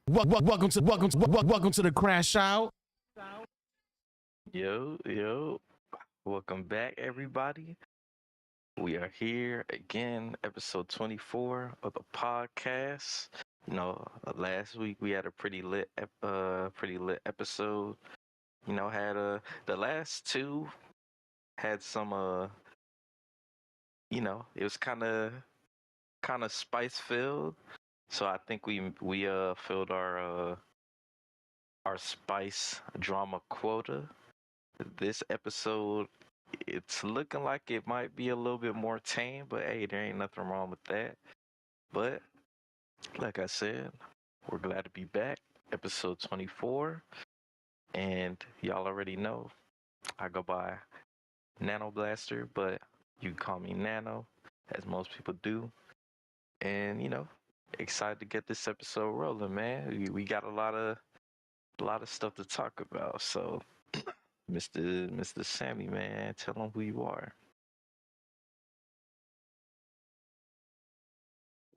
Welcome to the CrashOut. Yo, welcome back, everybody. We are here again, episode 24 of the podcast. Last week we had a pretty lit episode. Had the last two had some it was kind of spice filled. So I think we filled our spice drama quota. This episode, it's looking like it might be a little bit more tame, but hey, there ain't nothing wrong with that. But like I said, we're glad to be back. Episode 24. And y'all already know I go by Nano Blaster, but you can call me Nano, as most people do. And excited to get this episode rolling, man. We got a lot of stuff to talk about. So Mr. Sammy, man, tell them who you are.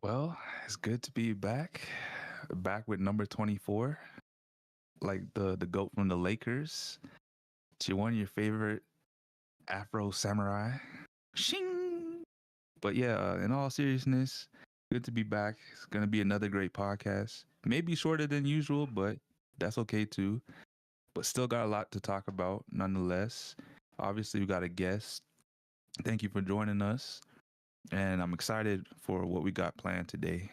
Well, it's good to be back with number 24, like the GOAT from the Lakers. She one of your favorite Afro samurai. Shing! But yeah, in all seriousness, good to be back. It's going to be another great podcast. Maybe shorter than usual, but that's okay too. But still got a lot to talk about nonetheless. Obviously, we got a guest. Thank you for joining us. And I'm excited for what we got planned today.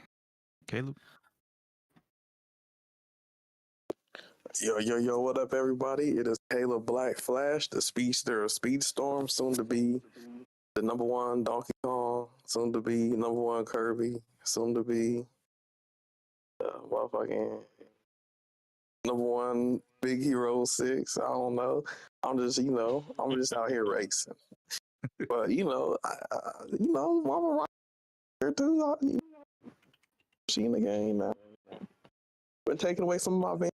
Caleb? Yo, what up, everybody? It is Caleb Black Flash, the speedster of Speedstorm, soon to be the number one Donkey Kong, soon to be number one Kirby, soon to be motherfucking number one Big Hero 6. I don't know. I'm just out here racing. But Mama here too. She in the game now. Been taking away some of my van.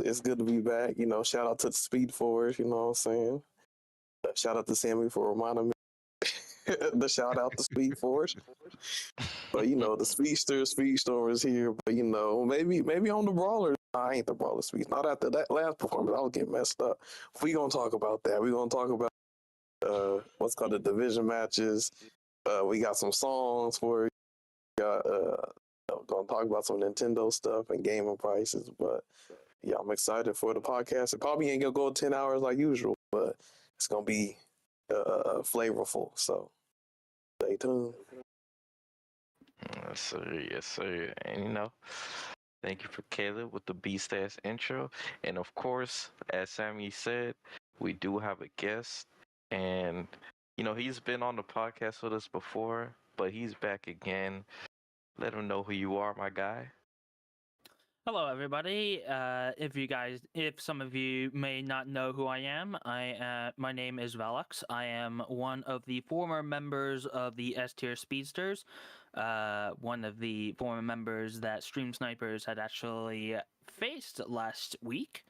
It's good to be back. Shout out to the Speed Force. You know what I'm saying? Shout out to Sammy for reminding me. The shout out to Speed Force. But the Speedstorm is here. But maybe on the Brawler. I ain't the Brawler Speed. Not after that last performance. I was getting messed up. We gonna talk about that. We gonna talk about what's called the division matches. We got some songs for you. Got gonna talk about some Nintendo stuff and gaming prices. But yeah, I'm excited for the podcast. It probably ain't gonna go 10 hours like usual, but it's gonna be flavorful. So stay tuned. Yes, sir. And thank you for Caleb with the beast ass intro. And of course, as Sammy said, we do have a guest. And he's been on the podcast with us before, but he's back again. Let him know who you are, my guy. Hello, everybody. If some of you may not know who I am, my name is Valox. I am one of the former members of the S-tier Speedsters. One of the former members that Stream Snipers had actually faced last week.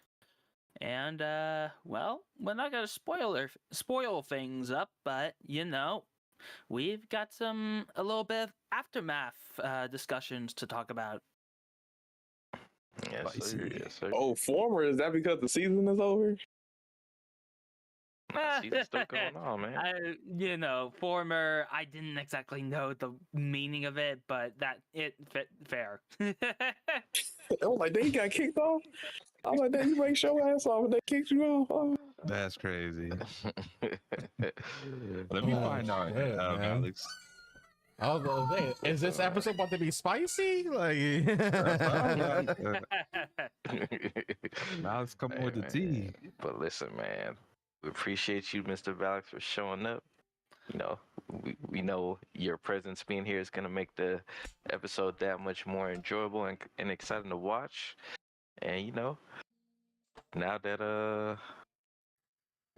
And we're not gonna spoil things up, but we've got a little bit of aftermath discussions to talk about. Yes, sir. Oh, former? Is that because the season is over? Season's still going on, man. Former, I didn't exactly know the meaning of it, but fair. I was like, they got kicked off? I was like, then you make your ass off and they kicked you off. Oh. That's crazy. Let me find out, Alex. I was gonna say, is this episode about to be spicy? Now it's coming with the tea. But listen, man, we appreciate you, Mr. Valox, for showing up. We know your presence being here is gonna make the episode that much more enjoyable and exciting to watch. And now that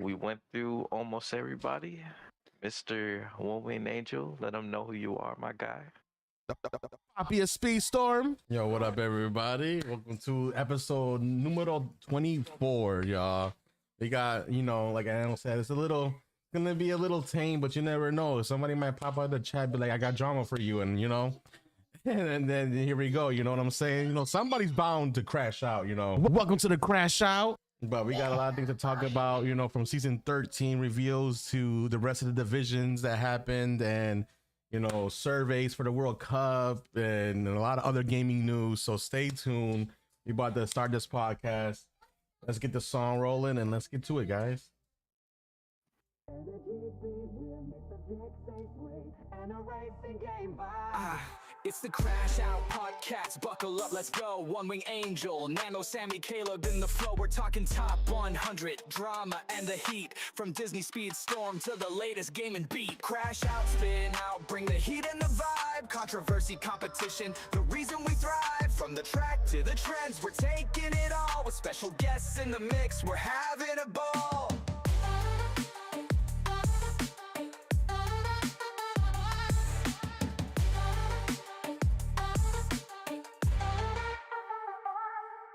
we went through almost everybody, Mr. One Winged Angel, let them know who you are, my guy. Poppy a Speedstorm. Yo, what up, everybody? Welcome to episode numero 24, y'all. We got, like Anna said, it's gonna be a little tame, but you never know. Somebody might pop out the chat, be like, I got drama for you, and And then here we go. You know what I'm saying? You know, somebody's bound to crash out. You know, welcome to the crash out. But we got a lot of things to talk about. You know, from season 13 reveals to the rest of the divisions that happened, and you know, surveys for the World Cup and a lot of other gaming news. So stay tuned. We about to start this podcast. Let's get the song rolling and let's get to it, guys. It's the CrashOut Podcast. Buckle up, let's go. One Wing Angel, Nano, Sammy, Caleb in the flow. We're talking top 100 drama and the heat. From Disney Speedstorm to the latest gaming beat. Crash out, spin out, bring the heat and the vibe. Controversy, competition, the reason we thrive. From the track to the trends, we're taking it all. With special guests in the mix, we're having a ball.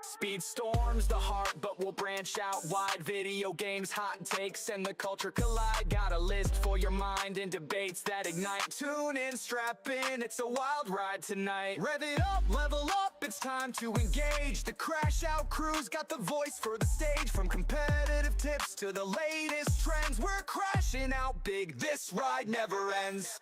Speedstorm's the heart, but we'll branch out wide. Video games, hot takes, and the culture collide. Got a list for your mind and debates that ignite. Tune in, strap in, it's a wild ride tonight. Rev it up, level up, it's time to engage. The Crash Out crew's got the voice for the stage. From competitive tips to the latest trends, we're crashing out big, this ride never ends.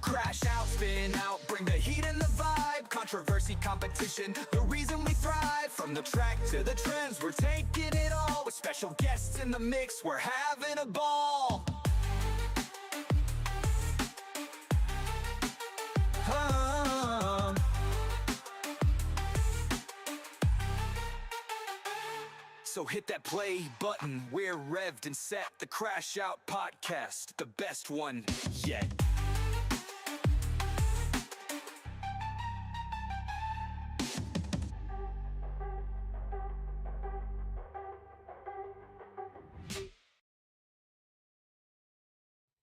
Crash out, spin out, bring the heat and the vibe. Controversy, competition, the reason we thrive. From the track to the trends, we're taking it all. With special guests in the mix, we're having a ball. So hit that play button, we're revved and set. The Crash Out Podcast, the best one yet.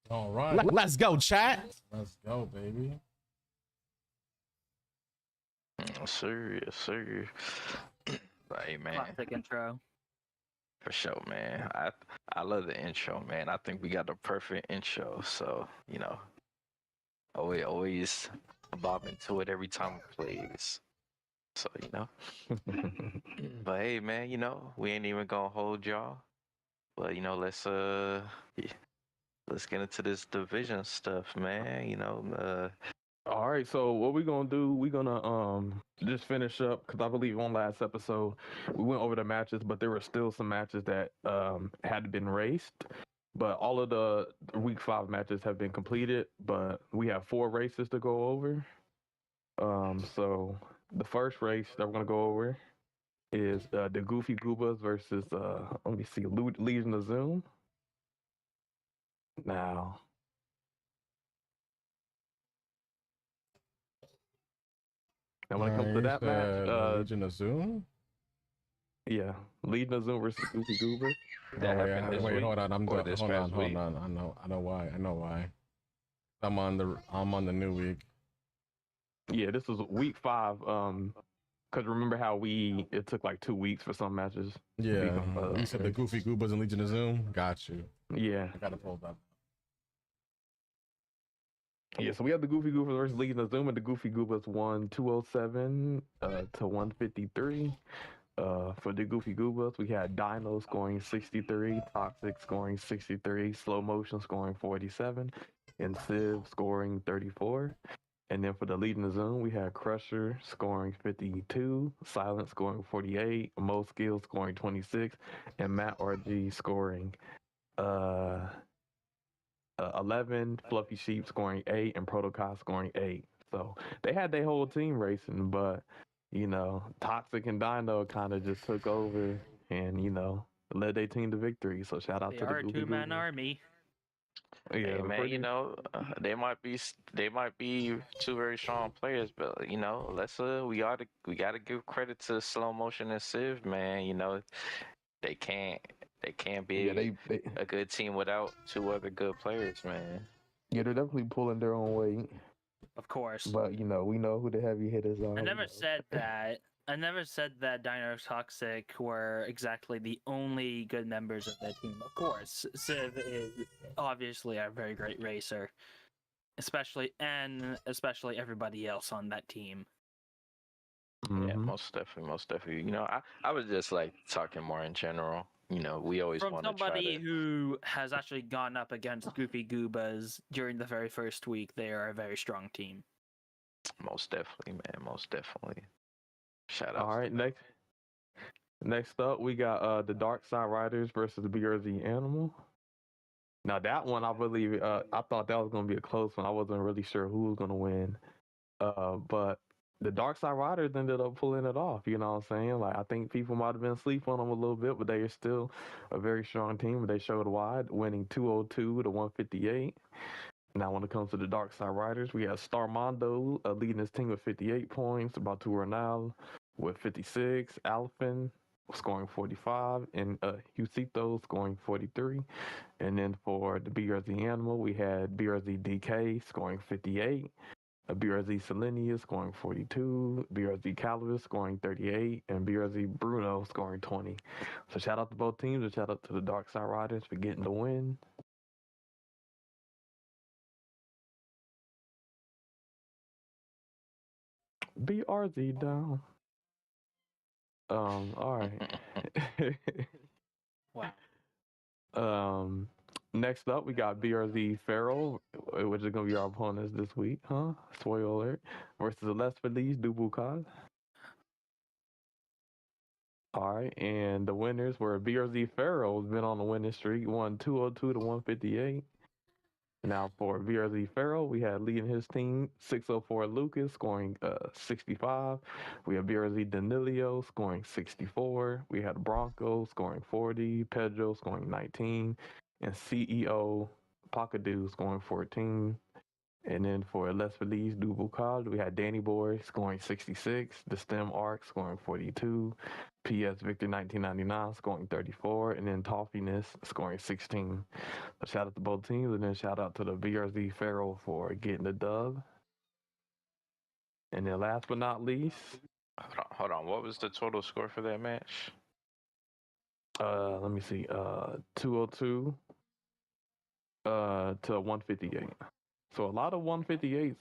All right. Let's go, chat. Let's go, baby. Yes, sir. Yes, sir. Hey, man. Classic intro. For sure, man. I love the intro, man. I think we got the perfect intro. So, you know, always bob into it every time it plays. So, you know. But hey, man, you know, we ain't even gonna hold y'all. But, you know, let's get into this division stuff, man. You know, All right, so what we're gonna do, we're gonna just finish up, because I believe on last episode we went over the matches, but there were still some matches that had been raced. But all of the week 5 matches have been completed, but we have 4 races to go over. So the first race that we're gonna go over is the Goofy Goobas versus let me see, Legion of Zoom. Now, and when it comes to that match, Legion of Zoom. yeah, Legion of Zoom versus Goofy Goober. that Oh, yeah. happened this Wait, week hold on. or this past Hold week? on. I know why. I'm on the new week. Yeah, this was week 5. Because remember how it took like 2 weeks for some matches. Yeah. Because, You said the Goofy Goobas and Legion of Zoom. Got you. Yeah, I gotta pull that. yeah. So we have the Goofy Goobers versus Legion of Zoom, and the Goofy Goobers won 207 to 153. For the Goofy Goobas, we had Dino scoring 63, Toxic scoring 63, Slow Motion scoring 47, and Civ scoring 34. And then for the Legion of Zoom, we had Crusher scoring 52, Silent scoring 48, Mo Skill scoring 26, and Matt RG scoring 11, Fluffy Sheep scoring 8, and Protocol scoring 8. So they had their whole team racing, but you know, Toxic and Dino kind of just took over and, you know, led their team to victory. So shout out They to the are a Goofy two-man Goobers. army. Yeah, Hey, man, pretty- you know, they might be 2 very strong players, but you know, we gotta give credit to Slow Motion and Civ, man. You know, they can't be yeah, they a good team without 2 other good players, man. they're definitely pulling their own weight. Of course. But you know, we know who the heavy hitters are. I never said that I never said that Dino Toxic were exactly the only good members of that team. Of course, Civ is obviously a very great racer, especially everybody else on that team. Yeah, Mhm. most definitely, most definitely. You know, I was just like talking more in general. You know, we always From want to try somebody to. who has actually gone up against Goofy Goobas during the very first week, they are a very strong team. Most definitely, man. Most definitely. Shout out. All right, next up we got the Dark Side Riders versus the BRZ Animal. Now that one I believe I thought that was gonna be a close one. I wasn't really sure who was gonna win. But the Dark Side Riders ended up pulling it off, you know what I'm saying? Like I think people might have been asleep on them a little bit, but they are still a very strong team. They showed wide, winning 202 to 158. Now, when it comes to the Dark Side Riders, we have Starmondo leading his team with 58 points, Batu Renal with 56, Alpin scoring 45, and Husito scoring 43. And then for the BRZ Animal, we had BRZ DK scoring 58, BRZ Selenia scoring 42, BRZ Calibus scoring 38, and BRZ Bruno scoring 20. So shout out to both teams, and shout out to the Dark Side Riders for getting the win. BRZ down. All right. Wow. Next up we got BRZ Feral, which is gonna be our opponents this week, huh? Spoiler alert. Versus Les Feliz Dubucad. All right, and the winners were BRZ Feral, who's been on the winning streak, won 202 to 158. Now for BRZ Farrell, we had leading his team 604 Lucas scoring 65. We have BRZ Danilio scoring 64. We had Bronco scoring 40. Pedro scoring 19. And CEO Pacadu scoring 14. And then for Les Feliz Dubucad, we had Danny Boy scoring 66, The Stem Arc scoring 42, PS Victor 1999 scoring 34, and then Toffiness scoring 16. So shout out to both teams, and then shout out to the BRZ Feral for getting the dub. And then last but not least, Hold on. What was the total score for that match? let me see, 202 to 158. So a lot of 158s.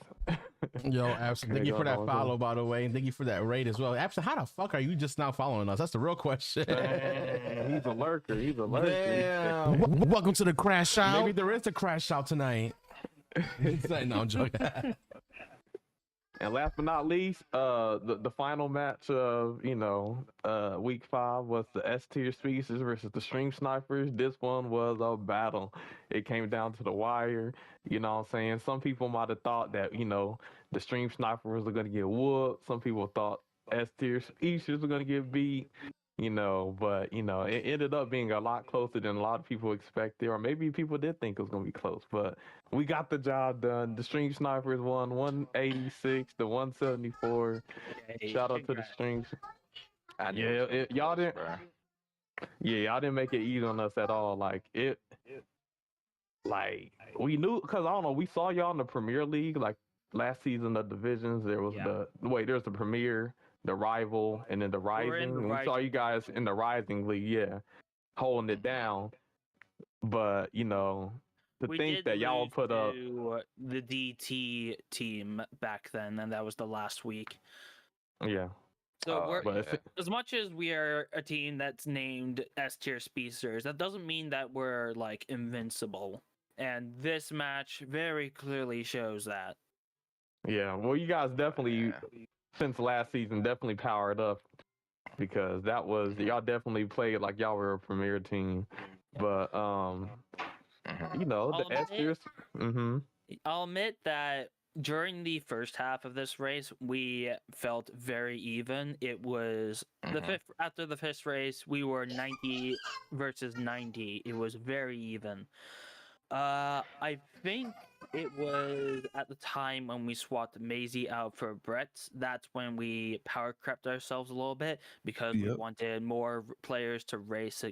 Yo, Abson, thank you for that follow, by the way, and thank you for that raid as well. Abson, how the fuck are you just now following us? That's the real question. He's a lurker. He's a lurker. Damn. Welcome to the Crash Out. Maybe there is a Crash Out tonight. No, I'm joking. And last but not least, the final match of week 5 was the S tier species versus the Stream Snipers. This one was a battle. It came down to the wire. You know what I'm saying? Some people might have thought that the Stream Snipers were gonna get whooped. Some people thought S tier species were gonna get beat. But it ended up being a lot closer than a lot of people expected, or maybe people did think it was gonna be close. But we got the job done. The Stream Snipers won 186 to 174. Shout out to the Streams. Y'all didn't. Bro. Yeah, y'all didn't make it easy on us at all. We knew, because I don't know, we saw y'all in the Premier League like last season of Divisions. There was there's the Premier, the Rival, and then the Rising. We saw you guys in the Rising League, holding it down. But We think did that y'all lose put up to the DT team back then, and that was the last week. So as much as we are a team that's named S tier speedsters, that doesn't mean that we're like invincible. And this match very clearly shows that. Yeah, well, you guys definitely since last season definitely powered up, because y'all definitely played like y'all were a premier team. But the S tiers. I'll admit that during the first half of this race, we felt very even. It was after the fifth race, we were 90 versus 90. It was very even. I think it was at the time when we swapped Maisie out for Brett. That's when we power crept ourselves a little bit, because we wanted more players to race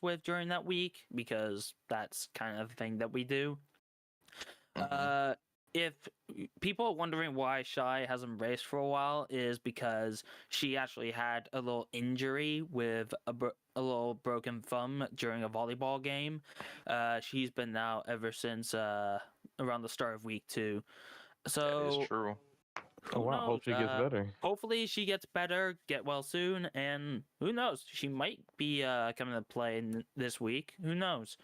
with during that week, because that's kind of the thing that we do. if people are wondering why Shy hasn't raced for a while, is because she actually had a little injury with a little broken thumb during a volleyball game. She's been out ever since around the start of week 2. That So is true. Oh who wow, hope knows? she gets better. Hopefully she gets better, get well soon, and who knows? She might be coming to play this week. Who knows?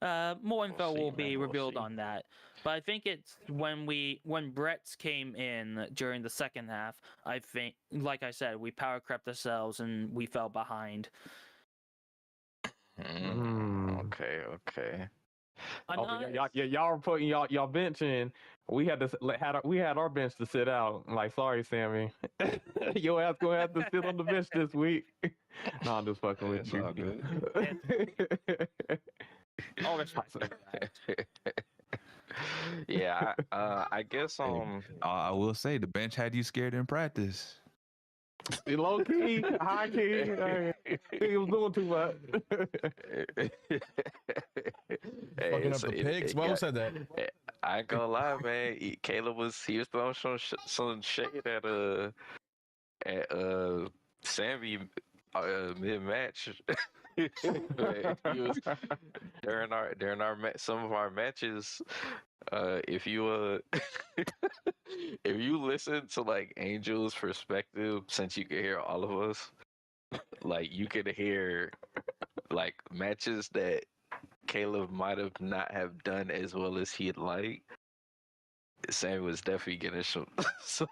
More info see, will man, be we'll revealed see. on that. But I think it's when Brett's came in during the second half, I think, like I said, we power crept ourselves and we fell behind. Okay. Y'all were putting y'all bench in. We had to we had our bench to sit out. I'm like, sorry, Sammy, your ass gonna have to sit on the bench this week. No, I'm just fucking with It's you. all good. All respect to you guys. Yeah, I guess I will say the bench had you scared in practice. Low key, high key. He was doing too much. Fucking up the pigs. What said that? I ain't gonna lie, man. Caleb was throwing some shade at Sammy mid match. He was during our some of our matches. If you if you listen to like Angel's perspective, since you can hear all of us, like you could hear like matches that Caleb might have not have done as well as he'd like. Sam was definitely getting some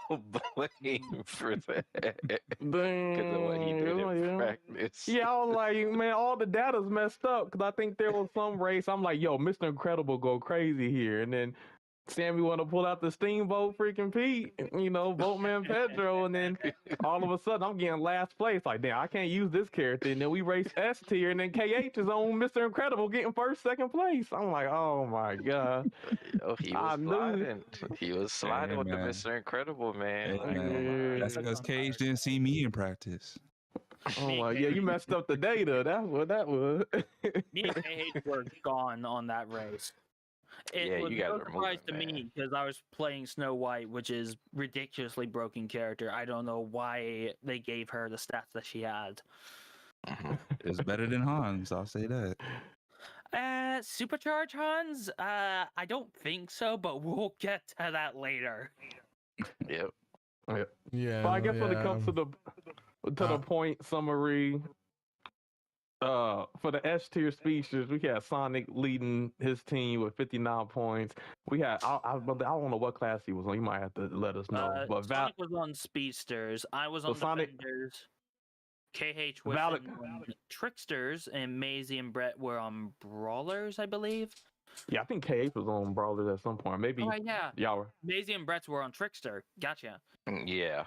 blame for that because of what he did in practice. Yeah, I was like, man, all the data's messed up because I think there was some race. I'm like, yo, Mr. Incredible go crazy here, and then Sammy want to pull out the Steamboat freaking Pete, Boatman Pedro, and then all of a sudden I'm getting last place. Like, damn, I can't use this character. And then we race S tier, and then KH is on Mr. Incredible getting first, second place. I'm like, oh my god. Oh, he was sliding. He was sliding with the Mr. Incredible, man. Hey, man. That's because Cage didn't see me in practice. Oh my, yeah, you messed up the data. That's what that was. Me and KH were gone on that race. It was you guys no are surprise moving, to man. me because I was playing Snow White, which is ridiculously broken character. I don't know why they gave her the stats that she had. It's better than Hans, I'll say that. Supercharge Hans? I don't think so, but we'll get to that later. Yep. Yeah. But I guess when it comes to the point summary, for the S tier speedsters, we had Sonic leading his team with 59 points. We had I don't know what class he was on. You might have to let us know. But Sonic was on Speedsters. I was on Defenders. KH was on Tricksters, and Maisie and Brett were on Brawlers, I believe. Yeah, I think KH was on Brawlers at some point. Maybe yeah. y'all were. Maisie and Brett's were on Trickster. Gotcha. Yeah.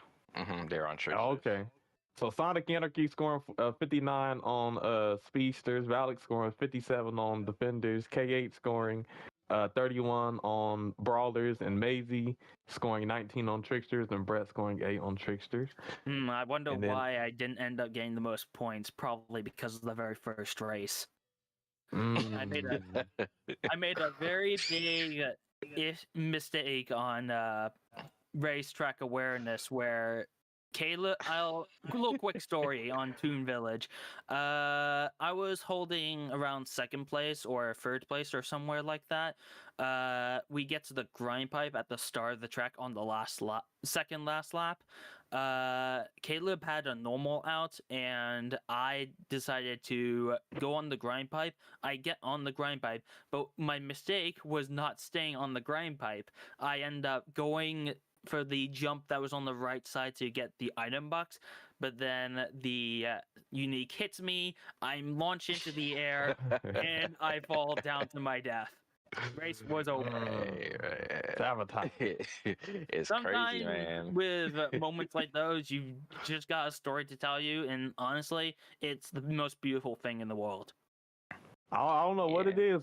They're on Trickster. Oh, okay. So Sonic Anarchy scoring 59 on Speedsters, Valox scoring 57 on Defenders, K8 scoring 31 on Brawlers, and Maisie scoring 19 on Tricksters, and Brett scoring 8 on Tricksters. I wonder why I didn't end up getting the most points. Probably because of the very first race. I made a very big mistake on racetrack awareness where Caleb, a little quick story on Toon Village. I was holding around second place or third place or somewhere like that. We get to the grind pipe at the start of the track on the second last lap. Caleb had a normal out, and I decided to go on the grind pipe. I get on the grind pipe, but my mistake was not staying on the grind pipe. I end up going for the jump that was on the right side to get the item box, but then the unique hits me. I'm launched into the air, and I fall down to my death. Race was over. Sabotage. It's Sometimes crazy, man. with moments like those, you just got a story to tell you, and honestly, it's the most beautiful thing in the world. I don't know what it is.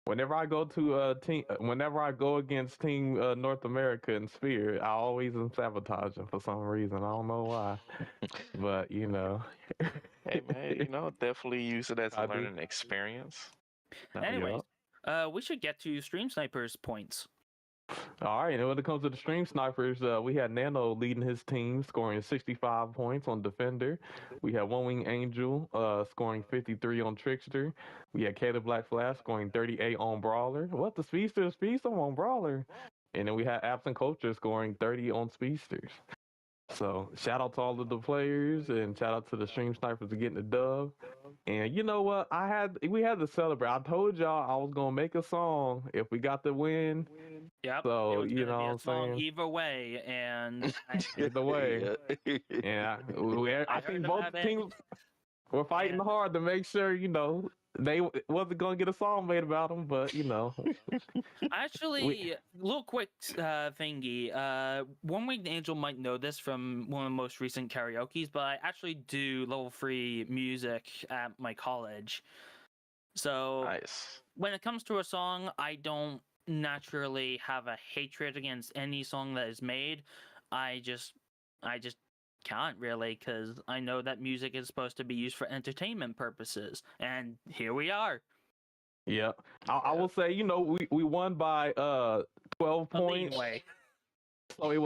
Whenever I go to whenever I go against Team North America and Sphere, I always am sabotaging for some reason. I don't know why, but Hey man, definitely use it as a learning experience. Anyways, we should get to Stream Sniper's points. All right, and when it comes to the stream snipers, we had Nano leading his team, scoring 65 points on Defender. We had One Wing Angel scoring 53 on Trickster. We had Caleb Black Flash scoring 38 on Brawler. What, the Speedsters on Brawler? And then we had Absent Culture scoring 30 on Speedsters. So shout out to all of the players and shout out to the stream snipers for getting the dub. And you know what? We had to celebrate. I told y'all I was gonna make a song if we got the win. Yep. So, it was you gonna know be what a I'm song saying? either way, and Either way. Yeah. I think heard both about it. teams were fighting hard to make sure, they wasn't gonna get a song made about them, but Actually, little quick thingy. One Winged Angel might know this from one of the most recent karaoke's, but I actually do level 3 music at my college. So Nice. when it comes to a song, I don't naturally have a hatred against any song that is made. I just can't really, because I know that music is supposed to be used for entertainment purposes, and here we are. yeah. I will say, we won by 12 But points. anyway, So it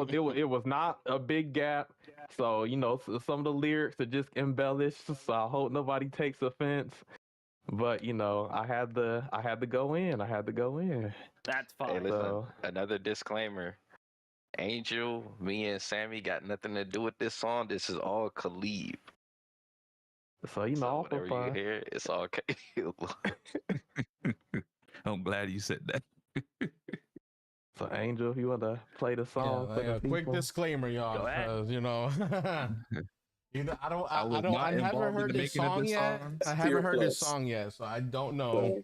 was not a big gap. So some of the lyrics are just embellished. So I hope nobody takes offense. But I had to go in. I had to go in. that's Hey, fine. listen, So- another disclaimer. Angel, me and Sammy got nothing to do with this song. This is all Khalib. So So off whatever of, you hear, it's all Khalib. I'm glad you said that. So Angel, if you want to play the song, Yeah, for the like a quick people. disclaimer, y'all. Go ahead. 'Cause, I was don't. not I never involved in heard the this making of song this yet. song. I haven't heard this Plus. song yet, so I don't know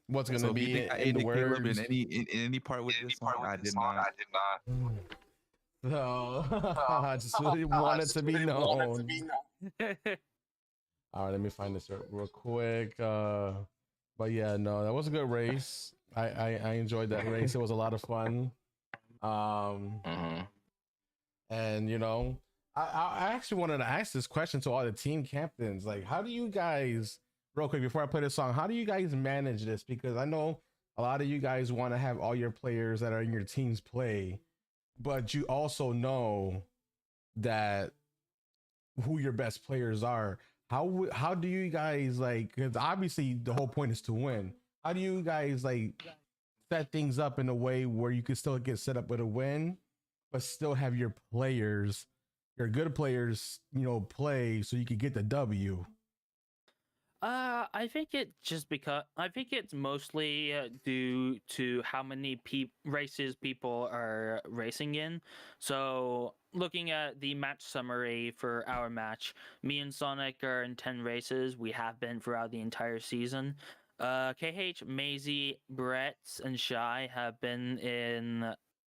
what's gonna So if you be think I in the aided Caleb words. in any part with this song, I did not. So I just really want it to be known. All right, let me find this real quick. But yeah, no, that was a good race. I enjoyed that race. It was a lot of fun. Mhm. And I actually wanted to ask this question to all the team captains. Like, how do you guys, real quick before I play this song, how do you guys manage this? Because I know a lot of you guys want to have all your players that are in your teams play, but you also know that who your best players are. How do you guys, like, because obviously the whole point is to win. How do you guys like set things up in a way where you can still get set up with a win, but still have your players, your good players, play so you can get the W? I think it's mostly due to how many races people are racing in. So looking at the match summary for our match, me and Sonic are in 10 races. We have been throughout the entire season. KH, Maisie, Brett, and Shy have been in.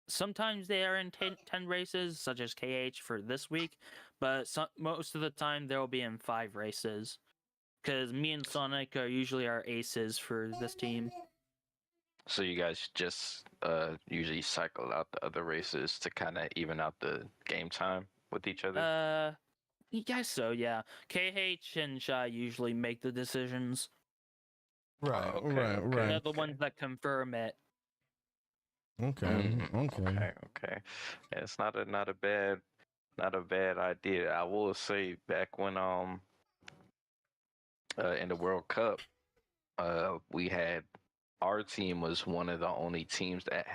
Sometimes they are in 10 races, such as KH for this week, but most of the time they'll be in 5 races. Because me and Sonic are usually our aces for this team. So you guys just usually cycle out the other races to kind of even out the game time with each other? I guess so, yeah. KH and Shy usually make the decisions. Right, okay, right, okay. right. They're the ones that confirm it. Okay, Mhm. okay. Okay. Yeah, it's not a bad idea. I will say back when in the World Cup, we had our team was one of the only teams that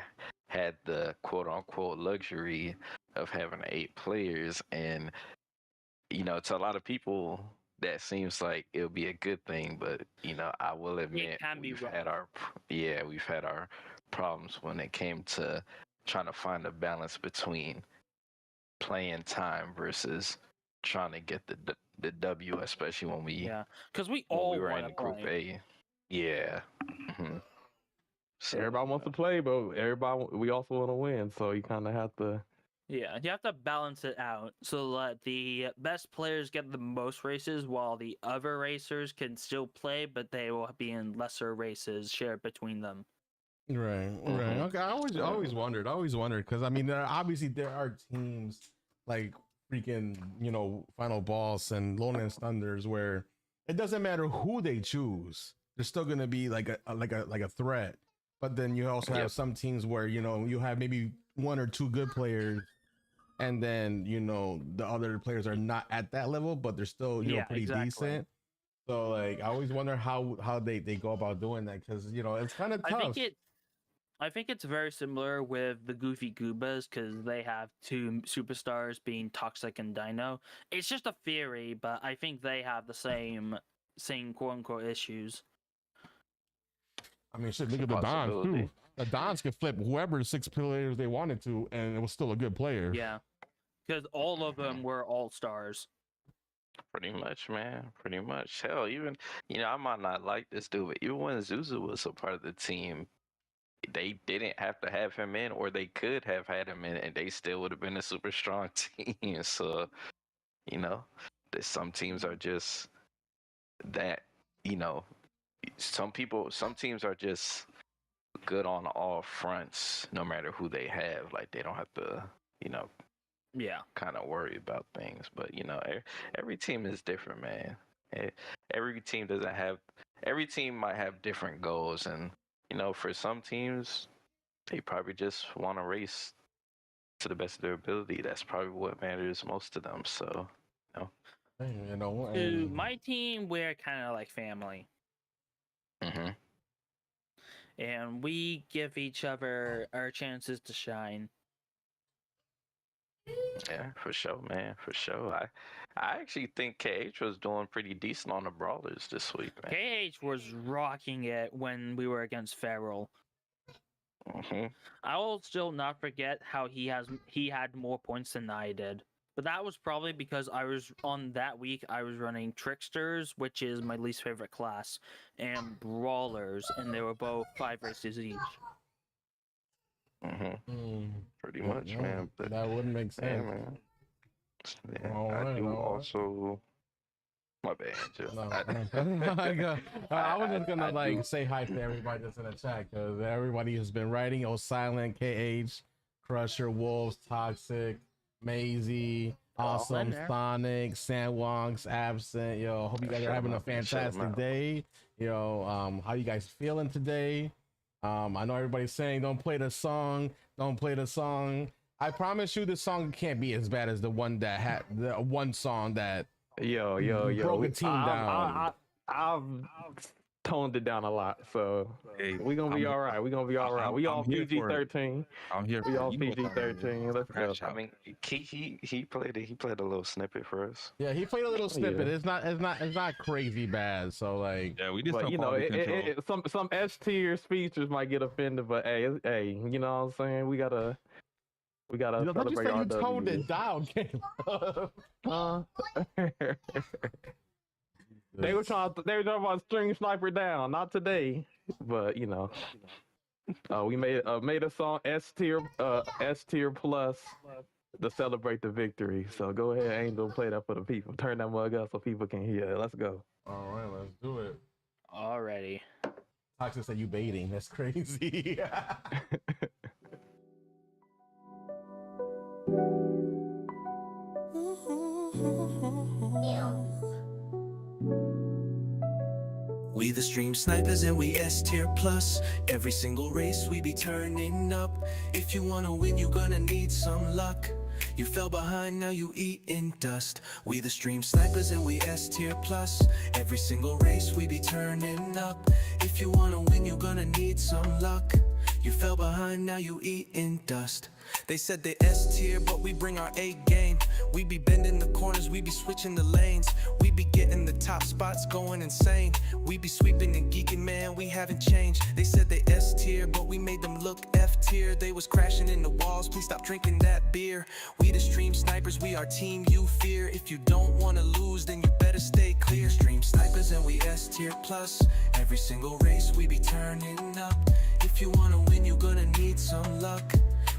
had the quote unquote luxury of having 8 players, and to a lot of people that seems like it'll be a good thing, but I will admit can be we've had our problems when it came to trying to find a balance between playing time versus trying to get the W, especially when we Yeah, because we when all we were want in to Group play. A. Yeah. Mhm. So, Everybody wants to play, but we also want to win. So you kind of have to. Yeah, you have to balance it out so that the best players get the most races while the other racers can still play, but they will be in lesser races shared between them. Right, right. Mhm. Okay, I always wondered because I mean, there are teams like freaking Final Boss and Lowlands Thunders where it doesn't matter who they choose, they're still gonna be like a threat. But then you also have some teams where, you know, you have maybe 1 or 2 good players, and then, you know, the other players are not at that level, but they're still, you know, pretty decent. So like, I always wonder how they go about doing that, because, you know, it's kind of tough. I think it's very similar with the Goofy Goobas, because they have 2 superstars being Toxic and Dino. It's just a theory, but I think they have the same quote unquote issues. I mean, shit, look at the Dons too. The Dons could flip whoever 6 players they wanted to, and it was still a good player. Yeah, because all of them were all-stars. Pretty much, man. Pretty much. Hell, even, you know, I might not like this dude, but even when Zuzu was a part of the team, they didn't have to have him in, or they could have had him in, and they still would have been a super strong team. So, you know, some teams are just that, you know, some teams are just good on all fronts, no matter who they have. Like, they don't have to, you know, kind of worry about things. But, you know, every team is different, man. Every team might have different goals, and, you know, for some teams, they probably just want to race to the best of their ability. That's probably what matters most to them. So, To my team, we're kind of like family. Mm-hmm. And we give each other our chances to shine. Yeah, for sure, man. For sure. I actually think KH was doing pretty decent on the Brawlers this week, man. KH was rocking it when we were against Feral. Mm-hmm. I will still not forget how he had more points than I did. But that was probably because I was running Tricksters, which is my least favorite class, and Brawlers, and they were both 5 races each. Mm-hmm. Pretty much, man. But that wouldn't make sense. Yeah, man. Yeah, I do also. My bad, Joe. I was just gonna like say hi to everybody that's in the chat, because everybody has been writing. Oh, Silent, KH, Crusher, Wolves, Toxic, Maisie, Awesome, Sonic, Sandwonks, Absent. Yo, hope you guys are having a fantastic day. Yo, how you guys feeling today? I know everybody's saying don't play the song. I promise you, this song can't be as bad as the one that had the one song that broke a team down. I've toned it down a lot, so we're gonna be all right. We all PG-13. I'm here. We all PG-13. Let's go. I mean, he played a little snippet for us. Yeah, he played a little snippet. It's not crazy bad. So like, yeah, we did. But you know, some S tier speeches might get offended, but hey, you know what I'm saying? We gotta celebrate our you toned it down, Caleb. They were talking about string sniper down, not today, but you know, we made a song S tier plus to celebrate the victory. So go ahead, Angel, play that for the people. Turn that mug up so people can hear it. Let's go. All right, let's do it. Alrighty. Toxic said you baiting. That's crazy. We the stream snipers and we S tier plus. Every single race we be turning up. If you wanna win, you gonna need some luck. You fell behind, now you eating dust. We the stream snipers and we S tier plus. Every single race we be turning up. If you wanna win, you gonna need some luck. You fell behind, now you eating dust. They said they S tier, but we bring our A game. We be bending the corners, we be switching the lanes. We be getting the top spots, going insane. We be sweeping and geeking, man, we haven't changed. They said they S tier, but we made them look F tier. They was crashing in the walls, please stop drinking that beer. We the stream snipers, we our team you fear. If you don't wanna lose, then you better stay clear. Stream snipers and we S tier plus. Every single race we be turning up. If you wanna win, you gonna need some luck.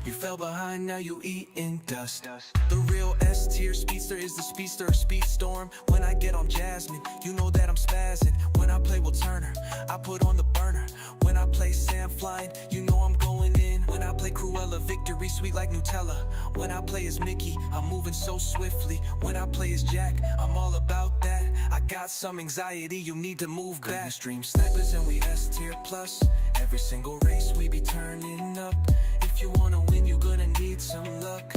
You fell behind, now you eating dust. The real S tier speedster is the speedster Speedstorm. When I get on Jasmine, you know that I'm spazzing. When I play with Turner, I put on the burner. When I play Sam flying, you know I'm going in. When I play Cruella, victory sweet like Nutella. When I play as Mickey, I'm moving so swiftly. When I play as Jack, I'm all about that. I got some anxiety, you need to move back. Stream snipers and we S tier plus. Every single race we be turning up. If you wanna win, you gonna need some luck.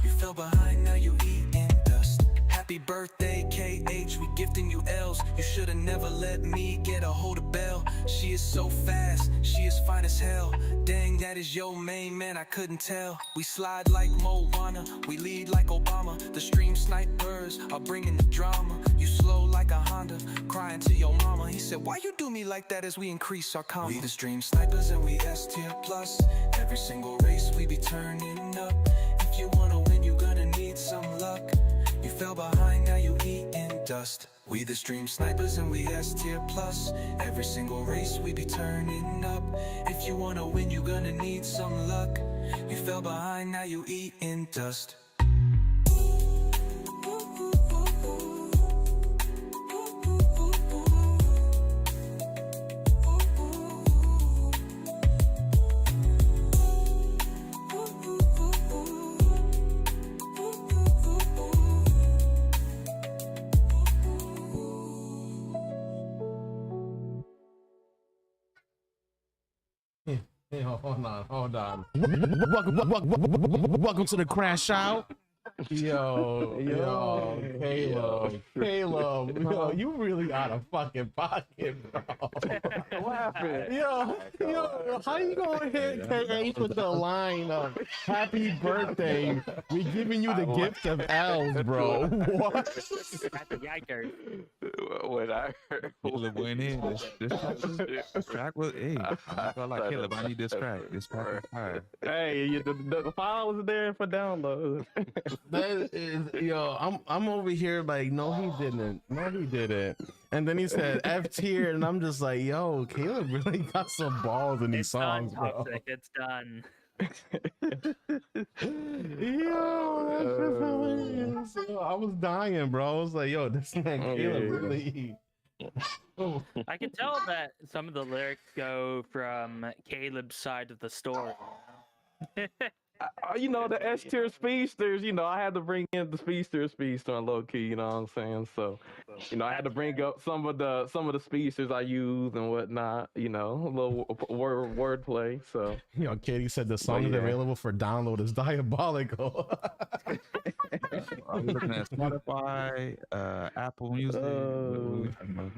You fell behind, now you eating dust. Happy birthday, KH, we gifting you L's. You should've never let me get a hold of Belle. She is so fast, she is fine as hell. Dang, that is your main man, I couldn't tell. We slide like Moana, we lead like Obama. The stream snipers are bringing the drama. You slow like a Honda, crying to your mama. He said, why you do me like that as we increase our comma? We the stream snipers and we S tier plus. Every single race we be turning up. If you wanna win, you gonna need some luck. You fell behind, now you eating dust. We the stream snipers and we S tier plus. Every single race we be turning up. If you wanna win, you gonna need some luck. You fell behind, now you eating dust. Hey, hold on. Welcome to the Crash Out. Yo, Caleb, yo, you really out of fucking pocket, bro. What happened? Yo, how you gonna hit KH with the line of "Happy Birthday"? We giving you the gift of L's, bro. What? That's a yikers. When I heard Caleb went in. This track was, hey, I'm not gonna lie, Caleb, I need this track. This track is fire. Hey, the file was there for download. That is, yo, I'm over here like, no, he didn't. And then he said F tier, and I'm just like, yo, Caleb really got some balls in these It's songs, done, bro. Toxic. It's done. Yo, that's just hilarious. Yo, I was dying, bro. I was like, yo, this man Caleb really. I can tell that some of the lyrics go from Caleb's side of the story. You know, the S tier speedsters, you know, I had to bring in the speedster low key, you know what I'm saying? So, you know, I had to bring up some of the speedsters I use and whatnot, you know, a little wordplay. So, You know, Katie said the song is yeah. available for download is diabolical. I'm looking at Spotify, Apple Music.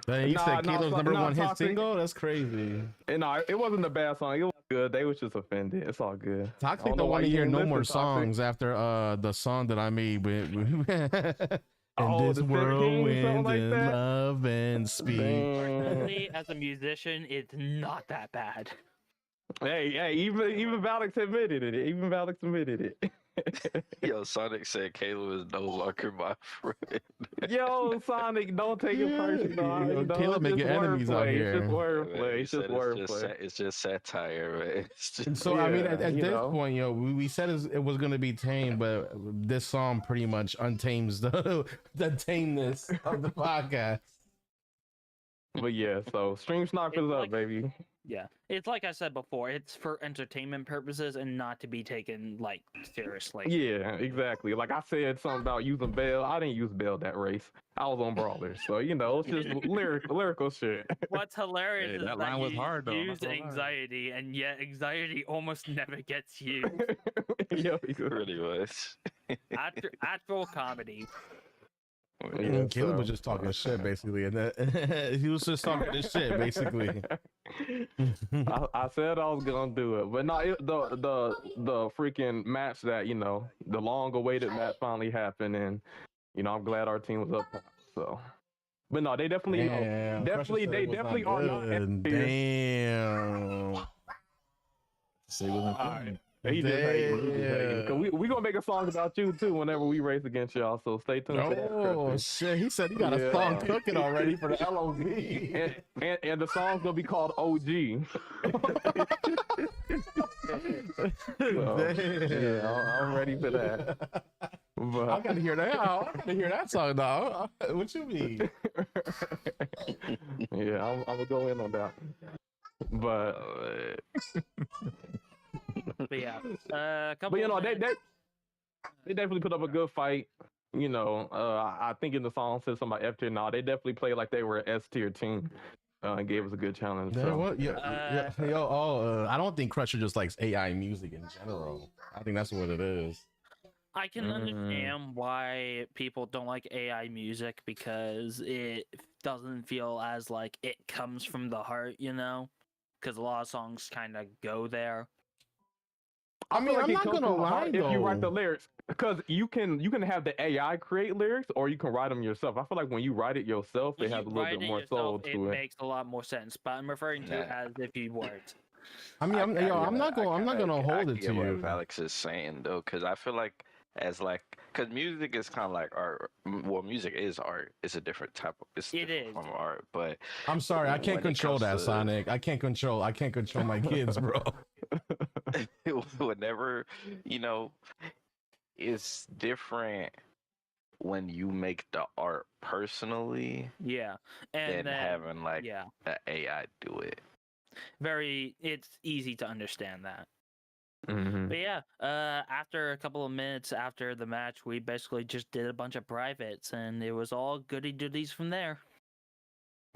Then you said Nah, Caleb's number one hit Toxic. single? That's crazy. And no, it wasn't a bad song. It was good. They was just offended. It's all good. Toxic don't want to hear no more songs after the song that I made with in Oh, this the whirlwind something like and that? love and speed. Personally, as a musician, it's not that bad. Hey, even Valox admitted it. Even Valox admitted it. Yo, Sonic said Caleb is no longer my friend. Yo, Sonic, don't take it personal. Yo, You know, Caleb it's making just enemies out wordplay. here. It's just wordplay. Man, he It's just said wordplay. it's just satire, man. It's just, So I mean, Yeah, at you this know. point, yo, we said it was gonna be tame, but this song pretty much untames the tameness of the podcast. But yeah, so stream snipers It's up, like- baby. Yeah, it's like I said before. It's for entertainment purposes and not to be taken like seriously. Yeah, exactly. Like I said something about using Bell. I didn't use Bell that race. I was on Brawlers. So, you know, it's just lyrical shit. What's hilarious Hey, is that that line was you hard, though, I'm use not gonna lie. anxiety, and yet anxiety almost never gets used. Yo, pretty much. Actual comedy. Yeah, Caleb so- was just talking shit basically, and he was just talking this shit basically. I said I was gonna do it, but no, the freaking match that, you know, the long-awaited match finally happened, and you know, I'm glad our team was up top. So, but no, they definitely, you know, Damn, definitely, Crusher said they it was definitely not are not. good. Damn. Say it wasn't Alright. fun. He just hating. He just hating. 'Cause we gonna make a song about you too whenever we race against y'all. So stay tuned. to that, Oh Crusher. shit! He said he got a Yeah. song cooking already for the LOV. And the song's gonna be called OG. So, yeah, I'm ready for that. I But gotta hear that. I gotta hear that song, dog. What you mean? yeah, I'm gonna go in on that. But But yeah, a couple. you know, of they minutes- definitely put up a good fight. You know, I think in the song said something about F tier. Now they definitely play like they were an S tier team. and gave us a good challenge. Yeah, So. what? Yeah. Yo, I don't think Crusher just likes AI music in general. I think that's what it is. I can understand why people don't like AI music because it doesn't feel as like it comes from the heart, you know? Because a lot of songs kind of go there. I mean, feel I'm it not comes gonna from the lie heart if you write the though. lyrics, because you can have the AI create lyrics, or you can write them yourself. I feel like when you write it yourself, When it has you a little write bit it more soul yourself, it to it. makes a lot more sense. But I'm referring to it Nah. as if you weren't. I mean, I'm not I gonna hold it get to what you. Alex is saying though, because I feel like because music is kind of like art. Well, music is art. It's a different type of It is. form of art. But I'm sorry, I can't when it control comes that, to- Sonic. I can't control my kids, bro. whenever it's different when you make the art personally Yeah. And than then, having like yeah, the AI do it. it's easy to understand that. Mhm. But yeah, after a couple of minutes after the match, we basically just did a bunch of privates, and it was all goody goodies from there.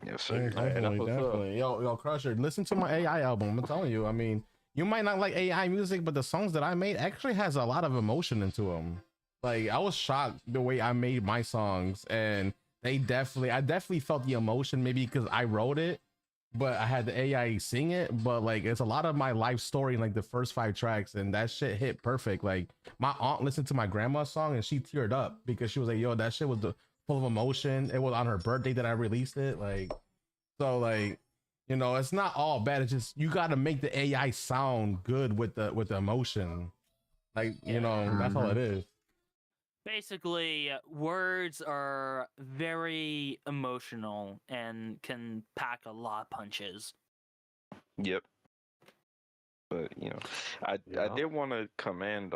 Yes, sir. Definitely, what's up. definitely. Yo, Crusher, listen to my AI album. I'm telling you. I mean, you might not like AI music, but the songs that I made actually has a lot of emotion into them. Like, I was shocked the way I made my songs, and I definitely felt the emotion. Maybe because I wrote it, but I had the AI sing it. But like, it's a lot of my life story in like the first 5 tracks, and that shit hit perfect. Like, my aunt listened to my grandma's song, and she teared up because she was like, "Yo, that shit was full of emotion." It was on her birthday that I released it. Like, so like, it's not all bad. It's just you got to make the AI sound good with the emotion. Like, that's all it is. Basically, words are very emotional and can pack a lot of punches. Yep. But I Yeah. did want to commend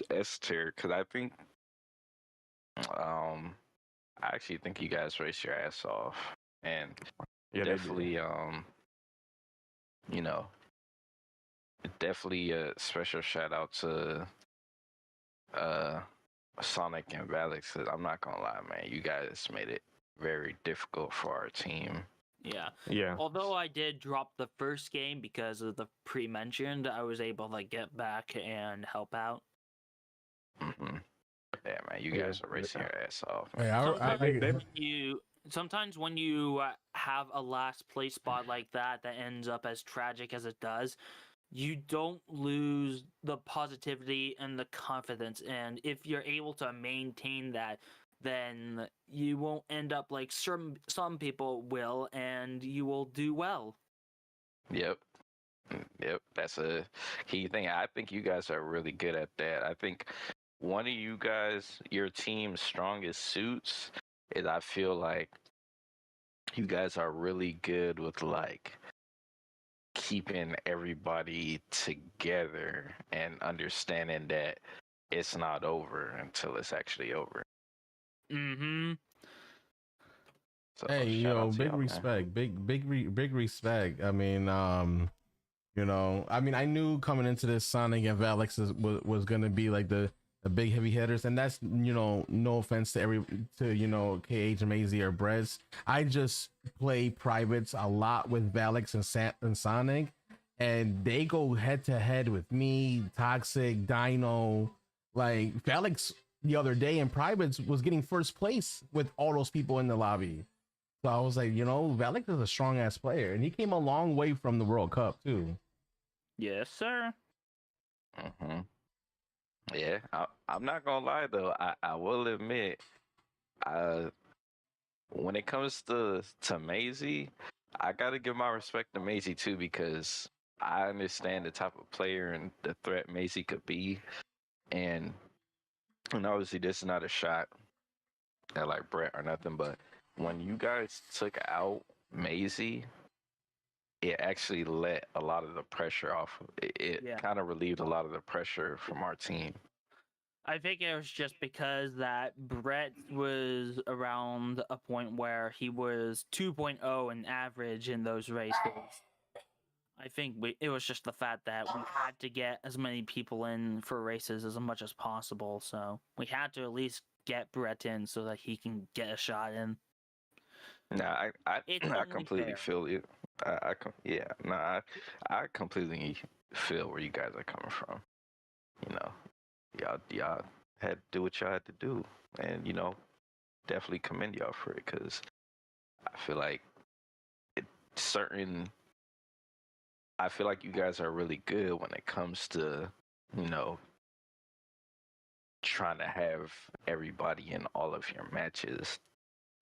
S tier because I think I actually think you guys raced your ass off, and Yeah, they did. definitely you know definitely a special shout out to Sonic and Valox. 'Cause I'm not gonna lie, man, you guys made it very difficult for our team. Yeah. Yeah. Although I did drop the first game because of the pre-mentioned, I was able to get back and help out. Hmm. Yeah, man, you Yeah. guys are racing your ass off. Hey, Sometimes when you have a last place spot like that ends up as tragic as it does, you don't lose the positivity and the confidence. And if you're able to maintain that, then you won't end up like some people will, and you will do well. Yep. Yep, that's a key thing. I think you guys are really good at that. I think one of you guys, your team's strongest suits is I feel like you guys are really good with like keeping everybody together and understanding that it's not over until it's actually over. Mm-hmm. So Hey, shout out to big y'all, man. respect, big respect. I mean, I knew coming into this Sonic and Valox was gonna be like the big heavy hitters, and that's no offense to KH, Maisie, or Brez. I just play privates a lot with Valox and Sonic, and they go head to head with me, Toxic, Dino. Like, Valox the other day in privates was getting first place with all those people in the lobby. So I was like, Valox is a strong ass player, and he came a long way from the World Cup too. Yes, sir. Mm-hmm. Yeah, I'm not gonna lie though. I will admit, when it comes to Maisie, I gotta give my respect to Maisie too, because I understand the type of player and the threat Maisie could be, and obviously this is not a shot at like Brett or nothing, but when you guys took out Maisie, it actually let a lot of the pressure off. It Yeah. kind of relieved a lot of the pressure from our team. I think it was just because that Brett was around a point where he was 2.0 in average in those races. I think it was just the fact that we had to get as many people in for races as much as possible. So we had to at least get Brett in so that he can get a shot in. Nah, It's I only completely fair. feel you. I completely feel where you guys are coming from. You know, y'all had to do what y'all had to do, and definitely commend y'all for it because I feel like certain. I feel like you guys are really good when it comes to you know trying to have everybody in all of your matches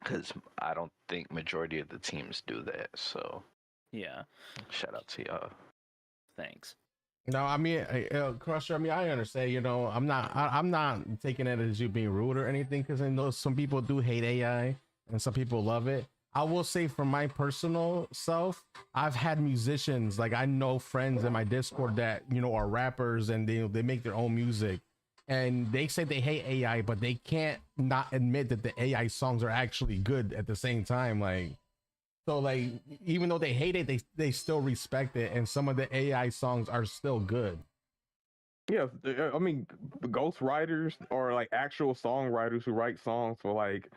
because I don't think majority of the teams do that. So Yeah. shout out to y'all. Thanks. No, I mean, Crusher. I mean, I understand. I'm not taking it as you being rude or anything because I know some people do hate AI and some people love it. I will say, from my personal self, I've had musicians, like I know friends in my Discord that are rappers and they make their own music, and they say they hate AI, but they can't not admit that the AI songs are actually good at the same time. Like, even though they hate it, they still respect it, and some of the AI songs are still good. Yeah, I mean, ghost writers or like actual songwriters who write songs for like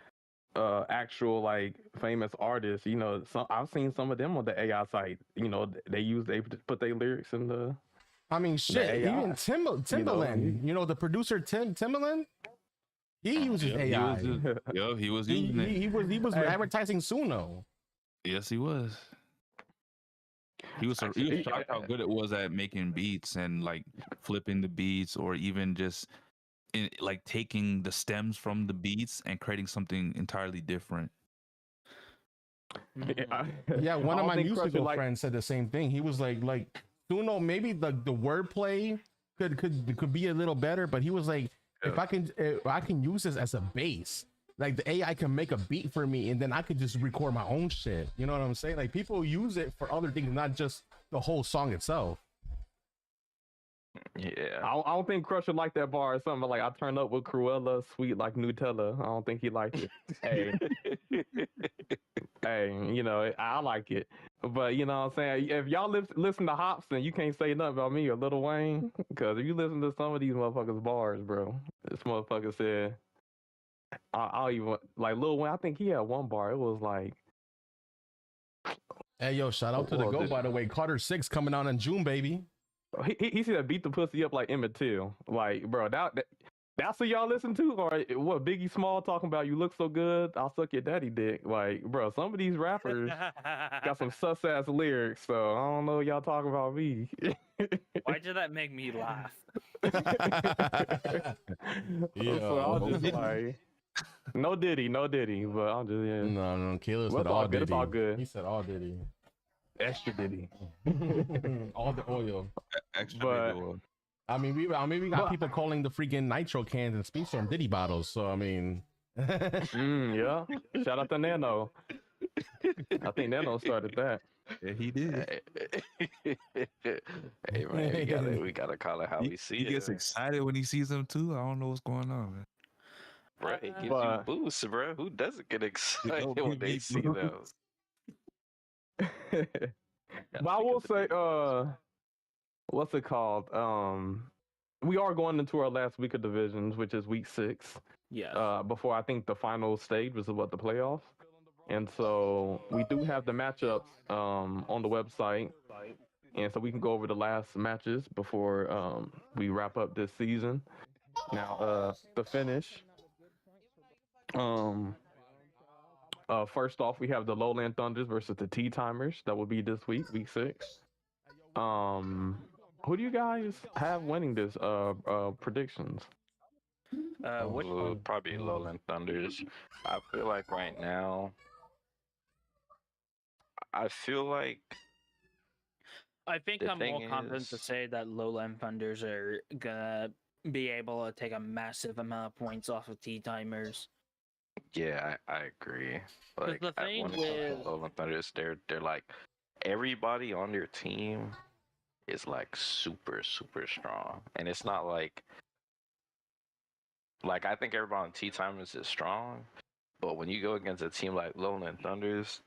actual like famous artists. I've seen some of them on the AI site. They put their lyrics in the. I mean, shit. AI, Even Timbaland, the producer Timbaland, he uses AI. He was using it. He was advertising Suno. Yes, he was. He was shocked how good it was at making beats and like flipping the beats, or even just like taking the stems from the beats and creating something entirely different. Yeah, one of my musical friends said the same thing. He was like Suno, maybe the wordplay could be a little better, but he was like, if I can use this as a bass. Like the AI can make a beat for me, and then I could just record my own shit. You know what I'm saying? Like people use it for other things, not just the whole song itself. Yeah, I don't think Crusher liked that bar or something. Like I turned up with Cruella, sweet like Nutella. I don't think he liked it. Hey, I like it, but you know what I'm saying. If y'all listen to Hops, then you can't say nothing about me or Lil Wayne, because if you listen to some of these motherfuckers bars, bro, this motherfucker said. I'll even like Lil Wayne. I think he had one bar. It was like, hey yo, shout out to the GOAT, by the way. Carter 6 coming out in June, baby. He said beat the pussy up like Emmett Till. Like, bro, that's what y'all listen to, or what Biggie Small talking about? You look so good, I'll suck your daddy dick. Like, bro, some of these rappers got some sus ass lyrics, so I don't know y'all talking about me. Why did that make me laugh? So I'll just like. No Diddy, but I'm just No, Kayla said all Diddy. It's all good. He said all Diddy. Extra Diddy. All the oil. Extra oil. I mean, we got people calling the freaking nitro cans and Speedstorm Diddy bottles. So I mean, yeah. Shout out to Nano. I think Nano started that. Yeah, he did. Hey man, we gotta call it how we see it. He gets excited when he sees them too. I don't know what's going on, man. Bro, it gives you boosts, bro. Who doesn't get excited when they see those? But I will say, what's it called? We are going into our last week of divisions, which is week 6. Yeah. Before I think the final stage was about the playoffs, and so we do have the matchups on the website, and so we can go over the last matches before we wrap up this season. Now, the finish. First off, we have the Lowland Thunders versus the Tea Timers. That will be this week 6. Who do you guys have winning this predictions? Which probably Lowland Thunders. I feel like right now, I think I'm more confident to say that Lowland Thunders are gonna be able to take a massive amount of points off of Tea Timers. Yeah, I agree. Like the thing with Lowland Thunders, they're like everybody on their team is like super strong, and it's not like I think everybody on Tea Timers is strong, but when you go against a team like Lowland Thunders,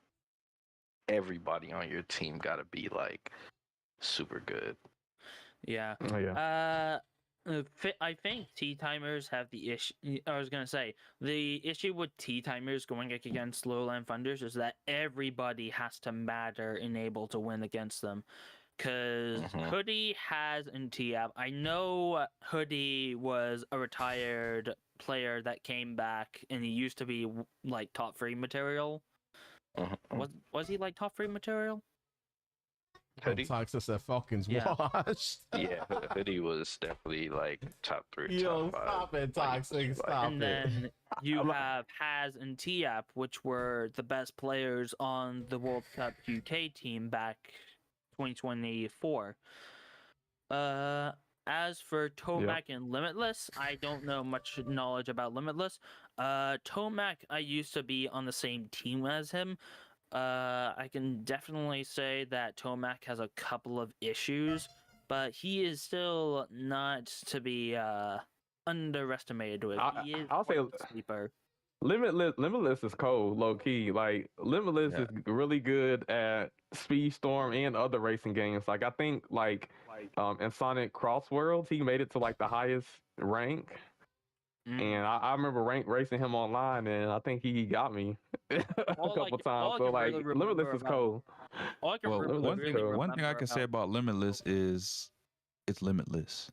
everybody on your team gotta be like super good. Yeah. Oh, yeah. I think T timers have the issue. I was gonna say the issue with T timers going against Lowland Funders is that everybody has to matter and able to win against them. Because Hoodie has in TF. I know Hoodie was a retired player that came back, and he used to be like top 3 material. Was he like top 3 material? Hoodie? Toxic said Falcons Yeah. washed. Yeah, Hoodie was definitely like top 3, Yo, top 5. stop it, Toxic. Stop And it. then you have Haz and TF, which were the best players on the World Cup UK team back 2024. As for Tomac and Limitless, I don't know much knowledge about Limitless. Tomac, I used to be on the same team as him. I can definitely say that Tomac has a couple of issues, but he is still not to be underestimated with. He is I'll say quite a sleeper. Limitless is cold, low key. Like Limitless is really good at Speedstorm and other racing games. Like I think in Sonic Cross Worlds, he made it to like the highest rank. And I remember racing him online, and I think he got me a couple times. So like Limitless is cold. Well, one thing I can say about Limitless is it's limitless.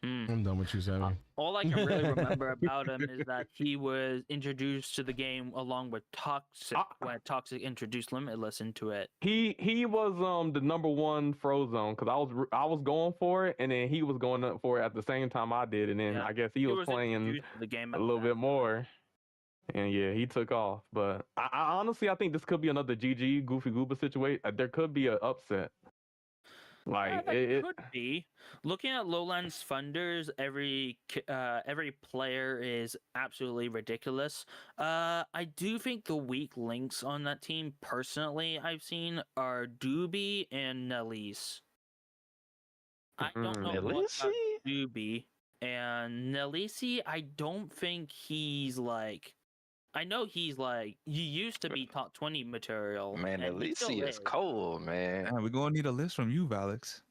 I'm done with you, Sammy. All I can really remember about him is that he was introduced to the game along with Toxic when Toxic introduced Limitless into it. He was the #1 Frozone because I was going for it, and then he was going up for it at the same time I did, and then I guess he was playing introduced to the game a little bit more. And yeah, he took off. But I honestly, I think this could be another GG Goofy Gooba situation. There could be an upset. Like it could be. Looking at Lowlands Funders, every player is absolutely ridiculous. I do think the weak links on that team, personally, I've seen are Doobie and Nelise. I don't know what about Doobie and Nelisi. I don't think he's like. I know he's like, he used to be top 20 material. Man, Nelisi is cold, man. We're gonna need a list from you, Valox.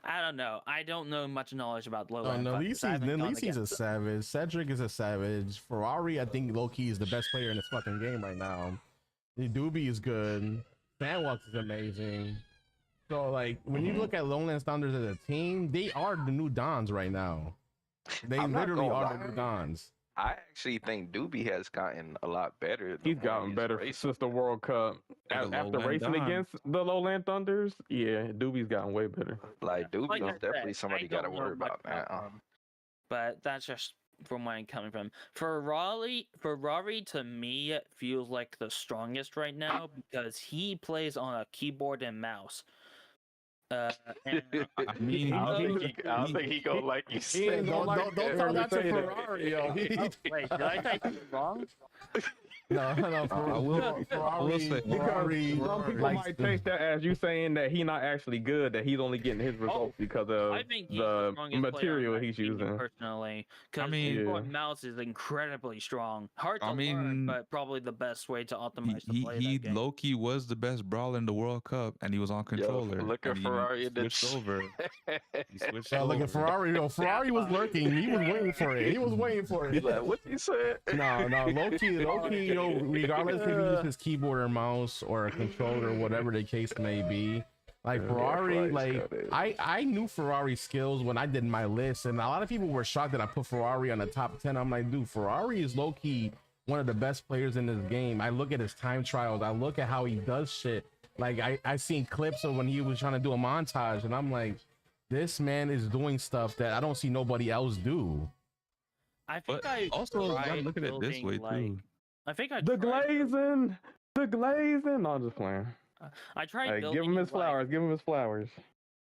I don't know. I don't know much knowledge about Lowland. Nelisi's a savage. Cedric is a savage. Ferrari, I think low-key is the best player in this fucking game right now. Doobie is good. Sandwalk is amazing. So, like, when you look at Lowlands Thunders as a team, they are the new Dons right now. They literally are the new Dons. I actually think Doobie has gotten a lot better. He's gotten better since the World Cup. After racing against the Lowland Thunders, yeah, Doobie's gotten way better. Like Doobie is definitely somebody you got to worry about now. But that's just from where I'm coming from. Ferrari to me feels like the strongest right now because he plays on a keyboard and mouse. I don't think he gonna like you said. Don't tell that to Ferrari, yo. Wait, did I type it wrong? No, I will say Ferrari. Some people might take that as you saying that he's not actually good, that he's only getting his results because of the material he's using. Personally, because keyboard and mouse is incredibly strong. Hard to learn, but probably the best way to optimize the play. He low-key was the best brawler in the World Cup, and he was on controller. Look at Ferrari. Switched over. He switched over. Look at Ferrari. Yo, Ferrari was lurking. He was waiting for it. He's like, what you said? No, low-key, regardless if he uses his keyboard or mouse or a controller or whatever the case may be, like Ferrari, I knew Ferrari's skills when I did my list, and a lot of people were shocked that I put Ferrari on the top 10. I'm like, dude, Ferrari is low-key one of the best players in this game. I look at his time trials, I look at how he does shit. Like I seen clips of when he was trying to do a montage, and I'm like, this man is doing stuff that I don't see nobody else do. I think also gotta look at it this way too. I think the glazing. No, I'm just playing. I tried building. Give him his flowers. Give him his flowers.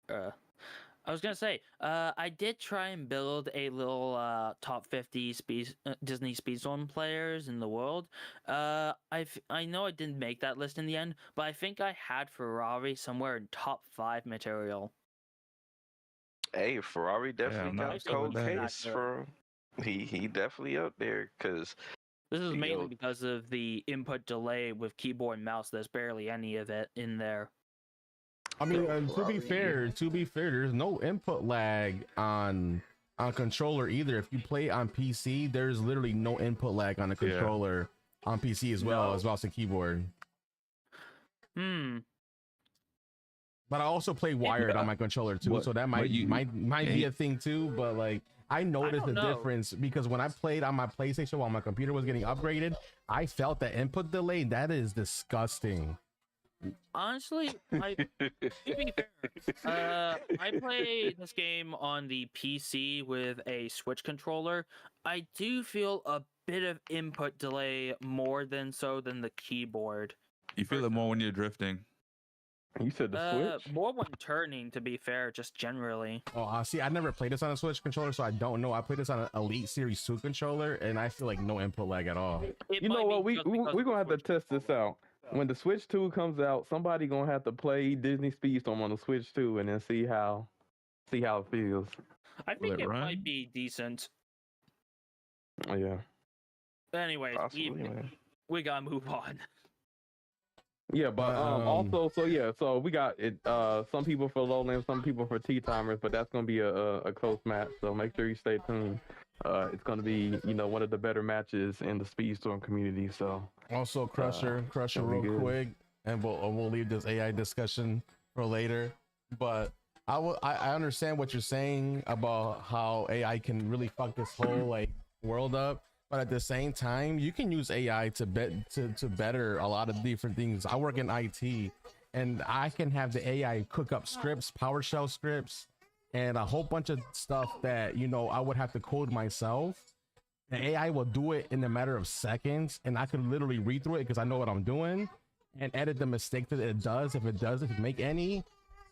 I was gonna say, I did try and build a little top 50 Disney Speedstorm players in the world. I know I didn't make that list in the end, but I think I had Ferrari somewhere in top 5 material. Hey, Ferrari definitely got a cold case for. He definitely up there because. This is mainly because of the input delay with keyboard and mouse. There's barely any of it in there. I mean, to be fair, there's no input lag on controller either. If you play on PC, there's literally no input lag on the controller on PC as well as mouse and keyboard. But I also play wired on my controller too, so that might be a thing too. But like, I noticed the difference because when I played on my PlayStation while my computer was getting upgraded, I felt the input delay. That is disgusting. Honestly, to be fair, I play this game on the PC with a Switch controller. I do feel a bit of input delay more than the keyboard. You feel it more when you're drifting. You said the Switch? More when turning, to be fair, just generally. Oh, see, I never played this on a Switch controller, so I don't know. I played this on an Elite Series 2 controller, and I feel like no input lag at all. You know what? We're going to have to test this out. When the Switch 2 comes out, somebody going to have to play Disney Speedstorm on the Switch 2 and then see how it feels. I think it might be decent. Oh, yeah. Anyways, we got to move on. Yeah, but also, so we got it. Some people for lowlands, some people for T-timers, but that's gonna be a close match. So make sure you stay tuned. It's gonna be one of the better matches in the Speedstorm community. So also Crusher real quick, and we'll leave this AI discussion for later. But I understand what you're saying about how AI can really fuck this whole like world up. But at the same time, you can use AI to better a lot of different things. I work in IT, and I can have the AI cook up scripts, PowerShell scripts, and a whole bunch of stuff that I would have to code myself. The AI will do it in a matter of seconds, and I can literally read through it because I know what I'm doing, and edit the mistake that it does if it make any.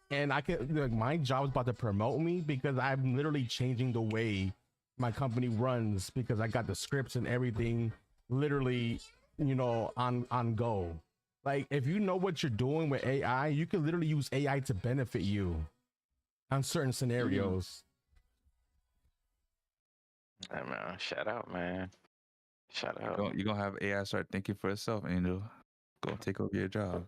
And I could my job is about to promote me because I'm literally changing the way my company runs because I got the scripts and everything literally on go. Like, if you know what you're doing with AI, you can literally use AI to benefit you on certain scenarios. Hey, man, shout out, man. Shout out. You're gonna have AI start thinking for itself, Angel. Go take over your job.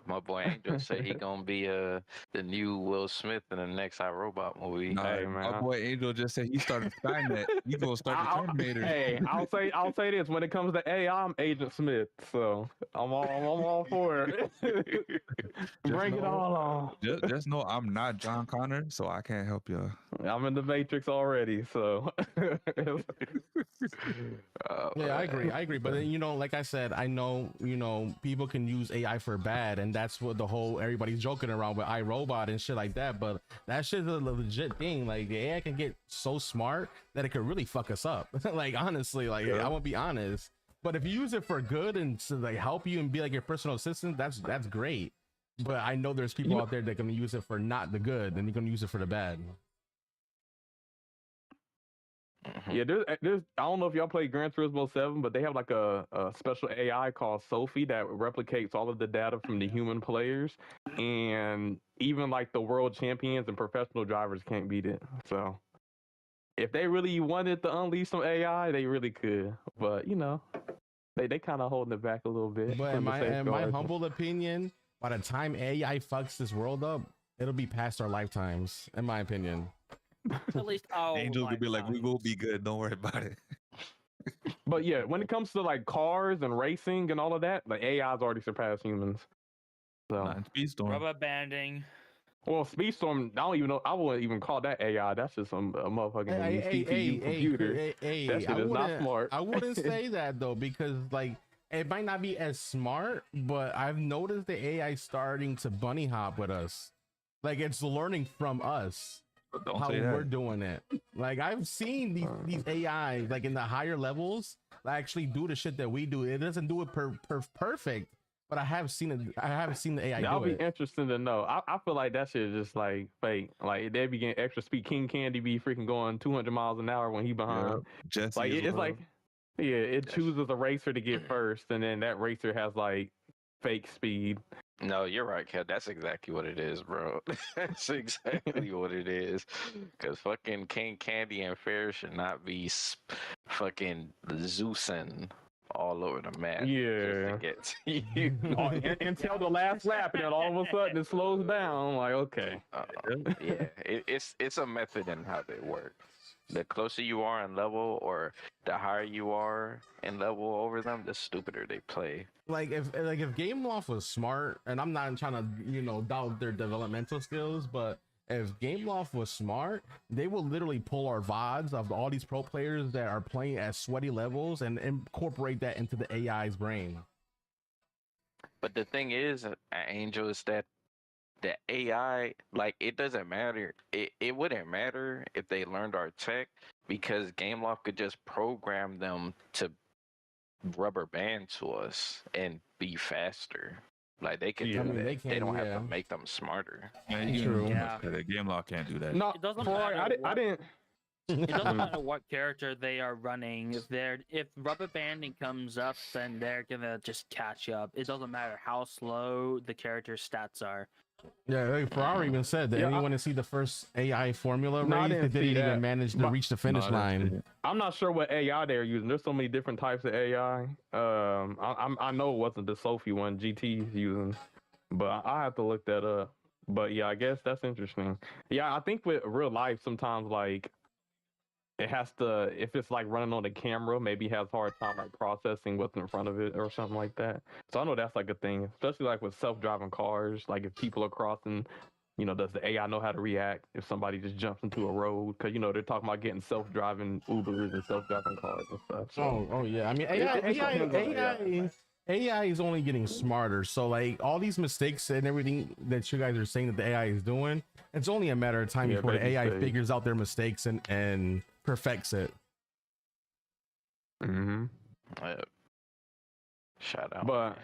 My boy Angel said he gonna be the new Will Smith in the next iRobot movie. Nah, Hey, man. my boy Angel just said he started Skynet. He gonna start the Terminator. Hey, I'll say this: when it comes to AI, I'm Agent Smith, so I'm all for it. Bring it all on. Just know I'm not John Connor, so I can't help you. I'm in the Matrix already, so. Yeah, I agree. But then, like I said, I know, people can use AI for bad, and that's what everybody's joking around with iRobot and shit like that. But that shit's a legit thing. Like, the AI can get so smart that it could really fuck us up. Like, honestly, I won't be honest. But if you use it for good and to like help you and be like your personal assistant, that's great. But I know there's people out there that can use it for not the good, and you're gonna use it for the bad. Yeah, there's I don't know if y'all play Gran Turismo 7, but they have like a special AI called Sophie that replicates all of the data from the human players, and even like the world champions and professional drivers can't beat it. So if they really wanted to unleash some AI, they really could. But they kind of holding it back a little bit. But in my humble opinion, by the time AI fucks this world up, it'll be past our lifetimes, in my opinion. At least Angel could be like, we will be good, don't worry about it. But yeah, when it comes to like cars and racing and all of that, the AI's already surpassed humans. So Speedstorm. Rubber banding. Well, Speedstorm, I don't even know. I wouldn't even call that AI. That's just a motherfucking CPU computer. That shit is not smart. I wouldn't say that though, because like it might not be as smart, but I've noticed the AI starting to bunny hop with us. Like, it's learning from us. How we're doing it. Like, I've seen these AI like in the higher levels actually do the shit that we do. It doesn't do it perfect, but I have seen it. I haven't seen the AI. That'll do be interesting to know. I feel like that shit is just like fake. Like, they be getting extra speed. King Candy be freaking going 200 miles an hour when he behind. Jesse like it's like it chooses a racer to get first, and then that racer has like fake speed. No, you're right, Kev. That's exactly what it is, bro. That's exactly what it is. Because fucking King Candy and Fair should not be fucking Zeusing all over the map. Yeah. Just to get to you. Until the last lap, and then all of a sudden it slows down. I'm like, okay. Yeah, it's a method in how they work. The closer you are in level, or the higher you are in level over them, the stupider they play. Like if Gameloft was smart, and I'm not trying to doubt their developmental skills, but if Gameloft was smart, they will literally pull our VODs of all these pro players that are playing at sweaty levels and incorporate that into the AI's brain. But the thing is, Angel, is that the AI, like, it doesn't matter. It wouldn't matter if they learned our tech, because Gameloft could just program them to rubber band to us and be faster. Like, they can do that. They don't have to make them smarter. True. Yeah. The Gameloft can't do that. No, It doesn't Troy, matter I didn't. It doesn't matter what character they are running. If rubber banding comes up, then they're gonna just catch up. It doesn't matter how slow the character's stats are. Yeah, like Ferrari even said that anyone to see the first AI formula No, I race, they didn't see didn't even that. manage to But- reach the finish line. I'm not sure what AI they're using. There's so many different types of AI. I know it wasn't the Sophie one GT's using, but I have to look that up. But yeah, I guess that's interesting. Yeah, I think with real life, sometimes like it has to, if it's like running on the camera, maybe it has a hard time like processing what's in front of it or something like that. So I know that's like a thing, especially like with self-driving cars. Like if people are crossing, does the AI know how to react if somebody just jumps into a road? Because they're talking about getting self-driving Ubers and self-driving cars and stuff. So Oh yeah. I mean, AI is only getting smarter. So like all these mistakes and everything that you guys are saying that the AI is doing, it's only a matter of time before the baby AI stage. figures out their mistakes and perfects it. Mm-hmm. Shout out. But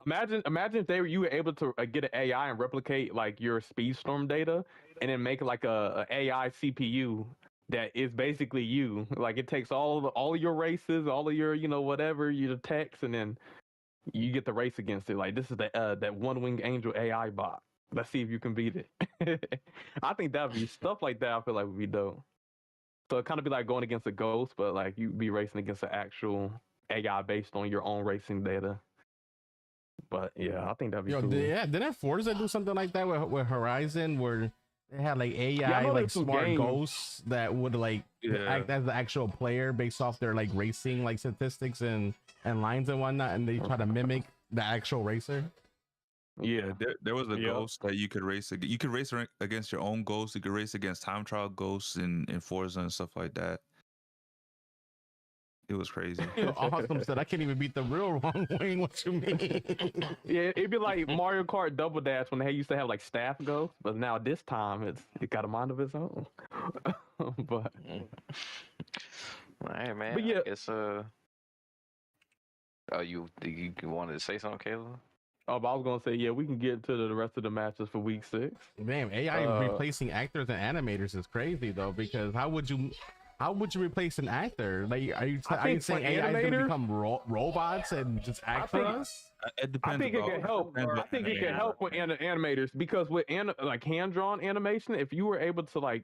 imagine if you were able to get an AI and replicate like your Speedstorm data, and then make like a AI CPU that is basically you. Like it takes all of your races, all of your whatever your text, and then you get the race against it. Like this is that One Wing Angel AI bot. Let's see if you can beat it. I think that'd be stuff like that. I feel like would be dope. So it kind of be like going against a ghost, but like you be racing against an actual AI based on your own racing data. But yeah, I think that'd be cool. Didn't Forza do something like that with Horizon, where they had like AI know like there's some smart games. ghosts that would like act as the actual player based off their like racing like statistics and lines and whatnot, and they try to mimic the actual racer. Yeah, There was a ghost that you could race. You could race against your own ghosts. You could race against time trial ghosts in Forza and stuff like that. It was crazy. Awesome said, I can't even beat the real Wrong Wing. What you mean? Yeah, it'd be like Mario Kart Double Dash when they used to have like staff ghosts, but now this time it got a mind of its own. But Hey man, But yeah. I guess you wanted to say something, Caleb? but I was gonna say, yeah, we can get to the rest of the matches for week 6. Damn, AI replacing actors and animators is crazy though, because how would you replace an actor? Like, are you saying AI is gonna become robots and just act for us? It depends. I think it can help. I think it can help with animators, because with like hand-drawn animation, if you were able to like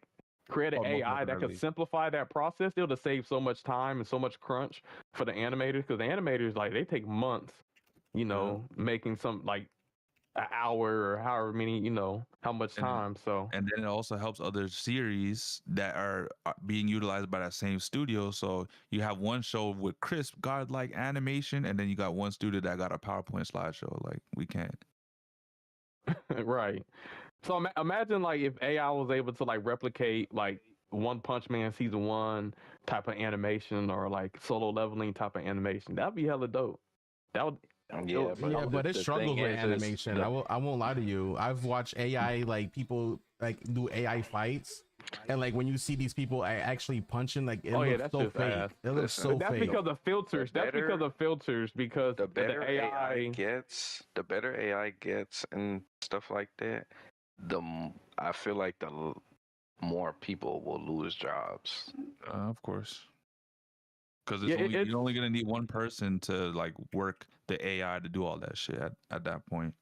create an AI that could simplify that process, it would save so much time and so much crunch for the animators, because the animators, like, they take months, making some like an hour or however many, how much time. So And then it also helps other series that are being utilized by that same studio. So you have one show with crisp, godlike animation, and then you got one studio that got a PowerPoint slideshow. Like, we can't. right. So imagine like if AI was able to like replicate like One Punch Man season 1 type of animation, or like solo leveling type of animation. That'd be hella dope. That would. Yeah, but it the struggles thing with is, animation. I won't lie to you. I've watched AI like people like do AI fights, and like when you see these people actually punching, like it looks so fake. ass. It looks so That's fake. because of filters. That's because of filters. Because the better the AI AI gets and stuff like that, I feel like the more people will lose jobs. Of course. Because Yeah, you're only going to need one person to like work the AI to do all that shit at that point.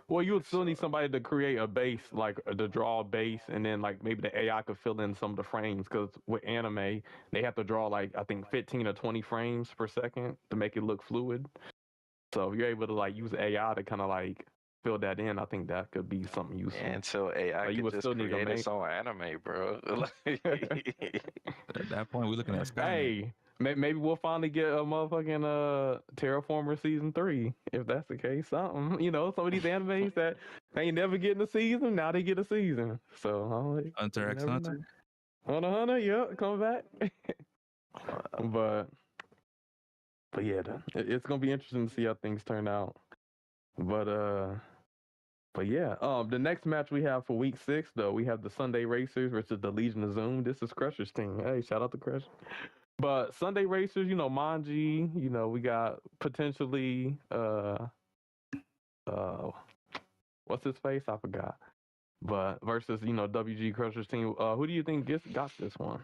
Well, you would still need somebody to create a base, like to draw a base, and then like maybe the AI could fill in some of the frames. Because with anime, they have to draw like I think 15 or 20 frames per second to make it look fluid. So if you're able to like use AI to kind of like fill that in, I think that could be something useful. And so AI you could would just still need a create its main- own anime, bro. At that point, we're looking at Skynet. Hey, maybe we'll finally get a motherfucking Terraformer season 3 if that's the case. Something, some of these animes that they ain't never getting a season, now they get a season. So I'm like, Hunter you x never Hunter. know. Hunter, yeah, come back. but yeah, it's gonna be interesting to see how things turn out. But yeah, the next match we have for week 6 though, we have the Sunday Racers versus the Legion of Zoom. This is Crusher's team. Hey, shout out to Crush. But Sunday Racers, Manji, we got potentially what's his face? I forgot. But versus, WG Crusher's team. Who do you think got this one?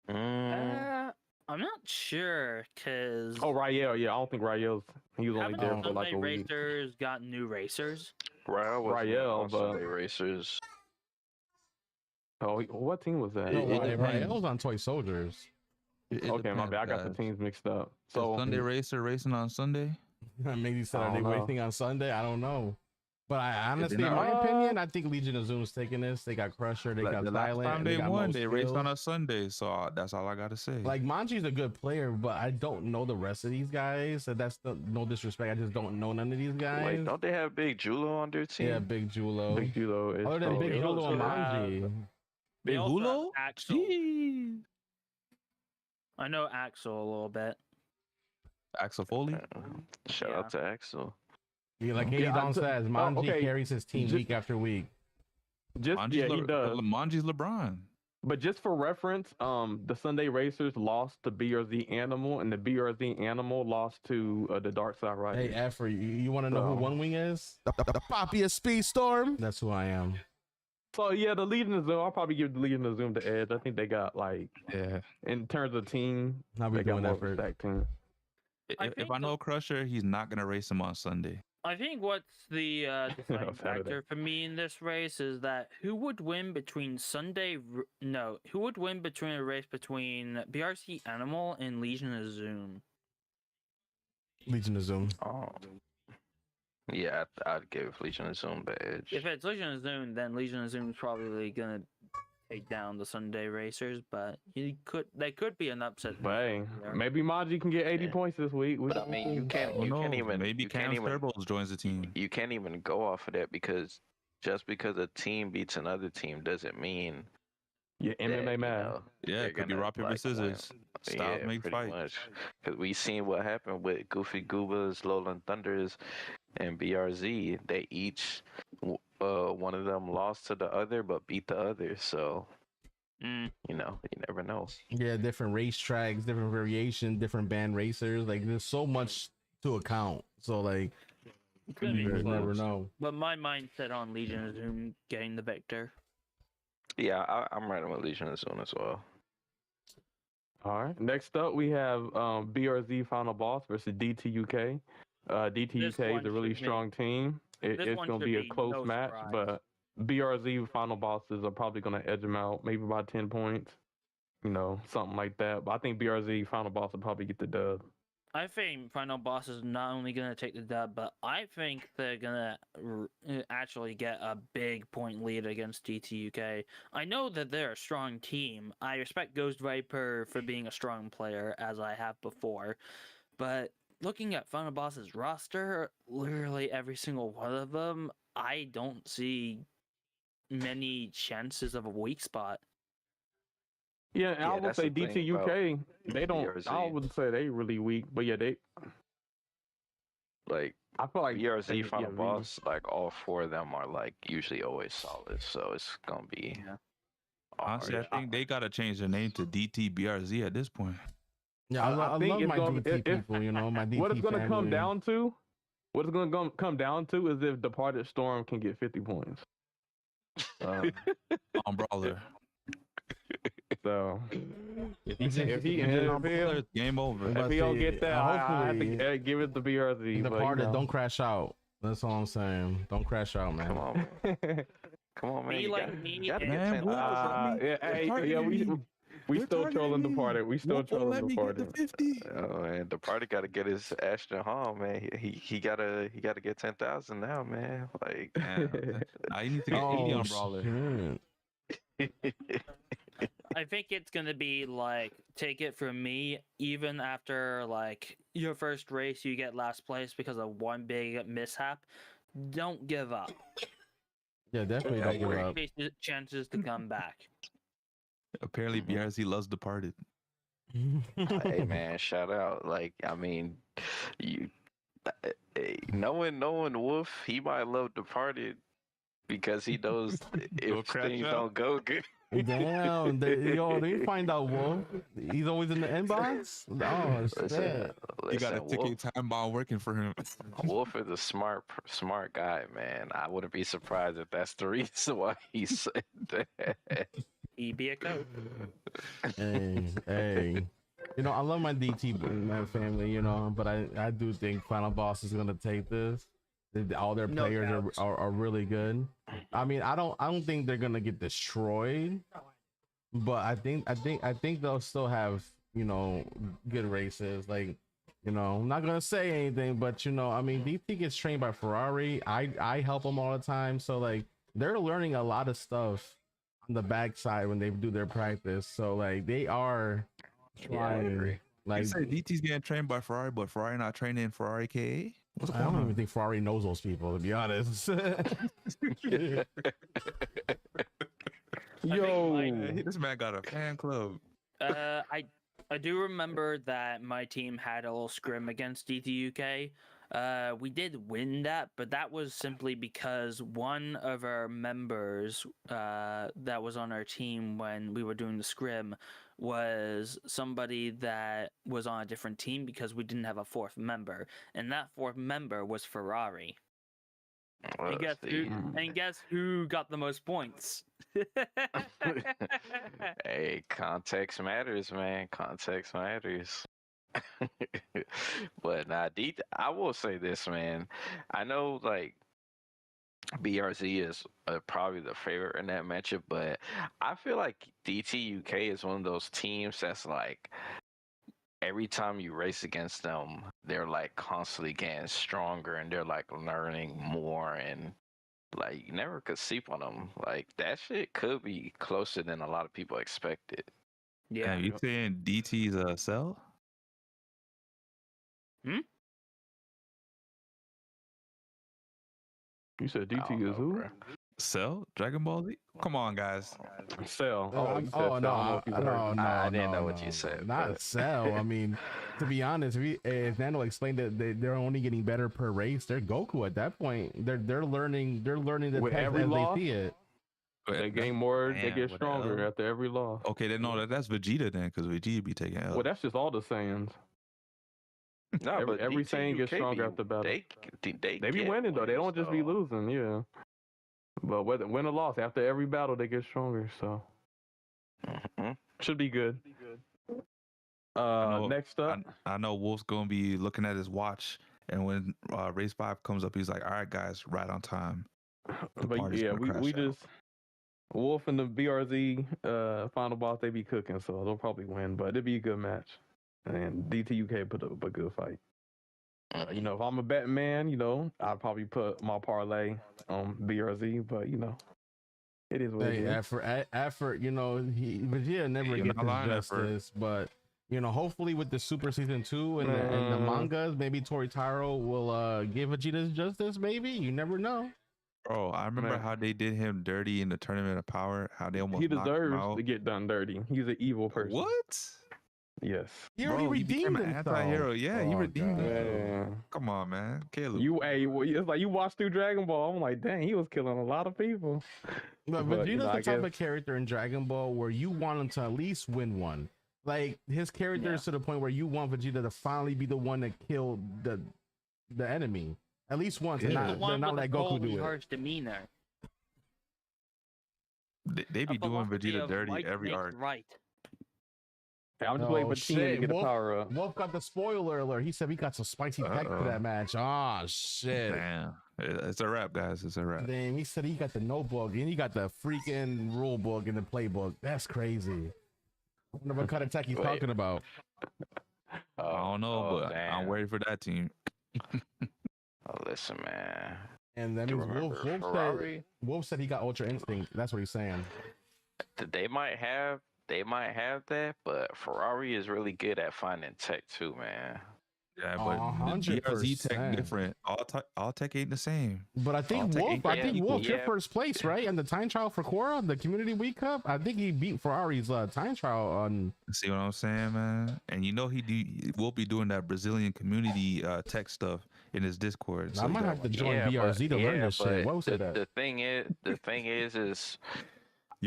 I'm not sure because. Oh, Rael. Yeah, I don't think Rael's. He was only there for Sunday like a week. Racers got new racers. Rael, but Sunday Racers. Oh, what team was that? No, It Rael's on Toy Soldiers. Okay, my bad. I got the teams mixed up. So So Sunday Racer racing on Sunday. Maybe said, I are they don't know. racing on Sunday? I don't know. But I honestly, in not- my opinion, I think Legion of Zoom's taking this. They got Crusher, they Like, got the last Silent, time and they got won, Most they raced Skills. on a Sunday. So that's all I gotta say. Like Manji's a good player, but I don't know the rest of these guys. So that's no disrespect. I just don't know none of these guys. Wait, don't they have Big Julo on their team? Yeah, Big Julo. Big Julo is Other than Big They Julo also and have- Manji. They Big also have Hulo? Axel. Jeez. I know Axel a little bit. Axel Foley. Shout out to Axel. Yeah, like Katie Yeah, Don says, Manji okay. carries his team Just- week after week. just Manji's he does. Manji's LeBron. But just for reference, the Sunday Racers lost to BRZ Animal, and the BRZ Animal lost to the Dark Side Hey, Riders. Effer, you want to know who So- One Wing is? The Poppy of Speedstorm. That's who I am. So yeah, the Legion of Zoom. I'll probably give the Legion of Zoom the edge. I think they got like, Yeah. in terms of team, I'll be they got doing more that of a for. stacked team. I If think I know Crusher, he's not gonna race him on Sunday. I think what's the deciding Saturday. factor for me in this race is that who would win between who would win between a race between BRC Animal and Legion of Zoom? Legion of Zoom. Oh. Yeah, I'd give Legion of Zoom the edge. If it's Legion of Zoom, then Legion of Zoom is probably gonna take down the Sunday Racers, but they could be an upset. But hey, there. maybe Maji can get 80 Yeah. points this week. But I mean, you can't even Maybe you Cam can't even Turbos joins the team. you can't even go off of that because just because a team beats another team doesn't mean Yeah, MMA mad. Yeah, they're it could be gonna, rock paper like, scissors. Stop, make pretty fight. much. Because we seen what happened with Goofy Goobas, Lowland Thunders, and BRZ. They each one of them lost to the other but beat the other. So you never know. Yeah, different racetracks, different variation, different band racers. Like there's so much to account. So like It's gonna be you just close. never know. But my mindset on Legion of Zoom getting the victor. Yeah, I'm riding with Legion of Zoom as well. All right. Next up, we have BRZ Final Boss versus DTUK. DTUK is one a really should be- strong team. this It's one going to should be a be close no match, surprise. but BRZ Final Bosses are probably going to edge them out, maybe by 10 points. Something like that. But I think BRZ Final Boss will probably get the dub. I think Final Boss is not only going to take the dub, but I think they're going to actually get a big point lead against DTUK. I know that they're a strong team. I respect Ghost Viper for being a strong player, as I have before. But looking at Final Boss's roster, literally every single one of them, I don't see many chances of a weak spot. Yeah, and Yeah, I would that's say the thing about DTUK, they don't, I BRZ. wouldn't say they really weak, but yeah, Like I feel like BRZ they- Final yeah, Boss, like all four of them are like usually always solid. So it's gonna be Honestly, I hard. think they gotta change their name to DTBRZ at this point. Yeah, I think love it's my gonna- DT if- people, my DT What it's going to come family. down to, come down to is if Departed Storm can get 50 points. On Brawler. So If he- if Brawler, it's game over. But if he don't see, get that, I have hopefully to give it to BRZ. The but, part that don't crash out. That's all I'm saying. Don't crash out, man. Come on, man. Come on, man. Be You like gotta, me you gotta and- get Man, 10,000. We They're still trolling the targeting party. We still Won't trolling let the me party. get to 50. Oh man, the party got to get his Ashton home, man. He gotta get 10,000 now, man. Like, Man, I need to get 80 Oh, on Brawler. shit. I think it's gonna be like, take it from me, even after like your first race, you get last place because of one big mishap. Don't give up. Yeah, definitely Yeah, don't I give agree. up. Increase chances to come back. Apparently, BRZ loves Departed. Hey man, shout out. Like, I mean, you knowing Wolf, he might love Departed because he knows if crash things out. don't go good. Damn, they find out Wolf. He's always in the inbox. Oh shit! You got a Listen, ticket time bomb working for him. Wolf is a smart guy, man. I wouldn't be surprised if that's the reason why he said that. He be a coach. Hey. You know, I love my DT my family, you know, but I do think Final Boss is gonna take this. All their No players doubt. are really good. I mean, I don't think they're gonna get destroyed, but I think they'll still have, you know, good races. Like, you know, I'm not gonna say anything, but you know, I mean, DT gets trained by Ferrari. I help them all the time, so like they're learning a lot of stuff on the backside when they do their practice. So like they are trying. Like, You say DT's getting trained by Ferrari, but Ferrari not training Ferrari KA? What's I going don't on? even think Ferrari knows those people, to be honest. Yo, Hey, this man got a fan club. I do remember that my team had a little scrim against DTUK. We did win that, but that was simply because one of our members that was on our team when we were doing the scrim was somebody that was on a different team because we didn't have a fourth member, and that fourth member was Ferrari. Well, And guess who got the most points? Hey, context matters, man. Context matters. But nah, I will say this, man. I know, like, BRZ is probably the favorite in that matchup, but I feel like DT UK is one of those teams that's like, every time you race against them, they're like constantly getting stronger and they're like learning more, and like you never could sleep on them. Like that shit could be closer than a lot of people expected. Yeah. You saying DT's a cell? you said I don't DT know, is who? bro. Cell? Dragon Ball Z? Come on, guys. Cell. Oh, you said no, Cell. I don't know if you heard no, me. no, I didn't no, know what no, you said, Not but- Cell. I mean, to be honest, if Nano explained that they're only getting better per race, they're Goku at that point. They're learning the With test every as loss? they see it. They gain more. They Man, get what the stronger hell? after every loss. Okay, then no, that's Vegeta then, because Vegeta be taking L. Well, that's just all the Saiyans. No, but every DT Saiyan gets UK stronger be- after battle. They They be get winning though. They don't wins, just be though. losing. Yeah. But whether win or loss, after every battle, they get stronger. So Mhm. should be good. know- Next up, I know Wolf's gonna be looking at his watch, and when race 5 comes up, he's like, "All right, guys, right on time." The but party's yeah, gonna we crash out. just Wolf and the BRZ final boss. They be cooking, so they'll probably win. But it'd be a good match. And DTUK put up a good fight. You know, if I'm a betting man, you know, I'd probably put my parlay on BRZ. But you know, it is what it Hey, is. effort, you know, Vegeta never You're gets not his lying, effort. justice, but you know, hopefully with the Super Season 2 and the mangas, maybe Toritaro will give Vegeta his justice. Maybe, you never know. Bro, I remember Man. how they did him dirty in the Tournament of Power. How they almost He knocked him deserves out. to get done dirty. He's an evil person. What? Yes. He already Bro, he became redeemed an himself. anti-hero. Yeah, he Oh, redeemed God. himself. Yeah. Come on, man. Caleb. It's like you watch through Dragon Ball. I'm like, dang, he was killing a lot of people. But But, Vegeta's you know, the I type of guess- character in Dragon Ball where you want him to at least win one. Like his character is to the point where you want Vegeta to finally be the one that killed the enemy at least once, and Yeah. The not one not with let the Goku cold do and it. harsh demeanor. They be A doing philosophy Vegeta of dirty might every makes arc. right. Hey, I'm just waiting for Tina to get a Wolf, power up. Wolf got the spoiler alert. He said we got some spicy tech for that match. Oh shit! Damn, it's a wrap, guys. It's a wrap. Damn, he said he got the notebook and he got the freaking rule book and the playbook. That's crazy. I wonder what kind of tech he's talking about. I don't know, but I'm waiting for that team. Listen, man. And that means Wolf said he got Ultra Instinct. That's what he's saying. They might have that, but Ferrari is really good at finding tech too, man. Yeah, but the GRZ tech different. All tech ain't the same. But I think Wolf, your first place, right? And the time trial for Quora, the Community Week Cup. I think he beat Ferrari's time trial on. See what I'm saying, man? And you know he will be doing that Brazilian community tech stuff in his Discord. So I might have to join BRZ to learn this shit. What was that? The thing is.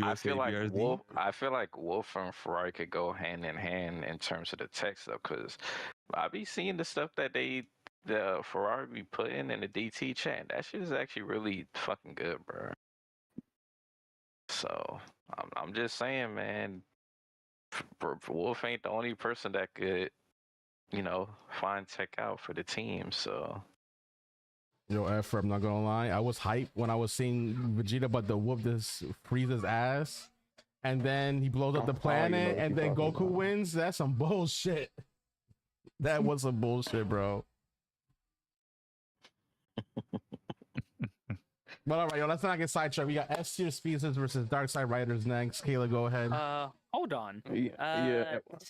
I feel like Wolf and Ferrari could go hand in hand in terms of the tech stuff, because I be seeing the stuff that the Ferrari be putting in the DT chat. That shit is actually really fucking good, bro. So I'm just saying, man. Wolf ain't the only person that could, find tech out for the team. So. Yo, Efra, I'm not gonna lie. I was hyped when I was seeing Vegeta about to whoop this Frieza's ass, and then he blows up the planet, and then Goku wins. That's some bullshit. That was some bullshit, bro. But all right, yo, let's not get sidetracked. We got S tier speedsters versus Dark Side Riders next. Kayla, go ahead. Hold on.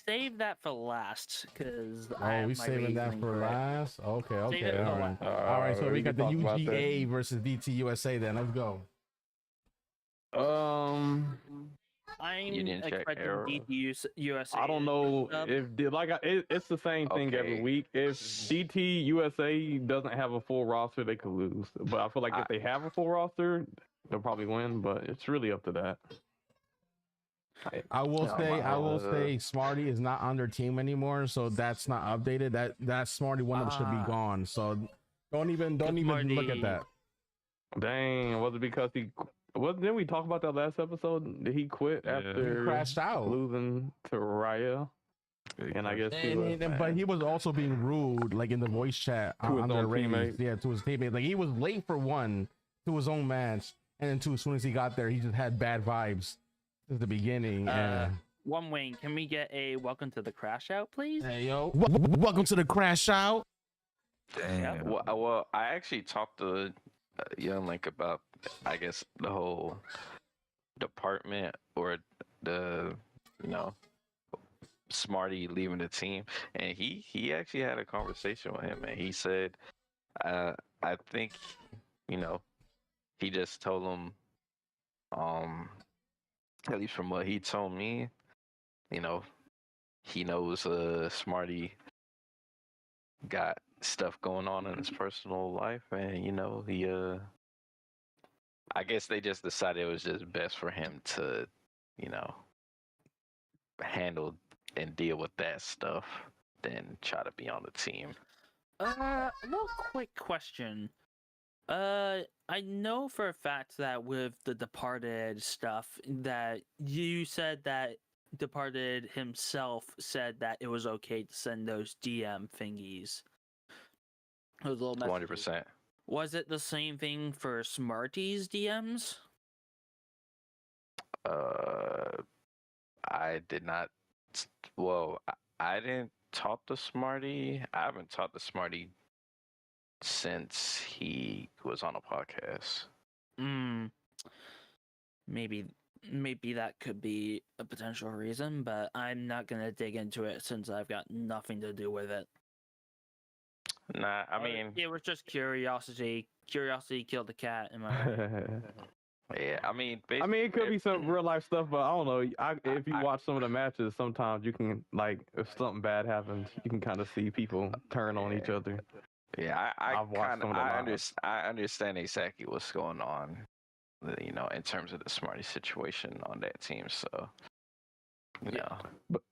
Save that for last, because we saving that for last. Okay, all right. So we got the UGA versus DT USA. Then let's go. I'm expecting DT USA. I don't know if it's the same thing every week. If DT USA doesn't have a full roster, they could lose. But I feel like if they have a full roster, they'll probably win. But it's really up to that. I will say Smarty is not on their team anymore, so that's not updated. That Smarty one should be gone. So don't even look at that. Dang, was it because didn't we talk about that last episode? Did he quit after he crashed out losing to Raya? And I guess but he was also being rude, like in the voice chat on their teammates. Yeah, to his teammates. Like he was late for one to his own match, and then two, as soon as he got there, he just had bad vibes since the beginning. One Wing, can we get a welcome to the Crash Out, please? Hey yo, welcome to the Crash Out. Damn. Yeah, well, I actually talked to Young Link about, I guess, the whole department or the Smarty leaving the team, and he actually had a conversation with him, and he said, I think he just told him, at least from what he told me, he knows Smarty got stuff going on in his personal life, and he I guess they just decided it was just best for him to handle and deal with that stuff than try to be on the team. A little quick question. I know for a fact that with the Departed stuff that you said that Departed himself said that it was okay to send those DM thingies. Those little messages. 100%. Was it the same thing for Smarty's DMs? I did not. Well, I didn't talk to Smarty. I haven't talked to Smarty since he was on a podcast. Maybe that could be a potential reason, but I'm not gonna dig into it since I've got nothing to do with it. Nah, I mean, it was just curiosity. Curiosity killed the cat. Yeah, I mean, it could be some real life stuff, but I don't know. If you watch some of the matches, sometimes you can, like, if something bad happens, you can kind of see people turn on each other. Yeah, I understand exactly what's going on, in terms of the Smarty situation on that team. So, but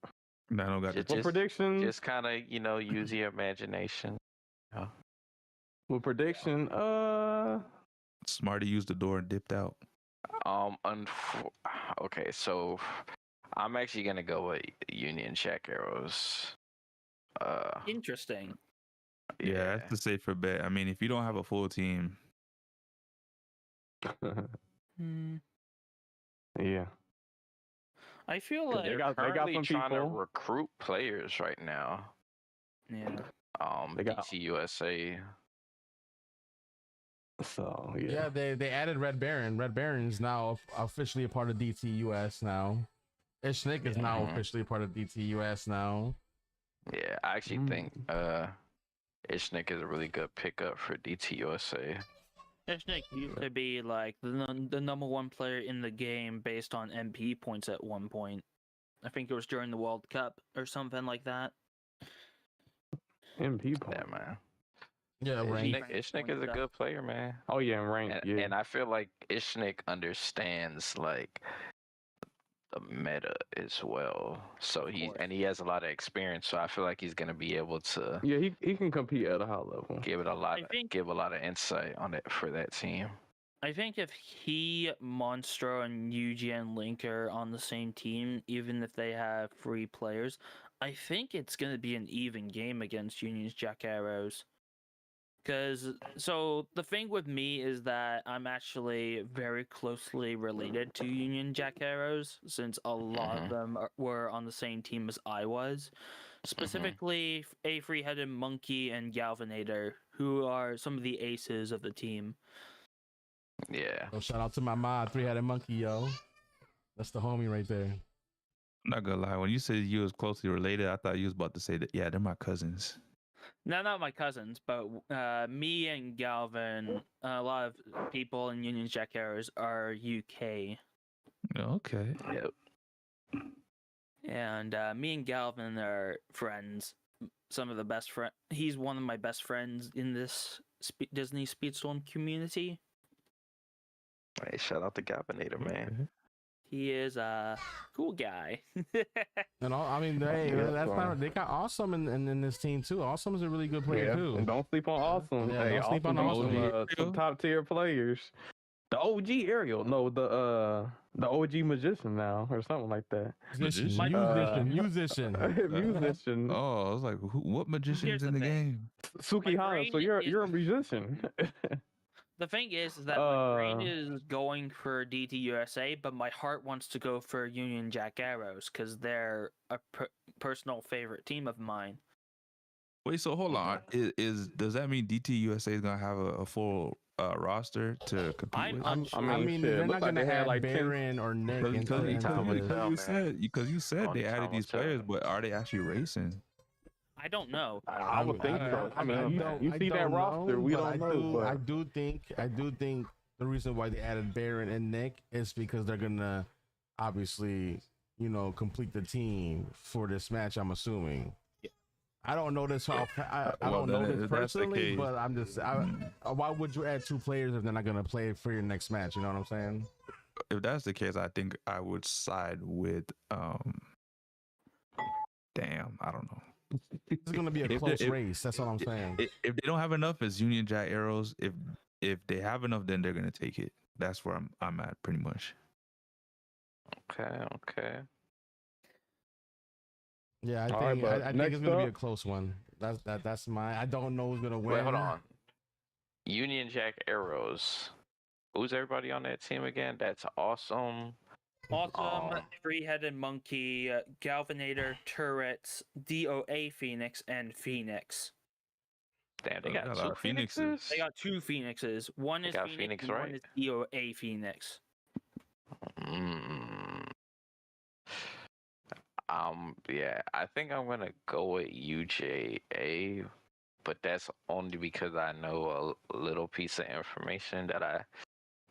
I don't got just prediction. Just kind of, use your imagination. Well, prediction. Smarty used the door and dipped out. Okay, so I'm actually gonna go with Union Jack Arrows. Interesting. Yeah, that's the safer bet. I mean, if you don't have a full team, Hmm. Yeah. I feel They like They got currently some trying to people. recruit players right now. yeah. They got- DC USA. So Yeah, they added Red Baron. Red Baron is now officially a part of DTUS now. Ishnik is now Mhm. officially a part of DTUS now. Yeah, I actually think Ishnik is a really good pickup for DT USA. Ishnik used to be like the number one player in the game based on MP points at one point. I think it was during the World Cup or something like that. MP point. Yeah, man. Yeah, rank. Ishnik is a good player, man. Oh yeah, and rank. And, Yeah. and I feel like Ishnik understands like the meta as well. So he has a lot of experience. So I feel like he's gonna be able to Yeah, he can compete at a high level. give a lot of insight on it for that team. I think if he, Monstro, and UGN Link are on the same team, even if they have 3 players, I think it's going to be an even game against Union's Jack Arrows. So the thing with me is that I'm actually very closely related to Union Jack Arrows, since a lot of them were on the same team as I was. Specifically, a 3-headed monkey and Galvanator, who are some of the aces of the team. Yeah. So shout out to my mod, 3-headed monkey, yo. That's the homie right there. I'm not gonna lie. When you said you was closely related, I thought you was about to say that. Yeah, they're my cousins. No, not my cousins, but me and Galvin, a lot of people in Union Jack Arrows are UK. Okay. Yep. And me and Galvin are friends. Some of the best friends. He's one of my best friends in this Disney Speedstorm community. Hey, shout out to Galvanator, man. He is a cool guy. And all, I mean, they got Awesome in this team too. Awesome is a really good player too. And don't sleep on Awesome. Yeah, Hey, don't sleep on Awesome. Some top tier players. The OG Ariel, no, the OG magician now, or something like that. Musician. Musician. Oh, I was like, what magician's Here's in the the thing. game? Sukihana. So you're a musician. The thing is that my brain is going for DT USA, but my heart wants to go for Union Jack Arrows because they're a personal favorite team of mine. Wait, so hold on. Does that mean DT USA is gonna have a full roster to compete I'm with? unsure. I mean, shit, they're look not like gonna they had have like 10 Baron or Nick Because you said Only they added time will these tell. players, but are they actually racing? I don't know. I would think so. I mean, you see that roster, we don't know. I do think the reason why they added Baron and Nick is because they're gonna obviously, complete the team for this match. I'm assuming. I don't know this. I don't know this personally, but I'm just. Why would you add 2 players if they're not gonna play for your next match? You know what I'm saying? If that's the case, I think I would side with. Damn, I don't know. It's gonna be a close race. That's all I'm saying. If they don't have enough, it's Union Jack Arrows. If they have enough, then they're gonna take it. That's where I'm at pretty much. Okay. Yeah, I All right, think but I think next it's gonna be a up- close one. That's my. I don't know who's gonna win. Wait, hold on. Union Jack Arrows. Who's everybody on that team again? That's awesome. Awesome, 3-headed monkey, Galvanator, turrets, DOA Phoenix, and Phoenix. Damn, they Oh, got they got a lot 2 of Phoenixes. Phoenixes. They got 2 Phoenixes. One is got Phoenix, Phoenix, and right? one is DOA Phoenix. Yeah, I think I'm gonna go with UJA, but that's only because I know a little piece of information that I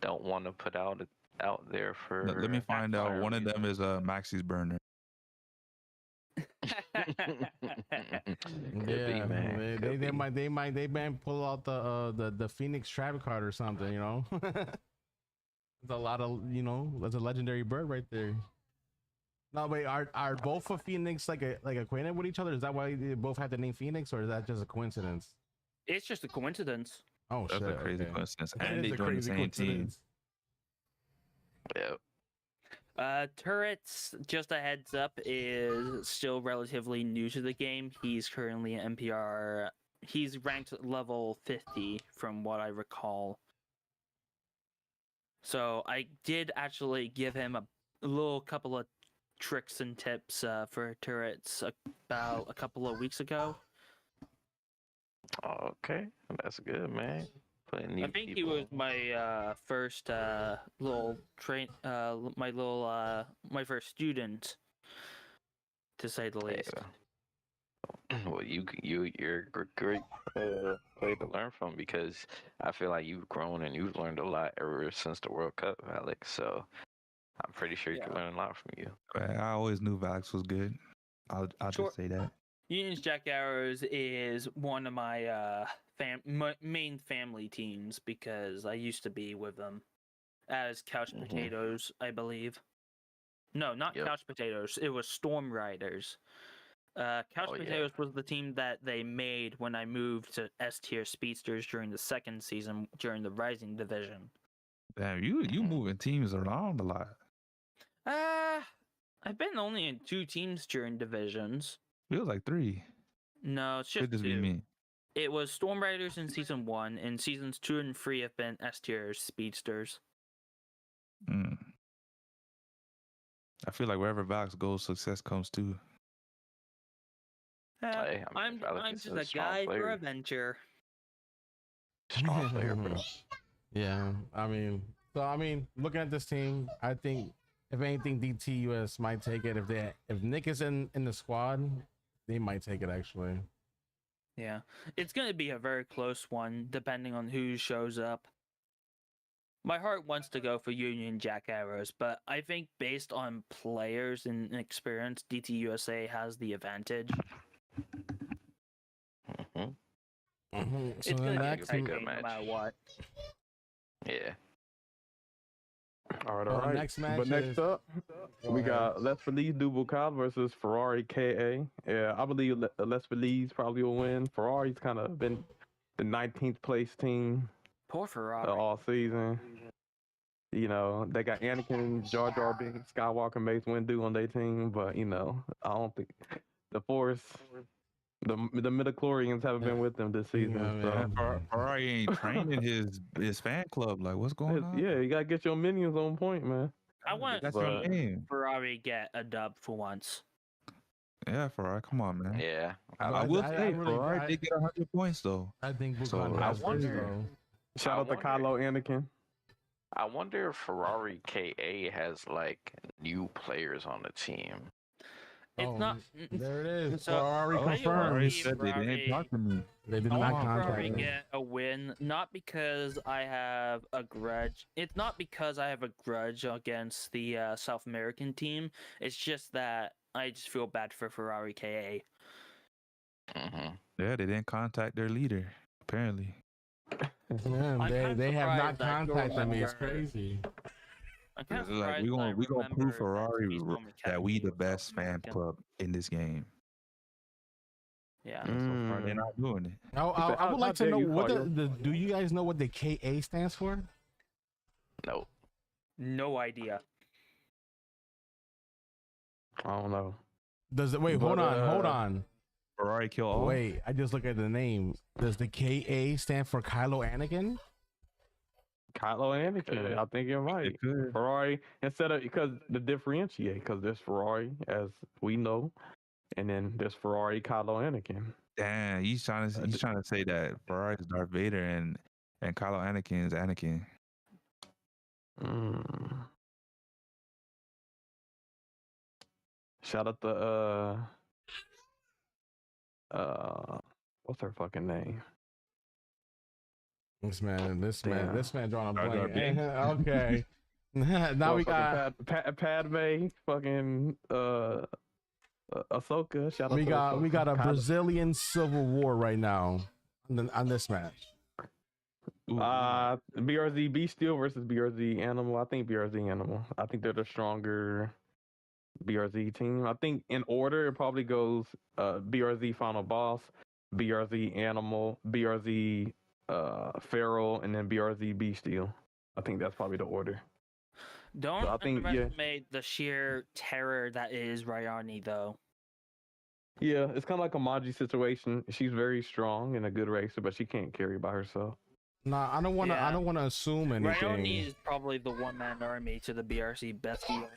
don't want to put out there for. Let me find out. fire One of them reasons. is Maxi's burner. Could be, man. They might pull out the Phoenix trap card or something. There's a lot of there's a legendary bird right there. No, wait, are both of Phoenix like acquainted with each other? Is that why they both have the name Phoenix, or is that just a coincidence? It's just a coincidence. Oh, That's shit, a crazy okay. coincidence. That And is they a joined the crazy same team. coincidence. Yep. Turrets, just a heads up, is still relatively new to the game. He's currently an NPR. He's ranked level 50 from what I recall. So I did actually give him a little couple of tricks and tips for turrets about a couple of weeks ago. Okay, that's good, man. Putting new I think he people was my first little my first student, to say the least. Well, you're a great player to learn from, because I feel like you've grown and you've learned a lot ever since the World Cup, Alex. So I'm pretty sure you can learn a lot from you. I always knew Valox was good. I'll just say that. Union's Jack Arrows is one of my main family teams because I used to be with them as Couch Potatoes, I believe. No, not Couch Potatoes. It was Storm Riders. Couch Potatoes was the team that they made when I moved to S tier Speedsters during the second season during the Rising Division. Damn, you moving teams around a lot. I've been only in 2 teams during divisions. Feels like 3. No, it's just Could this 2. be me? It was Storm Riders in season 1, and seasons 2 and 3 have been S tier Speedsters. I feel like wherever Valox goes, success comes too. Hey, I'm just a guy for adventure. Strong player, bro. Yeah, I mean, looking at this team, I think if anything, DTUS might take it. If Nick is in the squad, they might take it actually. Yeah, it's gonna be a very close one, depending on who shows up. My heart wants to go for Union Jack Arrows, but I think based on players and experience, DTUSA has the advantage. So It's gonna be a next, tight game no matter what. Yeah. All right, Well, all right. next match but next is- up, Go we ahead. got Les Feliz Dubocal versus Ferrari KA. Yeah, I believe Les Feliz probably will win. Ferrari's kind of been the 19th place team Poor Ferrari. all season. You know, they got Anakin, Jar Jar Binks, Skywalker, Mace Windu on their team, but you know, I don't think the Force, the midichlorians haven't been with them this season. Yeah, so. man. Ferrari ain't training his fan club. Like, what's going on? Yeah, you gotta get your minions on point, man. I want That's But- your name. Ferrari get a dub for once. Yeah, Ferrari. Come on, man. Yeah. I will I say really- Ferrari I- did get 100 points though. I think So, Buchan I has wonder- first, though. Shout out to Kylo Anakin. I wonder if Ferrari KA has like new players on the team. It's Oh, not. There it is. So, Ferrari I confirmed. Ferrari see said they didn't Ferrari- talk to me. They did I not want contact Ferrari me. get a win, not because I have a grudge. It's not because I have a grudge against the South American team. It's just that I just feel bad for Ferrari KA. Yeah, they didn't contact their leader. Apparently. Yeah, I'm kinda they have not surprised that I don't contacted me. It's remember- crazy. I'm kind It's of like surprised we that gonna I prove remember Ferrari Speedstorm that we Academy the was best South fan American. club in this game. Yeah. So far, they're not doing it. I would like to dare know you what call do you guys know what the KA stands for? No. No idea. I don't know. Does it wait? But, Hold on. Ferrari kill all. Wait, I just look at the name. Does the KA stand for Kylo Anakin? Kylo Anakin. I think you're right. It could. Ferrari instead of because the differentiate because there's Ferrari as we know, and then there's Ferrari Kylo Anakin. Damn, he's trying to say that Ferrari is Darth Vader and Kylo Anakin is Anakin. Shout out to what's her fucking name? This man drawing a Jar Jar blank. Binks. Okay. Now we got Padme, fucking Ahsoka. Shout out we to got a Ahsoka. Brazilian civil war right now on this match. BRZ B Steel versus BRZ Animal. I think BRZ Animal. I think they're the stronger BRZ team. I think in order it probably goes BRZ Final Boss, BRZ Animal, BRZ Feral, and then BRZ B Steel. I think that's probably the order. Don't I think, yeah. underestimate the sheer terror that is Rayani, though. Yeah, it's kind of like a Maji situation. She's very strong and a good racer, but she can't carry by herself. Nah, I don't want to. I Yeah. don't want to assume anything. Rayani is probably the one-man army to the BRC best deal.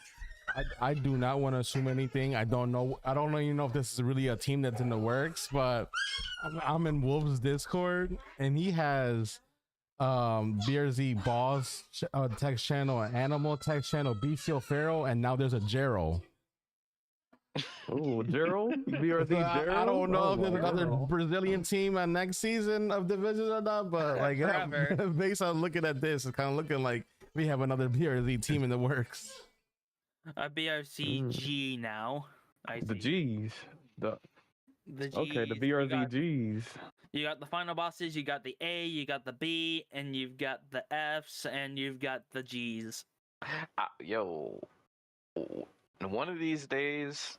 I do not want to assume anything. I don't know. I don't even know if this is really a team that's in the works, but I'm in Wolf's Discord and he has BRZ boss text channel, an animal text channel, Bestial Pharaoh, and now there's a Gerald. Oh, Gerald? BRZ So Gerald? I don't know if Oh, there's another wow. Brazilian team on next season of Divisions or not, but like Forever. based on looking at this, it's kind of looking like we have another BRZ team in the works. A BRC G now. I The see. G's. The G's. Okay, the You BRZ got- G's. You got the final bosses, you got the A, you got the B, and you've got the Fs, and you've got the Gs. Yo, one of these days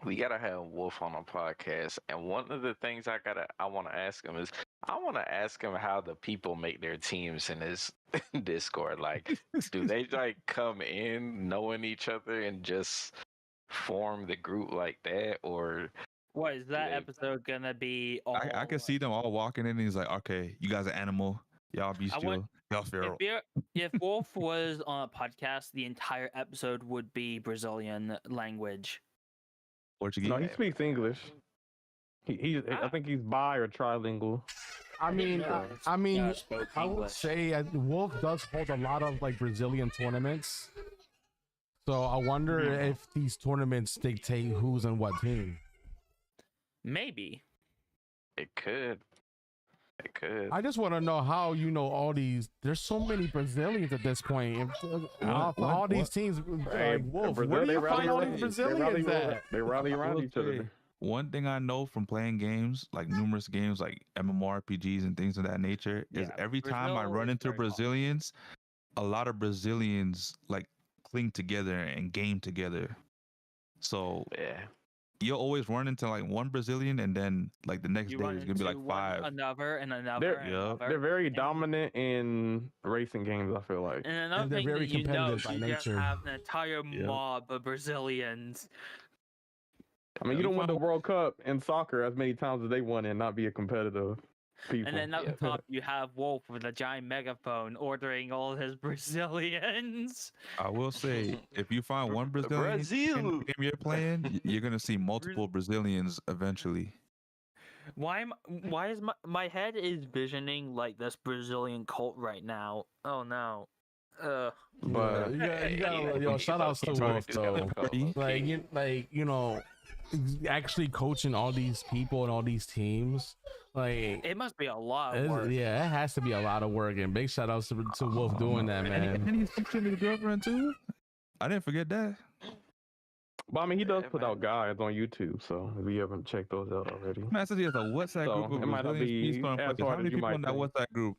we gotta have Wolf on a podcast, and one of the things I want to ask him is I want to ask him how the people make their teams in his Discord. Like, do they like come in knowing each other and just form the group like that, or What is that Yeah. episode gonna be? All I can see them all walking in and he's like, okay, you guys are animal, y'all bestial, y'all feral. If Wolf was on a podcast, the entire episode would be Brazilian language. Portuguese. No, he speaks English. I think he's bi or trilingual. I mean, spoke I would English. say Wolf does hold a lot of like Brazilian tournaments. So I wonder if these tournaments dictate who's on what team. Maybe. it could? It could. I just want to know how you know all these. There's so many Brazilians at this point. All these teams, like Wolf, Brazil, where do they you rally find all around- these they rally Brazilians around- at? They rally around will each other. say, one thing I know from playing games, like numerous games, like MMORPGs and things of that nature, is Yeah, every time I Brazil run is into very common. Brazilians, a lot of Brazilians like cling together and game together. So Yeah. you'll always run into like one Brazilian, and then like the next You day run it's gonna be like into one five. another and another They're- and Yeah. another. They're very dominant in racing games, I feel like. And another And they're thing very that you know, competitive by you just nature. have an entire Yeah. mob of Brazilians. I mean, you don't win the World Cup in soccer as many times as they won and not be a competitive people. And then up Yeah. top, you have Wolf with a giant megaphone ordering all his Brazilians. I will say, if you find one Brazilian in Brazil. the game you're playing, you're gonna see multiple Brazilians eventually. Why is my head is visioning like this Brazilian cult right now? Oh no. But you got yo, shout outs to Sorry, Wolf just gotta though. go. You know, actually coaching all these people and all these teams, like It must be a lot of work. yeah, it has to be a lot of work. And big shout outs to Wolf doing that, man. And he's coaching his girlfriend too. I didn't forget that. But I mean, he does Yeah, put man. out guides on YouTube, so if you haven't checked those out already. Man, I said he has a WhatsApp So, group of it might not Brazilian be Speedstorm as players. How hard many as you people might in that think. WhatsApp group?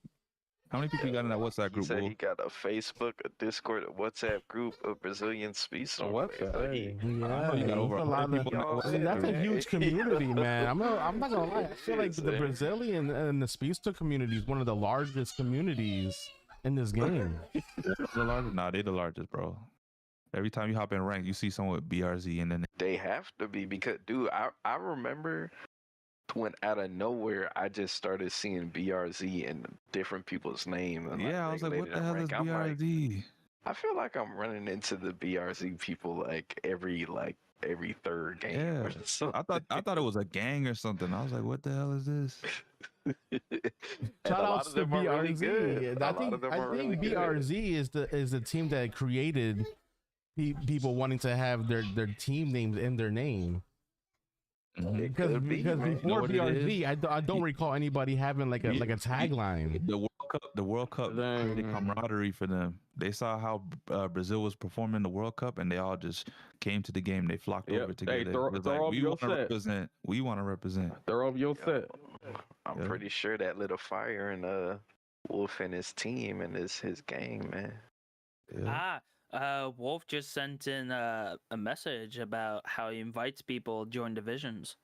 How many people you got in that WhatsApp He group? said Wolf? he got a Facebook, a Discord, a WhatsApp group of Brazilian Speedstorm What players. the So he- hey? I know Yeah, you got it's over a 100 lot of. people in that Y'all WhatsApp That's a group. huge community, man. I'm not gonna lie. I feel like the Yes, Brazilian and the Speedster community is one of the largest communities in this game. The largest? Nah, they the largest, bro. Every time you hop in rank, you see someone with BRZ and then They have to be because, dude, I remember when out of nowhere I just started seeing BRZ in different people's names. And, yeah, I was like, what regulated the in hell is rank. I'm like, BRZ? I feel like I'm running into the BRZ people like every third game. Yeah, or something. I thought it was a gang or something. I was like, what the hell is this? And Shout a lot outs of to them are really BRZ. good. I A lot think of them are really good. BRZ is the team that created people wanting to have their team names in their name. Mhm. It Because could be, man. before You know what it BRZ, I don't recall anybody having like a tagline. The World Cup created Dang. camaraderie for them. They saw how Brazil was performing in the World Cup, and they all just came to the game. They flocked Yep. over Hey, together. throw- It was throw like, up we your want to set. represent. We want to represent. They're over your set. I'm Yeah. pretty sure that lit a fire in Wolf and his team and his gang, man. Yeah. Wolf just sent in a message about how he invites people to join divisions.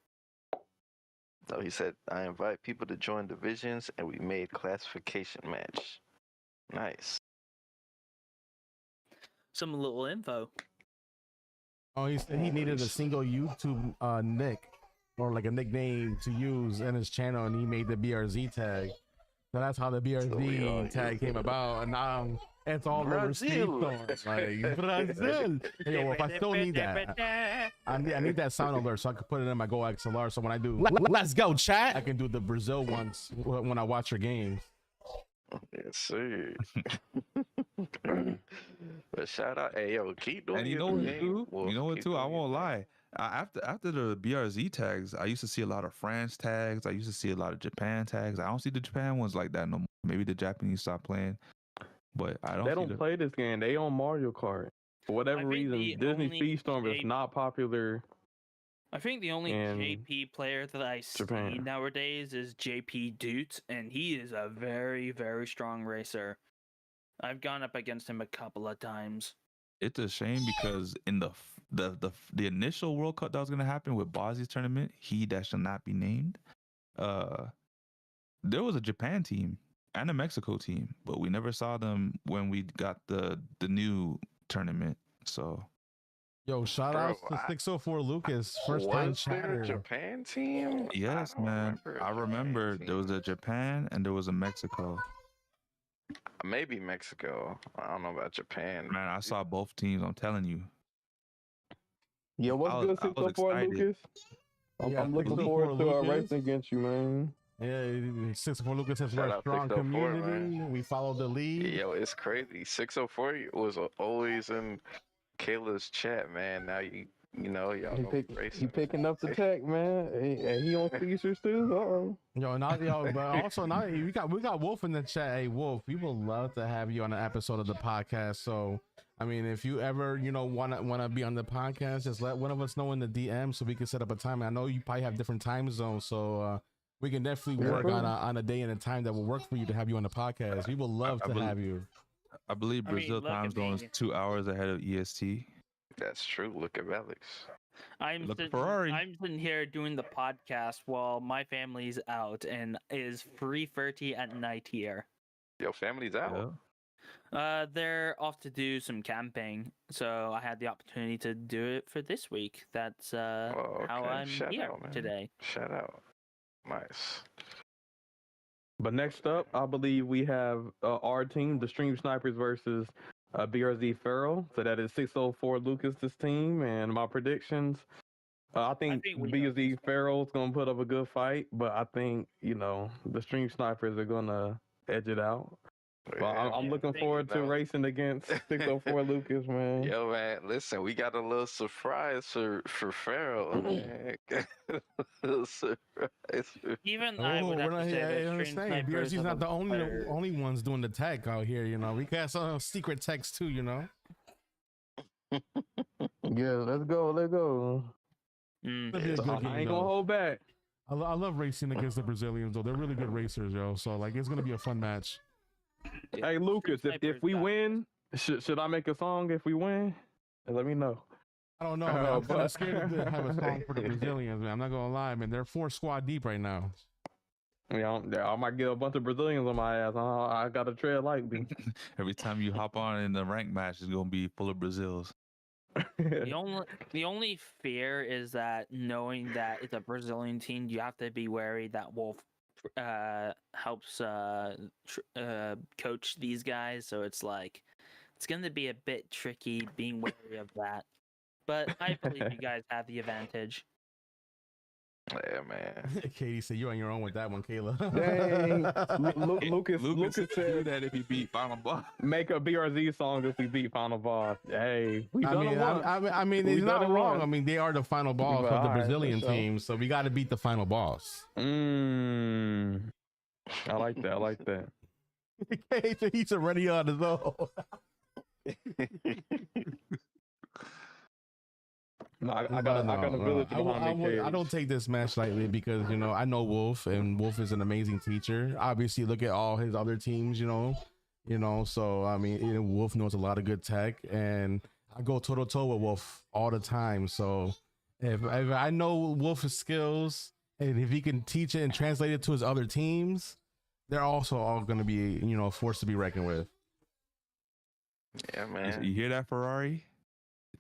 So he said, I invite people to join divisions and we made classification match. Nice. some little info. Oh, he said he needed a single YouTube nick or like a nickname to use in his channel, and he made the BRZ tag. So that's how the BRZ tag came about, and now it's all over Speedstorm. Like Brazil. Hey, well, if I still need that, I need that sound alert so I can put it in my Go XLR. So when I do, let's go, chat, I can do the Brazil ones when I watch your games. Yes, sir. But shout out, hey yo, keep doing. And you know what too? You know what too? I won't lie. After the BRZ tags, I used to see a lot of France tags. I used to see a lot of Japan tags. I don't see the Japan ones like that no more. Maybe the Japanese stopped playing, but I don't. They don't play this game. They on Mario Kart for whatever reason. Disney Speedstorm is not popular. I think the only JP player that I see nowadays is JP Doots, and he is a very, very strong racer. I've gone up against him a couple of times. It's a shame because in the initial World Cup that was gonna happen with Bozzy's tournament, he that shall not be named. There was a Japan team and a Mexico team, but we never saw them when we got the new tournament. So. Yo, shout out to 604 Lucas, first time chatter. Japan team? Yes, man. I remember there was a Japan and there was a Mexico. Maybe Mexico. I don't know about Japan. Man, I saw both teams. I'm telling you. Yeah, what's good, 604 Lucas? I'm looking forward to our racing against you, man. Yeah, 604 Lucas has a strong community. Man. We follow the lead. Yo, it's crazy. 604 was always in Kayla's chat, man. Now you know y'all he picking up the tech, man. He on features too. But also now we got Wolf in the chat. Hey Wolf, we would love to have you on an episode of the podcast. So I mean, if you ever wanna be on the podcast, just let one of us know in the DM so we can set up a time. I know you probably have different time zones, so we can definitely work on a day and a time that will work for you to have you on the podcast. We would love to have you. I believe Brazil time zone is 2 hours ahead of EST. That's true. Look at Valox. I'm sitting here doing the podcast while my family's out and is 3:30 at night here. Your family's out? Yeah. They're off to do some camping, so I had the opportunity to do it for this week. That's how I'm here today. Shout out. Nice. But next up, I believe we have our team, the Stream Snipers versus BRZ Farrell. So that is 604 Lucas's team. And my predictions, I think BRZ Farrell's going to put up a good fight. But I think, the Stream Snipers are going to edge it out. But I'm looking forward to racing against 604 Lucas, man. Yo, man, listen, we got a little surprise for Farrell, man. Surprise. Even I would have to say BRZ's not the only ones doing the tech out here. We got some secret techs too. Yeah, let's go. I ain't gonna hold back. I love racing against the Brazilians though. They're really good racers, yo. So it's gonna be a fun match. Hey Lucas, if we win, should I make a song if we win? Let me know. I don't know, man. I'm kind of scared to have a song for the Brazilians, man. I'm not gonna lie, man. They're 4 squad deep right now. Yeah, I might get a bunch of Brazilians on my ass. I gotta tread lightly. Every time you hop on in the rank match, it's gonna be full of Brazils. The only fear is that knowing that it's a Brazilian team, you have to be wary that Wolf helps coach these guys, so it's gonna be a bit tricky being wary of that, but I believe you guys have the advantage. Yeah, man. Katie said you're on your own with that one, Kayla. Dang. Lucas said that if he beat Final Boss. Make a BRZ song if we beat Final Boss. Hey, he's not wrong. I mean, they are the final boss of the Brazilian team, so we got to beat the final boss. I like that. He's already on his own. No, I got a village behind me. I don't take this match lightly because I know Wolf, and Wolf is an amazing teacher. Obviously, look at all his other teams. So I mean, Wolf knows a lot of good tech, and I go toe to toe with Wolf all the time. So if I know Wolf's skills, and if he can teach it and translate it to his other teams, they're also all going to be a force to be reckoned with. Yeah, man. You hear that, Ferrari?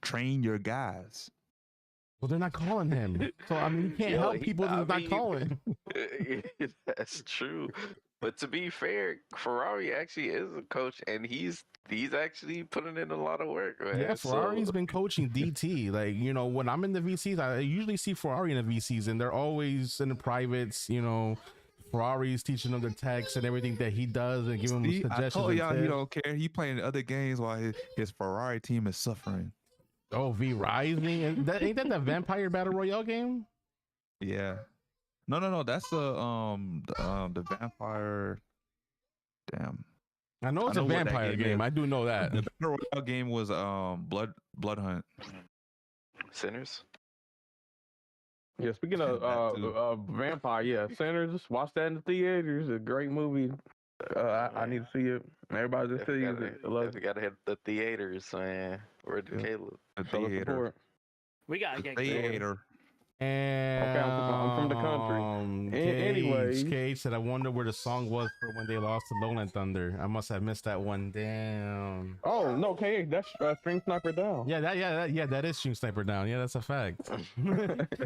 Train your guys. Well, they're not calling him. So I mean, you can't help people that's not calling. That's true. But to be fair, Ferrari actually is a coach, and he's actually putting in a lot of work, man. Yeah, Ferrari's So, been coaching DT. Like, you know, when I'm in the VCs, I usually see Ferrari in the VCs, and they're always in the privates. You know, Ferrari's teaching them the text and everything that he does, and giving them See, I suggestions. told and y'all he tips. don't care. He playing other games while his Ferrari team is suffering. Oh, V Rising, and ain't that the Vampire Battle Royale game? Yeah. No. That's the vampire. Damn. I know it's I a know what that vampire game game. is. I do know that. The battle royale game was blood hunt. Sinners. Yeah, speaking That too. of vampire, yeah, Sinners, just watch that in the theaters. A great movie. I need to see it. Everybody just sees it. I love We it. gotta hit the theaters, man. Word to Yeah. Caleb. The Show the theater. support. We gotta get Theater. And I'm from the country. Anyways. Cage said, "I wonder where the song was for when they lost to Lowland Thunder. I must have missed that one. Damn. Oh no, KH, that's String Sniper Down. Yeah, that is Stream Sniper Down. Yeah, that's a fact.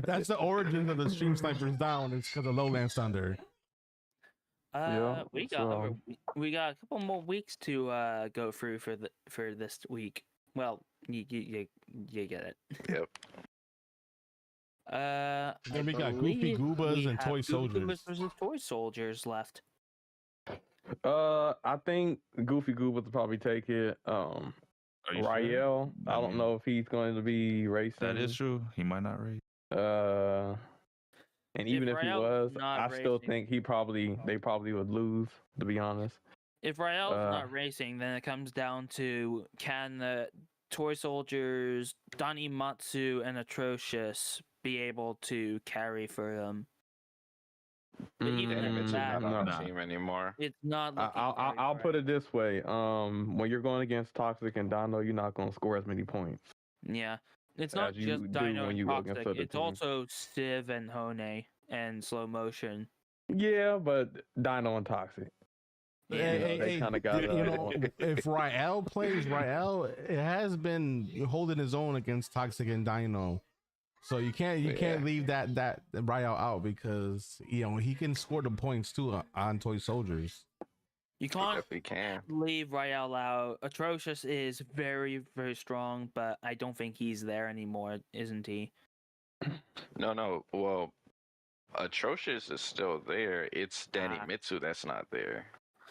That's the origin of the Stream Snipers Down. It's because of Lowland Thunder. Yeah, we so- got a couple more weeks to go through for this week. Well, you get it. Yep. Then we I got Goofy believe Goobas we and have Toy Goofy Soldiers. Goobas versus Toy Soldiers left. I think Goofy Goobas will probably take it. Are you sure? Rael, I I don't mean, know if he's going to be racing. That is true. He might not race. And even if he Rael's was, not I still racing- think they probably would lose, to be honest. If Rael's Uh, not racing, then it comes down to can the Toy Soldiers, Donnie Matsu, and Atrocious be able to carry for them? But even Yeah, if Mitchell's that, not on the Nah. team anymore. it's not. looking I'll very put it this way: when you're going against Toxic and Dino, you're not going to score as many points. Yeah, it's not as you just do Dino when and you go against Toxic. other It's teams. also Civ and Hone and Slow Motion. Yeah, but Dino and Toxic. They kind of got. you know, if Rael plays, Rael it has been holding his own against Toxic and Dino, so you can't leave that Rael out because you know he can score the points too on Toy Soldiers. You can't If we can. leave Rael out. Atrocious is very, very strong, but I don't think he's there anymore, isn't he? No. Well, Atrocious is still there. It's Danny Ah. Mitsu that's not there.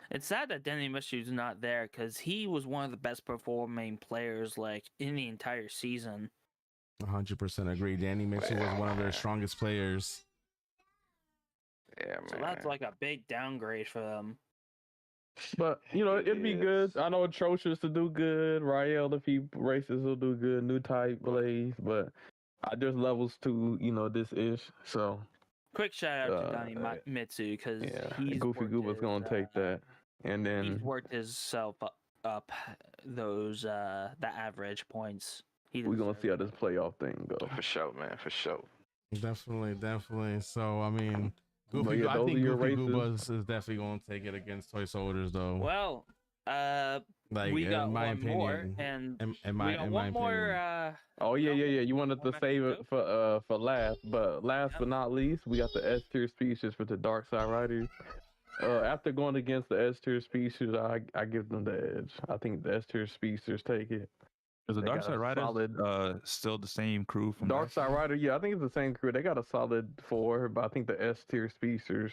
It's sad that Denny Mitsu's not there because he was one of the best performing players like in the entire season. 100% agree. Danny Mitchell was one of their strongest players. Yeah, man. So that's like a big downgrade for them. But it'd be Yes. good. I know Atrocious to do good. Rael, if he races, will do good. New type Blaze, but there's levels to this ish. So Quick shout out to Donnie Uh, Mitsu because yeah, he's Goofy worked Gooba's gonna his, take that, and He's then worked himself up those the average points. we're gonna see how this playoff thing go. For sure, man. For sure. Definitely. So I mean, But Goofy, yeah, I those think are your Goofy races. Goobas is definitely going to take it against Toy Soldiers though. Well, like we got in my one more, opinion, and in we my got in one my more. opinion. Oh yeah. You wanted to Momentum save to it go. for last, but last Yep. but not least, we got the S tier species for the Dark Side Riders. After going against the S tier species, I give them the edge. I think the S tier species take it. Is the They Dark got a Side Riders solid- still the same crew from Dark last Side year? Rider, yeah, I think it's the same crew. They got a solid 4, but I think the S tier species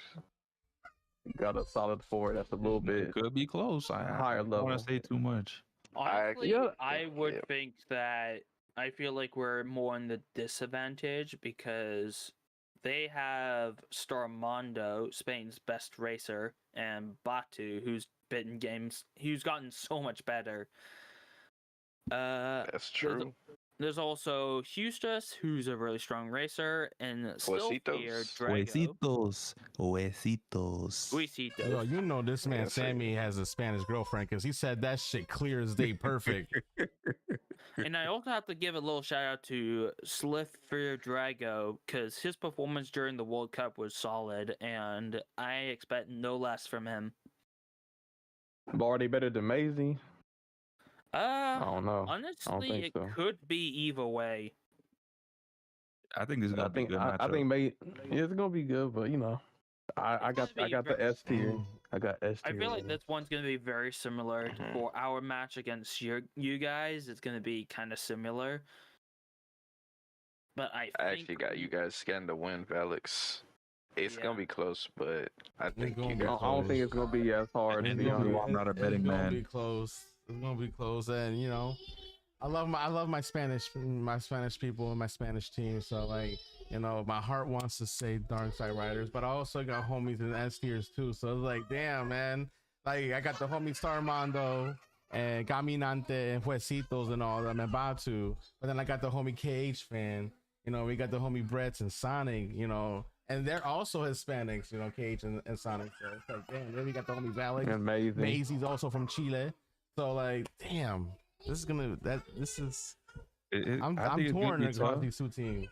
got a solid 4. That's a little bit. It could be close. I higher don't level. want to say too much. Honestly, Yeah. I would Yeah. think that I feel like we're more in the disadvantage because they have Starmondo, Spain's best racer, and Batu, who's been in games, who's gotten so much better. That's There's, true. there's also Hustus, who's a really strong racer, and still fear Huesitos. Drago. Huesitos. Huesitos. Yo, you know this man Yeah, so- Sammy has a Spanish girlfriend because he said that shit clear as day, perfect. And I also have to give a little shout out to Sliffer Drago because his performance during the World Cup was solid, and I expect no less from him. But are they better than Maisie? I don't know. Honestly, think it so. could be either way. I think this is I gonna be a think good I matchup. think it's gonna be good, but I It's got gonna be the S tier. Mm. I got S I tier. feel like this one's gonna be very similar for our match against you guys. It's gonna be kind of similar. But I actually think got you guys getting to win, Valox. It's Yeah. gonna be close, but I think gonna you be I guys. don't think it's gonna be as hard. To It's be gonna honest. I'm not a it's betting gonna man. be close. It's gonna be close, and you know, I love my Spanish people and my Spanish team. So like, you know, my heart wants to say Dark Side Riders, but I also got homies in S tiers too. So it's like, damn, man. Like I got the homie Starmondo and Caminante and Juecitos and all that, and Batu. But then I got the homie KH fan. You know, we got the homie Bretts and Sonic. You know. And they're also Hispanics, you know, KH and Sonic. So it's like, damn, then we got the homie Valley. Amazing. Maisie's also from Chile. So like, damn, this is I'm I think it's gonna torn be across tough. these two teams.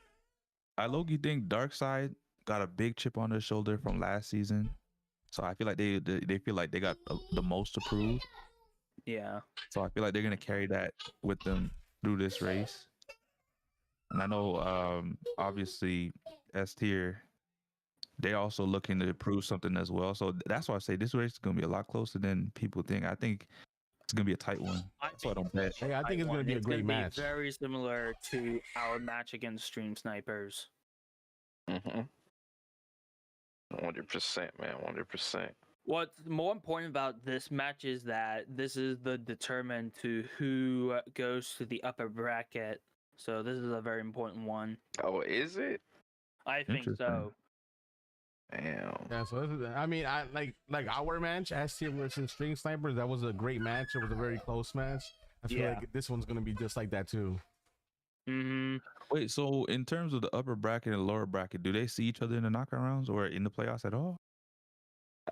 I low-key think Darkseid got a big chip on their shoulder from last season, so I feel like they feel like they got the most to prove. yeah. So I feel like they're gonna carry that with them through this race. And I know, obviously, S tier, they also looking to prove something as well. So that's why I say this race is gonna be a lot closer than people think. I think it's gonna be a tight one. That's why I don't bet. Yeah, I think it's gonna be a great match. Very similar to our match against Stream Snipers. 100%, man. 100%. What's more important about this match is that this is the determinant to who goes to the upper bracket. So this is a very important one. Oh, is it? I think so. Interesting. Damn. Yeah, so this is, I mean, I like our match, S tier versus String Snipers. That was a great match. It was a very close match. I feel Yeah. like this one's gonna be just like that too. Mm-hmm. Wait, so in terms of the upper bracket and lower bracket, do they see each other in the knockout rounds or in the playoffs at all?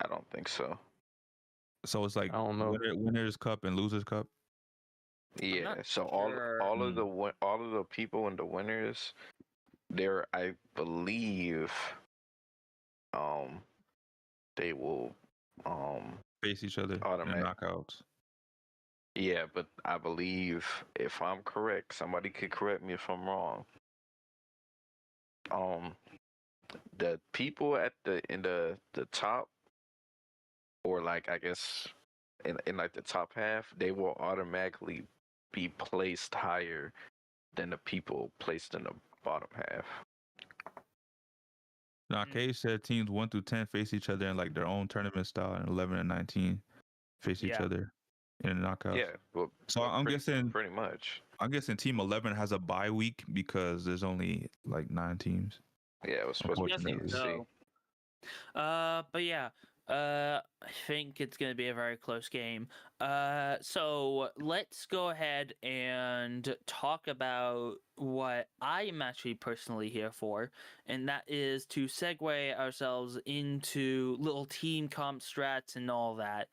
I don't think so. So it's like I don't know. winners cup and losers cup. Yeah. not So sure. all of the people in the winners, they're, I believe, they will Face each other in the Automatic. knockouts. yeah, but I believe, if I'm correct, somebody could correct me if I'm wrong. The people in the top, or like I guess in like the top half, they will automatically be placed higher than the people placed in the bottom half. Now, Cage said teams 1 through 10 face each other in like their own tournament style, and 11 and 19 face each Yeah. other in the knockouts. Yeah, well, So well, I'm guessing pretty much. I'm guessing Team 11 has a bye week because there's only like 9 teams. Yeah, it was supposed to be Unfortunately. easy. So, but yeah, I think it's gonna be a very close game. So let's go ahead and talk about what I am actually personally here for, and that is to segue ourselves into little team comp strats and all that.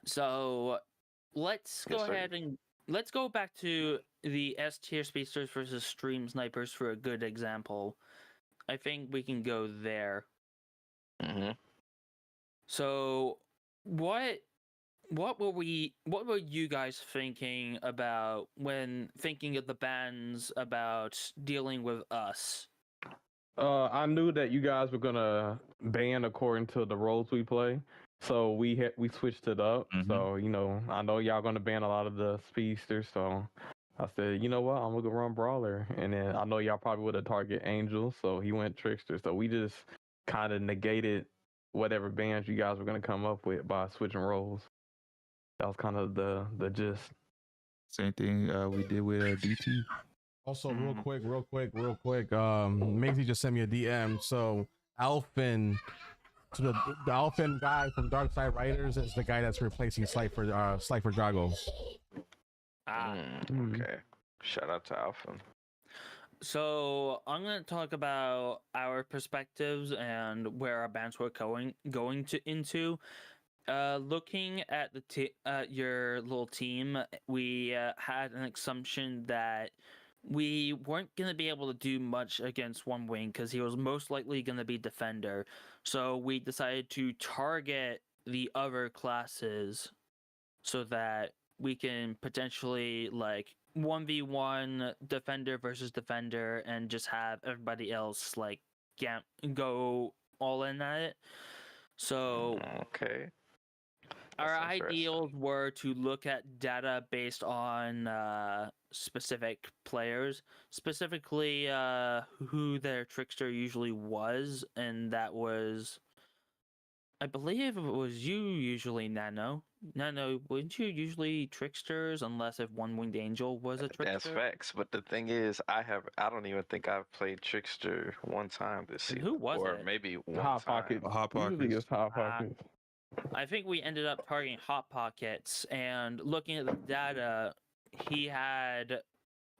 So let's go Yes, sir. ahead and let's go back to the S tier speedsters versus Stream Snipers for a good example. I think we can go there. Mm-hmm. So, what were you guys thinking about when thinking of the bans about dealing with us? I knew that you guys were gonna ban according to the roles we play, so we switched it up. Mhm. So I know y'all gonna ban a lot of the speedsters. So I said, you know what, I'm gonna run brawler, and then I know y'all probably would have target Angel, so he went trickster. So we just kind of negated whatever bans you guys were gonna come up with by switching roles. That was kind of the gist. Same thing we did with DT. Also, real quick. Maisie just sent me a DM. So Alphin, so the Alphin guy from Dark Side Riders is the guy that's replacing Slifer Drago. Okay. Shout out to Alpha. So I'm going to talk about our perspectives and where our bans were going into. Looking at your little team, we had an assumption that we weren't going to be able to do much against One Wing because he was most likely going to be defender. So we decided to target the other classes so that we can potentially like 1v1 defender versus defender and just have everybody else like go all in at it. So Okay. our That's interesting. ideals were to look at data based on specific players, specifically who their trickster usually was, and that was, I believe it was you usually, Nano. Nano, wouldn't you usually tricksters unless if One Winged Angel was a trickster? That's facts. But the thing is, I don't even think I've played Trickster one time this And season. who was or it? maybe one Hot time. Pocket. Hot Usually Pockets. it's Hot Pocket. I think we ended up targeting Hot Pockets, and looking at the data, he had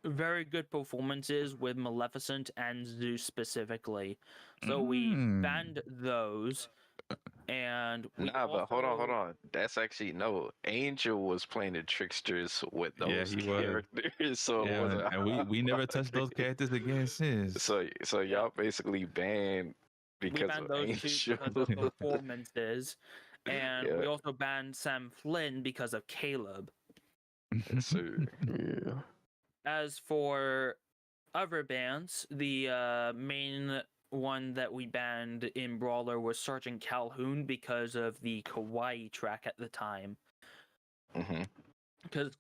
very good performances with Maleficent and Zeus specifically. So we banned those, and we Nah, but hold also- on. That's actually no. Angel was playing the tricksters with Yeah, those he was. characters, so it Yeah, wasn't and we never touched those characters again since. So y'all basically banned we because banned of those Angel. two because of performances, and we Yeah. also banned Sam Flynn because of Caleb. So, Yeah. As for other bans, the main one that we banned in Brawler was Sergeant Calhoun because of the Kawaii track at the time. mhm. Because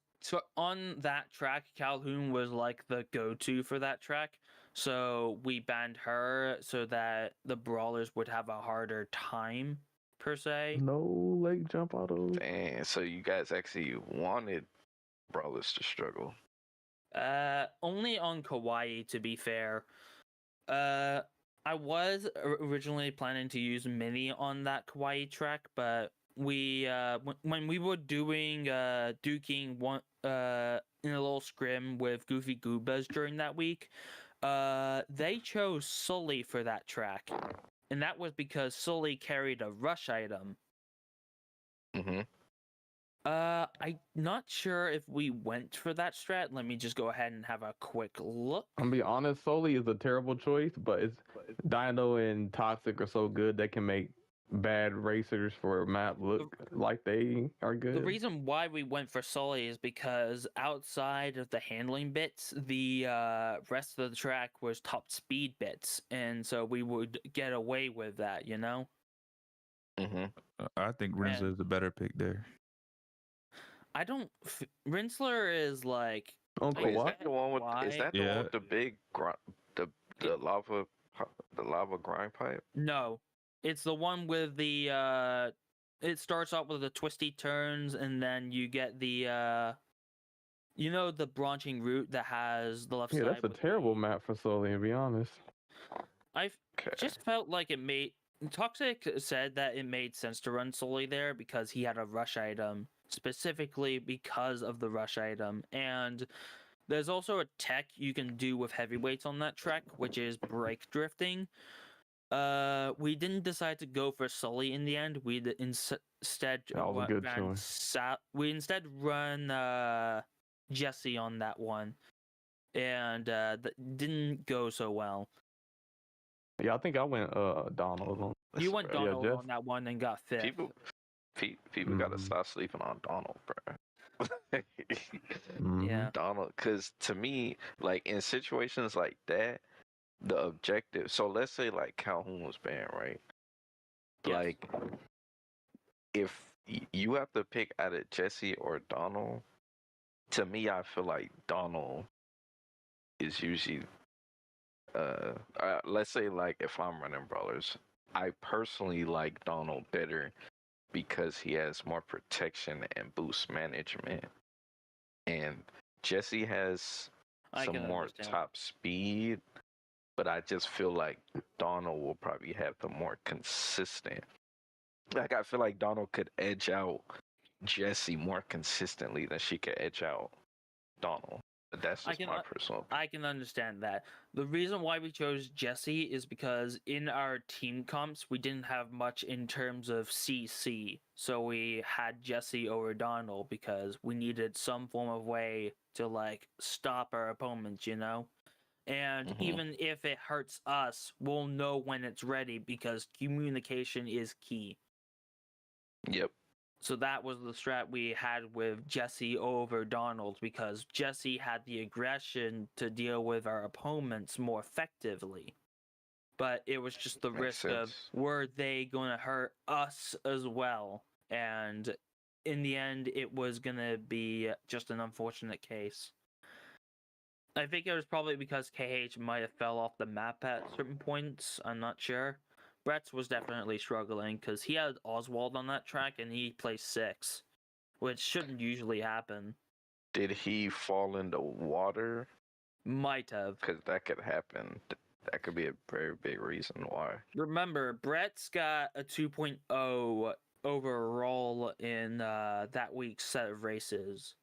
on that track, Calhoun was like the go-to for that track. So we banned her so that the Brawlers would have a harder time, per se. No leg jump autos. And so you guys actually wanted Brawlers to struggle. Only on Kawaii, to be fair. I was originally planning to use Mini on that Kawaii track, but we when we were doing duking one in a little scrim with Goofy Goobas during that week, they chose Sully for that track, and that was because Sully carried a rush item. Mm-hmm. I'm not sure if we went for that strat. Let me just go ahead and have a quick look. I'm gonna be honest, Soli is a terrible choice, but it's Dino and Toxic are so good they can make bad racers for a map look like they are good. The reason why we went for Sully is because outside of the handling bits, the rest of the track was top speed bits, and so we would get away with that, you know? Mm-hmm. I think Rinsler is the better pick there. I don't. Rinsler is like. Uncle Wait, is what? that the one with is that the one Yeah. with the big the lava grind pipe? No, it's the one with the. It starts off with the twisty turns, and then you get the. You know the branching route that has the left Yeah, side. that's a with terrible map for Soli, to be honest. I Okay. just felt like it made. Toxic said that it made sense to run Sully there because he had a rush item, specifically because of the rush item. And there's also a tech you can do with heavyweights on that track, which is brake drifting. We didn't decide to go for Sully in the end. We instead That was a good choice. we instead run Jesse on that one, and that didn't go so well. Yeah, I think I went Donald on. You went Yeah, Donald Jeff. on that one and got fifth. People gotta Mhm. stop sleeping on Donald, bro. Mhm. Yeah. Donald, because to me, like in situations like that, the objective. So let's say like Calhoun was banned, right? Yes. Like, if you have to pick out of Jesse or Donald, to me, I feel like Donald is usually. Let's say like if I'm running brawlers, I personally like Donald better because he has more protection and boost management, and Jesse has I some can more understand. top speed, but I just feel like Donald will probably have the more consistent. Like I feel like Donald could edge out Jesse more consistently than she could edge out Donald. But that's I just can my un- personal. I can understand that. The reason why we chose Jesse is because in our team comps, we didn't have much in terms of CC. So we had Jesse over Donald because we needed some form of way to like stop our opponents, you know? And Mhm. even if it hurts us, we'll know when it's ready because communication is key. Yep. So that was the strat we had with Jesse over Donald, because Jesse had the aggression to deal with our opponents more effectively. But it was just the Makes risk of, sense. were they going to hurt us as well? And in the end, it was going to be just an unfortunate case. I think it was probably because KH might have fell off the map at certain points. I'm not sure. Brett's was definitely struggling because he had Oswald on that track and he placed 6, which shouldn't usually happen. Did he fall into water? Might have. Because that could happen. That could be a very big reason why. Remember, Brett's got a 2.0 overall in that week's set of races.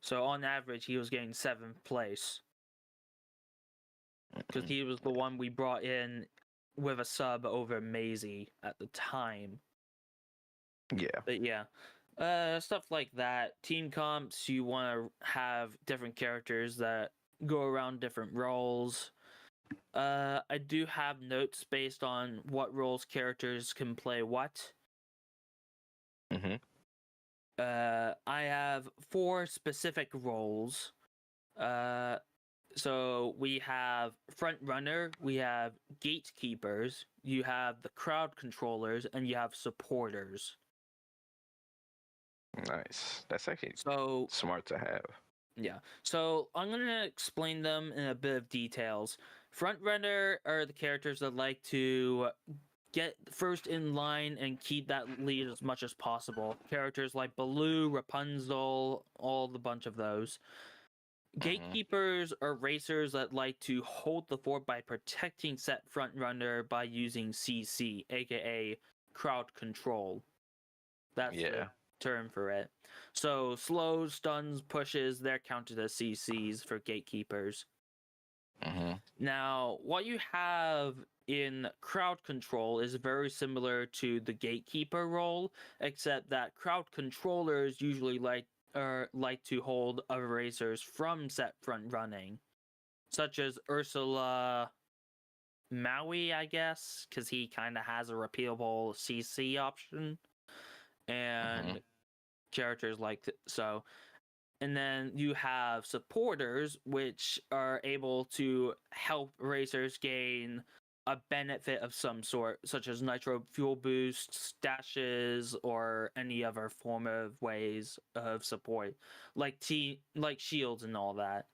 So on average, he was getting 7th place. Because he was the one we brought in with a sub over Maisie at the time. Yeah. But yeah. Stuff like that. Team comps, you want to have different characters that go around different roles. I do have notes based on what roles characters can play what. Mm-hmm. I have 4 specific roles. So we have front runner, we have gatekeepers, you have the crowd controllers, and you have supporters. Nice. That's actually So smart to have. yeah. So I'm gonna explain them in a bit of details. Front runner are the characters that like to get first in line and keep that lead as much as possible. Characters like Baloo, Rapunzel, all the bunch of those. Gatekeepers are racers that like to hold the fort by protecting set front runner by using CC, aka crowd control. That's the term for it. So slows, stuns, pushes, they're counted as CCs for gatekeepers. Now, what you have in crowd control is very similar to the gatekeeper role, except that crowd controllers usually like to hold other racers from set front running, such as Ursula Maui, I guess, because he kind of has a repeatable CC option, and characters like so. And then you have supporters, which are able to help racers gain a benefit of some sort, such as nitro fuel boosts, dashes, or any other form of ways of support, like shields and all that.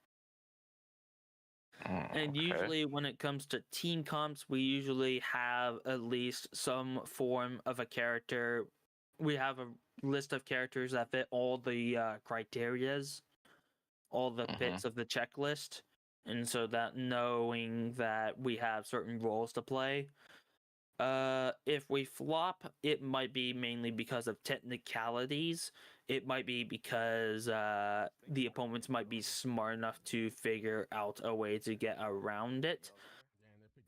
And usually when it comes to team comps, we usually have at least some form of a character. We have a list of characters that fit all the criterias, all the bits of the checklist. And so that knowing that we have certain roles to play. If we flop, it might be mainly because of technicalities. It might be because the opponents might be smart enough to figure out a way to get around it.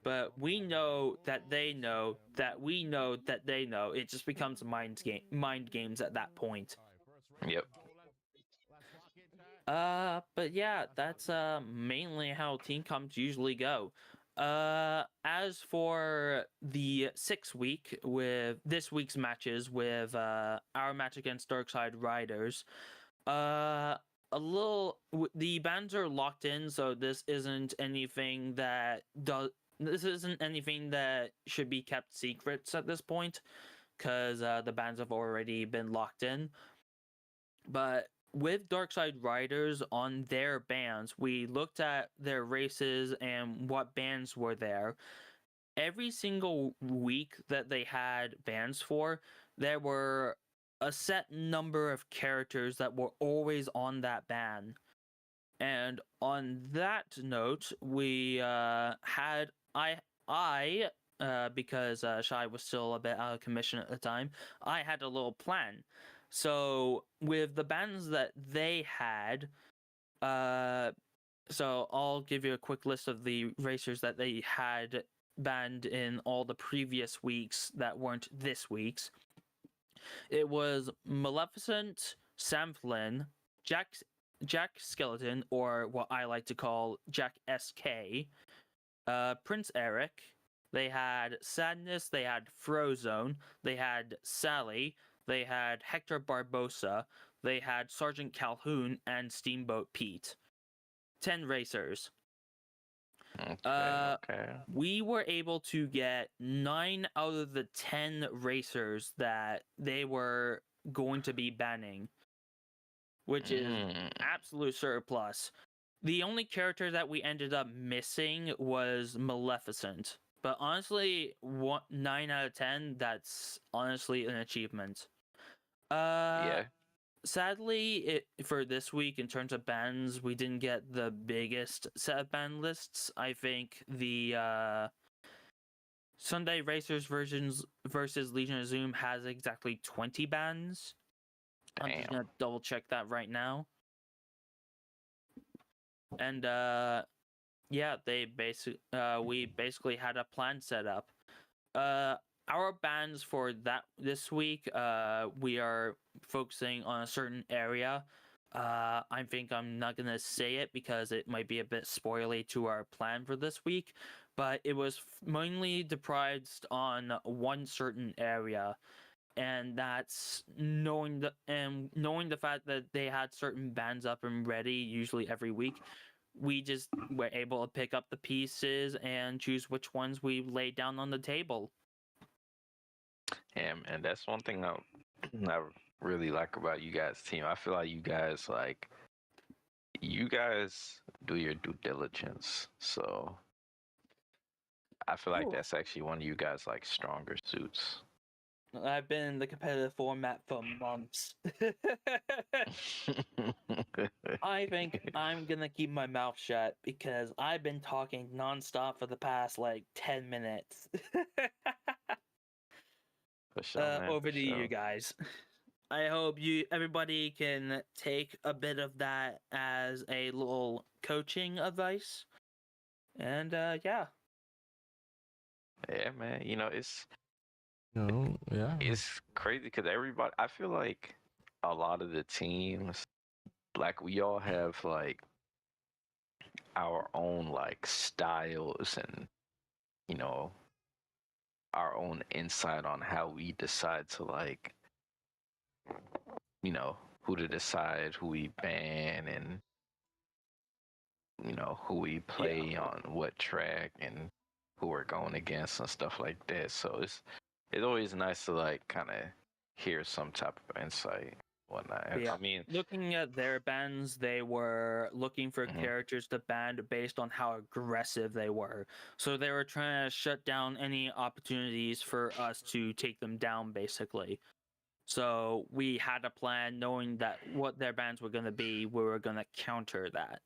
But we know that they know that we know that they know. It just becomes mind games at that point. Yep. But yeah, that's mainly how team comps usually go. As for the 6 week with this week's matches with our match against Darkside Riders, the bans are locked in, so this isn't anything that should be kept secrets at this point, because the bans have already been locked in. But with Darkside Riders on their bans, we looked at their races and what bans were there. Every single week that they had bans for, there were a set number of characters that were always on that ban. And on that note, we had because Shai was still a bit out of commission at the time, I had a little plan. So with the bans that they had, so I'll give you a quick list of the racers that they had banned in all the previous weeks that weren't this week's. It was Maleficent, Sam Flynn, Jack Skeleton, or what I like to call Jack SK, Prince Eric. They had Sadness, they had Frozone, they had Sally, they had Hector Barbosa, they had Sergeant Calhoun, and Steamboat Pete. 10 racers. Okay. We were able to get 9 out of the 10 racers that they were going to be banning, which is absolute surplus. The only character that we ended up missing was Maleficent. But honestly, 9 out of 10, that's honestly an achievement. Yeah. Sadly, for this week, in terms of bans, we didn't get the biggest set of ban lists. I think the Sunday Racers versus Legion of Zoom has exactly 20 bans. I'm just gonna double check that right now. And yeah, we basically had a plan set up. Our bans for this week, we are focusing on a certain area. I think I'm not gonna say it because it might be a bit spoily to our plan for this week, but it was mainly deprived on one certain area, and that's knowing the fact that they had certain bans up and ready, usually every week. We just were able to pick up the pieces and choose which ones we laid down on the table. Yeah, and that's one thing I really like about you guys' team. I feel like you guys do your due diligence. So I feel like that's actually one of you guys' like stronger suits. I've been in the competitive format for months. I think I'm gonna keep my mouth shut because I've been talking nonstop for the past like 10 minutes. For sure, Over to you guys. I hope everybody can take a bit of that as a little coaching advice. And yeah. Yeah, man. It's crazy because everybody. I feel like a lot of the teams, like we all have like our own like styles and our own insight on how we decide to like who to decide, who we ban, and who we play on what track and who we're going against and stuff like that. So it's always nice to like kind of hear some type of insight. Whatnot. Yeah. I mean, looking at their bans, they were looking for characters to ban based on how aggressive they were. So they were trying to shut down any opportunities for us to take them down, basically. So we had a plan, knowing that what their bans were going to be, we were going to counter that.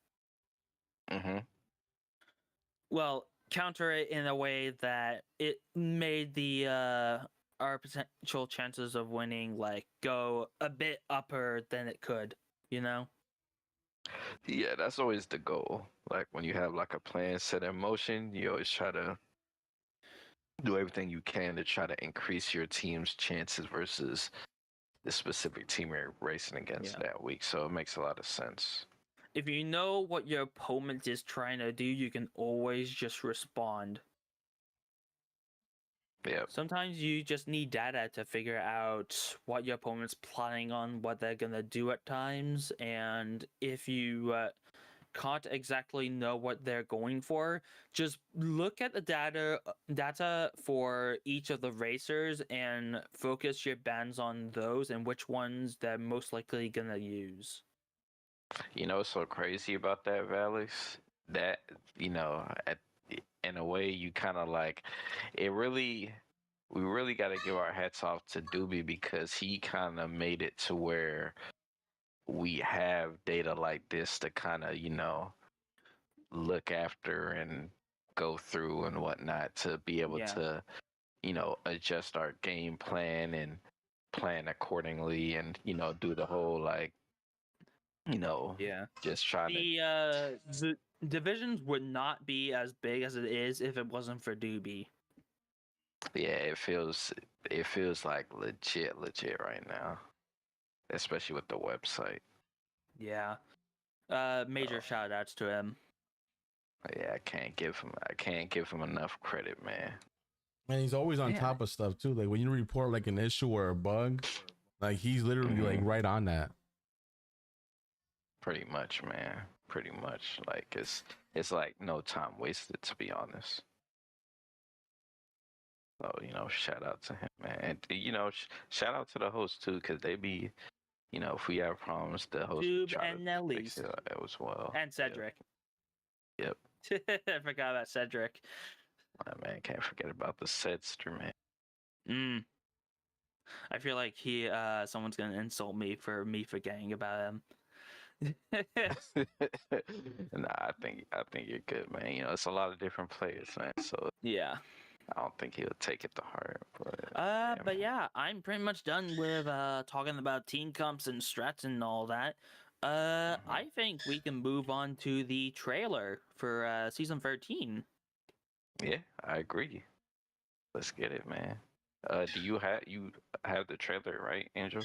Well, counter it in a way that it made the our potential chances of winning like go a bit upper than it could, Yeah, that's always the goal. Like when you have like a plan set in motion, you always try to do everything you can to try to increase your team's chances versus the specific team you're racing against that week. So it makes a lot of sense. If you know what your opponent is trying to do, you can always just respond. Yeah. Sometimes you just need data to figure out what your opponent's planning on, what they're gonna do at times, and if you can't exactly know what they're going for, just look at the data for each of the racers and focus your bans on those and which ones they're most likely gonna use. What's so crazy about that, Valox? That in a way, you kind of like it. We really got to give our hats off to Doobie because he kind of made it to where we have data like this to kind of look after and go through and whatnot to be able to adjust our game plan and plan accordingly and do the whole like just trying the divisions would not be as big as it is if it wasn't for Doobie. Yeah, it feels like legit right now, especially with the website. Yeah, major shout outs to him. Yeah, I can't give him enough credit, man. And he's always on top of stuff too. Like when you report like an issue or a bug, Like he's literally like right on that. Pretty much, man. Pretty much. Like it's like no time wasted, to be honest. So, shout out to him, man. And, shout out to the host, too, because they be, if we have problems, the host Tube try and to Nelly's. fix it as well. And Cedric. Yep. I forgot about Cedric. Man, can't forget about the Cedster, man. I feel like someone's gonna insult me for forgetting about him. Nah, I think you're good, man. It's a lot of different players, man. So Yeah. I don't think he'll take it to heart. But But yeah, I'm pretty much done with talking about team comps and strats and all that. I think we can move on to the trailer for season 13. Yeah, I agree. Let's get it, man. Do you have the trailer, right, Angel?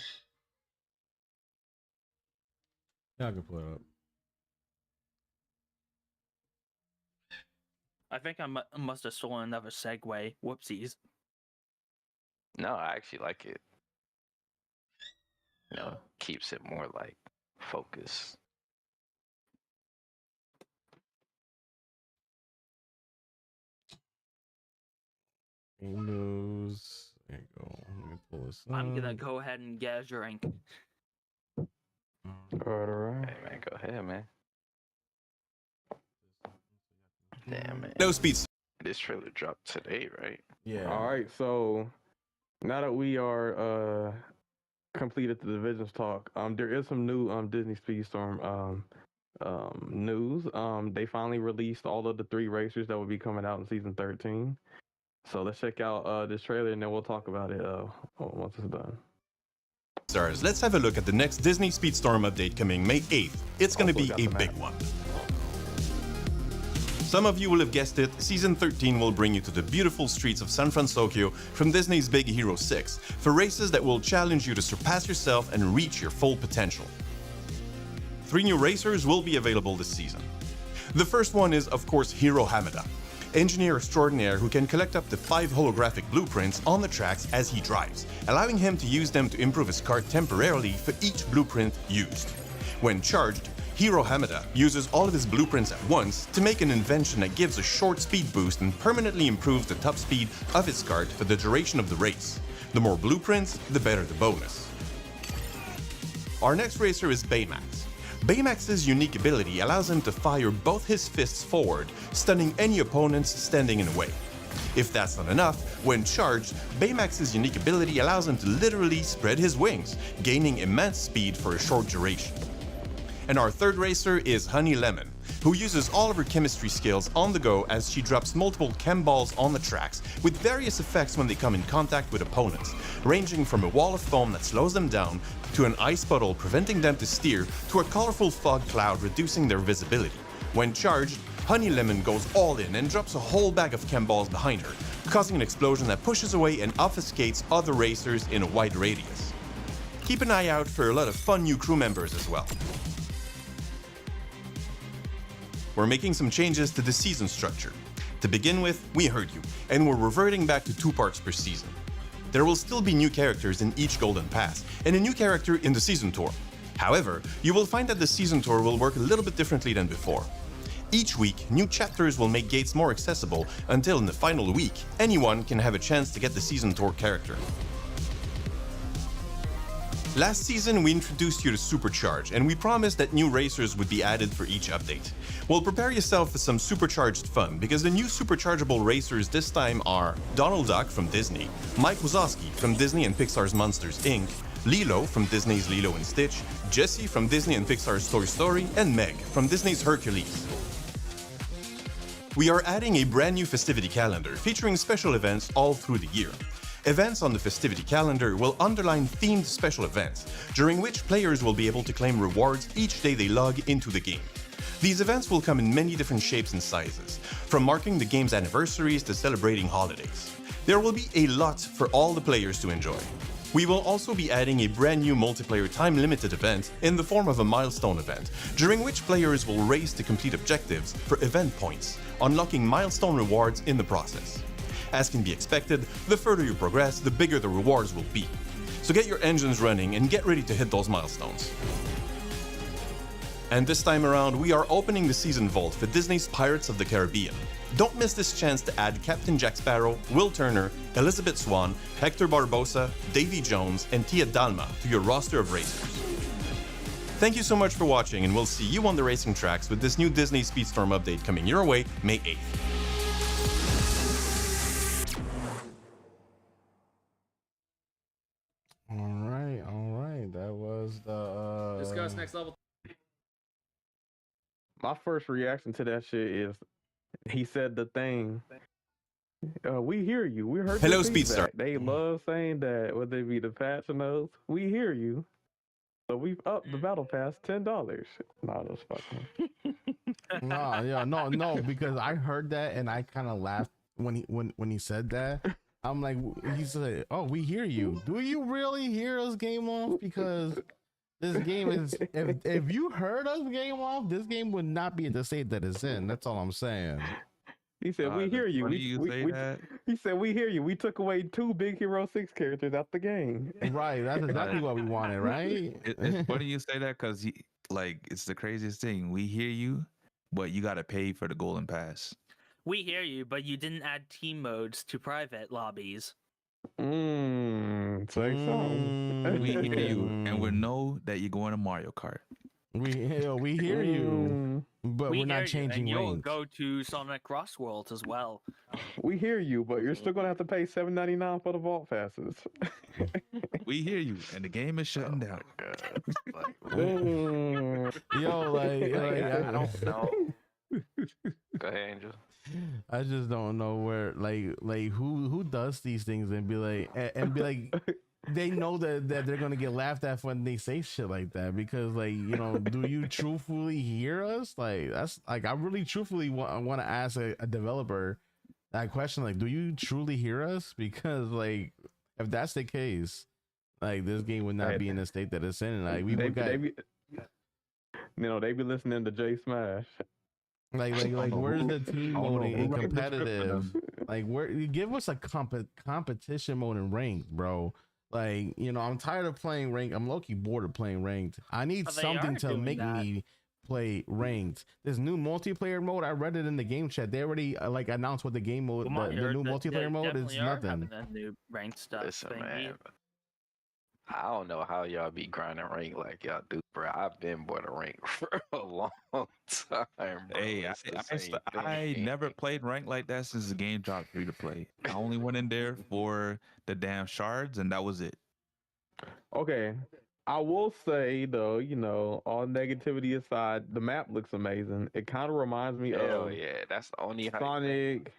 Yeah, I can pull it up. I think I must have stolen another segue. Whoopsies. No, I actually like it. Keeps it more like focused. Windows. There you go. Let me pull this up. I'm gonna go ahead and get a drink. All right. Hey, man, go ahead, man. Damn, man. No speeds. This trailer dropped today, right? Yeah. All right. So now that we are completed the divisions talk, there is some new Disney Speedstorm news. They finally released all of the 3 racers that will be coming out in season 13. So let's check out this trailer and then we'll talk about it once it's done. Stars, let's have a look at the next Disney Speedstorm update coming May 8th. It's going to be a big one. Some of you will have guessed it, Season 13 will bring you to the beautiful streets of San Francisco from Disney's Big Hero 6 for races that will challenge you to surpass yourself and reach your full potential. 3 new racers will be available this season. The first one is, of course, Hiro Hamada, engineer extraordinaire who can collect up to 5 holographic blueprints on the tracks as he drives, allowing him to use them to improve his car temporarily for each blueprint used. When charged, Hiro Hamada uses all of his blueprints at once to make an invention that gives a short speed boost and permanently improves the top speed of his kart for the duration of the race. The more blueprints, the better the bonus. Our next racer is Baymax. Baymax's unique ability allows him to fire both his fists forward, stunning any opponents standing in the way. If that's not enough, when charged, Baymax's unique ability allows him to literally spread his wings, gaining immense speed for a short duration. And our third racer is Honey Lemon, who uses all of her chemistry skills on the go as she drops multiple chem balls on the tracks with various effects when they come in contact with opponents, ranging from a wall of foam that slows them down to an ice puddle preventing them to steer to a colorful fog cloud reducing their visibility. When charged, Honey Lemon goes all in and drops a whole bag of chem balls behind her, causing an explosion that pushes away and obfuscates other racers in a wide radius. Keep an eye out for a lot of fun new crew members as well. We're making some changes to the season structure. To begin with, we heard you, and we're reverting back to 2 parts per season. There will still be new characters in each Golden Pass, and a new character in the Season Tour. However, you will find that the Season Tour will work a little bit differently than before. Each week, new chapters will make gates more accessible until in the final week, anyone can have a chance to get the Season Tour character. Last season, we introduced you to Supercharge, and we promised that new racers would be added for each update. Well, prepare yourself for some supercharged fun, because the new superchargeable racers this time are Donald Duck from Disney, Mike Wazowski from Disney and Pixar's Monsters, Inc., Lilo from Disney's Lilo and Stitch, Jessie from Disney and Pixar's Toy Story, and Meg from Disney's Hercules. We are adding a brand new festivity calendar featuring special events all through the year. Events on the festivity calendar will underline themed special events, during which players will be able to claim rewards each day they log into the game. These events will come in many different shapes and sizes, from marking the game's anniversaries to celebrating holidays. There will be a lot for all the players to enjoy. We will also be adding a brand new multiplayer time-limited event in the form of a milestone event, during which players will race to complete objectives for event points, unlocking milestone rewards in the process. As can be expected, the further you progress, the bigger the rewards will be. So get your engines running and get ready to hit those milestones. And this time around, we are opening the season vault for Disney's Pirates of the Caribbean. Don't miss this chance to add Captain Jack Sparrow, Will Turner, Elizabeth Swann, Hector Barbosa, Davy Jones, and Tia Dalma to your roster of racers. Thank you so much for watching, and we'll see you on the racing tracks with this new Disney Speedstorm update coming your way May 8th. All right. That was the Discuss next level. My first reaction to that shit is he said the thing. We hear you. We heard. Hello, your Speedstar. feedback. They love saying that, whether it be the patch or those. We hear you. So we've upped the battle pass $10. Nah, that's fucking. No, because I heard that and I kind of laughed when he said that. I'm like, he said, "Oh, we hear you. Do you really hear us, Game Off? Because this game is if you heard us, Game Off, this game would not be in the state that it's in. That's all I'm saying." He said, "We hear you." He said, "We hear you. We took away 2 Big Hero 6 characters out the game." Right. That's exactly what we wanted, right? It's funny you say that because it's the craziest thing. We hear you, but you got to pay for the golden pass. We hear you, but you didn't add team modes to private lobbies. Say something. We hear you, and we know that you're going to Mario Kart. We hear you, but we're not changing you'll ranks. go to Sonic Cross Worlds as well. We hear you, but you're still gonna have to pay $7.99 for the vault passes. We hear you, and the game is shutting down. Yo, I don't know. Go ahead, Angel. I just don't know where, who does these things and be like, they know that they're gonna get laughed at when they say shit like that, because do you truthfully hear us? That's I really truthfully want to ask a developer that question, do you truly hear us? Because if that's the case, this game would not be in the state that it's in. They be listening to J Smash. Where's the team mode and competitive? Where you give us a competition mode and ranked, bro. I'm tired of playing ranked. I'm low-key bored of playing ranked. I need something to make me play ranked. This new multiplayer mode, I read it in the game chat. They already announced what the game mode, the new multiplayer mode is nothing. New ranked stuff. Listen, man, I don't know how y'all be grinding rank like y'all do, bro. I've been bored of rank for a long time, bro. Hey, I never played rank like that since the game dropped free to play. I only went in there for the damn shards, and that was it. Okay, I will say though, all negativity aside, the map looks amazing. It kind of reminds me of that's the only Sonic.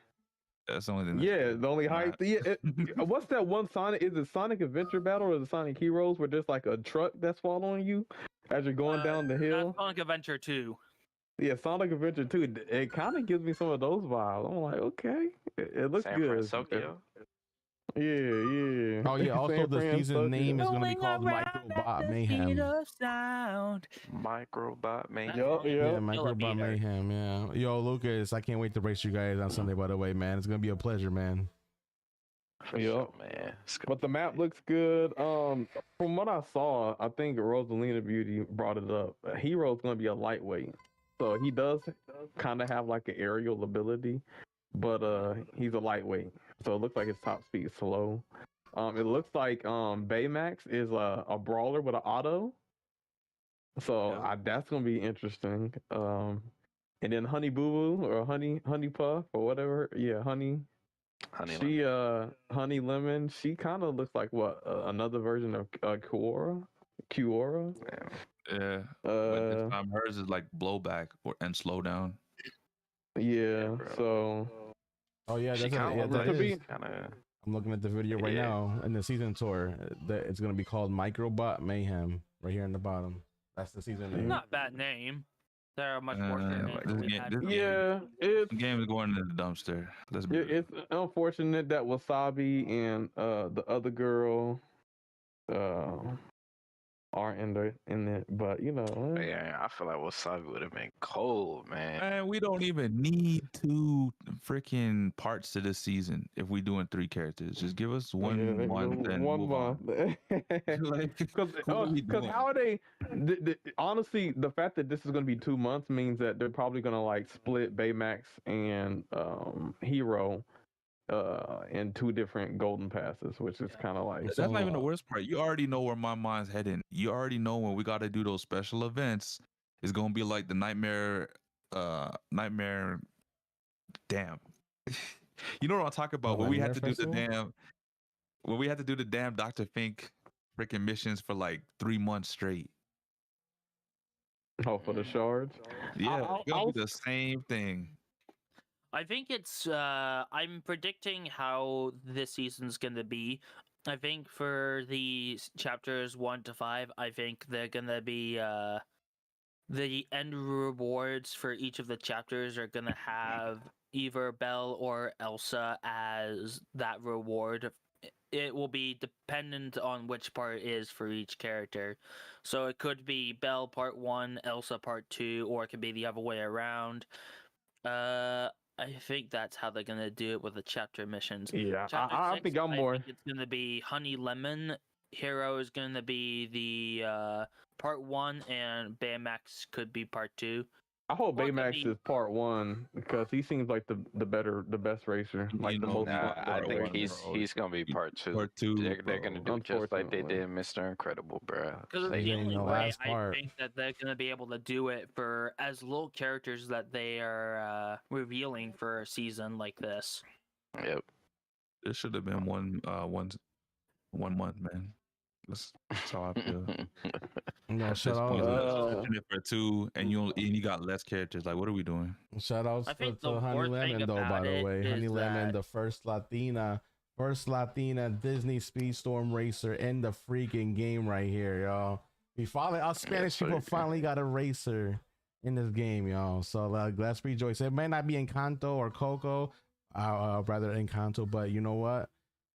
That's the only thing. The only hype. What's that one Sonic? Is it Sonic Adventure Battle or the Sonic Heroes where there's a truck that's following you as you're going down the hill? That's Sonic Adventure 2. Yeah, Sonic Adventure 2. It kind of gives me some of those vibes. I'm like, okay, it looks San good. Francisco. Yeah. Oh yeah. Also, the season name is going to be called Microbot Mayhem. Microbot Mayhem. Yeah, Microbot Mayhem. Yeah. Yo, Lucas, I can't wait to race you guys on Sunday. By the way, man, it's gonna be a pleasure, man. Sure, man. But the map looks good. From what I saw, I think Rosalina Beauty brought it up. Hero's gonna be a lightweight, so he does kind of have an aerial ability, but he's a lightweight. So it looks like his top speed is slow. It looks like Baymax is a brawler with an auto. So that's gonna be interesting. And then Honey Boo Boo or Honey Puff or whatever. Yeah, Honey Honey Lemon. She kind of looks like another version of Kiora. Yeah. But this time hers is blowback and slow down. Yeah. So. Oh yeah, that is. I'm looking at the video right now in the season tour. It's gonna be called Microbot Mayhem right here in the bottom. That's the season name. Not a bad name. There are much more. This game is going into the dumpster. It's unfortunate that Wasabi and the other girl, aren't in it, but you know, Yeah, I feel like Wasabi would have been cold, man. Man, we don't even need 2 freaking parts to this season if we doing 3 characters. Just give us one month and one move month. on. Like, Because what are we doing? how are they? Honestly, the fact that this is going to be 2 months means that they're probably going to like split Baymax and Hero in 2 different golden passes, which is kind of like That's not even the worst part. You already know where my mind's heading. You already know when we got to do those special events, it's gonna be like the nightmare. Damn. You know what I'm talking about? When we had to do the damn Dr. Fink freaking missions for like 3 months straight. for the shards. Yeah, it's gonna be the same thing. I think it's I'm predicting how this season's gonna be. I think for the chapters 1 to 5, I think they're gonna be the end rewards for each of the chapters are gonna have either Belle or Elsa as that reward. It will be dependent on which part is for each character. So it could be Belle part 1, Elsa part 2, or it could be the other way around. I think that's how they're gonna do it with the chapter missions. Yeah, Chapter I 6, think I'm more. I think it's gonna be Honey Lemon. Hero is gonna be the part 1, and Baymax could be part 2. I hope Or it could Baymax be- is part 1 because he seems like the best racer, like the most. Nah, I part think one, he's gonna be part 2. Part 2. They're gonna do just like they Unfortunately. did Mr. Incredible, bro. Because They the ain't only the way last I part. think that they're gonna be able to do it for as little characters that they are revealing for a season like this. Yep. It should have been one month, man. That's how I feel. No, At shout this point, out, stretching it for 2, and you got less characters. Like, what are we doing? shout outs I think the to Honey worst thing Lemon though. By about the it way, is Honey Lemon, that- the first Latina Disney Speedstorm racer in the freaking game right here, y'all. We finally, us Spanish people finally got a racer in this game, y'all. So let's rejoice. It may not be Encanto or Coco, rather Encanto, but you know what?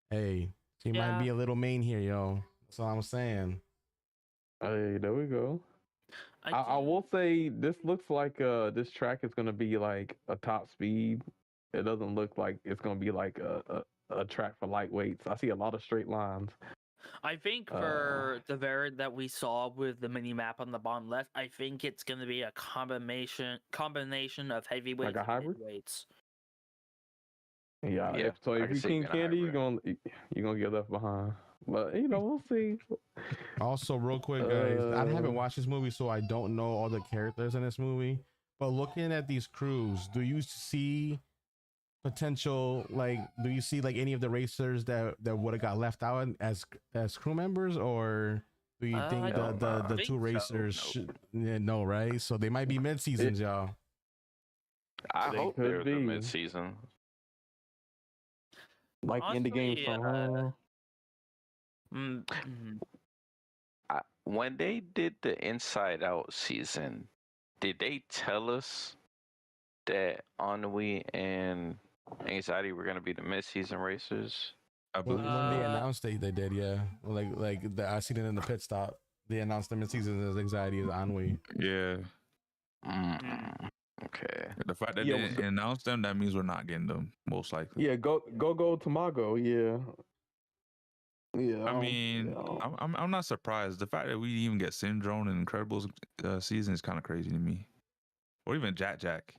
Hey, she might be a little main here, yo. That's all I'm saying. Hey, there we go. I do- will say this looks like this track is gonna be like a top speed. It doesn't look like it's gonna be like a track for lightweights. I see a lot of straight lines. I think for the variant that we saw with the mini map on the bottom left, I think it's gonna be a combination of heavyweights a and hybrid? midweights. Yeah. Yeah, If I you can see King it being a Candy, you're gonna get left behind. But we'll see. Also, real quick, guys, I haven't watched this movie, so I don't know all the characters in this movie. But looking at these crews, do you see potential? Like, do you see like any of the racers that would have got left out as crew members, or do you think I don't the think two so, racers should? Yeah, no, right? So they might be mid seasons, y'all. I They hope could they're the be. mid-season. Like in the game Honestly, song. When they did the Inside Out season, did they tell us that Ennui and Anxiety were gonna be the mid-season racers? I When believe they so. announced it, they did, yeah. I seen it in the pit stop. They announced them in season as Anxiety as Ennui. Yeah. Okay. The fact that Yeah, they didn't announce them, that means we're not getting them, most likely. Yeah, go Tamago. Yeah. Yeah. I mean, yeah. I'm not surprised. The fact that we even get Syndrome and Incredibles season is kind of crazy to me. Or even Jack.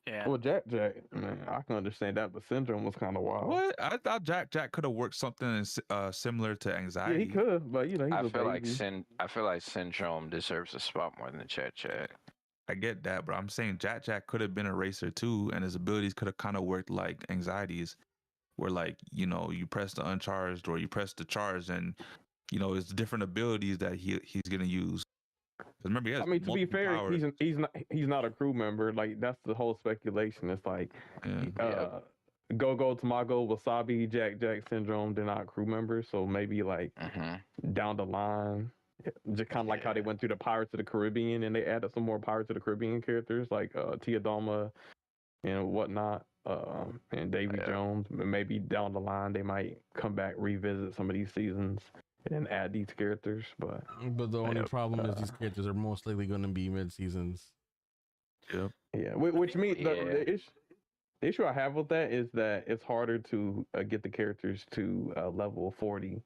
Yeah. Well, Jack, man, I can understand that, but Syndrome was kind of wild. What? I thought Jack could have worked something similar to Yeah, Anxiety. he could, but he's I a feel like baby. Syndrome deserves a spot more than Chat. I get that, but I'm saying Jack could have been a racer too, and his abilities could have kind of worked like Anxieties, where like you press the uncharged or you press the charged, and it's different abilities that he's gonna use. 'Cause remember, he has I mean, to be multiple fair, powers. he's not a crew member. Like that's the whole speculation. It's like Yeah. Go Tamago, Wasabi, Jack, Syndrome, they're not crew members. So maybe like down the line, just kind of like how they went through the Pirates of the Caribbean and they added some more Pirates of the Caribbean characters like Tia Dalma and whatnot, and Davy Jones. Maybe down the line they might come back, revisit some of these seasons and then add these characters. But the only problem is these characters are most likely going to be mid seasons. Yep. yeah, which means Yeah. the issue I have with that is that it's harder to get the characters to level 40.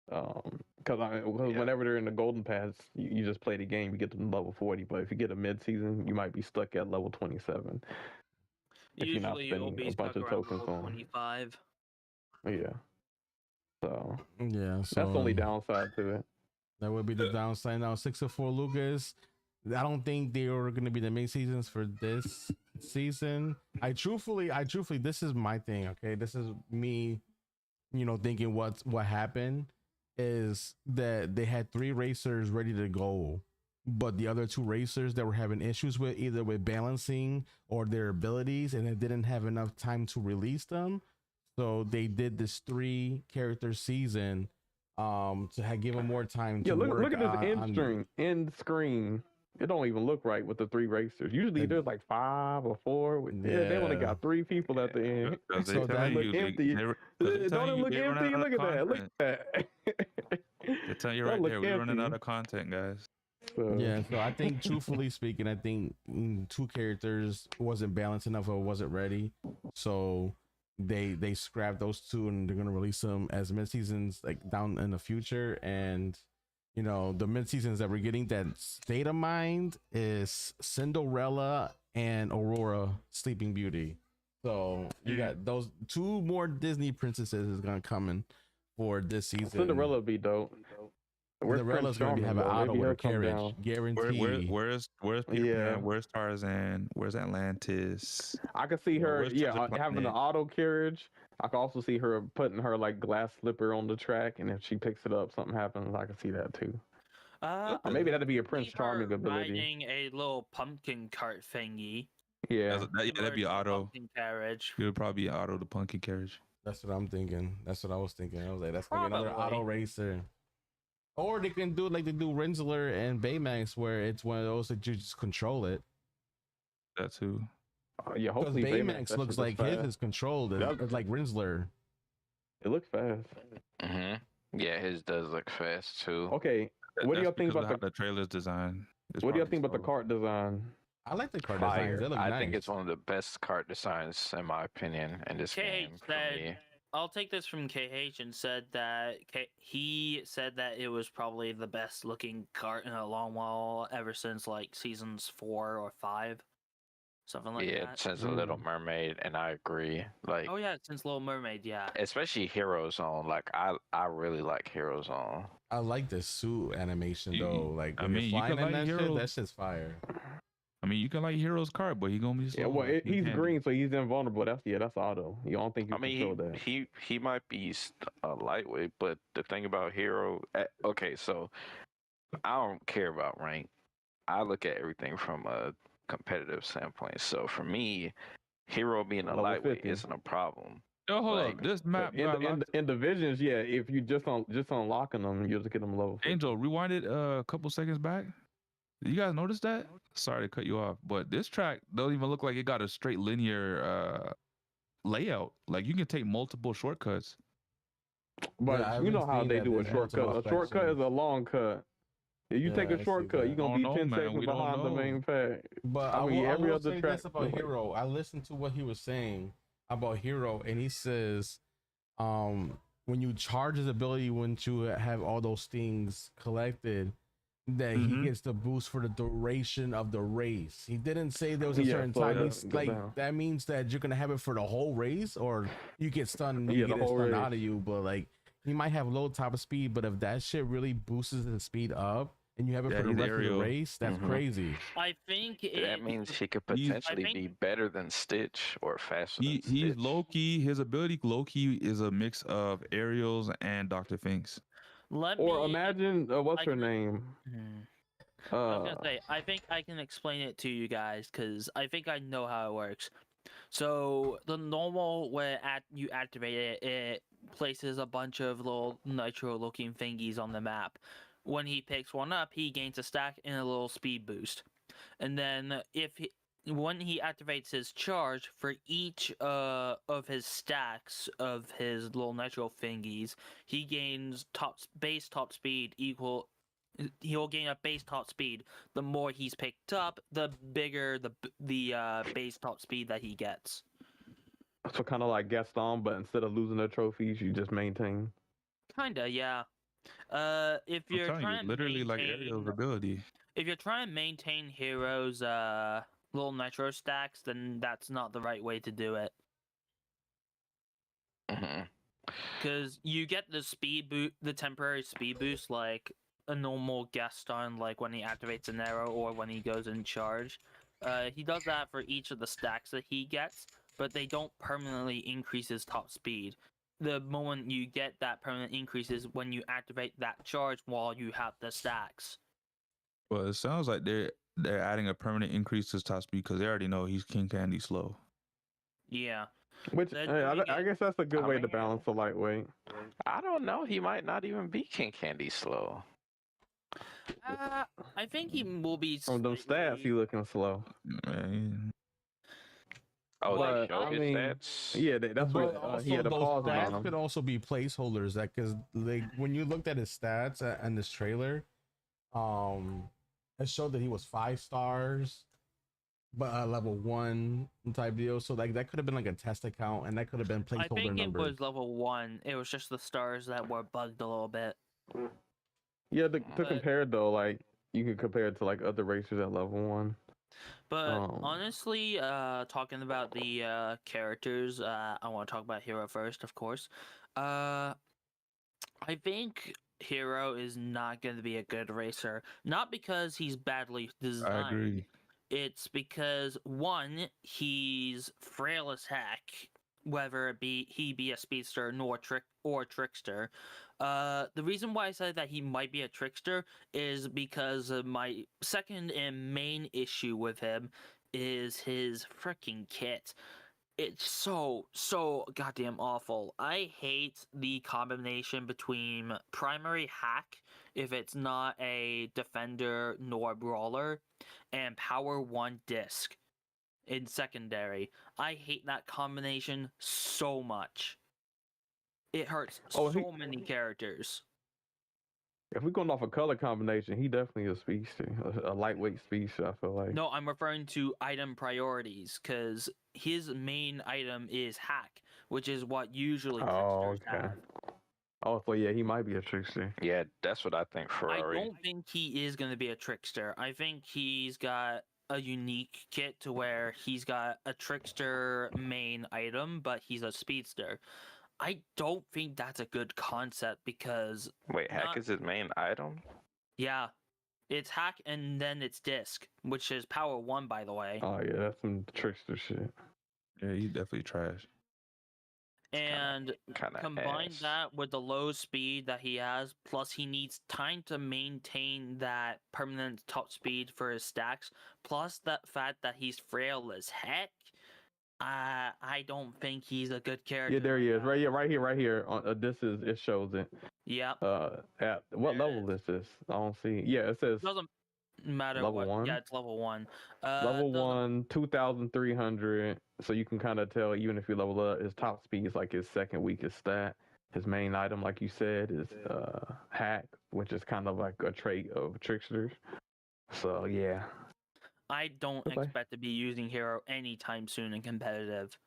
Because whenever they're in the golden pass, you just play the game, you get them to level 40. But if you get a mid season, you might be stuck at level 27. If you're not Usually you'll spending be a bunch stuck of around tokens level on. 25. Yeah. So Yeah, so that's the only downside to it. that would be the downside. Now 604 Lucas, I don't think they are going to be the main seasons for this season. I truthfully, this is my thing. Okay, this is me, thinking what happened is that they had 3 racers ready to go, but the other 2 racers that were having issues with either with balancing or their abilities, and they didn't have enough time to release them. So they did this 3 character season to give them more time to work. Look at this end screen. It don't even look right with the 3 racers. Usually there's like 5 or 4. They only got 3 people at the end. So that look empty. Don't it look empty? Look at that. Look at that. They tell you right there, we're running out of content, guys. So I think, truthfully speaking, I think 2 characters wasn't balanced enough or wasn't ready. So they scrapped those 2 and they're gonna release them as mid seasons like down in the future. And the mid seasons that we're getting that state of mind is Cinderella and Aurora Sleeping Beauty. So you got those 2 more Disney princesses is gonna come in for this season. Cinderella would be dope. Cinderella's gonna have an auto with her carriage, guaranteed. Where's Peter Pan? Where's Tarzan? Where's Atlantis? I could see her, Where's Treasure having an Planet? auto carriage. I could also see her putting her like glass slipper on the track, and if she picks it up, something happens. I could see that too. Or maybe that'd be a Prince Charming ability. Riding a little pumpkin cart thingy. Yeah, that'd be auto. Pumpkin carriage. It would probably be auto, the pumpkin carriage. That's what I'm thinking. That's what I was thinking. I was like, that's gonna be another Probably. auto racer. Or they can do it like they do Rinsler and Baymax, where it's one of those that you just control it. That too. Yeah, Because hopefully Baymax looks like his is controlled. It's like Rinsler. It looks fast. Yeah, his does look fast too. Okay, what do y'all think about how the trailer's design? What do y'all think about the cart design? I like the card Fire. designs. They look I nice. think it's one of the best card designs in my opinion in this game. For me. I'll take this from KH and said that he said that it was probably the best looking cart in a long while ever since like seasons 4 or 5. Something like Yeah, that. since The Little Mermaid, and I agree. Like, Oh yeah, since Little Mermaid, yeah. especially Hero Zone. Like, I really like Hero Zone. I like the suit animation You- though. Like I when mean, you're you can flying in like that shit, Hero- that shit's fire. I mean, you can like Hero's card, but he gonna be slow. Yeah, well, He he's can't- green, so he's invulnerable. That's auto. You don't think you I control mean, that? he might be a lightweight, but the thing about Hero, okay, so I don't care about rank. I look at everything from a competitive standpoint. So for me, Hero being a Level lightweight 50. isn't a problem. Oh, hold like, up. This map got In divisions, yeah, if you just unlocking them, you just get them level 50. Angel, rewind it a couple seconds back. You guys notice that? Sorry to cut you off, but this track don't even look like it got a straight linear layout. Like you can take multiple shortcuts. But Yeah, I you know haven't how seen they that do a there's multiple shortcut. A shortcut sections. is a long cut. If you Yeah, take I a see shortcut, that. you're gonna Oh, be no, 10 man, seconds we don't behind the know. main pack. But I mean, every will other say track this about is like- Hero. I listened to what he was saying about Hero, and he says, when you charge his ability, once you have all those things collected, that he gets the boost for the duration of the race. He didn't say there was a Yeah, certain slow time. down, He's go like down. that means that you're gonna have it for the whole race, or you get stunned, Yeah, you the get it whole stunned race. out of you. But like he might have low top of speed, but if that shit really boosts the speed up and you have it Yeah, for the he's rest of aerial. the race, that's Mhm. crazy. I think That means he could He's- potentially think- be better than Stitch or faster He's than Stitch. low key. His ability low key is a mix of aerials and Dr. Finks. Or imagine what's I her can- name? I was gonna say, I think I can explain it to you guys because I think I know how it works. So the normal way you activate it, it places a bunch of little nitro-looking thingies on the map. When he picks one up, he gains a stack and a little speed boost. And then if when he activates his charge, for each of his stacks of his little nitro thingies, he gains base top speed equal. He'll gain a base top speed. The more he's picked up, the bigger the base top speed that he gets. So kind of like Gaston, but instead of losing the trophies, you just maintain. Kinda, yeah. If I'm you're telling trying you, literally to like maintain, Ariel's ability. if you're trying to maintain heroes' little nitro stacks, then that's not the right way to do it. Mhm. Because you get the temporary speed boost like a normal Gaston, like when he activates an arrow or when he goes in charge. He does that for each of the stacks that he gets, but they don't permanently increase his top speed. The moment you get that permanent increase is when you activate that charge while you have the stacks. Well, it sounds like they're adding a permanent increase to his top speed because they already know he's King Candy slow. Yeah. Which They're doing I it- guess that's a good I way to mean- balance a lightweight. I don't know. He might not even be King Candy slow. I think he will be. From them stats, he looking slow. Man. Oh, But, they show I his mean, stats. Yeah, that's But what he also had a those pause on stats him. could also be placeholders, that because like when you looked at his stats and this trailer, it showed that he was 5 stars, but level 1 type deal. So like that could have been like a test account, and that could have been I placeholder think numbers. it was level 1. It was just the stars that were bugged a little bit. Yeah, to But- compare though, like you can compare it to like other racers at level 1. But Oh. honestly, talking about the characters, I want to talk about Hero first, of course. I think Hero is not going to be a good racer. Not because he's badly designed. I agree. It's because, one, he's frail as heck, whether it be he be a speedster or trickster. The reason why I said that he might be a trickster is because my second and main issue with him is his freaking kit. It's so goddamn awful. I hate the combination between primary hack, if it's not a defender nor brawler, and power 1 disc in secondary. I hate that combination so much. It hurts Oh, so many characters. If we're going off a color combination, he definitely a speedster, a lightweight speedster. I feel like. No, I'm referring to item priorities, because his main item is hack, which is what usually Oh, tricksters okay. have. Oh, so yeah, he might be a trickster. Yeah, that's what I think. I Ferrari. don't think he is going to be a trickster. I think he's got a unique kit to where he's got a trickster main item, but he's a speedster. I don't think that's a good concept because, Wait, hack not- is his main item? yeah, it's hack and then it's disc, which is power 1, by the way. Oh yeah, that's some trickster shit. Yeah, he definitely trash. And Kind of combine that with the low speed that he has, plus he needs time to maintain that permanent top speed for his stacks, plus that fact that he's frail as heck. I don't think he's a good character. Yeah, there he like is. that. Right here. On it shows it. Yep. At what There it level is this? I don't see. Yeah, it says Doesn't matter Level what. 1? Yeah, it's level 1. level doesn't- 1, 2,300. So you can kind of tell, even if you level up, his top speed is like his second weakest stat. His main item, like you said, is hack, which is kind of like a trait of tricksters. So yeah. I don't Goodbye. expect to be using Hero anytime soon in competitive.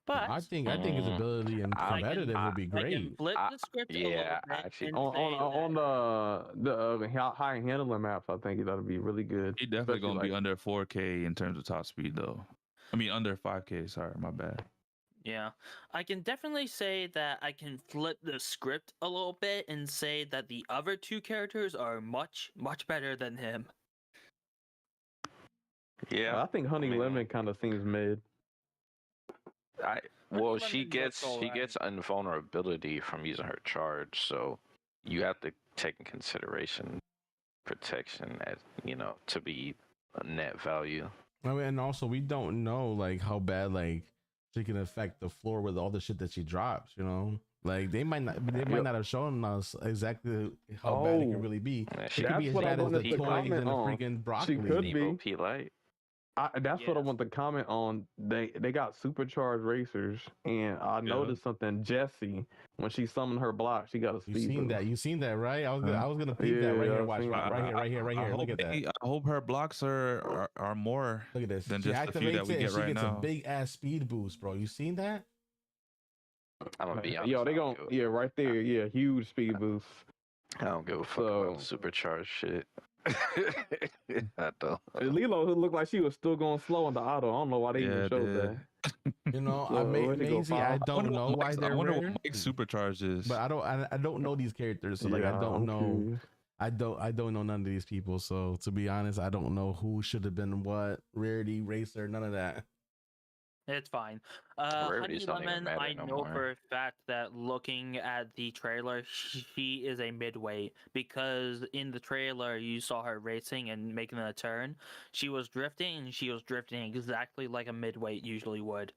But I think his ability in I can- competitive would be I great. can flip I- the script a yeah, little bit actually- and On say the high handling maps, I think that'll be really good. He definitely Especially, gonna be like- under 4K in terms of top speed though. I mean under 5K. Sorry, my bad. yeah, I can definitely say that I can flip the script a little bit and say that the other 2 characters are much better than him. Yeah. I think Honey I mean, Lemon kind of seems mid. Well, Lemon she looks gets alright. invulnerability from using her charge, so you have to take in consideration protection as to be a net value. I mean, and also we don't know like how bad like she can affect the floor with all the shit that she drops. Like they might not have shown us exactly how bad it Oh. can really be. Yeah, It she could be That's as what I bad as wanted the to toys and comment the on. freaking She broccoli. could be. Evo P Light. That's what I Yes. want to comment on. They got supercharged racers, and I noticed something. Jessie, when she summoned her block, she got a speed You seen boost. that? You seen that, right? I was gonna peep Yeah, that right here. I've Watch seen right, that. right here, right here, right here. Look at that. I hope her blocks are more Look at this. than She just the few that activates we it get and she right gets now. a big ass speed boost, bro. You seen that? I'm gonna be honest. Yo, they I don't gon' give right there, yeah, huge speed boost. I don't give a fuck about the So- supercharged shit. I don't. Lilo looked like she was still going slow in the auto. I don't know why they even showed dude. that. You know, So, where'd it go, Maisie, I Bob? don't know why they're I wonder rare, what Mike's supercharged is. but I don't know these characters, so like I Yeah, don't I'm know. curious. I don't know none of these people. So to be honest, I don't know who should have been what rarity racer, none of that. It's fine. Honey Rarities don't even Lemon, matter I no know more. for a fact that looking at the trailer, she is a midweight because in the trailer you saw her racing and making a turn. She was drifting and she was drifting exactly like a midweight usually would.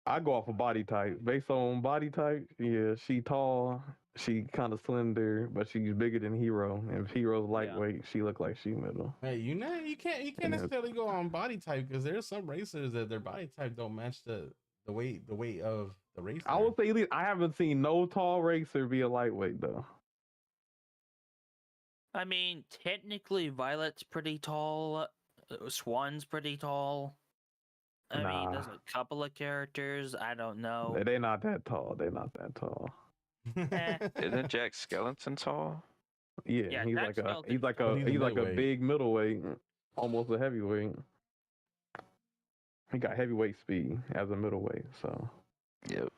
I go off of body type. Based on body type, yeah, she tall, she kind of slender, but she's bigger than Hero. And if Hero's lightweight, she look like she middle. Hey, you can't And that's- necessarily go on body type because there's some racers that their body type don't match the weight of the racer. I would say at least I haven't seen no tall racer be a lightweight though. I mean, technically Violet's pretty tall, Swan's pretty tall. I mean, there's Nah. a couple of characters, I don't know. They not that tall. They not that tall. Eh, Isn't Jack Skellington tall? Yeah, Yeah, he's Jack like a Skellington's he's like tall. a But he's a he's like a midweight. big middleweight, almost a heavyweight. He got heavyweight speed as a middleweight, so Yep.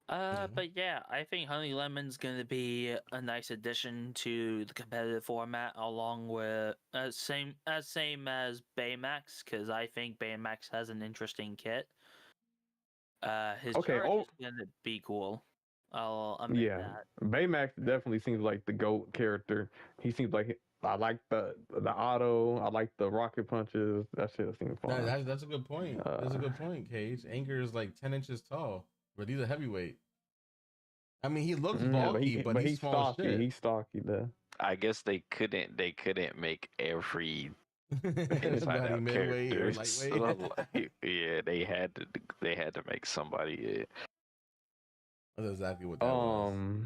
But yeah, I think Honey Lemon's gonna be a nice addition to the competitive format, along with same as Baymax, because I think Baymax has an interesting kit. His Okay, charge is gonna be cool. I'll admit yeah. that. Baymax definitely seems like the GOAT character. He seems like I like the auto. I like the rocket punches. That shit seems fun. That's a good point. That's a good point, Cage. Anchor is like 10 inches tall, but he's a heavyweight. I mean, he looks bulky, but he's small stocky. shit. He's stocky there. I guess they couldn't make every Anybody inside out midweight or character. So, lightweight. like, yeah, they had to make somebody. That's exactly what that was.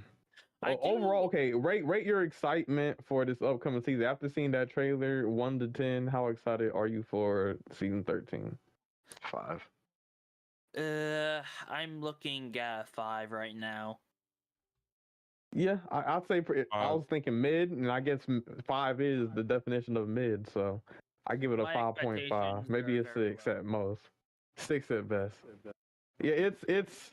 I do- Overall, okay. Rate your excitement for this upcoming season. After seeing that trailer, 1 to 10, how excited are you for season 13? 5. I'm looking at 5 right now. Yeah, I'd say I was thinking mid, and I guess 5 is the definition of mid, so I give it a My 5.5, expectations maybe are a very 6 low. at most, 6 at best. Yeah, it's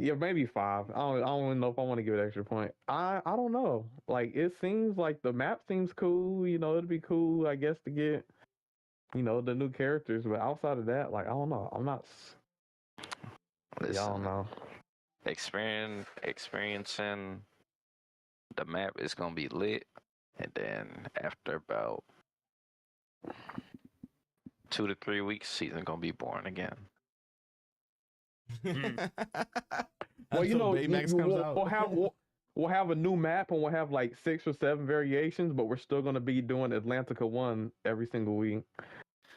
yeah, maybe 5. I don't even know if I want to give it an extra point. I don't know. Like it seems like the map seems cool. You know, it'd be cool, I guess, to get the new characters. But outside of that, like I don't know. I'm not. Listen, I don't know. Experiencing the map is gonna be lit, and then after about 2 to 3 weeks, season gonna be boring again. Well, Until Baymax comes out. we'll have a new map, and we'll have like 6 or 7 variations, but we're still gonna be doing Atlantica 1 every single week.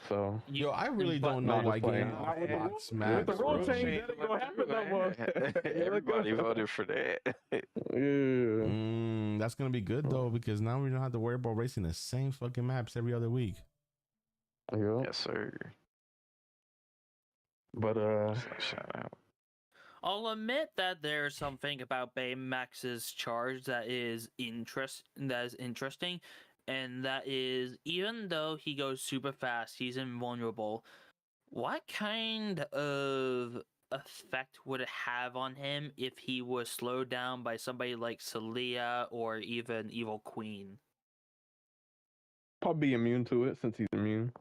So Yo, I really but- don't know Nah, why just playing. getting off box With maps. the rule bro. change, that ain't gonna happen no more. Everybody voted for that. Yeah. That's gonna be good though because now we don't have to worry about racing the same fucking maps every other week. Yeah. Yes, sir. But So shout out. I'll admit that there's something about Baymax's charge that is interesting, and that is even though he goes super fast, he's invulnerable. What kind of effect would it have on him if he was slowed down by somebody like Celia or even Evil Queen? probably be immune to it since he's immune.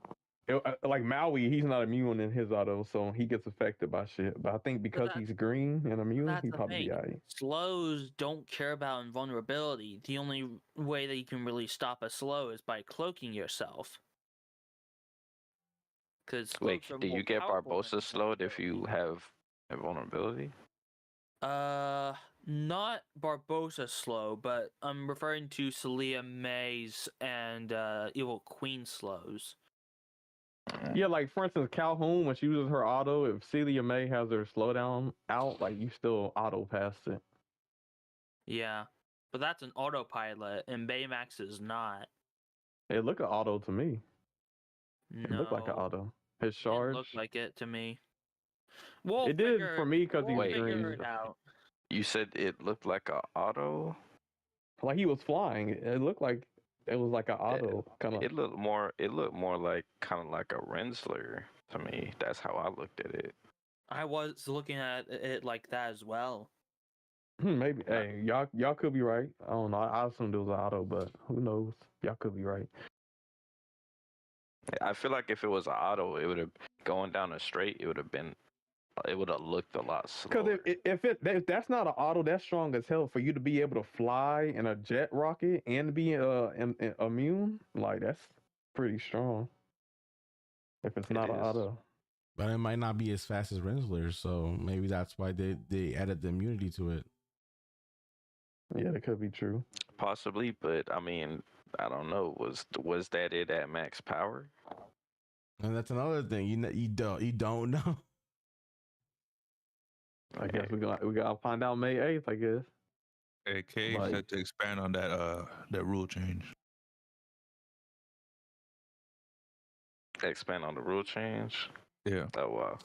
Like Maui, he's not immune in his auto, so he gets affected by shit. But I think because that's- he's green and immune, That's he the probably be thing. alright. Slows don't care about invulnerability. The only way that you can really stop a slow is by cloaking yourself. Because Wait, do you get Barbosa slowed if you have invulnerability? Not Barbosa slow, but I'm referring to Celia May's and Evil Queen slows. Yeah, like for instance, Calhoun, when she uses her auto, if Celia May has her slowdown out, like you still auto past it. Yeah, but that's an autopilot, and Baymax is not. It looked an auto to me. No, It looked like an auto. His it charge. looked like it to me. We'll It did figure, for me because we'll he's figure green. it out. You said it looked like a auto. Like he was flying. It looked like it was like an auto kind of. It looked more like kind of like a Rensler to me. That's how I looked at it. I was looking at it like that as well. Maybe. Hey, y'all could be right. I don't know. I assumed it was an auto, but who knows? Y'all could be right. I feel like if it was an auto, it would have going down a straight. It would have looked a lot slower. Because if that's not an auto, that's strong as hell for you to be able to fly in a jet rocket and be immune. Like that's pretty strong. If it's not an auto. But it might not be as fast as Rensler, so maybe that's why they added the immunity to it. Yeah, that could be true. Possibly, but I mean, I don't know. Was that it at max power? And that's another thing. You don't know. I guess we gotta find out May 8th, I guess. Hey, K had to expand on that rule change. Expand on the rule change. Yeah. Oh wow.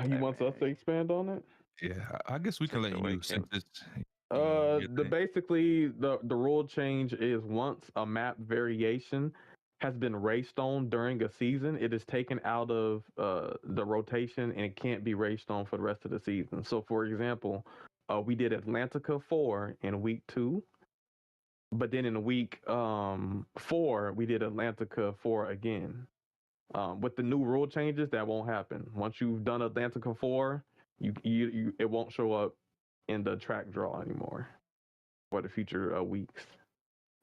He wants us to expand on it. Yeah, I guess we can let you since it's. Basically the rule change is once a map variation has been raced on during a season, it is taken out of the rotation and it can't be raced on for the rest of the season. So for example, we did Atlantica 4 in week 2, but then in week 4 we did Atlantica 4 again. With the new rule changes, that won't happen. Once you've done Atlantica 4, you it won't show up in the track draw anymore for the future weeks.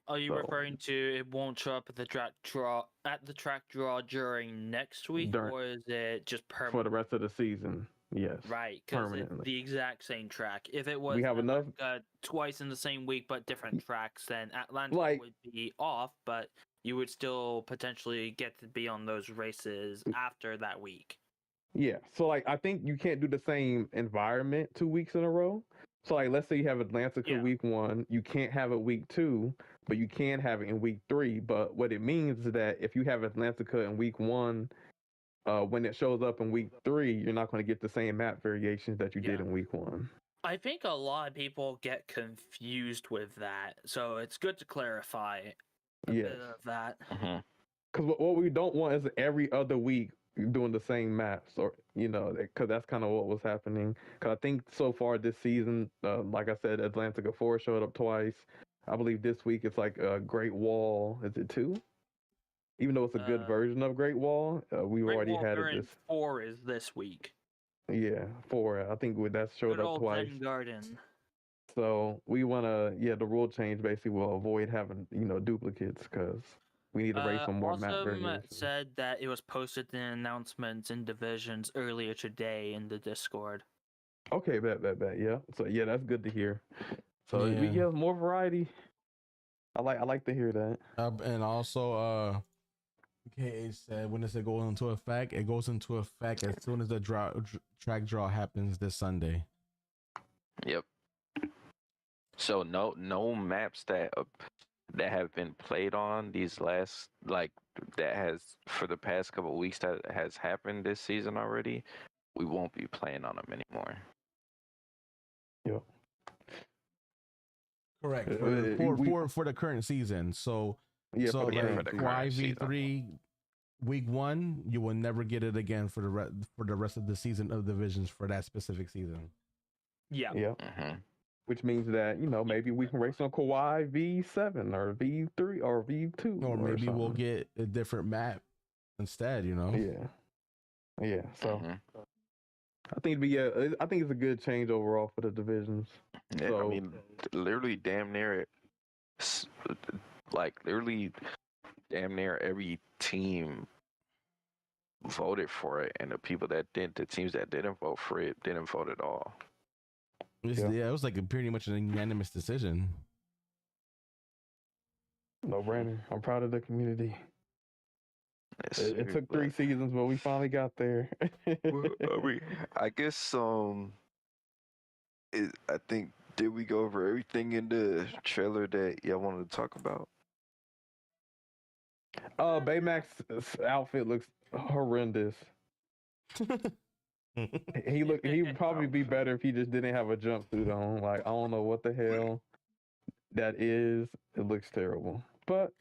Are you referring to it won't show up at the track draw during next week, or is it just permanent for the rest of the season? Yes, right, because it's the exact same track. If it was we have enough twice in the same week but different tracks, then Atlanta would be off, but you would still potentially get to be on those races after that week. Yeah, so like I think you can't do the same environment 2 weeks in a row. So like let's say you have Atlantica week 1, you can't have it week 2, but you can have it in week 3. But what it means is that if you have Atlantica in week 1, when it shows up in week 3, you're not going to get the same map variations that you did in week 1. I think a lot of people get confused with that, so it's good to clarify a bit of that. Because what we don't want is every other week doing the same maps, or because that's kind of what was happening. Because I think so far this season, like I said, Atlantica 4 showed up twice. I believe this week it's like Great Wall. Is it 2? Even though it's a good version of Great Wall, we've already had it. This 4 is this week. Yeah, 4. I think that showed up twice. Zen Garden. So we want to, the rule change basically will avoid having duplicates because we need to race on more map variations. Said that it was posted in announcements in divisions earlier today in the Discord. Okay, bet. Yeah. So yeah, that's good to hear. So we get more variety. I like to hear that. And also, KH said when does it go into effect? It goes into effect as soon as the track draw happens this Sunday. Yep. So no maps that have been played on these last that has for the past couple of weeks that has happened this season already. We won't be playing on them anymore. Yep. Correct. For the current season. So for the current 5v3 week 1, you will never get it again for the rest of the season of divisions for that specific season. Yeah. Which means that maybe we can race on Kauai V7 or V3 or V2, or maybe we'll get a different map instead. Yeah. So I think it's a good change overall for the divisions. Yeah, so, I mean, literally, damn near every team voted for it, and the teams that didn't vote for it didn't vote at all. Yeah, it was like pretty much an unanimous decision. No brainer. I'm proud of the community. Yes, It sir, took 3 but- seasons, but we finally got there. Well, I guess I think did we go over everything in the trailer that y'all wanted to talk about? Baymax's outfit looks horrendous. He would probably be better if he just didn't have a jumpsuit on. Like, I don't know what the hell that is. It looks terrible. But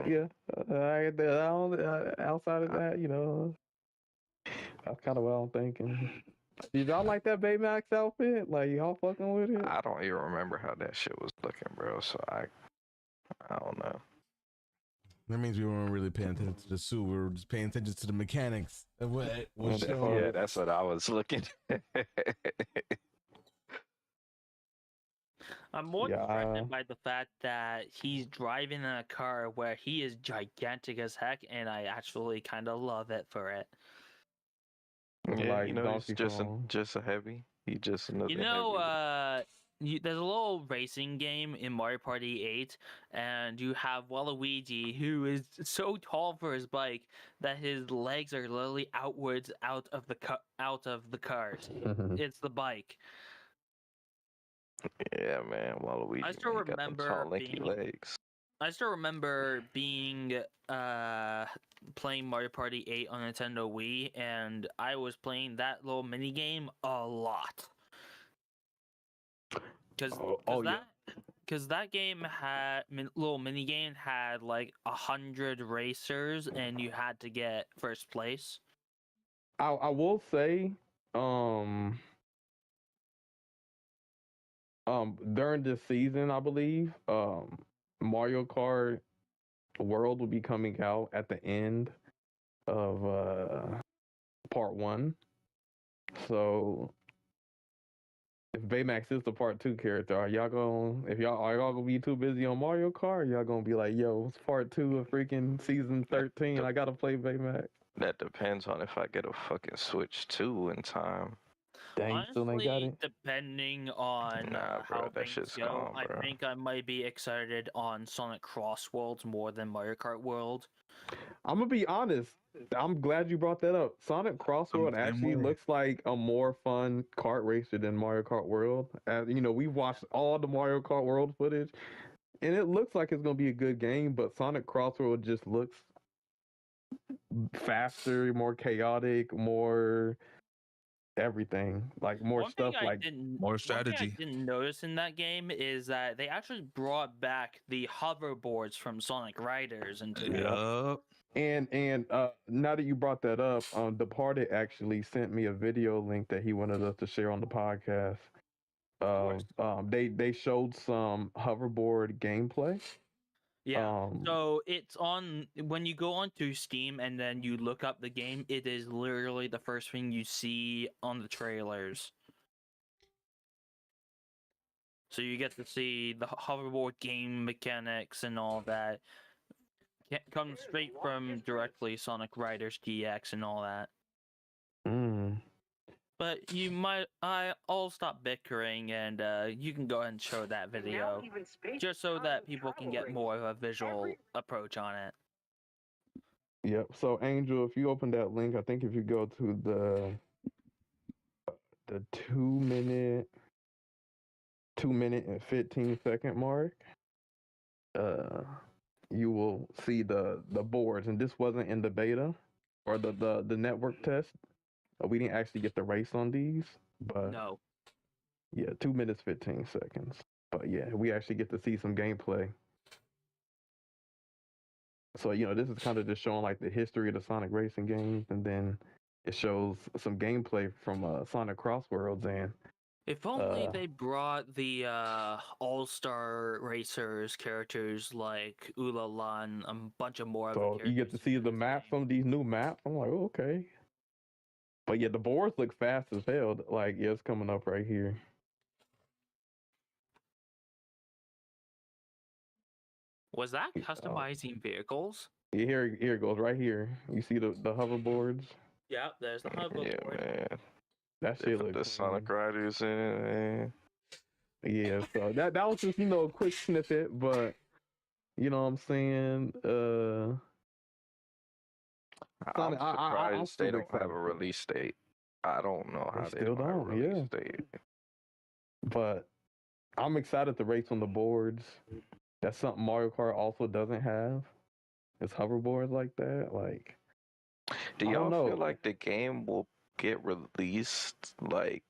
yeah, outside of that, that's kind of what I'm thinking. Did y'all like that Baymax outfit? Like, y'all fucking with it? I don't even remember how that shit was looking, bro. So I don't know. That means we weren't really paying attention to the suit. We were just paying attention to the mechanics. Of what was shown. Yeah, that's what I was looking at. I'm more Yeah. threatened by the fact that he's driving in a car where he is gigantic as heck, and I actually kind of love it for it. Yeah, Like he's Donkey Kong. just a heavy. He just another. You know, there's a little racing game in Mario Party 8, and you have Waluigi, who is so tall for his bike that his legs are literally outwards out of the cars. It's the bike. Yeah, man. Waluigi. I still man, he got them remember tall, lanky being- legs. I still remember playing Mario Party 8 on Nintendo Wii, and I was playing that little mini game a lot. Because that game had little mini game had like 100 racers, and you had to get first place. I will say, during this season, I believe, Mario Kart World will be coming out at the end of part 1. So if Baymax is the part 2 character, are y'all gonna be too busy on Mario Kart? Or y'all gonna be like, yo, it's part 2 of freaking season 13. I gotta play Baymax. That depends on if I get a fucking Switch 2 in time. Dang, still ain't got Honestly, it. depending on Nah, bro, how that things shit's go, gone, bro. I think I might be excited on Sonic Cross Worlds more than Mario Kart World. I'm gonna be honest. I'm glad you brought that up. Sonic Crossroad same actually way. looks like a more fun kart racer than Mario Kart World. As we've watched all the Mario Kart World footage, and it looks like it's gonna be a good game. But Sonic Crossroad just looks faster, more chaotic, more everything. Like more One stuff. thing Like more One strategy. thing I didn't notice in that game is that they actually brought back the hoverboards from Sonic Riders into it. Yup. And now that you brought that up, Departed actually sent me a video link that he wanted us to share on the podcast. They showed some hoverboard gameplay. Yeah. So it's on when you go onto Steam and then you look up the game, it is literally the first thing you see on the trailers. So you get to see the hoverboard game mechanics and all that. Comes straight from directly Sonic Riders DX and all that. But I'll stop bickering and you can go ahead and show that video just so that people can get more of a visual approach on it. Yep. So Angel, if you open that link, I think if you go to the 2 minute and 15-second mark, you will see the boards, and this wasn't in the beta or the network test. We didn't actually get the race on these, but No. yeah, 2 minutes 15 seconds. But yeah, we actually get to see some gameplay. So this is kind of just showing like the history of the Sonic racing games, and then it shows some gameplay from Sonic Cross Worlds. And If only they brought the All-Star Racers characters like Ulala and a bunch of more. so you get to see the maps, some of these new maps. I'm like, oh, okay. But yeah, the boards look fast as hell. Like, yeah, it's coming up right here. Was that customizing vehicles? Yeah, here it goes right here. You see the hoverboards? Yeah, there's the Yeah, hoverboard. man. That They shit put look the Sonic clean. Riders in it, man. Yeah, so that was just a quick snippet, but you know what I'm saying. I'm Sonic, I'm surprised they super don't have excited a for it. release date. I don't know They how they still don't have a don't, release yeah. date. But I'm excited to race on the boards. That's something Mario Kart also doesn't have. It's hoverboards like that. Like, Do I don't y'all feel know. like the game will get released like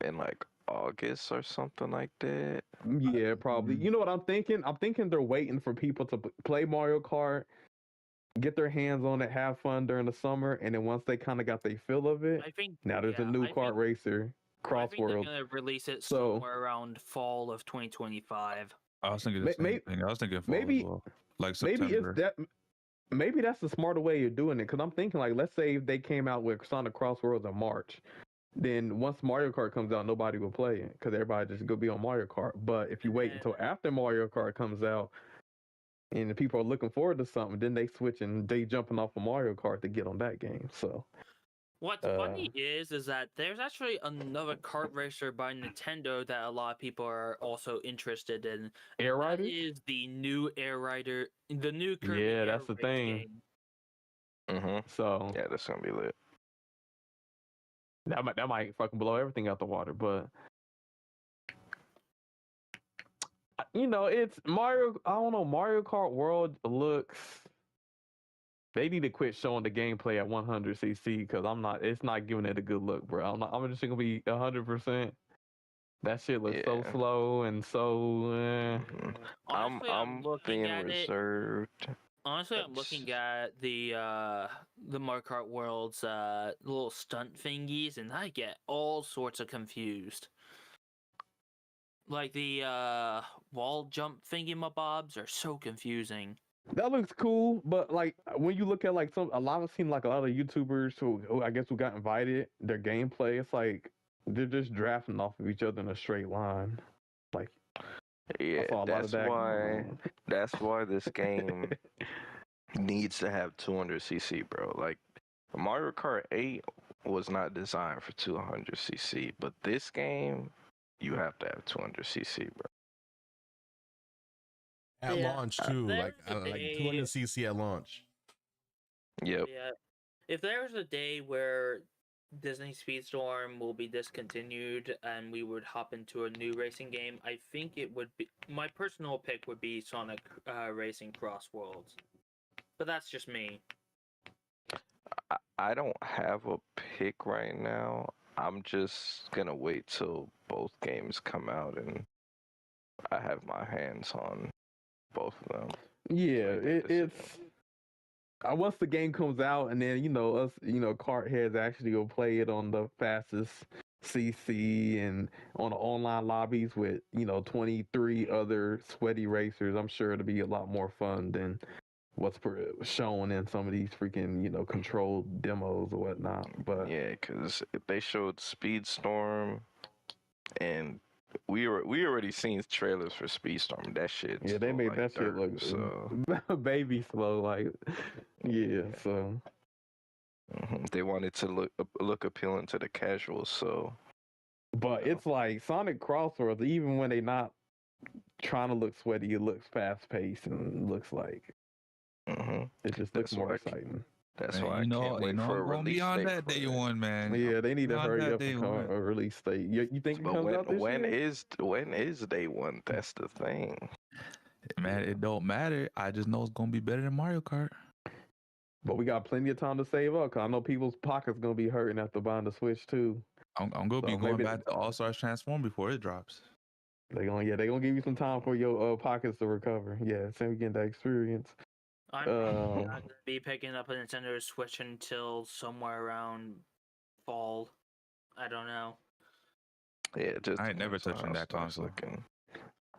in like August or something like that? Yeah, probably. You know what I'm thinking? I'm thinking they're waiting for people to play Mario Kart, get their hands on it, have fun during the summer, and then once they kind of got their feel of it, I think now there's a new kart racer, I think they're Crossworld. gonna release it So somewhere around fall of 2025. I was thinking the same thing. I was thinking fall as maybe well, like maybe it's September. that. Maybe that's the smarter way of doing it. Because I'm thinking, like, let's say if they came out with Sonic Crossworlds in March, then once Mario Kart comes out, nobody will play it because everybody just go be on Mario Kart. But if you And wait then until after Mario Kart comes out and the people are looking forward to something, then they switch and they jumping off of Mario Kart to get on that game. So what's funny is that there's actually another kart racer by Nintendo that a lot of people are also interested in. Air That Riders? is the new Air Rider, the new Kirby Yeah, Air that's the Race thing. game. So yeah, that's gonna be lit. That might fucking blow everything out the water. But you know, it's Mario. I don't know. Mario Kart World looks. They need to quit showing the gameplay at 100cc because it's not giving it a good look, bro. I'm just gonna be 100%. That shit looks so slow and so. Honestly, I'm looking being at reserved. Honestly, I'm looking at the Mario Kart World's little stunt thingies, and I get all sorts of confused. Like the wall jump thingy-mabobs are so confusing. That looks cool, but like when you look at like I've seen like a lot of YouTubers who I guess who got invited, their gameplay, it's like they're just drafting off of each other in a straight line. Like, Yeah, I saw a lot of that. that's why this game needs to have 200cc, bro. Like Mario Kart 8 was not designed for 200cc, but this game you have to have 200cc, bro. At launch too, like 200cc at launch. Yep. Yeah. If there's a day where Disney Speedstorm will be discontinued and we would hop into a new racing game, I think it would be my personal pick would be Sonic Racing Cross Worlds. But that's just me. I don't have a pick right now. I'm just gonna wait till both games come out and I have my hands on both of them. Yeah, it's once the game comes out, and then us, kart heads actually go play it on the fastest CC and on the online lobbies with 23 other sweaty racers. I'm sure it'll be a lot more fun than what's shown in some of these freaking controlled demos or whatnot. But yeah, because they showed Speedstorm, and we already seen trailers for Speedstorm. That shit. Yeah, they made that shit look baby slow. Like, yeah. So they wanted to look appealing to the casuals. So, but it's like Sonic Crossworlds. Even when they not trying to look sweaty, it looks fast paced and looks like it just looks more exciting. That's why I can't wait for a release date. That day one, man. Yeah, they need to hurry up and come a release date. You think it comes out this year? When is day one? That's the thing. Man, it don't matter. I just know it's gonna be better than Mario Kart. But we got plenty of time to save up. Cause I know people's pockets gonna be hurting after buying the Switch too. I'm gonna be going back to All Stars Transform before it drops. They gonna give you some time for your pockets to recover. Yeah, so we get that experience. I'm not gonna be picking up a Nintendo Switch until somewhere around fall. I don't know. Yeah, I ain't never touching that console.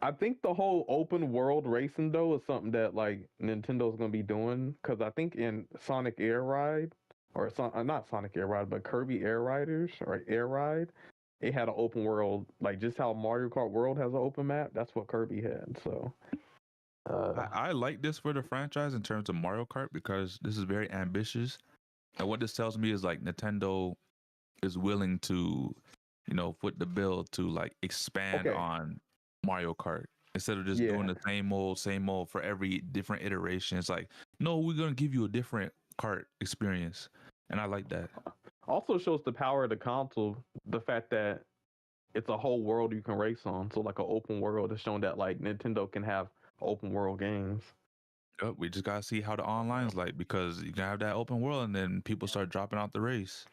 I think the whole open world racing though is something that like Nintendo's gonna be doing, because I think in Sonic Air Ride or not Sonic Air Ride, but Kirby Air Riders or Air Ride, it had an open world, like just how Mario Kart World has an open map. That's what Kirby had. So I like this for the franchise in terms of Mario Kart because this is very ambitious, and what this tells me is like Nintendo is willing to, foot the bill to like expand on Mario Kart instead of just doing the same old for every different iteration. It's like, no, we're gonna give you a different kart experience, and I like that. Also shows the power of the console, the fact that it's a whole world you can race on. So like an open world is showing that like Nintendo can have open world games. Yep, we just gotta see how the online's like, because you can have that open world and then people start dropping out the race.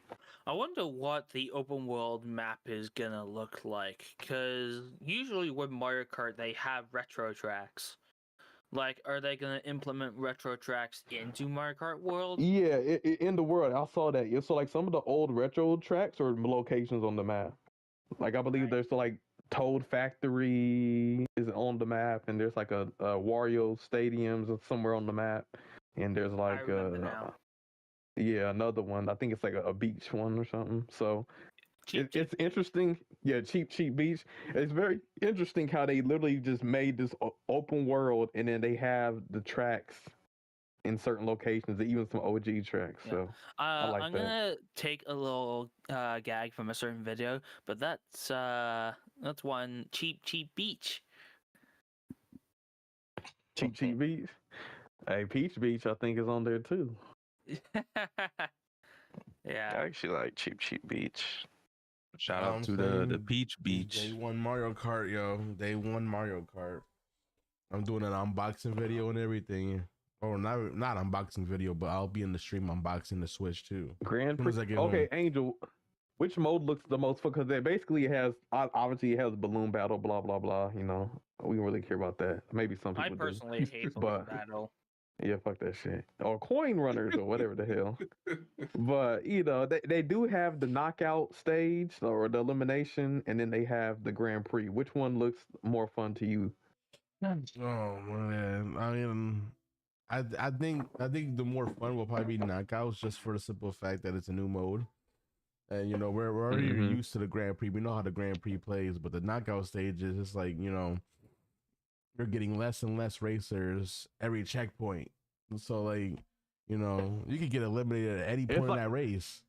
I wonder what the open world map is gonna look like, because usually with Mario Kart they have retro tracks. Like, are they gonna implement retro tracks into Mario Kart World? Yeah, in the world, I saw that. Yeah, so like some of the old retro tracks or locations on the map. Like I believe there's like Toad Factory is on the map, and there's like a Wario Stadiums somewhere on the map, and there's like another one. I think it's like a beach one or something. So it's interesting. Yeah, cheap beach. It's very interesting how they literally just made this open world, and then they have the tracks in certain locations, even some OG tracks. So I like I'm that. gonna take a little gag from a certain video, but that's one cheap beach. Cheap beach. Hey, Peach Beach, I think is on there too. Yeah, I actually like Cheap Beach. Shout out to the Peach Beach. Day one Mario Kart, yo. Day one Mario Kart. I'm doing an unboxing video and everything. Or not unboxing video, but I'll be in the stream unboxing the Switch too. Grand Prix. Okay, Angel, which mode looks the most fun? Because it basically has, obviously it has balloon battle, blah blah blah. We don't really care about that. Maybe some people I personally hate balloon battle. Yeah, fuck that shit. Or coin runners or whatever the hell. But they do have the knockout stage or the elimination, and then they have the Grand Prix. Which one looks more fun to you? Oh man, I mean, I think the more fun will probably be knockouts, just for the simple fact that it's a new mode, and we're already used to the Grand Prix. We know how the Grand Prix plays, but the knockout stages, it's like you're getting less and less racers every checkpoint. So like, you could get eliminated at any point in that race.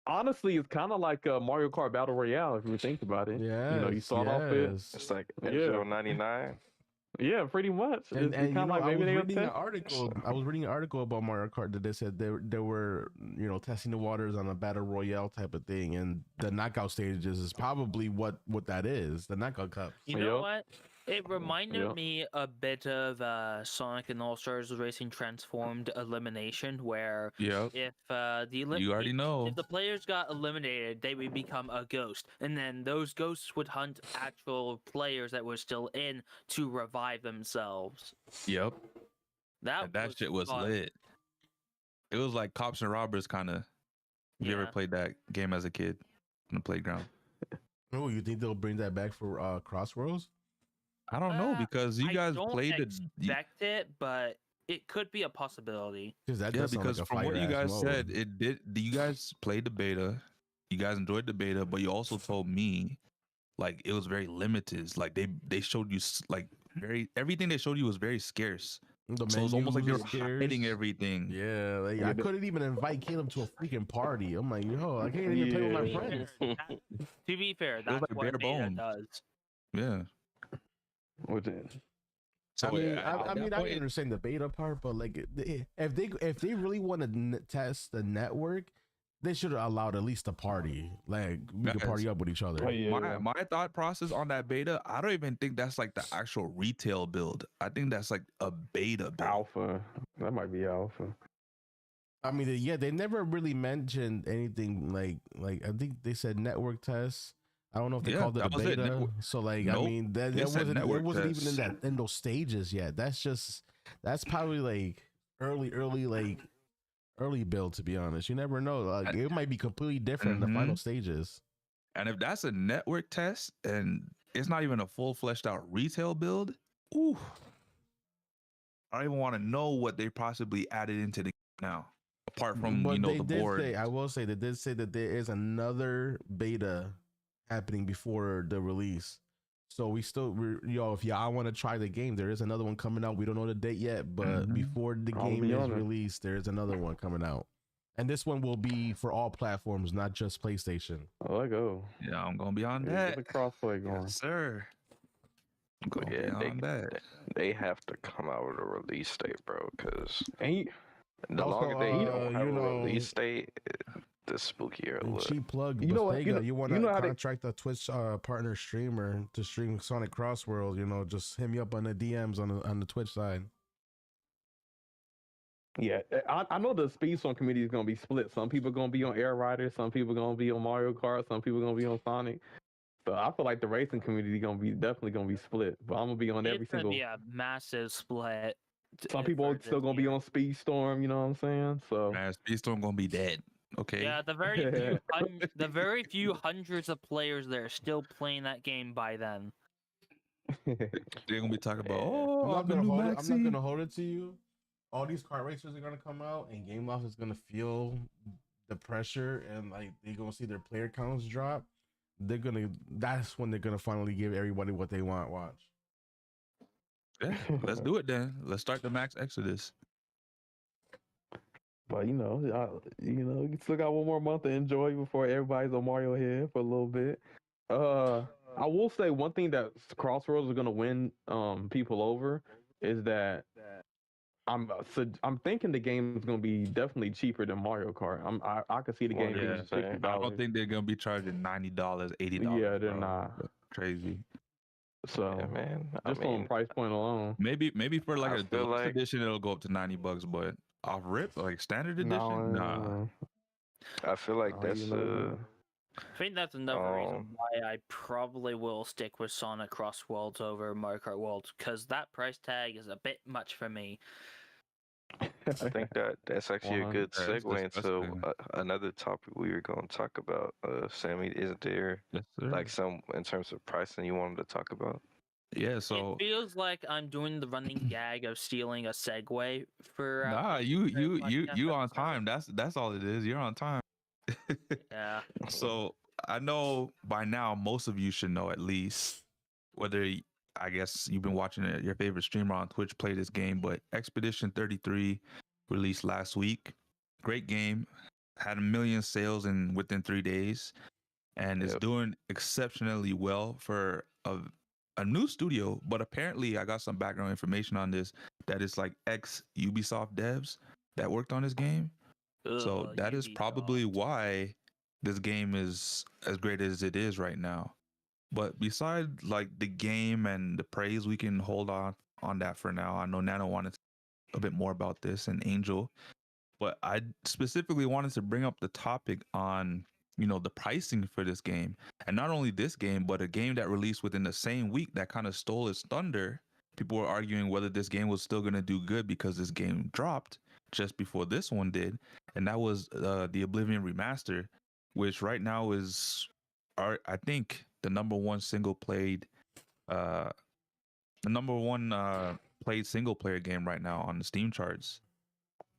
Honestly, it's kind of like a Mario Kart Battle Royale if you think about it. Yeah, you start off It's like Nintendo 99. Yeah, pretty much. And kind of like, I was reading an article about Mario Kart that they said they were testing the waters on a battle royale type of thing, and the knockout stages is probably what that is, the knockout cup. You know what? It reminded me a bit of Sonic and All Stars Racing Transformed Elimination, where if you already know, if the players got eliminated, they would become a ghost, and then those ghosts would hunt actual players that were still in to revive themselves. Yep. Oh, That shit was lit. It was like Cops and Robbers kind of. Have you ever played that game as a kid on the playground? Oh, you think they'll bring that back for Crossroads? I don't know, because you guys played it. Expect it, but it could be a possibility. Because from what you guys said, it did. You guys played the beta. You guys enjoyed the beta, but you also told me like it was very limited. Like they showed you like everything they showed you was very scarce. So it's almost like they were hiding everything. Yeah, like I couldn't even invite Caleb to a freaking party. I'm like, I can't even play with my friends. To be fair, that's like what beta does. Yeah. So I mean, I understand the beta part, but like, if they really want to test the network, they should have allowed at least a party. Like we could party up with each other. My thought process on that beta, I don't even think that's like the actual retail build. I think that's like a beta build. Alpha. That might be alpha. I mean, they never really mentioned anything like I think they said network tests. I don't know if they called it a beta. So like, I mean, it wasn't even in those stages yet. That's probably like early build, to be honest. You never know. Like, it might be completely different in the final stages. And if that's a network test and it's not even a full fleshed out retail build, ooh, I don't even want to know what they possibly added into the game now. Apart from the board. I will say they did say that there is another beta happening before the release. So if y'all want to try the game, there is another one coming out. We don't know the date yet, but before the game is released, there's another one coming out. And this one will be for all platforms, not just PlayStation. Oh, let go. Yeah, I'm gonna be on Get that. the crossplay going. Yes, sir. I'm But gonna yeah, be on that. they have to come out with a release date, bro. Because And the Also, longer they don't have you a know, release date, the spookier it And look. cheap plug, You know what- Bethesda, you want to how they- contract a Twitch partner streamer to stream Sonic Crossworld, just hit me up on the DMs on the Twitch side. Yeah, I know the Speedstorm community is gonna be split. Some people gonna be on Air Rider, some people gonna be on Mario Kart, some people gonna be on Sonic. So I feel like the racing community definitely gonna be split. But I'm gonna be on every It's gonna single. be a massive split. Some people for still this gonna be year. on Speedstorm. You know what I'm saying? So Man, Speedstorm gonna be dead. Okay. Yeah, the very few hundreds of players that are still playing that game by then. They're gonna be talking about, Yeah. oh, I'm not I'm the gonna new hold it. I'm not Maxi. gonna hold it to you. All these kart racers are gonna come out, and Game Loft is gonna feel the pressure, and like they're gonna see their player counts drop. That's when they're gonna finally give everybody what they want. Watch. Yeah, let's do it then. Let's start the Max Exodus. But you still got one more month to enjoy before everybody's on Mario Head for a little bit. I will say one thing that Crossroads is gonna win people over is that I'm thinking the game is gonna be definitely cheaper than Mario Kart. I could see the game being yeah, $60. I don't think they're gonna be charging $90, $80. Yeah, they're bro. not. That's crazy. So Yeah, man. just on price point alone. Maybe for like I a feel deluxe like- edition, it'll go up to $90, but off rip, like standard edition, nah. I feel like that's I think that's another reason Um, why I probably will stick with Sonic Cross Worlds over Mario Kart Worlds, because that price tag is a bit much for me. I think that's actually a good Yeah, it's segue into disgusting. another topic we were going to talk about. Sammy, isn't there Yes, sir. like some in terms of pricing you wanted to talk about? Yeah, so It feels like I'm doing the running gag of stealing a segue for. nah, you podcast on episode. time. That's all it is. You're on time. Yeah. So I know by now most of you should know at least whether I guess you've been watching your favorite streamer on Twitch play this game, but Expedition 33 released last week. Great game, had 1 million sales within 3 days, and is doing exceptionally well for a new studio. But apparently, I got some background information on this that it's like ex Ubisoft devs that worked on this game. So Ugh, that is probably Ubisoft. why this game is as great as it is right now. But besides like the game and the praise, we can hold on that for now. I know Nano wanted a bit more about this and Angel, but I specifically wanted to bring up the topic on, the pricing for this game. And not only this game, but a game that released within the same week that kind of stole its thunder. People were arguing whether this game was still going to do good because this game dropped just before this one did. And that was the Oblivion Remaster, which right now is, I think, the number one played single player game right now on the Steam charts.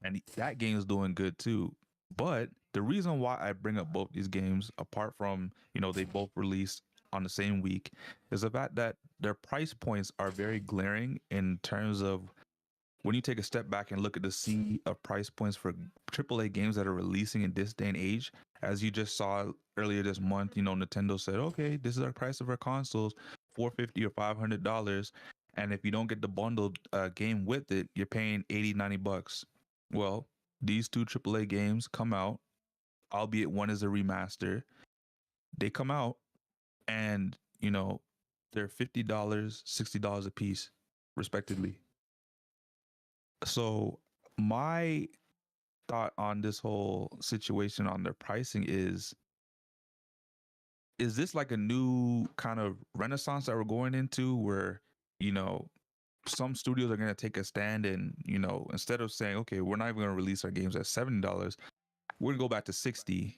And that game is doing good too. But the reason why I bring up both these games, apart from, they both released on the same week, is the fact that their price points are very glaring in terms of when you take a step back and look at the sea of price points for AAA games that are releasing in this day and age. As you just saw earlier this month, Nintendo said, okay, this is our price of our consoles, $450 or $500. And if you don't get the bundled game with it, you're paying $80-$90. Well, these two AAA games come out, albeit one is a remaster. They come out and, they're $50, $60 a piece, respectively. So my thought on this whole situation on their pricing is this like a new kind of renaissance that we're going into where, some studios are going to take a stand and, instead of saying, okay, we're not even going to release our games at $70, we're going to go back to 60.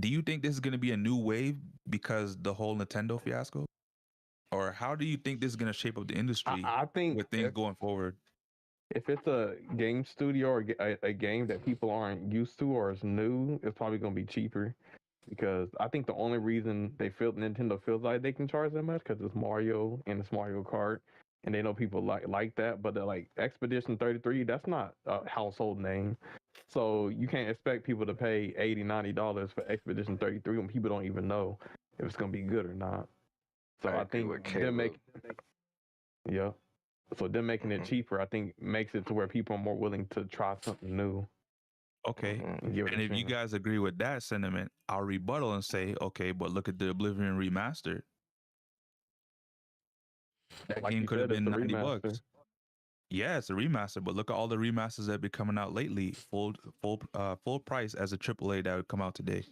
Do you think this is going to be a new wave because the whole Nintendo fiasco? Or how do you think this is going to shape up the industry I think with things going forward? if it's a game studio or a game that people aren't used to or is new, it's probably going to be cheaper. Because I think the only reason Nintendo feels like they can charge that much because it's Mario and it's Mario Kart, and they know people like that. But they're like Expedition 33, that's not a household name. So you can't expect people to pay $80-$90 for Expedition 33 when people don't even know if it's gonna be good or not. So I agree with think them Caleb. So them making it cheaper, I think, makes it to where people are more willing to try something new. Okay. And give it And a if you chance. guys agree with that sentiment, I'll rebuttal and say, okay, but look at the Oblivion remastered. That Like game you could have said, it's been a $90. remaster. Yeah, it's a remaster, but look at all the remasters that have been coming out lately, full price as a AAA that would come out today.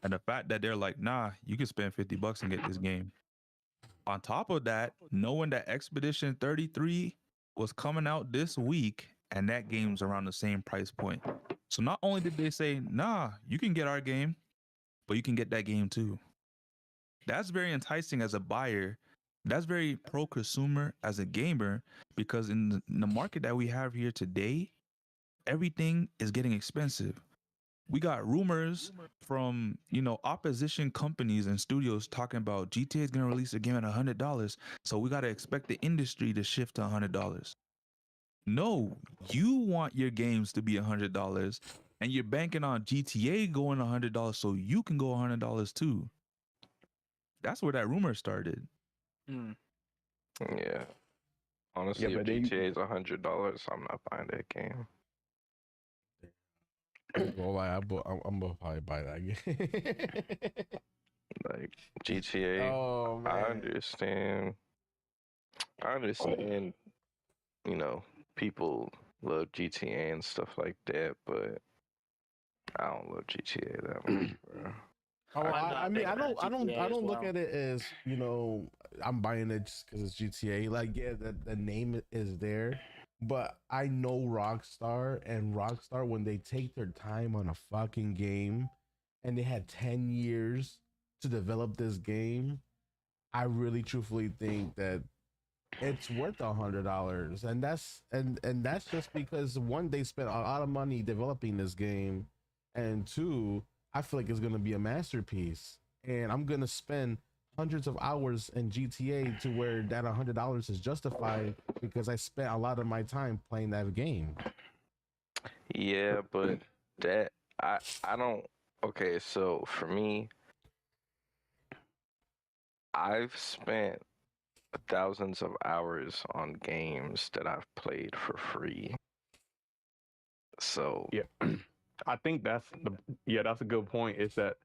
And the fact that they're like, nah, you can spend $50 and get this game. On top of that, knowing that Expedition 33 was coming out this week and that game's around the same price point. So not only did they say, nah, you can get our game, but you can get that game too. That's very enticing as a buyer. That's very pro-consumer as a gamer, because in the market that we have here today, everything is getting expensive. We got rumors from, opposition companies and studios talking about GTA is going to release a game at $100, so we got to expect the industry to shift to $100. No, you want your games to be $100, and you're banking on GTA going $100 so you can go $100 too. That's where that rumor started. Yeah. Honestly, Yeah, if but then GTA is $100, I'm not buying that game. Well, I'm gonna probably buy that game. Like GTA, Oh man. I understand, people love GTA and stuff like that, but I don't love GTA that much, bro. Oh, I mean, I don't GTA as look well. at it as, I'm buying it just because it's GTA. Like, yeah, the name is there, but I know Rockstar, and Rockstar, when they take their time on a fucking game, and they had 10 years to develop this game, I really truthfully think that it's worth $100, and that's just because, one, they spent a lot of money developing this game, and two, I feel like it's gonna be a masterpiece, and I'm gonna spend hundreds of hours in GTA to where that $100 is justified because I spent a lot of my time playing that game. Yeah, but that I don't. Okay, so for me, I've spent thousands of hours on games that I've played for free. So Yeah. I think that's a good point. Is that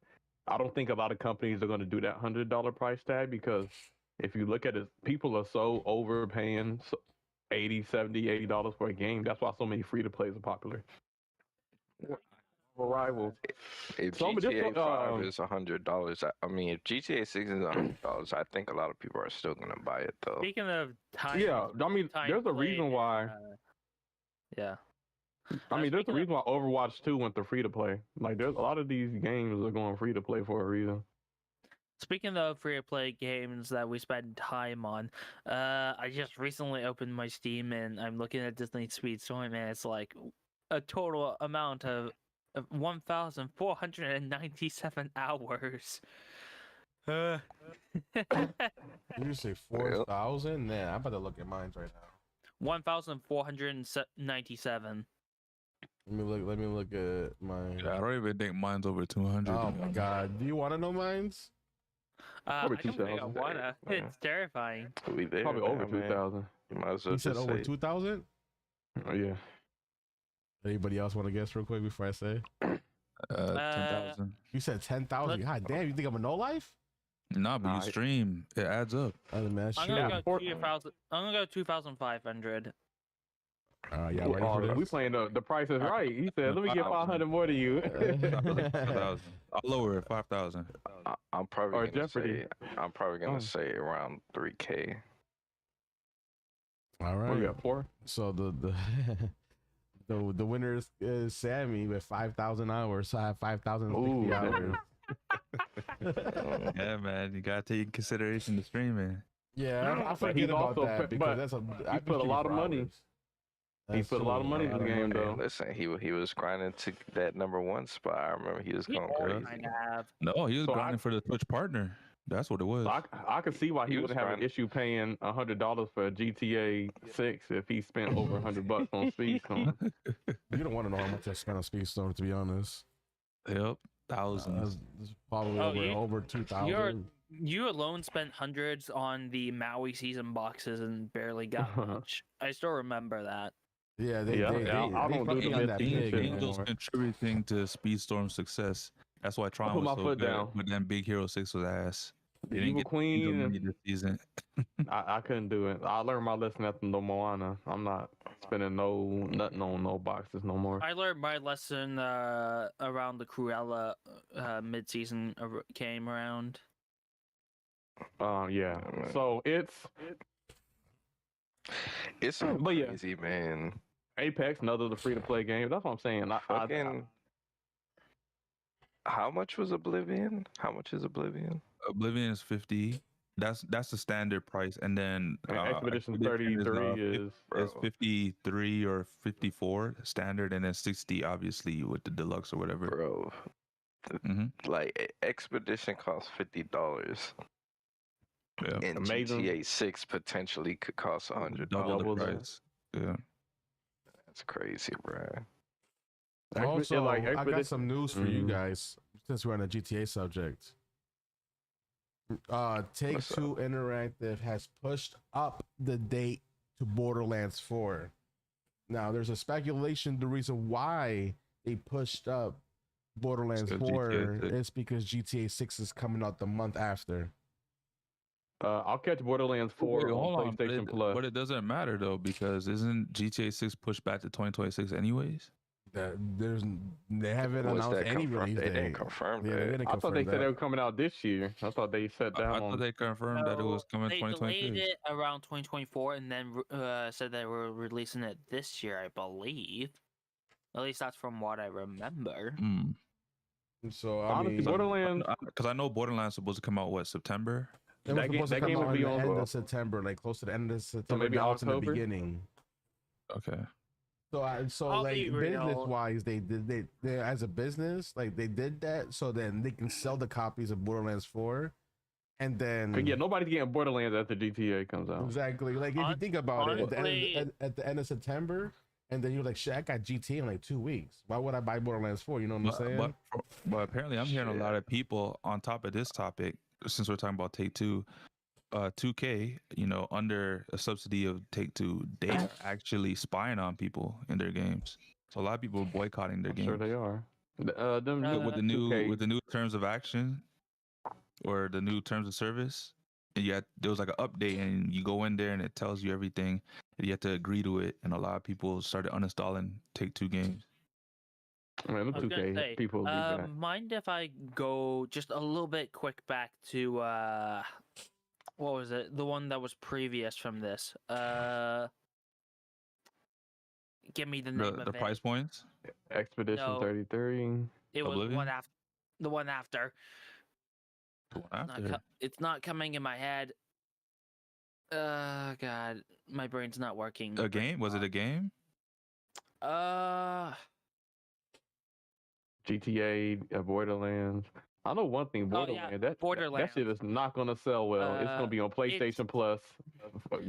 I don't think a lot of companies are going to do that $100 price tag, because if you look at it, people are so overpaying $80, $70, $80 for a game. That's why so many free to plays are popular. Rivals. if So, but this GTA one, 5 is $100, I mean, if GTA 6 is $100, I think a lot of people are still gonna buy it though. Speaking of time, Yeah, I mean, time there's a played reason and, why. Yeah. I mean, there's a speaking reason why Overwatch 2 went to free to play. Like, there's a lot of these games are going free to play for a reason. Speaking of free-to-play games that we spend time on, I just recently opened my Steam and I'm looking at Disney Speedstorm, and it's like a total amount of 1,497 hours. Did you say 4,000? Nah, I'm about to look at mine right now. 1,497. Let me look at mine. I don't even think mine's over 200. Oh my god. Do you want to know mine's? I Probably don't think I 2,000. wanna. It's terrifying. We there Probably now, over man. 2,000. You might as well You said just over say 2,000? Oh, yeah. Anybody else want to guess real quick before I say? 10,000. You said 10,000. Look- God damn, you think I'm a no life? Nah, but Nah, you stream. It adds up. Oh, man, I'm shit. gonna go Yeah, 2,000. I'm gonna go 2,500. Yeah, ready for this? We playing the Price is Right. He said, "Let me get 500 more to you." 5,000. I'll lower it 5,000. I'm Or probably gonna Jeopardy. say around 3K. All What we right. got, 4? So the the winner is Sammy with 5,000 hours. So I have 5,060 Ooh. hours. Yeah, man, you gotta take in consideration the streaming. Yeah, I But forget he's about also that put- because but that's a. he I've been put a lot of streaming for money. hours. He That's put a lot of true, money a in the lot of game, money. though. Listen, he was grinding to that #1 spot. I remember he was We going all crazy. kind of have. No, he was So grinding for the Twitch partner. That's what it was. So I could see why he He was wouldn't have an grinding. issue paying $100 for a GTA 6 if he spent over $100 on Speedstorm. You don't want to know how much I spent on Speedstorm, to be honest. Yep, thousands. It's probably Oh, over 2,000. You alone spent hundreds on the Maui season boxes and barely got much. I still remember that. Yeah, I they don't do fucking the on that mid-season pig shit Angels anymore. contributing to Speedstorm's success. That's why Tron put was my so foot good. down. But then Big Hero 6 was ass. They The didn't Evil get Queen. Angel money this season. I couldn't do it. I learned my lesson after the Moana. I'm not spending nothing on no boxes no more. I learned my lesson around the Cruella mid-season came around. Yeah. man. So it's so But yeah. crazy, man. Apex, another the free-to-play game. That's what I'm saying. Fucking. How much was Oblivion? How much is Oblivion? Oblivion is 50. That's the standard price, and then Expedition Expedition 33 is is Bro. 53 or 54 standard, and then 60 obviously with the deluxe or whatever. Bro. hmm Like Expedition costs $50. Yeah, And Amazing. GTA 6 potentially could cost $100. double the Double the- price. Yeah. That's crazy, bro. Also, I got Expedition- some news for you Mhm. guys since we're on the GTA subject. Take What's Two Interactive has pushed up the date to Borderlands 4. Now, there's a speculation the reason why they pushed up Borderlands So 4 GTA 6. is because GTA 6 is coming out the month after. I'll catch Borderlands 4 Wait, hold on on, but PlayStation Plus. But it doesn't matter though, because isn't GTA 6 pushed back to 2026 anyways? They haven't Was announced that any confirmed? release They date. didn't confirm Yeah, they that. didn't I thought they confirm said they that. were coming out this year. I thought they set I down thought on. they confirmed that it was coming They delayed 2026. it around 2024 and then said they were releasing it this year, I believe. At least that's from what I remember. Mm. So, I Honestly, mean, Borderlands. Because I know Borderlands supposed to come out September. it was that supposed game to come would out be in the on end the- of September, like close to the end of September. maybe now it's in the October? beginning. Okay. So, I'll like be real. business wise, they as a business, like they did that so then they can sell the copies of Borderlands 4, and then Yeah, nobody's getting Borderlands after GTA comes out. exactly like if you Hon- think about it, honestly- at the end of September, and then you're like, shit, I got GTA in like 2 weeks. Why would I buy Borderlands 4? You know what I'm saying? But apparently, I'm hearing a lot of people on top of this topic, since we're talking about Take Two, 2K, under a subsidy of Take Two, they are actually spying on people in their games. So a lot of people are boycotting their I'm games. sure they are. Them with the 2K new terms of action or the new terms of service, and there was like an update, and you go in there and it tells you everything, and you have to agree to it. And a lot of people started uninstalling Take Two games. Man, them I was gonna 2K say, people do that. mind if I go just a little bit quick back to what was it? The one that was previous from this. Give me the name The of it. price points. Expedition No. 33. It was Oblivion? the one after. The one after. It's not coming in my head. God, my brain's not working. A game? Was it a game? GTA, Borderlands. I know one thing, Oh, yeah, Borderlands. That Borderlands. shit is not gonna sell well. It's gonna be on PlayStation Plus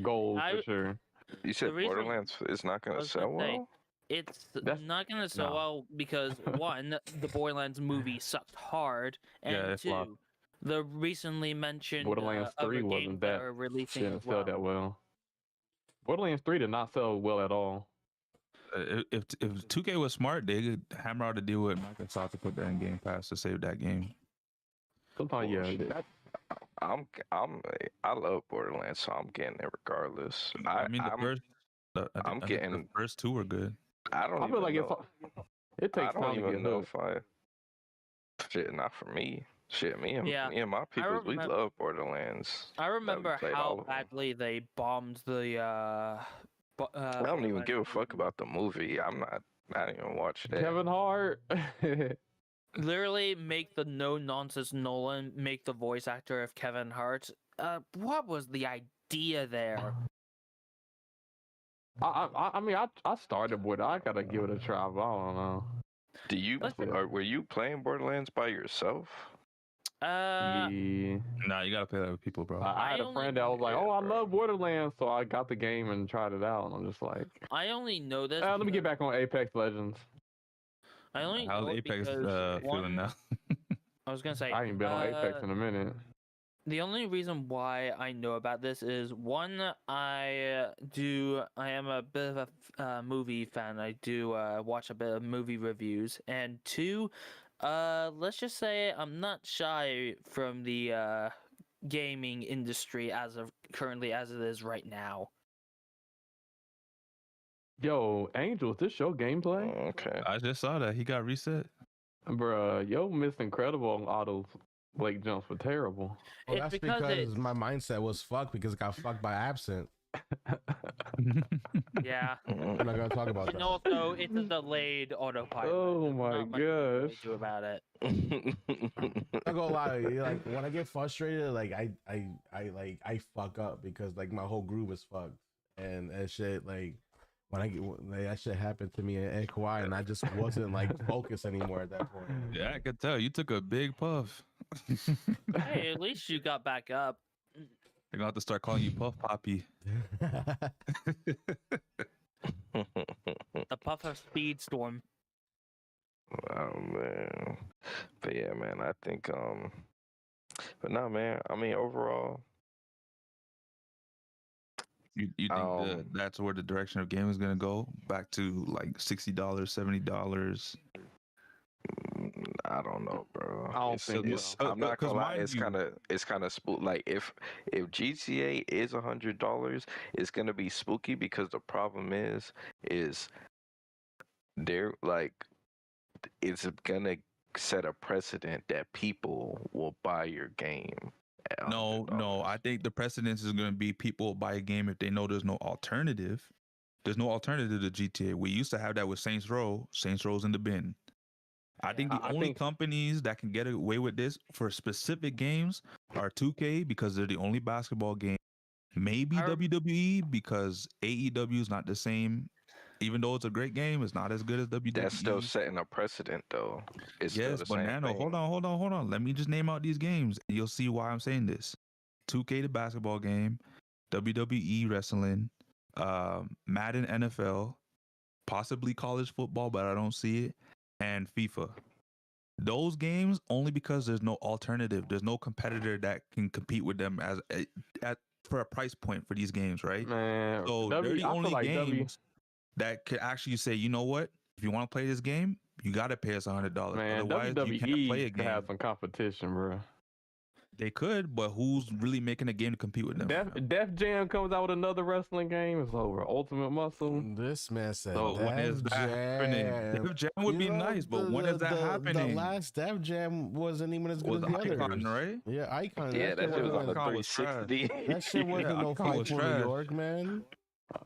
Gold I- for sure. You said reason- Borderlands is not I going to was sell gonna say, well? It's That's- not gonna sell no. well because one, the Borderlands movie sucked hard, and Yeah, it flopped. two, the recently mentioned Borderlands 3 other wasn't games that- are releasing Didn't as sell well. that well. Borderlands 3 did not sell well at all. If 2K was smart, they could hammer out a deal with Microsoft to put that in Game Pass to save that game. Sometimes, yeah. Bullshit. That, I love Borderlands, so I'm getting it regardless. I mean, I'm I think getting- the first two were good. I don't I feel even like know. it takes I don't time to even get know hooked. if I. Shit, not for me. Shit, me and Yeah, my people, we remem- love Borderlands. I remember played all how of 'em. badly they bombed the. I don't even give a fuck about the movie. I didn't even watch that. Kevin Hart. Literally make the no nonsense Nolan make the voice actor of Kevin Hart. What was the idea there? I mean, I started with it. I gotta give it a try, but I don't know. Do you Listen. were you playing Borderlands by yourself? Uh, Yeah. Nah, you gotta play that with people, bro. I had I a only- friend that was like, Yeah, "Oh, I bro. love Borderlands," so I got the game and tried it out, and I'm just like, I only know this. let me get back on Apex Legends. I only How's know it Apex because feeling now? I was gonna say I ain't been on Apex in a minute. the only reason why I know about this is one, I am a bit of a movie fan. I do watch a bit of movie reviews, and two, let's just say I'm not shy from the gaming industry as of currently as it is right now. Yo, Angel, is this your gameplay? Okay. I just saw that he got reset. Bruh, yo, Miss Incredible on auto Blake jumps were terrible. Well, It's that's because because my mindset was fucked because it got fucked by absent. Yeah. We're not gonna talk about And that. also, it's a delayed autopilot. Oh There's my not much you can really gosh. do about it. I'm gonna lie, like when I get frustrated, like I fuck up because like my whole groove is fucked, and that shit like that shit happened to me at Kawhi, and I just wasn't like focused anymore at that point. Yeah, I could tell you took a big puff. Hey, at least you got back up. They're gonna have to start calling you Puff Poppy. The Puffer Speedstorm. Oh man, but yeah, man. I think but no, man. I mean, overall, You think that's where the direction of gaming is gonna go? Back to like $60, $70? I don't know, bro. I don't think it's, so. I'm not 'Cause gonna lie. mind It's you- kind of spook. Like if GTA is $100, it's gonna be spooky because the problem is they're like it's gonna set a precedent that people will buy your game. At No, $100. I think the precedence is gonna be people will buy a game if they know there's no alternative. There's no alternative to GTA. We used to have that with Saints Row. Saints Row's in the bin. I think the I only think- companies that can get away with this for specific games are 2K because they're the only basketball game. Maybe I rem- WWE because AEW is not the same. Even though it's a great game, it's not as good as WWE. That's still setting a precedent, though. It's still Yes, the but same Nano, thing. hold on. Let me just name out these games, and you'll see why I'm saying this. 2K, the basketball game, WWE wrestling, Madden NFL, possibly college football, but I don't see it, and FIFA. Those games only because there's no alternative. There's no competitor that can compete with them for a price point for these games, right? Man, So I they're the feel only like games that could actually say, you know what? If you want to play this game, you got to pay us $100. Man, Otherwise, you can't play a WWE could have game. some competition, bro. They could, but who's really making a game to compete with them? Def Jam comes out with another wrestling game. It's over. Ultimate Muscle. This man said, So when is that happening? Def Jam would be nice, but when is that happening? The last Def Jam wasn't even as good Was as the others. Icon, right? Yeah, Icon. Yeah, that shit was on the Icon was trash. 360. That shit wasn't Yeah, no Icon fight was for New trash. York, man.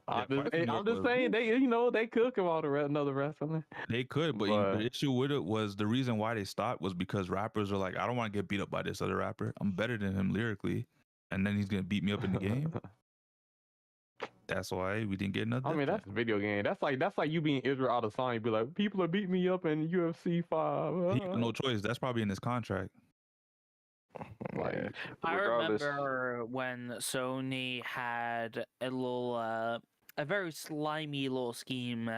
I'm Fight for New York just was- saying they could come out with another wrestling. They could, but But- the issue with it was the reason why they stopped was because rappers are like, I don't want to get beat up by this other rapper. I'm better than him lyrically, and then he's gonna beat me up in the game. That's why we didn't get another. I mean, that's a video game. That's like you being Israel out of sign. You be like, people are beating me up in UFC 5. he had no choice. That's probably in his contract. Yeah. I Regardless- remember when Sony had a little, a very slimy little scheme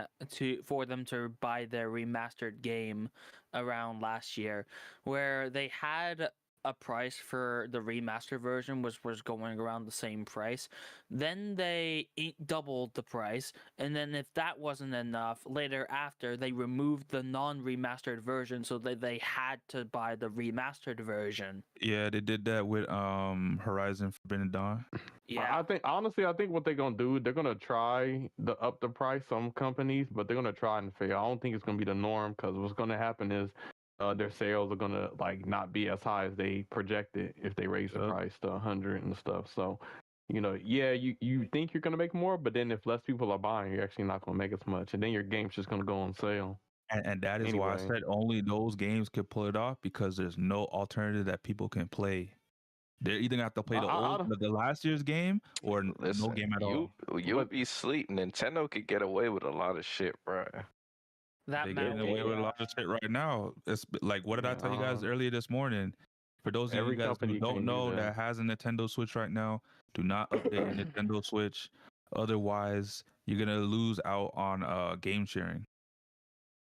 for them to buy their remastered game around last year, where they had a price for the remastered version was going around the same price. Then they doubled the price, and then if that wasn't enough, later after they removed the non-remastered version, so that they had to buy the remastered version. Yeah, they did that with Horizon Forbidden Dawn. Yeah, I think what they're gonna do, they're gonna try to up the price some companies, but they're gonna try and fail. I don't think it's gonna be the norm because what's gonna happen is their sales are gonna like not be as high as they projected if they raise the Yep. price to 100 and stuff. So, yeah, you think you're gonna make more, but then if less people are buying, you're actually not gonna make as much, and then your game's just gonna go on sale. And that is why I Anyway. said only those games could pull it off because there's no alternative that people can play. They're either gonna have to play the last year's game or no Listen, game at all. You'll be asleep. Nintendo could get away with a lot of shit, bro. that They're getting away with a lot of shit right now. It's like, what did I tell you guys earlier this morning? For those of Every you guys who company don't can do know that. that has a Nintendo Switch right now, do not update your Nintendo Switch. Otherwise, you're gonna lose out on game sharing.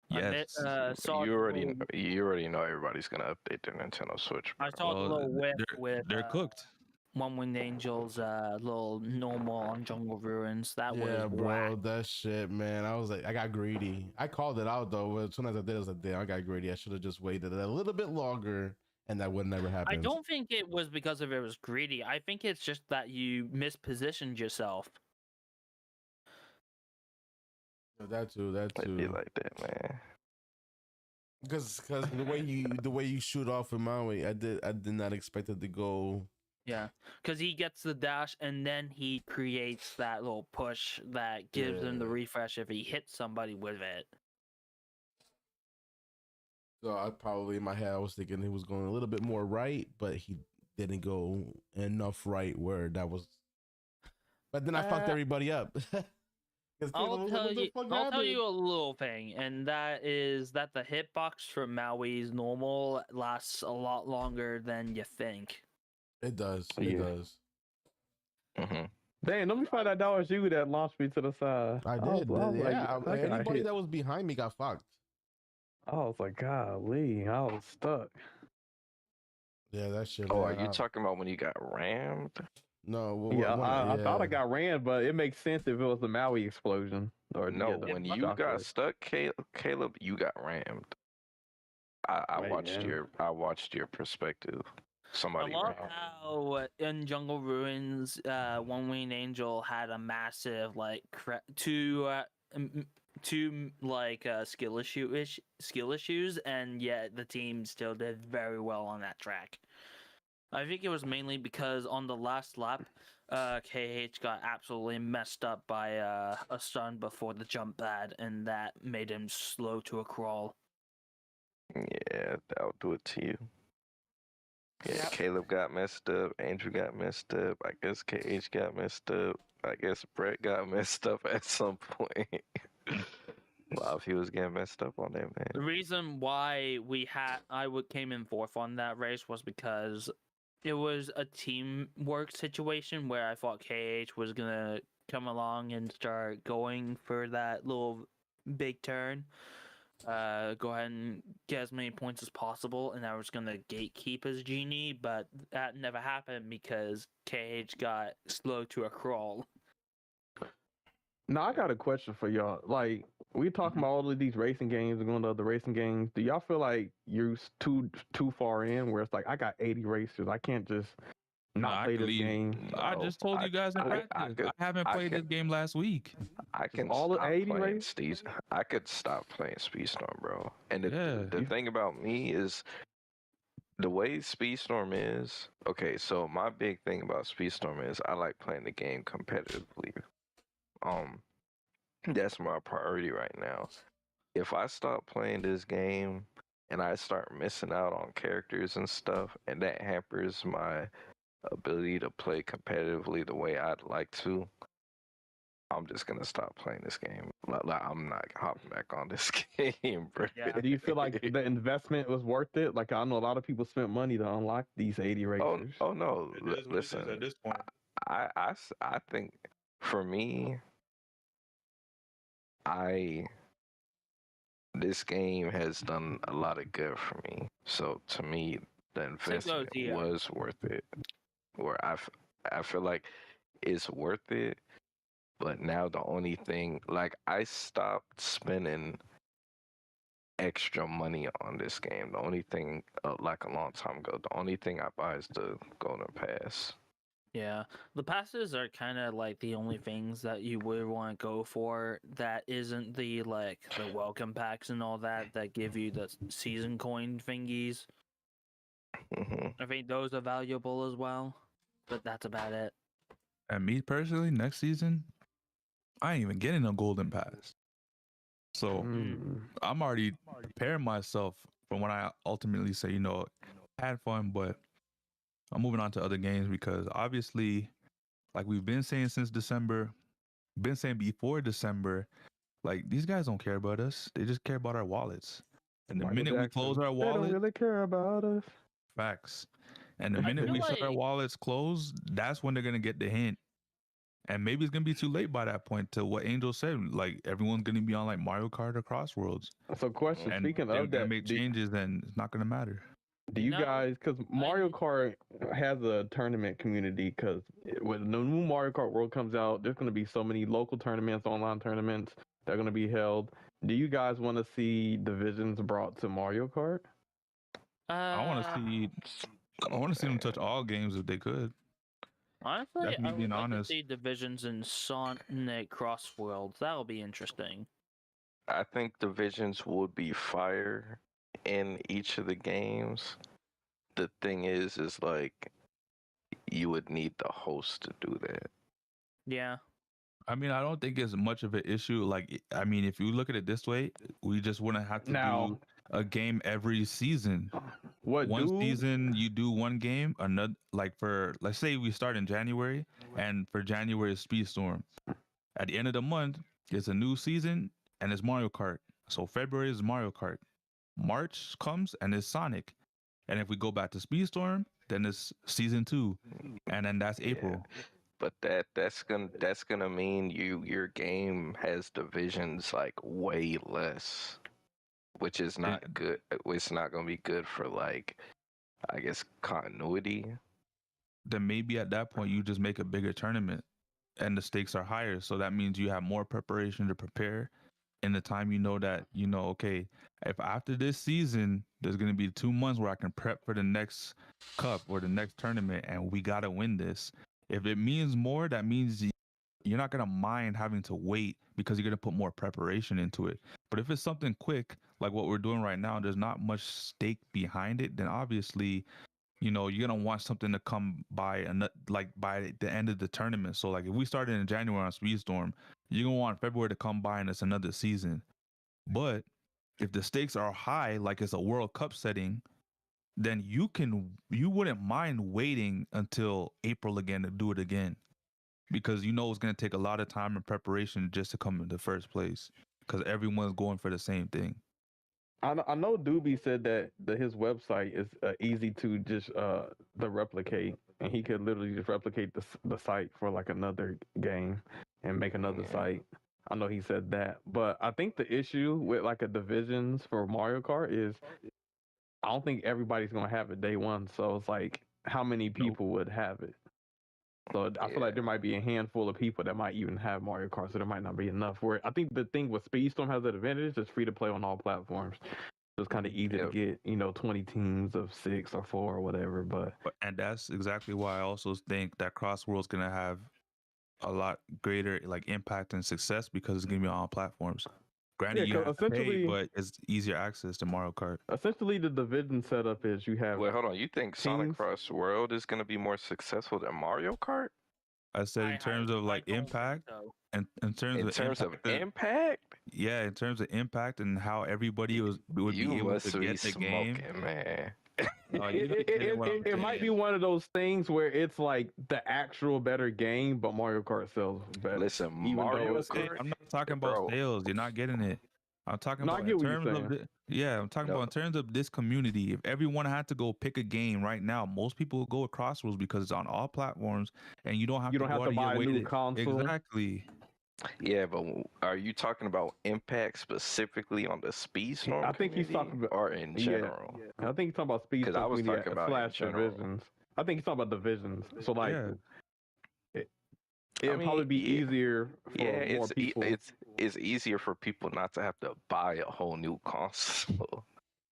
Yes. Saw You the already little- you already know everybody's gonna update their Nintendo Switch. I Bro. saw the little whip with they're cooked. One Winged Angel's little normal on Jungle Ruins. That Yeah, was bro, whack. that shit, man. I was like, I got greedy. I called it out though. As soon as I did, I was like, damn, I got greedy. I should have just waited a little bit longer, and that would never happen. I don't think it was because of it was greedy. I think it's just that you mispositioned yourself. That too. It'd be like that, man. Because the way you shoot off with Maui, I did not expect it to go. Yeah, because he gets the dash and then he creates that little push that gives him the refresh if he hits somebody with it. So I probably in my head I was thinking he was going a little bit more right, but he didn't go enough right where that was. But then I fucked everybody up. I'll tell you a little thing, and that is that the hitbox for Maui's normal lasts a lot longer than you think. It does. It does. Mm-hmm. Damn, let me find that was you that launched me to the side. I was- did. I was like, Yeah. I got Anybody hit. that was behind me got fucked. I was like, golly, I was stuck. Yeah, that shit. Oh, man, are you talking about when you got rammed? No. Yeah, I thought I got ran, but it makes sense if it was the Maui explosion. Or No, the when you shockwave. got stuck, Caleb, you got rammed. I Wait, watched man. your perspective. Somebody I love rammed. how in Jungle Ruins, One Winged Angel had a massive two skill issues, and yet the team still did very well on that track. I think it was mainly because on the last lap, KH got absolutely messed up by a stun before the jump pad, and that made him slow to a crawl. Yeah, that'll do it to you. Yeah, Yep. Caleb got messed up. Andrew got messed up. I guess KH got messed up. I guess Brett got messed up at some point. Wow, if he was getting messed up on that, The man. reason why came in fourth on that race was because it was a teamwork situation where I thought KH was gonna come along and start going for that little big turn. Go ahead and get as many points as possible, and I was gonna gatekeep his genie, but that never happened because KH got slow to a crawl. Now I got a question for y'all. Like we talking about all of these racing games and going to other racing games. Do y'all feel like you're too far in where it's like I got 80 races, I can't just not play this game? I just told you guys in practice. I haven't played this game last week. I can all the stop 80 playing races? Steve's. I could stop playing Speedstorm, bro. And the Yeah. thing about me is the way Speedstorm is. Okay, so my big thing about Speedstorm is I like playing the game competitively. That's my priority right now. If I stop playing this game and I start missing out on characters and stuff, and that hampers my ability to play competitively the way I'd like to, I'm just gonna stop playing this game. Like I'm not hopping back on this game, bro. Yeah. Do you feel like the investment was worth it? Like I know a lot of people spent money to unlock these 80 racers. Oh no! It is what it is Listen, at this point. I think for me, this game has done a lot of good for me. So to me, the investment yeah. was worth it. Where I feel like it's worth it, but now the only thing, like I stopped spending extra money on this game. The only thing, like a long time ago, the only thing I buy is the Golden Pass. Yeah, the passes are kind of like the only things that you would want to go for that isn't the welcome packs and all that give you the season coin thingies. I think those are valuable as well, but that's about it. And me personally, next season, I ain't even getting a golden pass. So I'm already preparing myself for when I ultimately say, I had fun, but I'm moving on to other games because obviously, like we've been saying since December, been saying before December, like these guys don't care about us. They just care about our wallets. And the Michael minute we Jackson, close our they don't wallet, really care about us. facts. And the I minute feel we shut our like- wallets closed, that's when they're gonna get the hint. And maybe it's gonna be too late by that point. To what Angel said, like everyone's gonna be on like Mario Kart or Crossworlds. So, question. And Speaking they're of gonna that, make changes, and it's not gonna matter. do you No, guys? Because Mario Kart has a tournament community. Because when the new Mario Kart World comes out, there's going to be so many local tournaments, online tournaments that are going to be held. Do you guys want to see divisions brought to Mario Kart? I want to see. I want to see them touch all games if they could. Honestly, That's me I would being like honest. to see divisions in Sonic Crossworlds. That'll be interesting. I think divisions would be fire in each of the games. The thing is like you would need the host to do that. Yeah. I mean, I don't think it's much of an issue. Like, I mean, if you look at it this way, we just wouldn't have to do a game every season. One season you do one game, another like for let's say we start in January, and for January is Speedstorm. At the end of the month, it's a new season and it's Mario Kart. So February is Mario Kart. March comes and it's Sonic. And if we go back to Speedstorm, then it's season 2. And then that's April. But that's gonna mean your game has divisions like way less, which is not good. It's not gonna be good for like, I guess, continuity. Then maybe at that point you just make a bigger tournament, and the stakes are higher. So that means you have more preparation to prepare. In the time okay, if after this season there's gonna be 2 months where I can prep for the next cup or the next tournament, and we gotta win this. If it means more, that means you're not going to mind having to wait because you're going to put more preparation into it. But if it's something quick, like what we're doing right now, there's not much stake behind it, then obviously, you're going to want something to come by by the end of the tournament. So like if we started in January on Speedstorm, you're going to want February to come by and it's another season. But if the stakes are high, like it's a World Cup setting, then you wouldn't mind waiting until April again to do it again, because it's going to take a lot of time and preparation just to come in the first place, because everyone's going for the same thing. I know Doobie said that his website is easy to just to replicate, and he could literally just replicate the site for like another game and make another site. I know he said that, but I think the issue with like a divisions for Mario Kart is I don't think everybody's gonna have it day one. So it's like, how many people would have it? So I feel like there might be a handful of people that might even have Mario Kart, so there might not be enough. Where I think the thing with Speedstorm has an advantage, it's free to play on all platforms. So it's kind of easy to get, 20 teams of 6 or 4 or whatever. And that's exactly why I also think that Crossworld's gonna have a lot greater like impact and success, because it's gonna be on all platforms. Granted, you have to pay, but it's easier access to Mario Kart. Essentially, the division setup is you have. Wait, hold on. You think Sonic Cross World is going to be more successful than Mario Kart? I said in terms of like impact, and in terms of impact. Yeah, in terms of impact and how everybody would be able to get the game, man. It might be one of those things where it's like the actual better game, but Mario Kart sells better. Listen, Mario Kart. I'm not talking about sales. You're not getting it. I'm talking about in terms of I'm talking about in terms of this community. If everyone had to go pick a game right now, most people would go with Crossroads because it's on all platforms, and you don't have to buy a new console. Exactly. Yeah, but are you talking about impact specifically on the Speedstorm? I think he's talking about, or in general. I think he's talking about Speedstorm. Because I was talking about / divisions. I think he's talking about divisions. So like, it'd probably be easier for more people. It's easier for people not to have to buy a whole new console.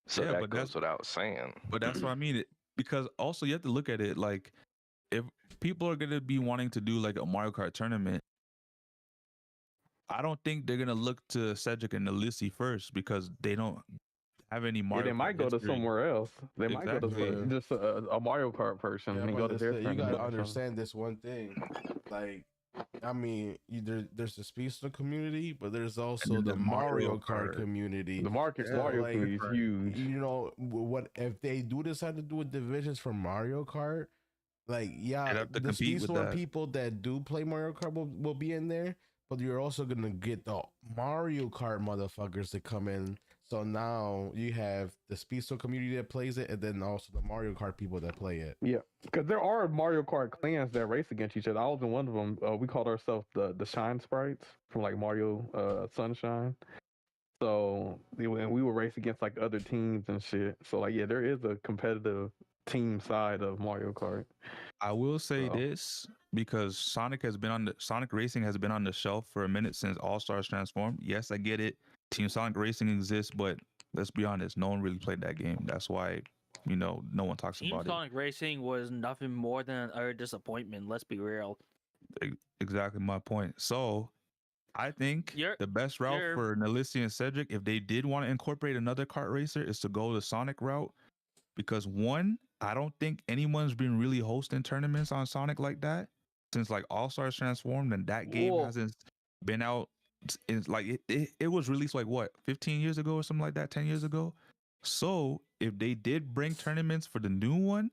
So that goes without saying. But that's what I mean. Because also you have to look at it like, if people are gonna be wanting to do like a Mario Kart tournament, I don't think they're gonna look to Cedric and Nalisi first, because they don't have any Mario. They might go to somewhere else. They might go to just a Mario Kart person and go to their. You gotta understand this one thing. Like, I mean, there's the Speedster community, but there's also the Mario Kart community. The Mario community is huge. What if they do decide to do a divisions for Mario Kart? Like, the Speedstorm people that do play Mario Kart will be in there, but you're also gonna get the Mario Kart motherfuckers to come in. So now you have the Speedstorm community that plays it, and then also the Mario Kart people that play it. Yeah, because there are Mario Kart clans that race against each other. I was in one of them. We called ourselves the Shine Sprites from like Mario Sunshine. So we would race against like other teams and shit. So like, yeah, there is a competitive team side of Mario Kart. I will say this because Sonic Racing has been on the shelf for a minute since All Stars Transformed. Yes, I get it. Team Sonic Racing exists, but let's be honest, no one really played that game. That's why, no one talks Team about Sonic Racing was nothing more than an utter disappointment. Let's be real. Exactly my point. So I think the best route for Nalissi and Cedric, if they did want to incorporate another kart racer, is to go the Sonic route. Because one, I don't think anyone's been really hosting tournaments on Sonic like that since like All Stars Transformed, and that game hasn't been out. It's like it was released like what, 15 years ago or something like that, 10 years ago. So if they did bring tournaments for the new one,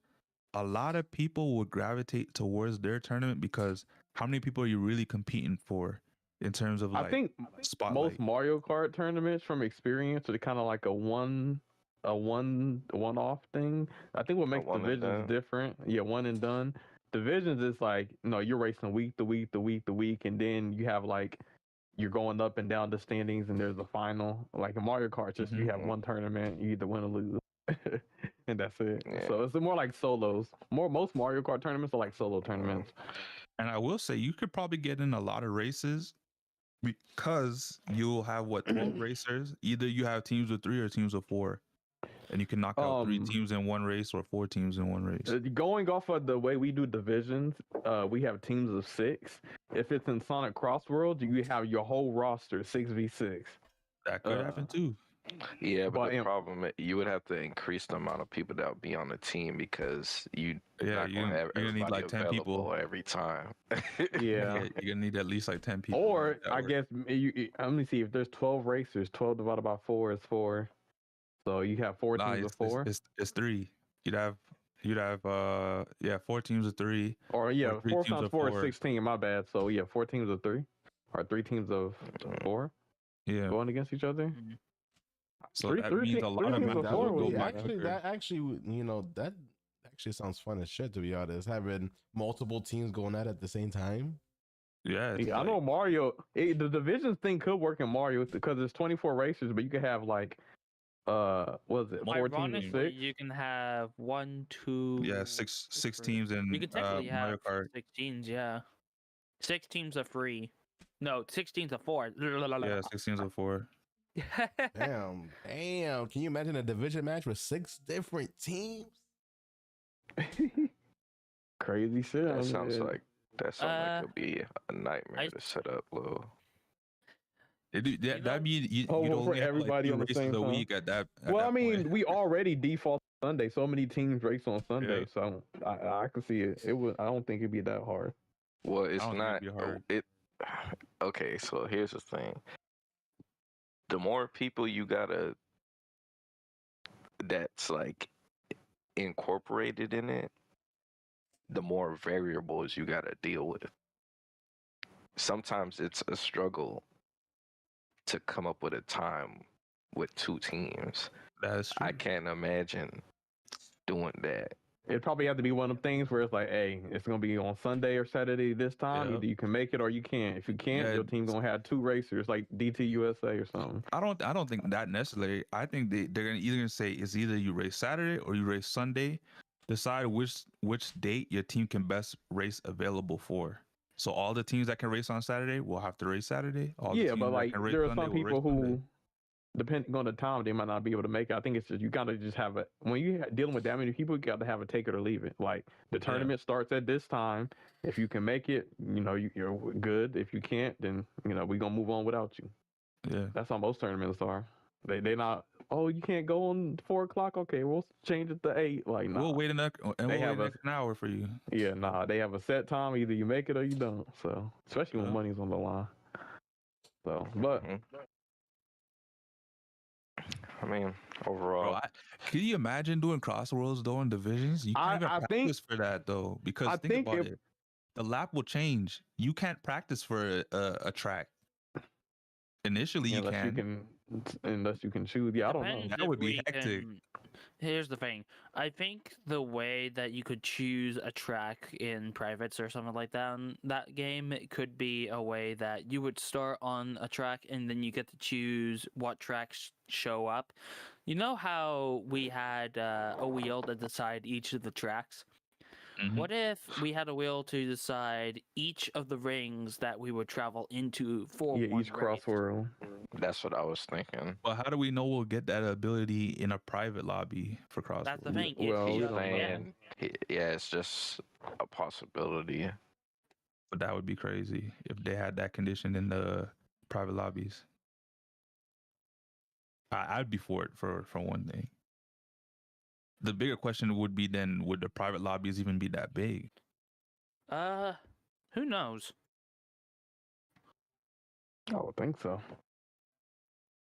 a lot of people would gravitate towards their tournament, because how many people are you really competing for in terms of like, I think spotlight? most Mario Kart tournaments from experience are kind of like a one-off thing. I think what makes Divisions different, one and done. Divisions is like, you're racing week to week to week to week, and then you have like, you're going up and down the standings, and there's a final. Like in Mario Kart, just you have one tournament, you either win or lose, and that's it. Yeah. So it's more like solos. Most Mario Kart tournaments are like solo tournaments. And I will say, you could probably get in a lot of races because you'll have 12 racers. Either you have teams of 3 or teams of 4. And you can knock out 3 teams in one race or 4 teams in one race. Going off of the way we do divisions, we have teams of 6. If it's in Sonic Cross World, you have your whole roster 6v6. That could happen too. Yeah, but the problem, you would have to increase the amount of people that would be on the team, because you're not going to have everybody need like 10 people every time. Yeah, you're going to need at least like 10 people. Or I guess, let me see, if there's 12 racers, 12 divided by 4 is 4. So you have 4 teams of 4? It's 3. You'd have 4 teams of 3. Or 4 times 4 is 16, my bad. So 4 teams of 3. Or 3 teams of 4. Yeah. Going against each other. So that means a lot of people will go actually, that actually sounds fun as shit, to be honest. Having multiple teams going at it at the same time. Yeah, I know Mario. The divisions thing could work in Mario because there's 24 racers, but you could have like what is it, 14 or 6? You can have 1, 2. Yeah, six teams in you can technically Mario Kart. 6 teams. Yeah, 6 teams are free. No, 6 teams are 4. Yeah, 6 teams are 4. Damn. Can you imagine a division match with 6 different teams? Crazy shit. That sounds like could be a nightmare to set up, Lil. That means you don't for have everybody like on the same a time. week at that. Well, I mean, we already default Sunday. So many teams race on Sunday, so I can see it. I don't think it'd be that hard. Well, it's not. Okay, so here's the thing. The more people you gotta that's like incorporated in it, the more variables you gotta deal with. Sometimes it's a struggle to come up with a time with 2 teams. That's true. I can't imagine doing that. It'd probably have to be one of them things where it's like, hey, it's gonna be on Sunday or Saturday this time. Yeah. Either you can make it or you can't. If you can't, your team gonna have 2 racers like DT USA or something. I don't think that necessarily. I think they're gonna either say it's either you race Saturday or you race Sunday. Decide which date your team can best race available for. So all the teams that can race on Saturday will have to race Saturday. All the teams but that like can race there are Sunday some will race people who, Sunday. depending on the time, they might not be able to make it. I think it's just you gotta just have it. When you're dealing with that many people, you gotta have a take it or leave it. Like the tournament starts at this time. If you can make it, you're good. If you can't, then we're gonna move on without you. Yeah, that's how most tournaments are. They not. Oh, you can't go on 4 o'clock. Okay, we'll change it to 8. Like, nah. We'll wait an hour for you. Yeah, nah. They have a set time. Either you make it or you don't. So, especially when money's on the line. So, but I mean, overall, can you imagine doing crossworlds though in divisions? You can't even practice for that though, because think about it. The lap will change. You can't practice for a track. Initially, you can. unless you can choose. Yeah, I don't know. Depends That if would be we hectic. can- Here's the thing. I think the way that you could choose a track in privates or something like that in that game, it could be a way that you would start on a track and then you get to choose what tracks show up. You know how we had a wheel to decide each of the tracks? Mhm. What if we had a wheel to decide each of the rings that we would travel into for Yeah, one each race? cross world. That's what I was thinking. But how do we know we'll get that ability in a private lobby for crossword? That's the thing. Well, It's we just, don't know. Saying, yeah, it's just a possibility. But that would be crazy if they had that condition in the private lobbies. I'd be for it for one thing. The bigger question would be then, would the private lobbies even be that big? who knows? I would think so.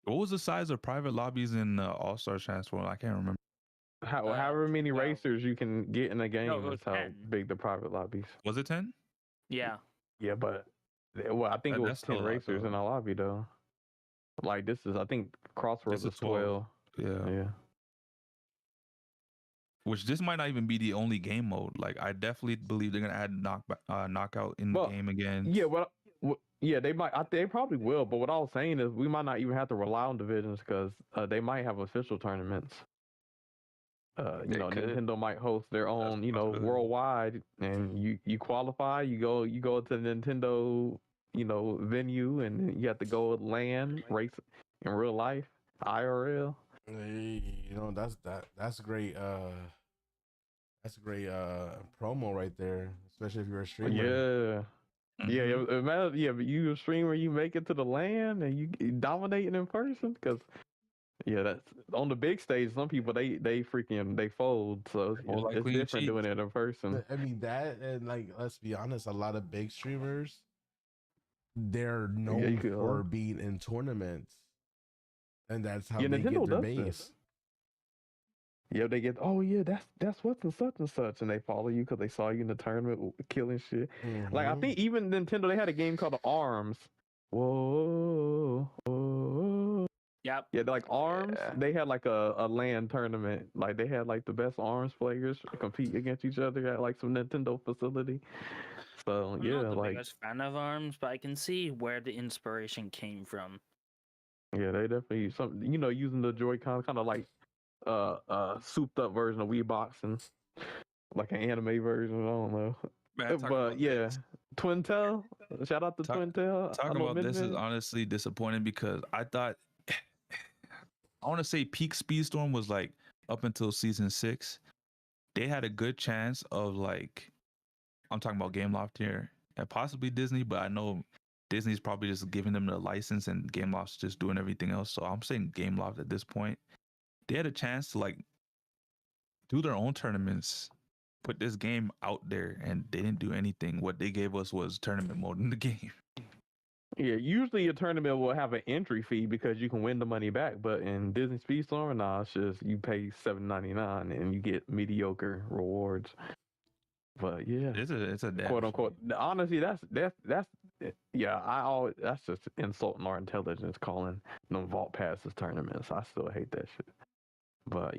What was the size of private lobbies in All-Star Transform? I can't remember. However many well, racers you can get in a game it was is how 10. big the private lobbies. Was it 10? Yeah. Yeah, but I think it was That's still 10 a lot, racers though. in a lobby though. Like this is, I think Crossroads This is is 12. 12. Yeah. Yeah. Which this might not even be the only game mode. Like I definitely believe they're gonna add knockout in the Well, game again. Yeah, yeah, they might. They probably will. But what I was saying is, we might not even have to rely on divisions because they might have official tournaments. They could. Nintendo might host their own, a possibility. worldwide, and you qualify. You go to the Nintendo, venue, and you have to go LAN race in real life, IRL. Hey, that's great. That's a great promo right there, especially if you're a streamer. Yeah. Yeah, Mhm. imagine, but you a streamer, you make it to the LAN and you dominating in person, because that's on the big stage. Some people they fold, so More it's likely to different cheat. doing it in person. I mean that, and like let's be honest, a lot of big streamers, they're known you could, for being in tournaments, and that's how Yeah, they Nintendo get their does base. this. Yeah, they get, that's what's and such, and they follow you because they saw you in the tournament killing shit. Like I Mhm. think even Nintendo, they had a game called Arms. Whoa, whoa. Yep. Yeah, like Arms. Yeah. They had like a LAN tournament. Like they had like the best Arms players compete against each other at like some Nintendo facility. So I'm yeah, not the like biggest fan of ARMS, but I can see where the inspiration came from. yeah, they definitely using the Joy-Con, kind of like souped up version of Wii Boxing, like an anime version. I don't know. Man, talking But about yeah, this- Twin Tail. Shout out to Twin Tail. Talking about this is honestly disappointing because I thought I want to say peak Speedstorm was like up until season 6. They had a good chance of like, I'm talking about Gameloft here and possibly Disney, but I know Disney's probably just giving them the license and Gameloft's just doing everything else. So I'm saying Gameloft at this point, they had a chance to like do their own tournaments, put this game out there, and they didn't do anything. What they gave us was tournament mode in the game. Yeah, usually a tournament will have an entry fee because you can win the money back. But in Disney Speedstorm, nah, it's just you pay $7.99 and you get mediocre rewards. But yeah, It's a damn quote unquote. Honestly, that's that's just insulting our intelligence calling them vault passes tournaments. I still hate that shit. But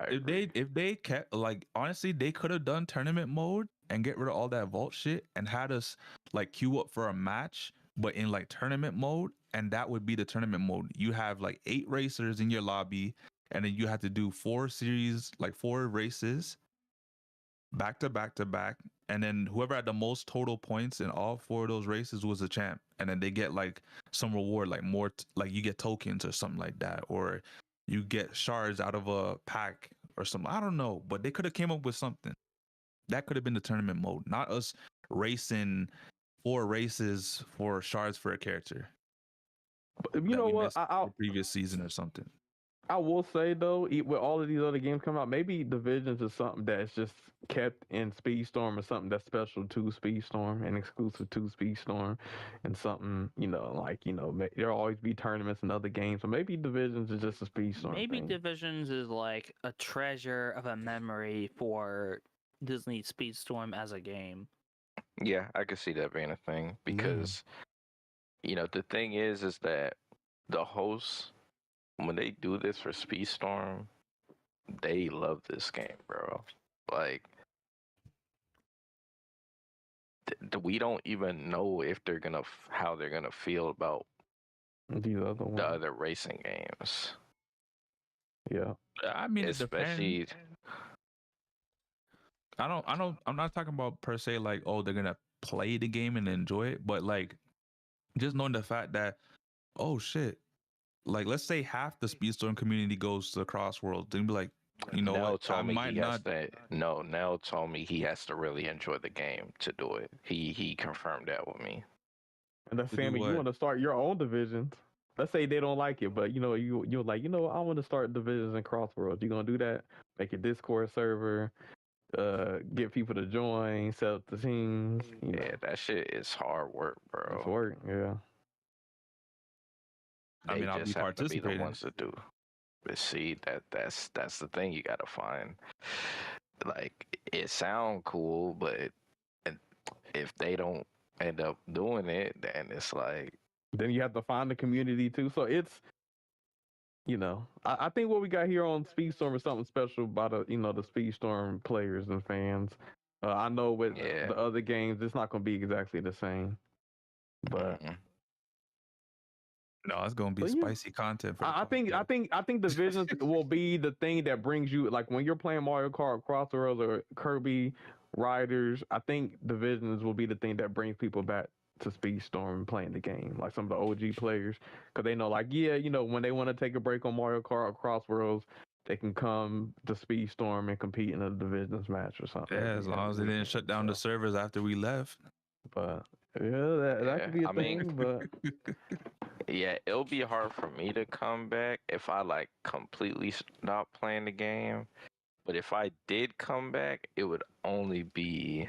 if they kept like honestly, they could have done tournament mode and get rid of all that vault shit and had us like queue up for a match, but in like tournament mode, and that would be the tournament mode. You have like 8 racers in your lobby, and then you have to do 4 series, like 4 races, back to back to back, and then whoever had the most total points in all 4 of those races was the champ, and then they get like some reward, like more, like you get tokens or something like that, or you get shards out of a pack or something. I don't know, but they could have came up with something. That could have been the tournament mode, not us racing 4 races for shards for a character. you that know we what? missed the previous season or something. I will say though, with all of these other games coming out, maybe Divisions is something that's just kept in Speedstorm, or something that's special to Speedstorm and exclusive to Speedstorm, and something there'll always be tournaments and other games. So maybe Divisions is just a Speedstorm Maybe thing. Divisions is like a treasure of a memory for Disney Speedstorm as a game. Yeah, I could see that being a thing because, the thing is that the hosts, when they do this for Speedstorm, they love this game, bro. Like, we don't even know if they're gonna how they're gonna feel about These other ones. the other racing games. Yeah. I mean, Especially, it depends. I'm not talking about per se like, oh, they're gonna play the game and enjoy it, but like just knowing the fact that, oh shit, like let's say half the Speedstorm community goes to the Crossworld, then be like, you know Nell what, I told me might he has not. to. No, Nell told me he has to really enjoy the game to do it. He confirmed that with me. And then To do Sammy, you what? want to start your own divisions. Let's say they don't like it, but you're like, I want to start divisions in Crossworlds. You gonna do that? Make a Discord server, get people to join, set up the teams. Yeah, that shit is hard work, bro. It's work. Yeah. I They mean, I'll just be have to be the participating. ones to do. But see, that's the thing you gotta find. Like, it sound cool, but if they don't end up doing it, then it's like, Then you have to find the community too. So it's, I think what we got here on Speedstorm is something special about the Speedstorm players and fans. I know with Yeah. the other games, it's not gonna be exactly the same, but. No, it's gonna be But yeah. spicy content. For the I think divisions will be the thing that brings you, like when you're playing Mario Kart, Crossroads, or Kirby Riders. I think divisions will be the thing that brings people back to Speedstorm and playing the game, like some of the OG players, because they know, like, when they want to take a break on Mario Kart or Crossroads, they can come to Speedstorm and compete in a divisions match or something. Yeah, as long as they didn't shut down the servers after we left. But that could be a thing. But yeah, it'll be hard for me to come back if I like completely stop playing the game. But if I did come back, it would only be,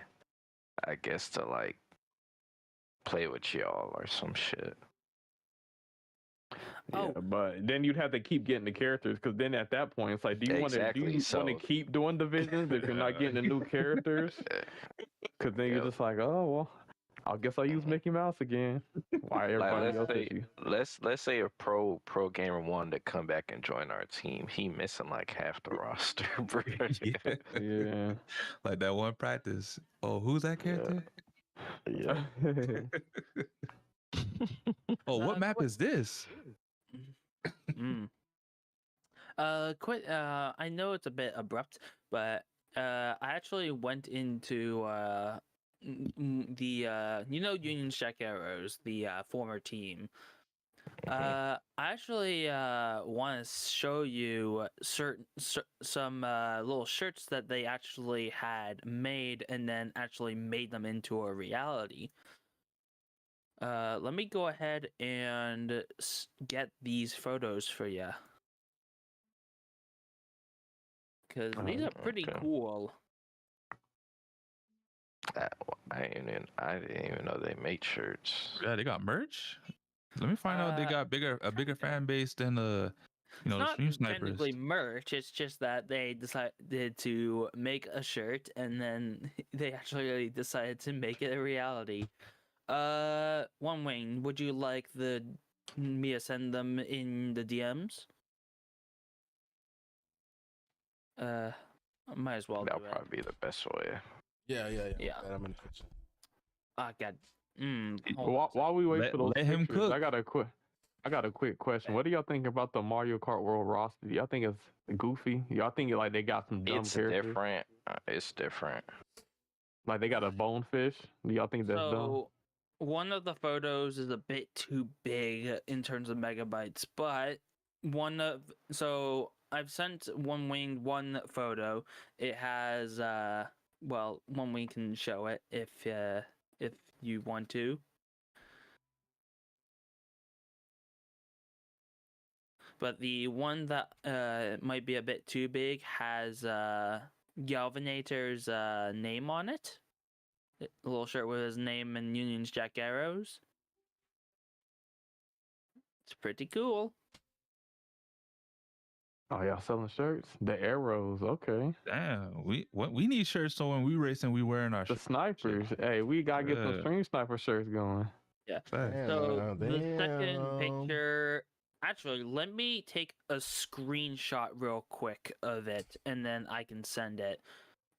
I guess, to like play with y'all or some shit. Yeah, but then you'd have to keep getting the characters, because then at that point it's like, do you want to keep doing divisions if you're not getting the new characters? Because then you're just like, oh well, I guess I'll use Mickey Mouse again. Why everybody else is you? Let's say a pro gamer wanted to come back and join our team. He missing like half the roster, bro. Yeah. Like that one practice. Oh, who's that character? Yeah. Oh, what map is this? I know it's a bit abrupt, but I actually went into the Union Jack Arrows, the former team. I actually want to show you some little shirts that they actually had made and then actually made them into a reality. Let me go ahead and get these photos for you, because these are pretty cool. I didn't even know they made shirts. Yeah, they got merch. Let me find out they got a bigger fan base than the It's Stream not Snipers. technically merch. It's just that they decided to make a shirt, and then they actually decided to make it a reality. One Wing, would you like me to send them in the DMs? Might as well. That'll do probably be the best way. Yeah. Yeah. I'm in the kitchen. God. While we wait for those let him pictures, cook. I got a quick question. What do y'all think about the Mario Kart World roster? Do y'all think it's goofy? Y'all think like they got some dumb It's characters? different. It's different. Like they got a bonefish? Do y'all think that's dumb? So, one of the photos is a bit too big in terms of megabytes, but I've sent One Wing one photo. It has One Wing can show it if you want to. But the one that might be a bit too big has Galvanator's name on it. A little shirt with his name and Union's Jack Arrows. It's pretty cool. Oh, y'all selling shirts? The arrows, okay. Damn, we need shirts so when we racing, we wearing our The snipers. Hey, we gotta get some stream sniper shirts going. Yeah. Facts. So the second Damn. picture Actually, let me take a screenshot real quick of it, and then I can send it.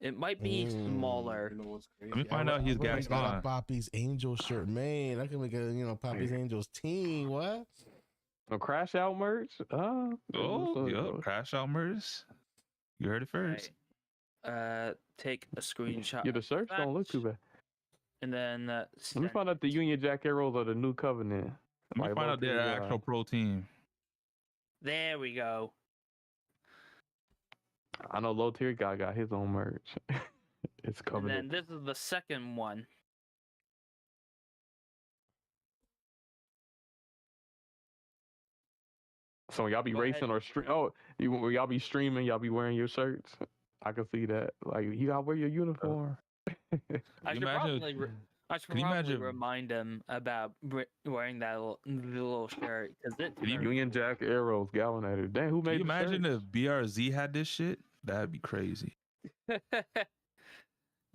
It might be smaller. You know what's crazy? Let me find out he's I already got a Gaston. Poppy's Angel shirt, man. I can make a Poppy's Angels team. What? No Crash Out merch. Oh, yep. Crash Out merch. You heard it first. Right. Take a screenshot. Yeah, the shirts don't look too bad. And then Let me find out the Union Jack Arrows or the New Covenant. Let me find out their actual pro team. There we go. I know Low Tier guy got his own merch. It's Covenant. And then this is the second one. So y'all be racing or stream? Oh, y'all be streaming? Y'all be wearing your shirts? I can see that. Like you gotta wear your uniform. I should probably remind him about wearing that little shirt because it's Union Jack Arrows Galvanator. Damn, who made? Can you imagine if BRZ had this shit? That'd be crazy.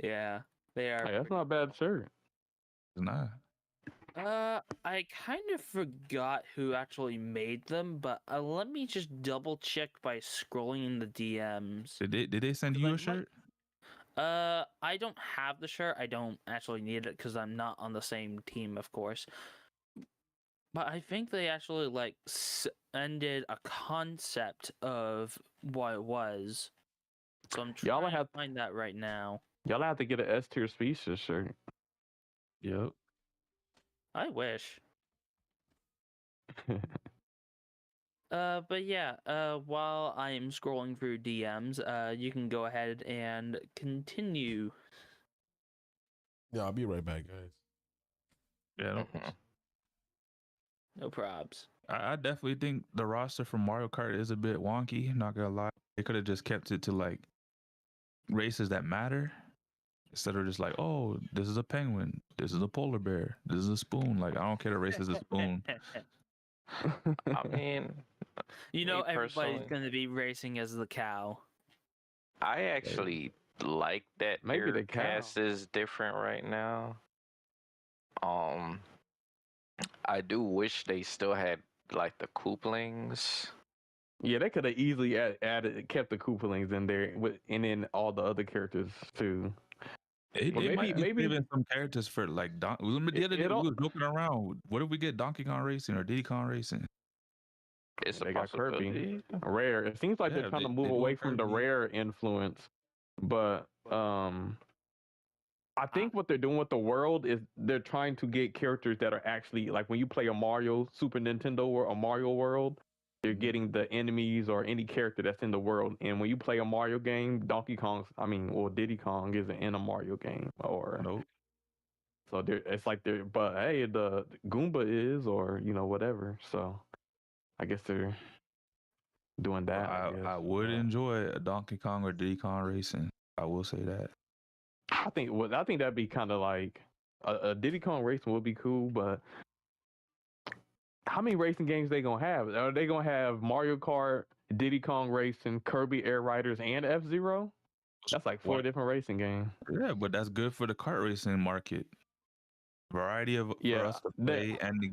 Yeah, they are. Hey, that's not a bad shirt. It's not. I kind of forgot who actually made them, but let me just double check by scrolling in the DMs. Did they send you a shirt? I don't have the shirt. I don't actually need it because I'm not on the same team, of course. But I think they actually ended a concept of what it was. So I'm trying to find that right now. Y'all have to get an S tier species shirt. Yep. I wish. But yeah, while I am scrolling through DMs, you can go ahead and continue. Yeah, I'll be right back, guys. Yeah. No probs. I definitely think the roster from Mario Kart is a bit wonky. Not gonna lie, they could have just kept it to like races that matter instead of just like, oh, this is a penguin, this is a polar bear, this is a spoon. Like I don't care. The race is a spoon. I mean, everybody's gonna be racing as the cow. I actually like that Maybe their the cow. cast is different right now. I do wish they still had like the Kooplings. Yeah, they could have easily kept the Koopalings in there, and then all the other characters too. Maybe even some characters for like the other day we was joking around. What if we get Donkey Kong Racing or Diddy Kong Racing? It's They got Kirby. Rare. It seems like they're trying to move they away do from the Kirby. Rare influence, but I think what they're doing with the world is they're trying to get characters that are actually like when you play a Mario Super Nintendo or a Mario World, you're getting the enemies or any character that's in the world. And when you play a Mario game, Diddy Kong isn't in a Mario game or Nope. So it's like but hey, the Goomba is or whatever. So I guess they're doing that. I would enjoy a Donkey Kong or Diddy Kong Racing. I will say that. I think that'd be kind of like a Diddy Kong Racing would be cool, but how many racing games they gonna have? Are they gonna have Mario Kart, Diddy Kong Racing, Kirby Air Riders, and F-Zero? That's like 4 different racing games. Yeah, but that's good for the kart racing market. Variety for us to play, and it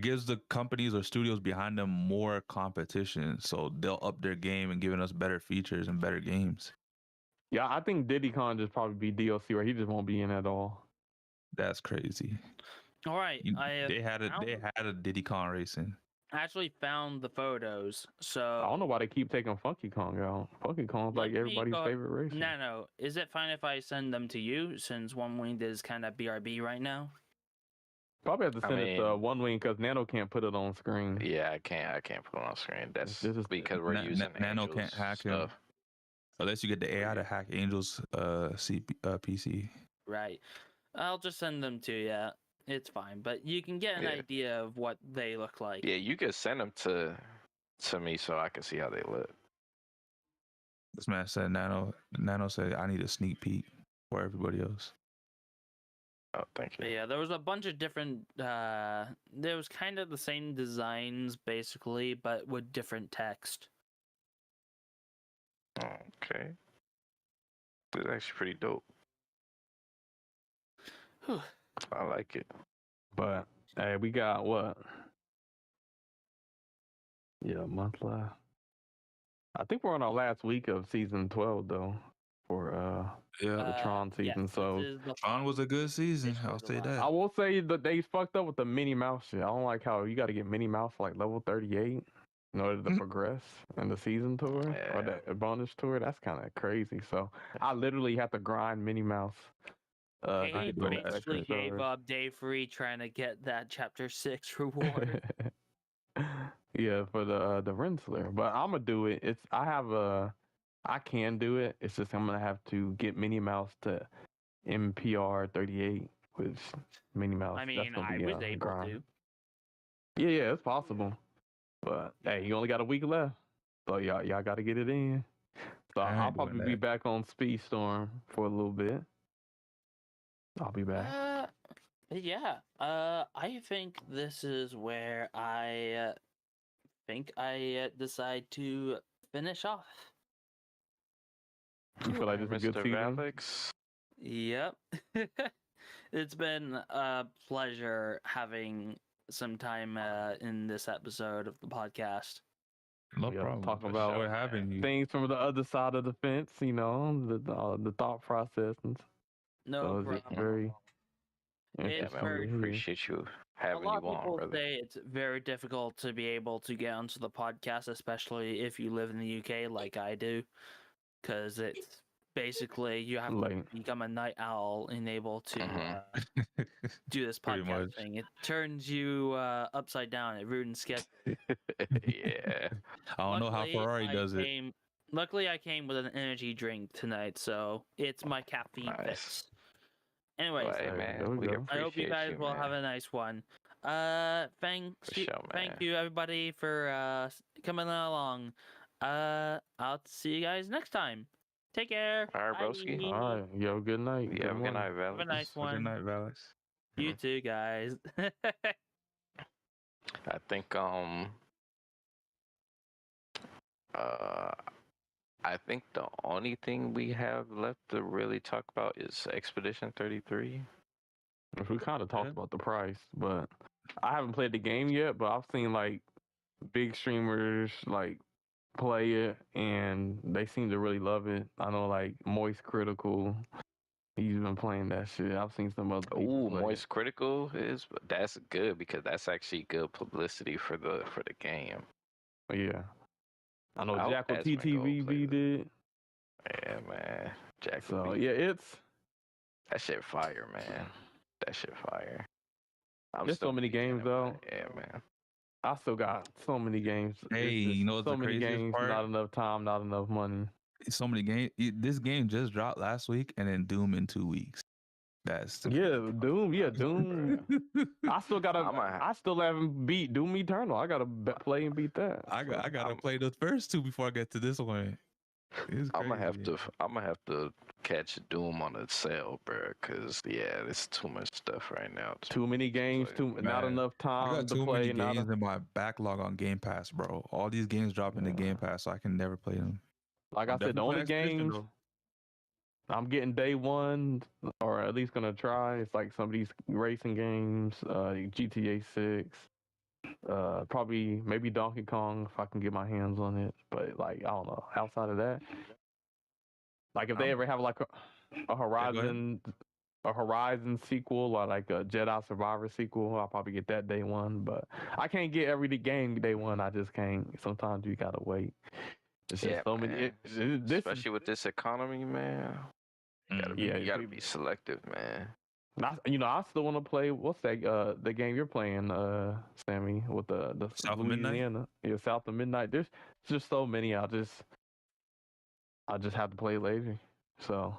gives the companies or studios behind them more competition, so they'll up their game and giving us better features and better games. Yeah, I think Diddy Kong just probably be DLC, or he just won't be in at all. That's crazy. All right, They had a Diddy Kong Racing. I actually found the photos, so I don't know why they keep taking Funky Kong out. Funky Kong's like everybody's favorite racer. No. Is it fine if I send them to you since One Winged is kind of BRB right now? Probably have to send it to One Wing because Nano can't put it on screen. Yeah, I can't put it on screen. That's because we're using Nano Angel's can't hack him stuff. unless you get the AI to hack Angel's PC. Right. I'll just send them to you. It's fine, but you can get an idea of what they look like. Yeah, you could send them to me so I can see how they look. This man said Nano said I need a sneak peek for everybody else. Oh, thank you. But yeah, there was a bunch of different there was kind of the same designs basically, but with different text. Okay. It's actually pretty dope. Whew. I like it. But hey, we got what? Yeah, a month left. I think we're on our last week of season 12 though, for Yeah, the Tron yes, season. this So is the Tron was a good season. officially I'll the say last. that. I will say that they fucked up with the Minnie Mouse shit. I don't like how you got to get Minnie Mouse like level 38 in order to progress in the season tour or the bonus tour. That's kind of crazy. So I literally have to grind Minnie Mouse. He do it. basically gave up day free trying to get that chapter 6 reward. Yeah, for the Rinsler. But I'm gonna do it. I can do it. It's just I'm gonna have to get Minnie Mouse to MPR 38, which Minnie Mouse. I that's mean, gonna I be was a able grind. to. Yeah, it's possible. But hey, you only got a week left, so y'all got to get it in. So I I'll ain't doing probably be that. back on Speedstorm for a little bit. I'll be back. Yeah. I think this is where I decide to finish off. You feel like this is a good Mr. season? Valox. Yep. It's been a pleasure having some time in this episode of the podcast. No Yeah, problem. talk For about sure having you. things from the other side of the fence, you know, the thought process. And No so it's problem. very Yeah, It's man, we very appreciate you A having lot you of on, people brother. say it's very difficult to be able to get onto the podcast, especially if you live in the UK like I do, because it's basically you have to like become a night owl and able to do this Pretty podcast much. thing. It turns you upside down. It ruins schedule. Yeah. I don't know how Ferrari does it. Luckily, I came with an energy drink tonight, so it's my caffeine Nice. fix. Anyways, Well, hey, There man, we we go. appreciate I hope you guys will have man. a nice one. Thank For sure, man. you everybody for coming along. I'll see you guys next time. Take care. All right, broski. Bye. all right, yo, good night. You have a good morning. night, Valox. Have a nice Good one. night, Valox. You too, guys. I think I think the only thing we have left to really talk about is Expedition 33. We kind of talked Yeah. about the price, but I haven't played the game yet. But I've seen like big streamers like play it, and they seem to really love it. I know like Moist Critical, he's been playing that shit. I've seen some other people Ooh, play it. Moist Critical that's good because that's actually good publicity for the game. Yeah, I know I hope Jackal Asmund go TTV play did. Yeah, man. Jack. So yeah, that shit fire, man. That shit fire. There's so many games though. Yeah, man. I still got so many games. It's Hey, just you know what's so the many craziest games, part? not enough time, not enough money. So many games. This game just dropped last week, and then Doom in 2 weeks. That's the Yeah, crazy part. Doom. Yeah, Doom. I still gotta. I'ma- I still haven't beat Doom Eternal. I gotta play and beat that. I gotta play the first two before I get to this one. It's I'm gonna crazy. have to catch Doom on a sale, bro. Cause yeah, it's too much stuff right now. Too many games. Not Man, enough I time got to too play. many games in my backlog on Game Pass, bro. All these games drop into Game Pass, so I can never play them. Like I I'm said, the definitely only playing Expedition, games though. I'm getting day one, or at least gonna try. It's like some of these racing games, GTA 6, probably maybe Donkey Kong if I can get my hands on it. But like I don't know. Outside of that, like if they ever have like a Horizon, sequel or like a Jedi Survivor sequel, I'll probably get that day one. But I can't get every game day one. I just can't. Sometimes you gotta wait. It's just so many. Especially with this economy, man. You gotta be selective, man. I still want to play. What's that? The game you're playing, Sammy, with the South of Midnight? Louisiana. Yeah, South of Midnight. There's just so many. I just have to play later. So,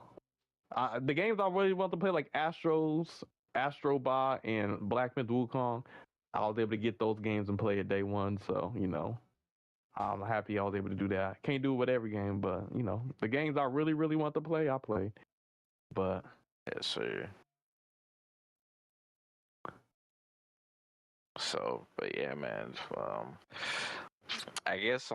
the games I really want to play, like Astrobot, and Black Myth Wukong, I was able to get those games and play it day one. So I'm happy I was able to do that. Can't do it with every game, but the games I really, really want to play, I play. But yes, sir. So, but yeah, man. I guess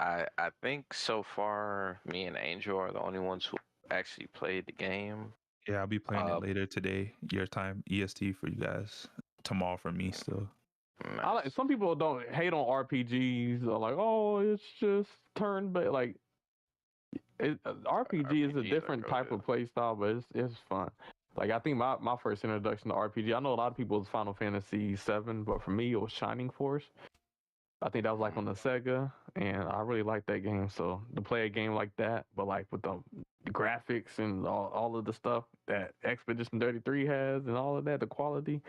I think so far me and Angel are the only ones who actually played the game. Yeah, I'll be playing it later today. Your time, EST for you guys. Tomorrow for me still. Some people don't hate on RPGs. They're like, oh, it's just turn based. Like, RPG is a RPGs different are type good. of play style, but it's fun. Like, I think my first introduction to RPG, I know a lot of people was Final Fantasy VII, but for me it was Shining Force. I think that was like on the Sega, and I really liked that game. So to play a game like that, but like with the graphics and all of the stuff that Expedition 33 has and all of that, the quality,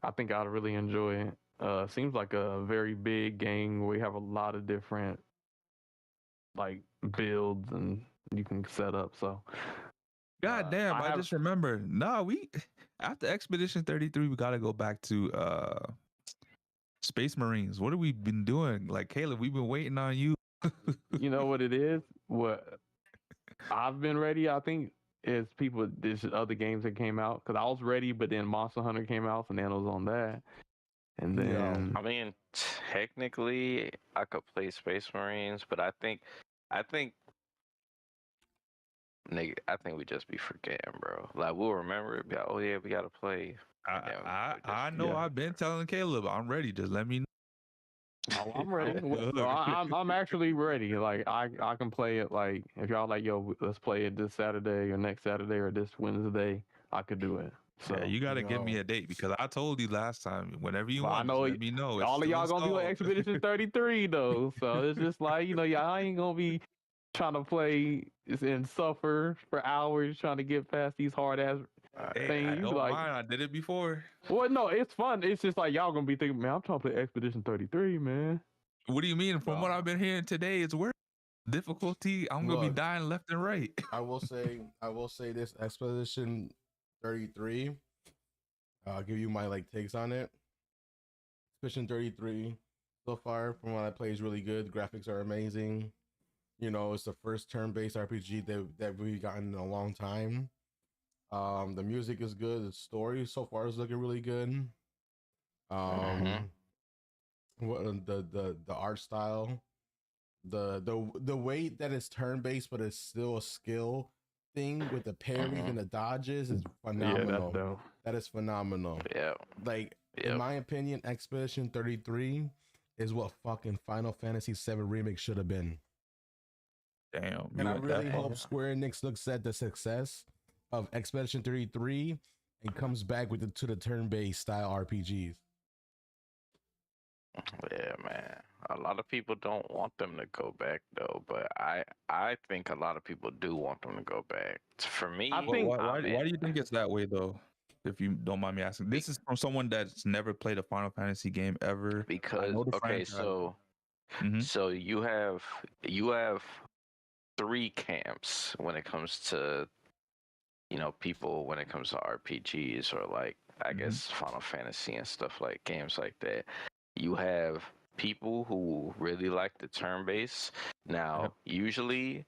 I think I'd really enjoy it. Seems like a very big game where we have a lot of different like builds and you can set up. So God damn, I have- just remembered. No, we after Expedition 33, we gotta go back to Space Marines. What have we been doing? Like, Caleb, we've been waiting on you. you know what it is? What I've been ready, I think, is there's other games that came out because I was ready, but then Monster Hunter came out, so then I was on that. And then I mean, technically, I could play Space Marines, but I think, nigga, I think we just be forgetting, bro. Like, we'll remember it. Be like, oh yeah, we gotta play. I know. Yeah. I've been telling Caleb I'm ready. Just let me know. Oh, I'm ready. So I'm actually ready. Like I can play it. Like if y'all like, yo, let's play it this Saturday or next Saturday or this Wednesday, I could do it. So Yeah, you gotta give me a date because I told you last time. Whenever you Well, I want, know just let me know. It's all of still y'all gonna be on installed. Expedition 33 though. So it's just like, you know, y'all I ain't gonna be trying to play and suffer for hours trying to get past these hard ass Hey, things. I You don't like, mind. I did it before. well, no, it's fun. It's just like y'all gonna be thinking, man, I'm trying to play Expedition 33, man. What do you mean? From what I've been hearing today, it's worse. Difficulty. I'm gonna be Look. dying left and right. I will say this Expedition 33. I'll give you my like takes on it. Expedition 33 so far from what I play is really good. Graphics are amazing. You know, it's the first turn-based RPG that we've gotten in a long time. The music is good. The story so far is looking really good. What the art style, the way that it's turn-based, but it's still a skill thing with the parries and the dodges is phenomenal. Yeah, that's dope. That is phenomenal. Yeah. Like, in my opinion, Expedition 33 is what fucking Final Fantasy VII Remake should have been. Damn. And I really hope Square Enix looks at the success of Expedition 33 and comes back with to the turn-based style RPGs. Yeah, man. A lot of people don't want them to go back though, but I think a lot of people do want them to go back. For me, I think- Why do you think it's that way though? If you don't mind me asking, this is from someone that's never played a Final Fantasy game ever. because know the okay, franchise. so Mhm. so you have three camps when it comes to, you know, people when it comes to RPGs or like I guess Final Fantasy and stuff like games like that. You have people who really like the turn-based. Now, usually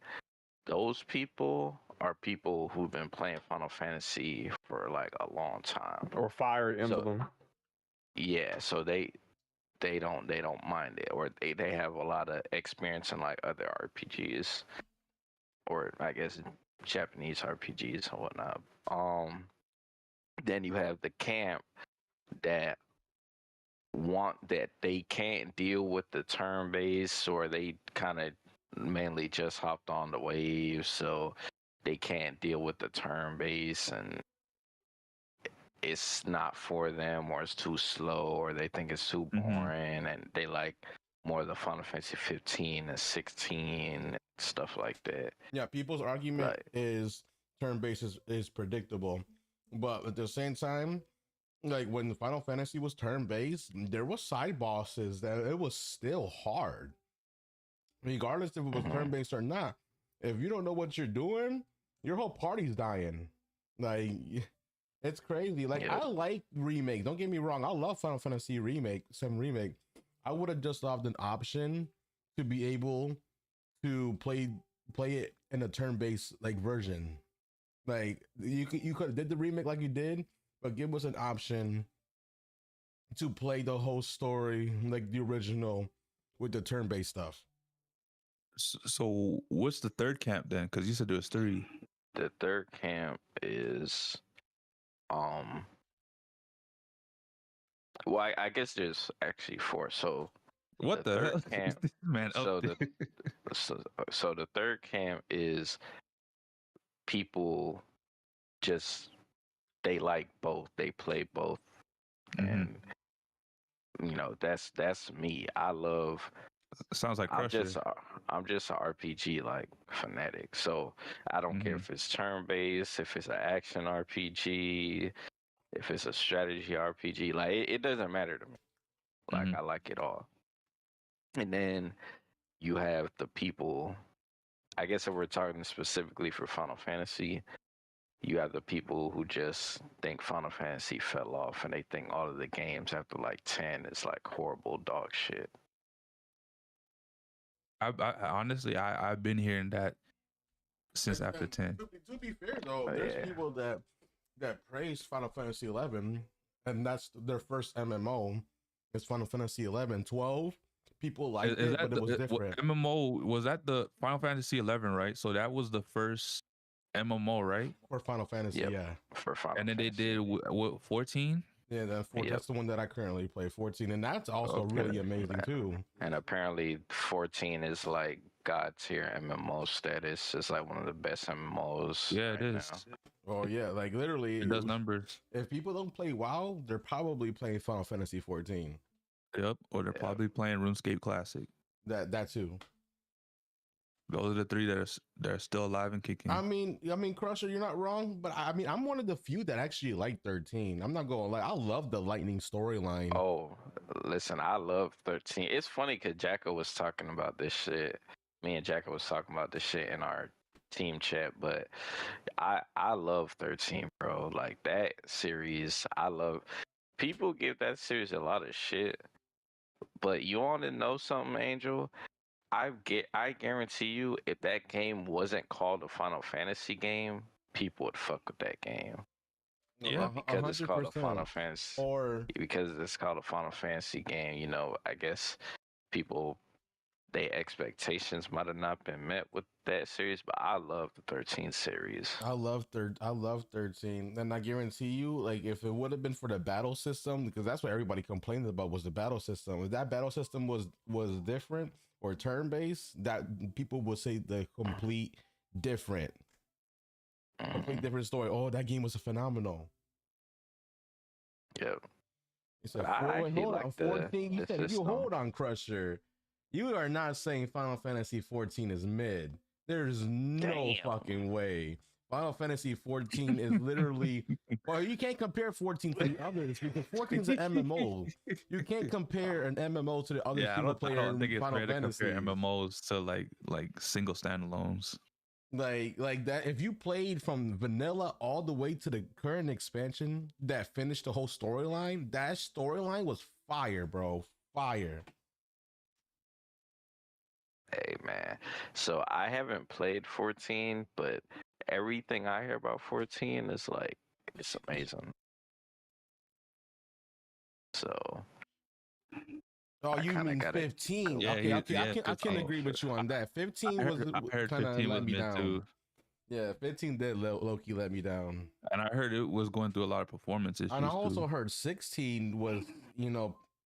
those people are people who've been playing Final Fantasy for like a long time. Or Fire Emblem. Yeah, so they don't mind it, or they have a lot of experience in like other RPGs, or I guess Japanese RPGs and whatnot. Then you have the camp that they can't deal with the turn base, or they kind of mainly just hopped on the wave, so they can't deal with the turn base and it's not for them, or it's too slow, or they think it's too boring, and they like more of the Final Fantasy 15 and 16 and stuff like that. Yeah, people's argument is turn-based is predictable, but at the same time, like when Final Fantasy was turn-based, there was side bosses that it was still hard, regardless if it was turn-based or not. If you don't know what you're doing, your whole party's dying. Like, it's crazy. Like, I like remake. Don't get me wrong. I love Final Fantasy Remake, 7 Remake. I would have just loved an option to be able to play it in a turn-based like version. Like, you could have did the remake like you did, but give us an option to play the whole story like the original with the turn-based stuff. So what's the third camp then? Because you said there was 3. The third camp is Well, I guess there's actually 4. So What the the third hell? camp. This man So up the there. so the third camp is people just they like both. They play both, Mhm. and that's me. I love. Sounds like I'm Crusher. just a- I'm just an RPG like fanatic. So I don't care Mhm. if it's turn based, if it's an action RPG, if it's a strategy RPG. Like it doesn't matter to me. Like Mhm. I like it all. And then you have the people. I guess if we're talking specifically for Final Fantasy, you have the people who just think Final Fantasy fell off and they think all of the games after like 10 is like horrible dog shit. I honestly, I've been hearing that since after 10. To be fair though, Oh, there's yeah. people that praise Final Fantasy 11, and that's their first MMO. It's Final Fantasy 11. 12 people liked Is it, that but it was the different. MMO? Was that the Final Fantasy 11, right? So that was the first MMO, right? For Final Fantasy, Yep. yeah. For Final And then they Fantasy. did what 14? Yeah, Yep. that's the one that I currently play, 14, and that's also Okay. really amazing too. And apparently 14 is like God tier MMO status. It's like one of the best MMOs. Yeah, it right is. now. Oh yeah, like literally, It does numbers. if people don't play WoW, they're probably playing Final Fantasy 14. Yep. Or they're Yeah. probably playing RuneScape Classic. That too. Those are the 3 that are still alive and kicking. I mean, Crusher, you're not wrong, but I mean, I'm one of the few that actually like 13. I'm not going to lie, I love the Lightning storyline. Oh, listen, I love 13. It's funny because Jacko was talking about this shit. Me and Jacko was talking about this shit in our team chat, but I love 13, bro. Like that series, I love. People give that series a lot of shit, but you want to know something, Angel? I guarantee you, if that game wasn't called a Final Fantasy game, people would fuck with that game. Yeah, Because it's called a 100%. Final Fantasy. Or Because it's called a Final Fantasy game, I guess people, their expectations might have not been met with that series, but I love the 13 series. I love 13, and I guarantee you, like if it would have been for the battle system, because that's what everybody complained about was the battle system. If that battle system was different or turn based, that people would say the complete different story. Oh, that game was a phenomenal. Yep. He said, I actually hold on, like the 14. You said, if you system. hold on, Crusher, you are not saying Final Fantasy 14 is mid. There's no Damn. fucking way. Final Fantasy 14 is literally, well, you can't compare 14 to the others because 14 is an MMO. You can't compare an MMO to the other yeah, I single don't player think it's Final fair to Fantasy. compare MMOs to like single standalones. Like that, if you played from vanilla all the way to the current expansion that finished the whole storyline, that storyline was fire, bro. Fire. Hey, man. So I haven't played 14, but everything I hear about 14 is like, it's amazing. So. Oh, I you kinda mean gotta- 15? Yeah, Okay, yeah, I can 15. agree with you on that. 15 I was heard kind of 15 let was me mid down. too, Yeah, 15 did low-key let me down. and I heard it was going through a lot of performance issues And I also too. heard 16 was,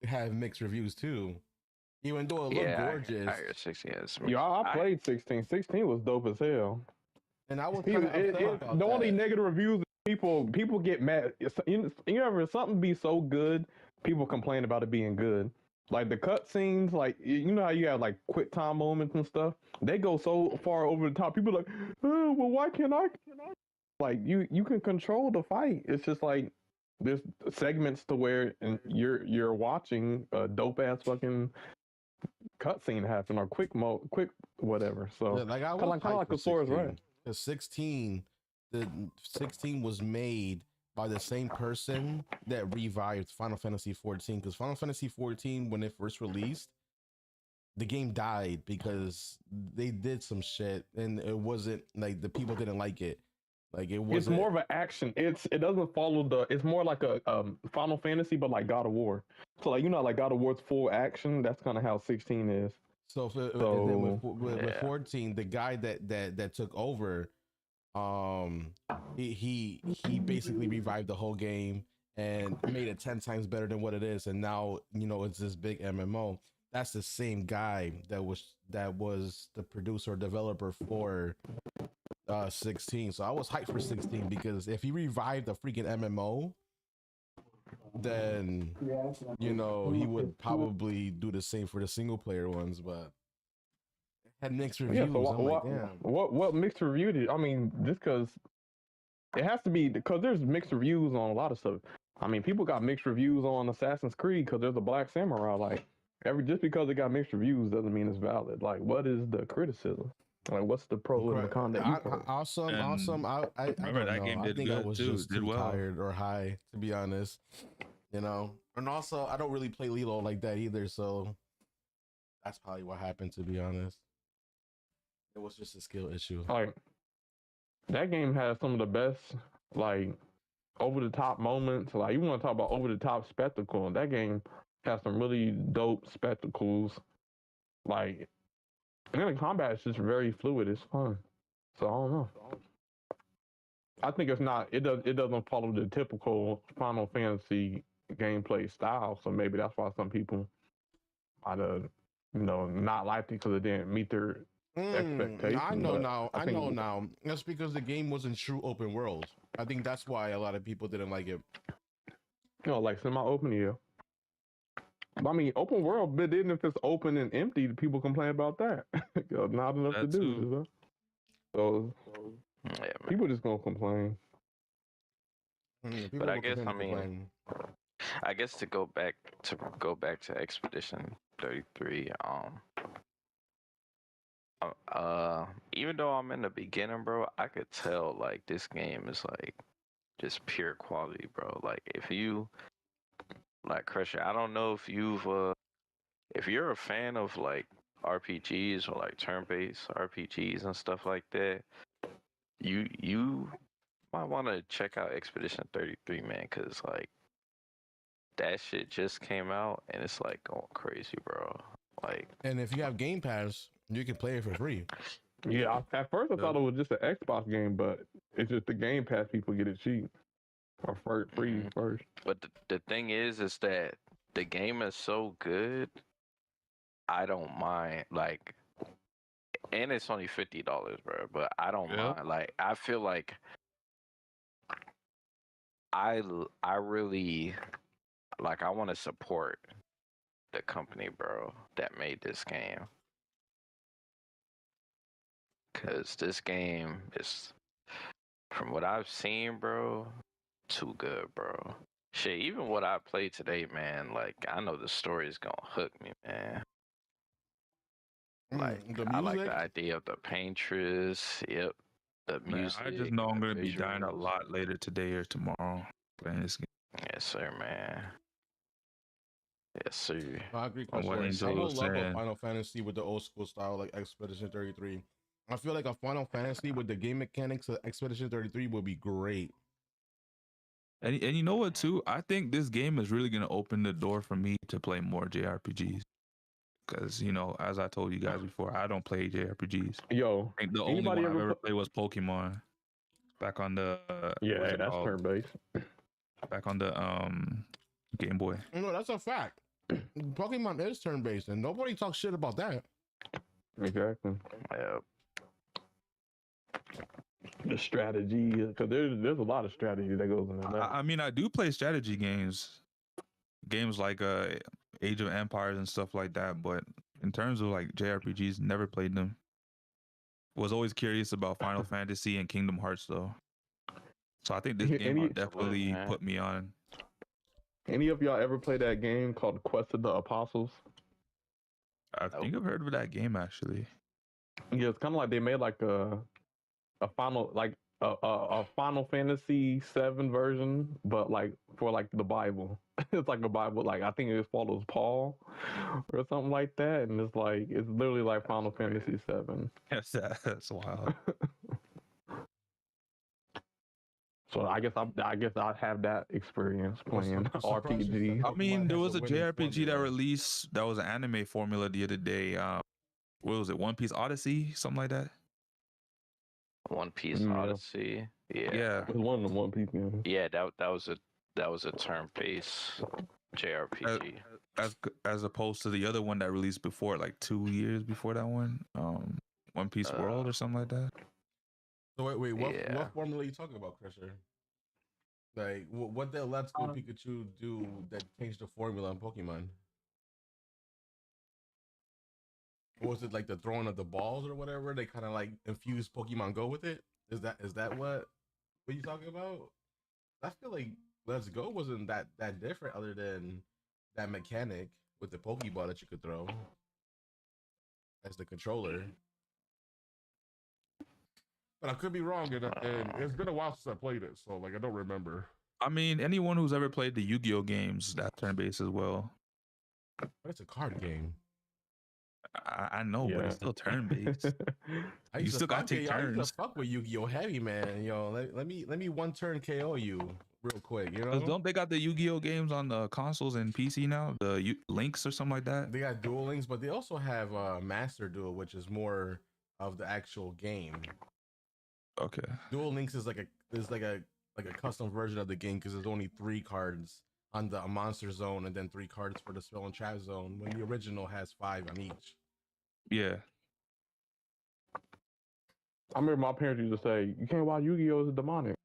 have mixed reviews too. Even though it looked Yeah, gorgeous. I hear 16 is Yo, I played 16. 16 was dope as hell. And I was kind of upset about The only that. negative reviews, people get mad. You ever something be so good, people complain about it being good. Like the cutscenes, like you know how you have like quick time moments and stuff. They go so far over the top. People are like, oh, well, why can't I? Like you can control the fight. It's just like there's segments to where and you're watching a dope ass fucking cutscene happen or quick whatever. So Yeah, like I was kind of like hyped for the story is 16. right. The 16 was made by the same person that revived Final Fantasy 14. Because Final Fantasy 14, when it first released, the game died because they did some shit, and it wasn't like the people didn't like it. Like it wasn't. It's more of an action. It doesn't follow the. It's more like a Final Fantasy, but like God of War. So like like God of War's full action. That's kind of how 16 is. So, and then with 14, the guy that took over, he basically revived the whole game, and made it 10 times better than what it is, and now it's this big MMO. That's the same guy that was the producer or developer for 16. So I was hyped for 16 because if he revived the freaking MMO, then he would probably do the same for the single player ones, but it had mixed reviews. Yeah, so I'm like, damn. What mixed review did I mean? Just because it has to be because there's mixed reviews on a lot of stuff. I mean, people got mixed reviews on Assassin's Creed because there's a black samurai. Like just because it got mixed reviews doesn't mean it's valid. Like, what is the criticism? Like, what's the pro and the con that you post? Awesome. I remember that game did think I good was too. just Did too well. tired or high, to be honest. And also I don't really play Lilo like that either, so that's probably what happened, to be honest. It was just a skill issue. Like, that game has some of the best, like, over the top moments. Like, you want to talk about over the top spectacle? That game has some really dope spectacles. Like, and then the combat is just very fluid. It's fun. So I don't know. I think it's not. It doesn't follow the typical Final Fantasy gameplay style. So maybe that's why some people might have, not liked it because it didn't meet their expectations. I know now. That's because the game wasn't true open world. I think that's why a lot of people didn't like it. Like semi-open, yeah. I mean, open world, but then if it's open and empty, people complain about that. Not enough to do. So people just gonna complain. But I guess to go back to Expedition 33, even though I'm in the beginning, bro, I could tell like this game is like just pure quality, bro. Like if you like Crusher, I don't know if if you're a fan of like RPGs or like turn-based RPGs and stuff like that, you might want to check out Expedition 33, man, because like that shit just came out and it's like going crazy, bro. Like, and if you have Game Pass, you can play it for free. Yeah, at first I thought it was just an Xbox game, but it's just the Game Pass people get it cheap or free first. But the thing is that the game is so good, I don't mind. Like, and it's only $50, bro. But I don't mind. Like, I feel like I really like. I want to support the company, bro, that made this game. Cause this game is, from what I've seen, bro, too good, bro. Shit, even what I played today, man, like, I know the story is gonna hook me, man. Like, I like the idea of the paintress, the music. I just know I'm gonna be dying a lot later today or tomorrow playing this game. Yes, sir, man. Yes, sir. I agree. I would love a Final Fantasy with the old school style, like Expedition 33. I feel like a Final Fantasy with the game mechanics of Expedition 33 would be great. And you know what too? I think this game is really gonna open the door for me to play more JRPGs. Because as I told you guys before, I don't play JRPGs. Yo, I think the only one I've ever played was Pokemon. Back on the that's turn-based. Back on the Game Boy. No, that's a fact. Pokemon is turn-based, and nobody talks shit about that. Exactly. Yep. The strategy, because there's a lot of strategy that goes into that. I mean, I do play strategy games like Age of Empires and stuff like that. But in terms of like JRPGs, never played them. Was always curious about Final Fantasy and Kingdom Hearts though. So I think this game will definitely put me on. Any of y'all ever play that game called Quest of the Apostles? I think I've heard of that game actually. Yeah, it's kind of like they made like a Final Fantasy 7 version, but like for like the Bible. It's like a Bible, like I think it follows Paul or something like that, and it's literally like Final Fantasy 7. Yes, that's wild. So I guess I'd have that experience playing RPG. I mean, there was a JRPG that released that was an anime formula the other day. What was it? One Piece Odyssey, something like that. One Piece Odyssey. Yeah. It was one of the One Piece games. Yeah, that was that was a turn-based JRPG. As opposed to the other one that released before, like 2 years before that one, One Piece World or something like that. So wait, what Yeah. formula are you talking about, Crusher? Like, what did Let's Go Pikachu do that changed the formula in Pokemon? Was it like the throwing of the balls or whatever? They kind of like infused Pokemon Go with it. Is that what you talking about? I feel like Let's Go wasn't that different, other than that mechanic with the Pokeball that you could throw as the controller. But I could be wrong, and it's been a while since I played it, so like I don't remember. I mean, anyone who's ever played the Yu-Gi-Oh games, that turn-based as well. But it's a card game. I know, but it's still turn-based. I You used still to gotta fuck take it, I used turns. to fuck with Yu-Gi-Oh heavy, man. Yo, let me one turn KO you real quick. You know, Don't they got the Yu-Gi-Oh games on the consoles and PC now? The Links or something like that. they got Duel Links, but they also have Master Duel, which is more of the actual game. Okay. Duel Links is like a custom version of the game because there's only 3 cards on the monster zone and then 3 cards for the spell and trap zone. When the original has 5 on each. Yeah. I remember my parents used to say, "You can't watch Yu-Gi-Oh! It's demonic."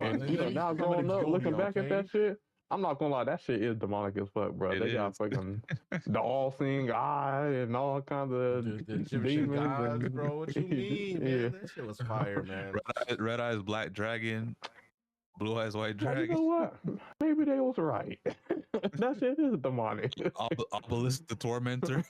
Well, And now growing up, looking back at that shit, I'm not gonna lie, that shit is demonic as fuck, bro. They got fucking the all-seeing eye and all kinds of the Egyptian demons gods, and- bro. What you mean, man? That shit was fire, man. Red Eyes Black Dragon, Blue Eyes White Now, you Dragon, know what? Maybe they was right. That shit is demonic. Obelisk the Tormentor,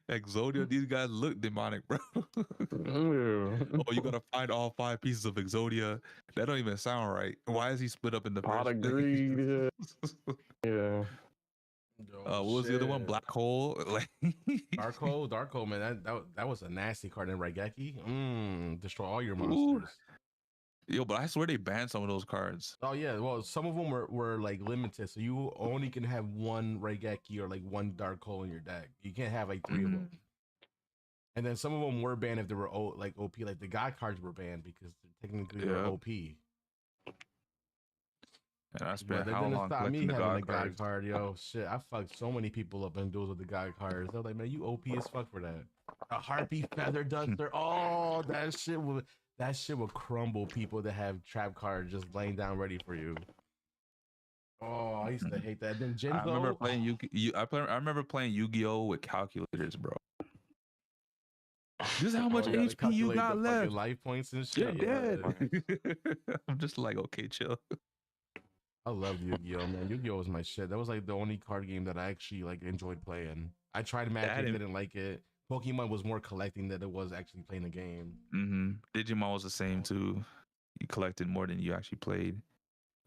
Exodia. These guys look demonic, bro. Yeah. Oh, you gotta find all 5 pieces of Exodia. That don't even sound right. Why is he split up in the Pot first of place? greed. Yeah. Oh, what was the other one? shit. Black Hole. Like Dark Hole, man. That was a nasty card in Raigeki. Destroy all your monsters. Yo, but I swear they banned some of those cards. Oh yeah, well, some of them were like limited, so you only can have 1 Raigeki or like 1 Dark Hole in your deck. You can't have like 3 of them. And then some of them were banned if they were like OP. Like the God cards were banned because technically they're OP. And I But spent that how didn't long stop me collecting the having a God God cards? card, yo. Shit, I fucked so many people up in duels with the God cards. They're like, man, you OP as fuck for that. A Harpy Feather Duster. Oh, that shit would crumble people that have trap cards just laying down ready for you. Oh, I used to hate that. Then Jinzo. I remember playing I remember playing Yu-Gi-Oh with calculators, bro. This is how much you gotta HP you calculate got the fucking left. life points and You're shit. dead. I'm just like, okay, chill. I love Yu-Gi-Oh, man. Yu-Gi-Oh was my shit. That was like the only card game that I actually like enjoyed playing. I tried Magic, didn't like it. Pokemon was more collecting than it was actually playing the game. Digimon was the same too. You collected more than you actually played.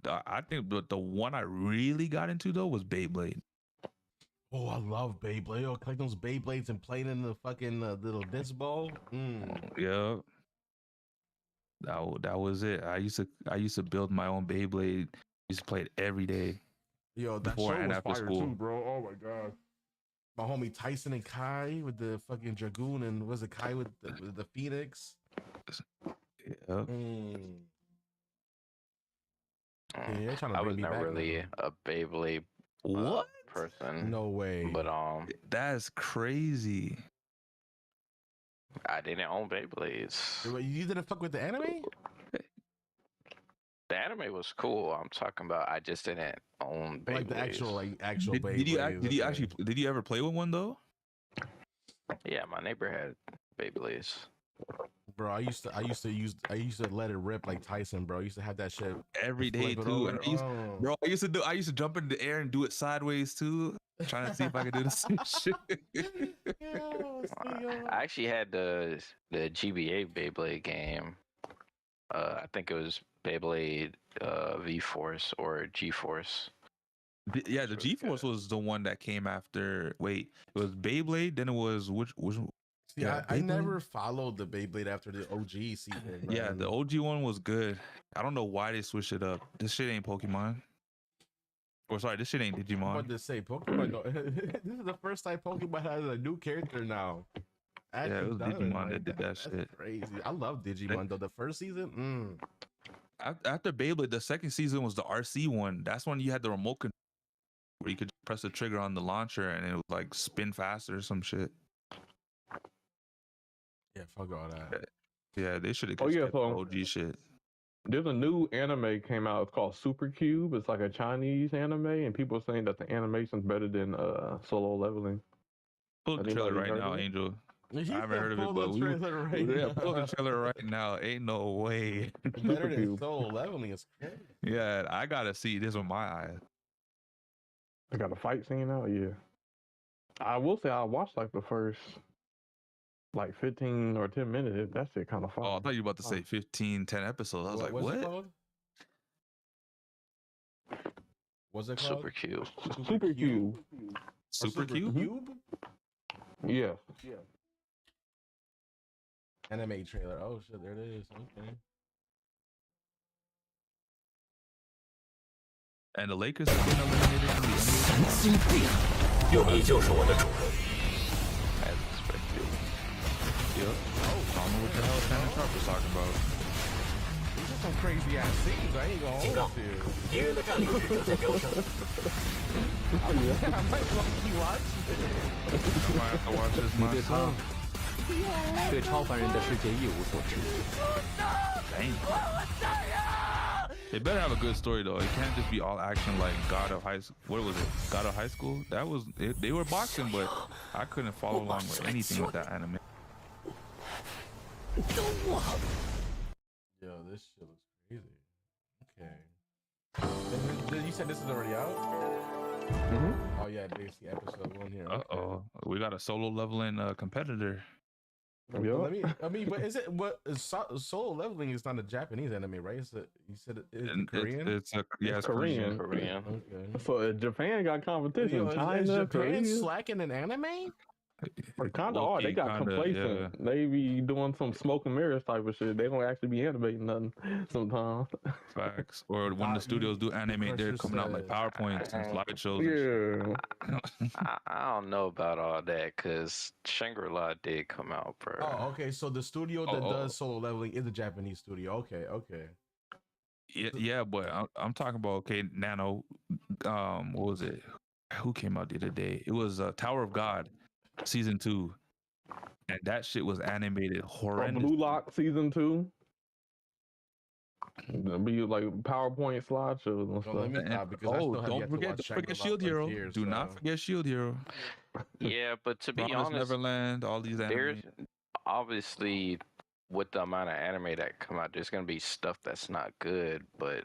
I think the one I really got into though was Beyblade. Oh, I love Beyblade. Oh, collect those Beyblades and playing in the fucking little disc ball. Yeah. That was it. I used to build my own Beyblade. Used to play it every day. Yo, that before show and was after fire school. too, bro. Oh my god. My homie Tyson and Kai with the fucking Dragoon, and was it Kai with the Phoenix? Yeah. Yeah, trying to I bring was me not back really now. a Beyblade What? person. No way. But That's crazy. I didn't own Beyblades. You didn't fuck with the anime? The anime was cool. I'm talking about. I just didn't own Beyblades. Like the actual Did Beyblades. did you ever play with one though? Yeah, my neighbor had Beyblades. Bro, I used to let it rip like Tyson, bro. I used to have that shit Every day flip it too. over. And bro, I used to jump in the air and do it sideways too, trying to see if I could do the same shit. I actually had the GBA Beyblade game. I think it was Beyblade V-Force or G-Force. Yeah, the G-Force was the one that came after. Wait, it was Beyblade. Then it was which Yeah, I Beyblade? never followed the Beyblade after the OG season. Yeah, man. the OG one was good. I don't know why they switched it up. This shit ain't Pokemon. Or sorry, this shit ain't I'm Digimon. about to say Pokemon. This is the first time Pokemon has a new character now. Yeah, it was Actually done Digimon that did that That's shit. crazy. I love Digimon though. The first season, After Beyblade, the second season was the RC one. That's when you had the remote control where you could press the trigger on the launcher and it would like spin faster or some shit. Yeah, fuck all that. Yeah, they should have Oh, yeah, kept the OG shit. There's a new anime came out. It's called Super Cube. It's like a Chinese anime, and people are saying that the animation's better than Solo Leveling. Pull the trailer right now, Angel. I haven't heard of it, but pull the trailer right now. Ain't no way. Better than Solo Leveling is crazy. Yeah, I gotta see this with my eyes. I got a fight scene out. Yeah, I will say I watched like the first like 15 or 10 minutes. That shit kind of fun. Oh, I thought you were about to say 15, 10 episodes. I was like, what's what? It called? What's it called? Super Cube. Super Cube. Super Cube? Yeah. Anime trailer. Oh shit, there it is. Okay. And the Lakers have been eliminated from the NBA. As expected. Yep. I don't know what the hell Shannon Sharp was talking about. These are some crazy ass scenes. I ain't gonna hold you. I might fucking watch it. I might have to watch this myself. 对超凡人的世界一无所知。 Dang. They better have a good story though. It can't just be all action like God of High School. What was it? God of High School? That was it, they were boxing, but I couldn't follow along with anything with that anime. Yo, this shit looks crazy. Okay. You said this is already out? Oh yeah, basically episode 1 here. Uh-oh. We got a solo leveling competitor. But is it Solo Leveling is not a Japanese anime, right? You said it's Korean. It's Korean. Okay. So Japan got competition. Is China, Japan Korea. slacking in anime? Kind of hard. They got complacent. Yeah. They be doing some smoke and mirrors type of shit. They don't actually be animating nothing sometimes. Facts. Or when the studios do animate, they're coming out like PowerPoints and slideshows. Yeah. I don't know about all that because Shangri-La did come out, bro. Oh, okay. So the studio that does Solo Leveling is a Japanese studio. Okay. Yeah, but I'm talking about Nano. What was it? Who came out the other day? It was Tower of God, season 2, and that shit was animated horrendous. Blue Lock season 2. It'll be like PowerPoint slideshows and stuff. Let me stop because don't forget Shield Hero. Do not forget Shield Hero. Yeah, but to be Promised honest, Neverland, all these there's anime. obviously with the amount of anime that come out, there's gonna be stuff that's not good, but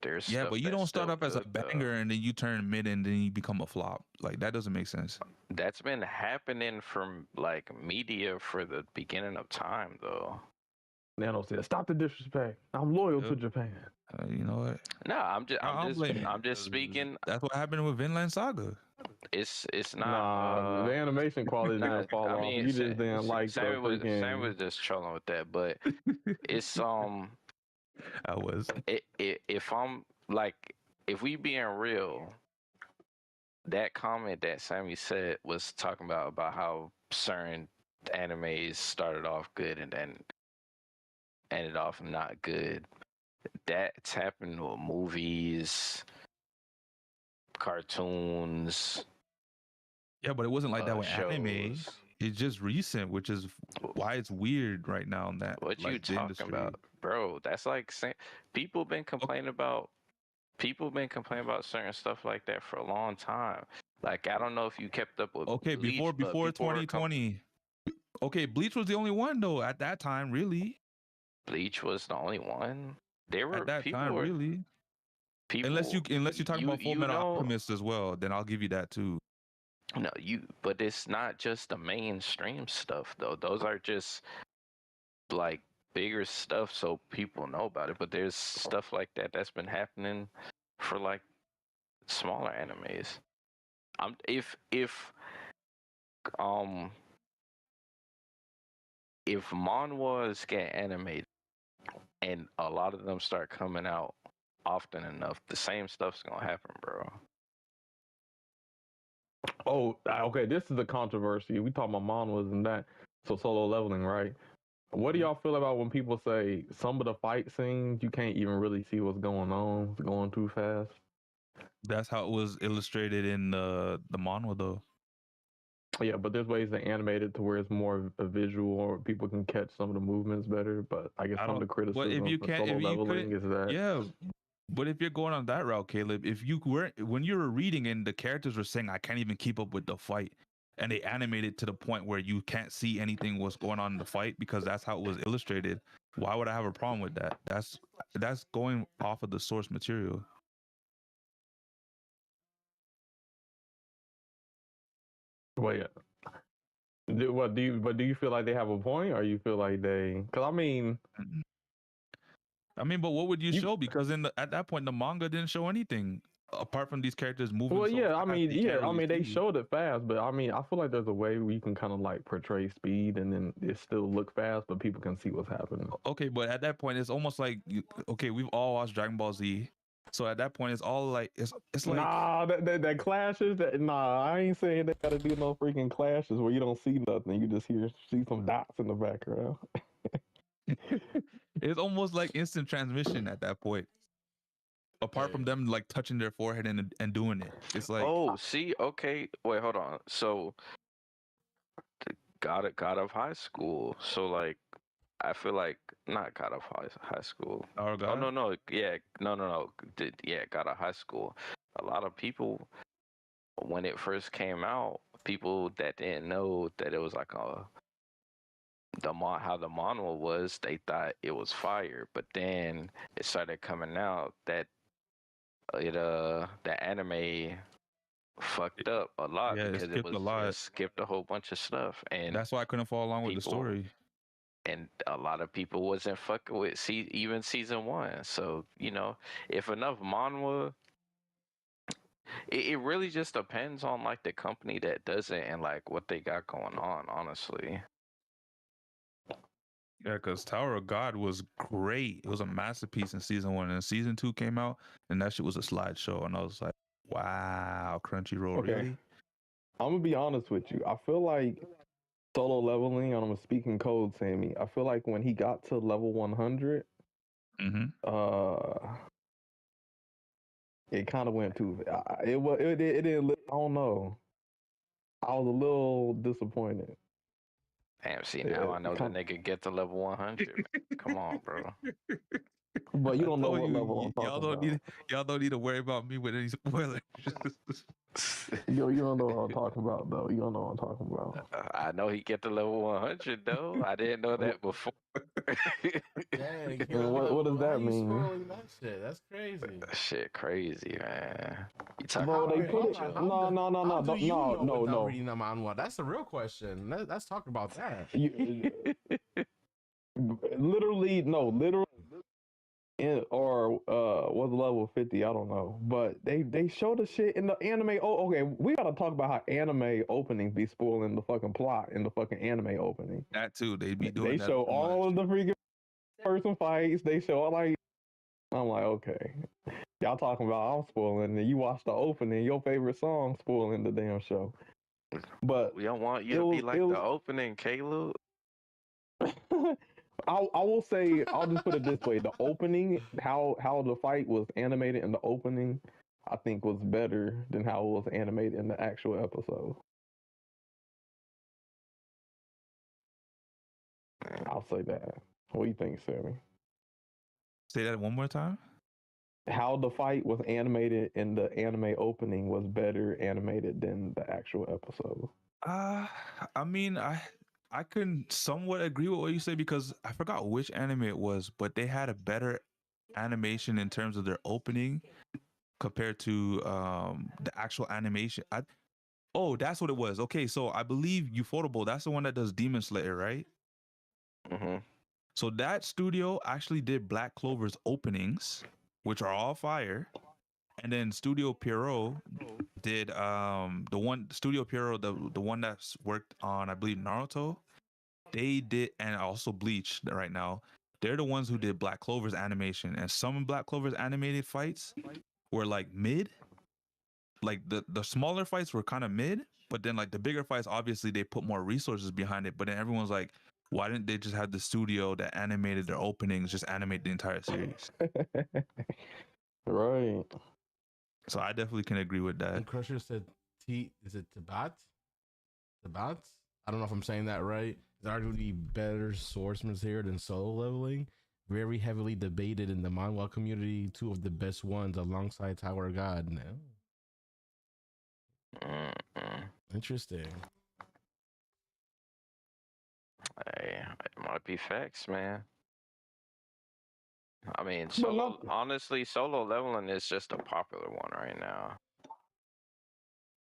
there's But you that's don't start still up as a good, though. banger and then you turn mid and then you become a flop. Like that doesn't make sense. That's been happening from like media for the beginning of time, though. Nano said, "Stop the disrespect. I'm loyal to Japan." You know what? No, I'm just speaking. That's what happened with Vinland Saga. It's not. Nah, the animation quality didn't fall off. You just didn't like the Sam freaking. was just trolling with that, but it's I was. If I'm like, if we being real, that comment that Sammy said was talking about how certain animes started off good and then ended off not good. That's happened with movies, cartoons. Yeah, but it wasn't like that with anime. shows. It's just recent, which is why it's weird right now. In that What like, you the talking industry. about, bro? That's like saying people been complaining about certain stuff like that for a long time. Like I don't know if you kept up with. Okay, Bleach, before but people were 2020. Okay, Bleach was the only one though at that time, really. Bleach was the only one. There were At that people time, were, really. people, Unless you talk about Full Metal Alchemist as well, then I'll give you that too. No, but it's not just the mainstream stuff though. Those are just like bigger stuff so people know about it. But there's stuff like that that's been happening for like smaller animes. If manhwas get animated and a lot of them start coming out often enough, the same stuff's gonna happen, bro. Oh, okay. This is a controversy. We talking about manhwas and that. So Solo Leveling, right? What do y'all feel about when people say some of the fight scenes you can't even really see what's going on? It's going too fast. That's how it was illustrated in the manga, though. Yeah, but there's ways to animate it to where it's more a visual, or people can catch some of the movements better. But I guess some of the criticism But if you for can't, Solo if you Leveling is that yeah. But if you're going on that route, Caleb, if you were when you were reading and the characters were saying, "I can't even keep up with the fight," and they animated to the point where you can't see anything what's going on in the fight because that's how it was illustrated. Why would I have a problem with that? That's going off of the source material. Wait, do you feel like they have a point, or you feel like they? Because I mean, but what would you show? Because at that point, the manga didn't show anything apart from these characters moving. well, so yeah, I fast, mean, you can't really they see. showed it fast, but I mean, I feel like there's a way where you can kind of like portray speed, and then it still look fast, but people can see what's happening. Okay, but at that point, it's almost like okay, we've all watched Dragon Ball Z, so at that point, it's all like it's like Nah, that clashes. I ain't saying they gotta do no freaking clashes where you don't see nothing. You just see some dots in the background. it's almost like instant transmission at that point. Apart from them like touching their forehead and doing it, it's like Oh, see, okay. Wait, hold on. So, got of high school. So like, I feel like not God of high school. Our Oh God? no, yeah, no. Yeah, God of high school. A lot of people, when it first came out, people that didn't know that it was like how the manual was, they thought it was fire. But then it started coming out that the anime fucked up a lot Yeah, it because skipped a lot. it skipped a whole bunch of stuff, and That's why I couldn't follow along with the people- story. and a lot of people wasn't fucking with even season 1. So if enough manhwa, it really just depends on like the company that does it and like what they got going on, honestly. Yeah, because Tower of God was great. It was a masterpiece in season 1, and season 2 came out, and that shit was a slideshow, and I was like, wow, Crunchyroll, Okay. really? I'm gonna be honest with you. I feel like Solo Leveling, and I'm speaking code, Sammy. I feel like when he got to level 100, it kind of went too. It didn't. I don't know. I was a little disappointed. Damn, see, now I know the nigga get to level 100. Come on, bro. But you don't know told what you, level I'm y'all talking about. y'all don't need to worry about me with any spoilers. Yo, you don't know what I'm talking about, though. You don't know what I'm talking about. I know he get to level 100 though. I didn't know that before. Dang, What does that why you mean? spoiling that shit? That's crazy. Shit, crazy, man. You talking Bro, about they put it. How No, do you know without no. reading the manhwa? That's the real question. Let's talk about that. Literally, or was level 50? I don't know, but they show the shit in the anime. Oh, okay, we gotta talk about how anime openings be spoiling the fucking plot in the fucking anime opening. That too, they be doing They that show too all much. of the freaking person fights. They show all like, I'm like, okay, y'all talking about I'm spoiling, and you watch the opening, your favorite song spoiling the damn show. But we don't want you to be like the opening, Caleb. I will say, I'll just put it this way: the opening, how the fight was animated in the opening, I think was better than how it was animated in the actual episode. I'll say that. What do you think, Sammy? Say that one more time. How the fight was animated in the anime opening was better animated than the actual episode. I mean, I can somewhat agree with what you say because I forgot which anime it was, but they had a better animation in terms of their opening compared to the actual animation. That's what it was. Okay, so I believe Ufotable, that's the one that does Demon Slayer, right? Mm-hmm. So that studio actually did Black Clover's openings, which are all fire. And then Studio Pierrot did the one that's worked on, I believe, Naruto. They did, and also Bleach right now. They're the ones who did Black Clover's animation, and some of Black Clover's animated fights were like mid. Like the smaller fights were kind of mid, but then like the bigger fights, obviously they put more resources behind it. But then everyone's like, why didn't they just have the studio that animated their openings just animate the entire series? Right. So I definitely can agree with that. And Crusher said, is it Tabat? Tabat? I don't know if I'm saying that right. Is arguably better swordsman here than Solo Leveling. Very heavily debated in the manhwa community. Two of the best ones alongside Tower of God. No. Interesting. Hey, it might be facts, man. I mean, honestly, Solo Leveling is just a popular one right now.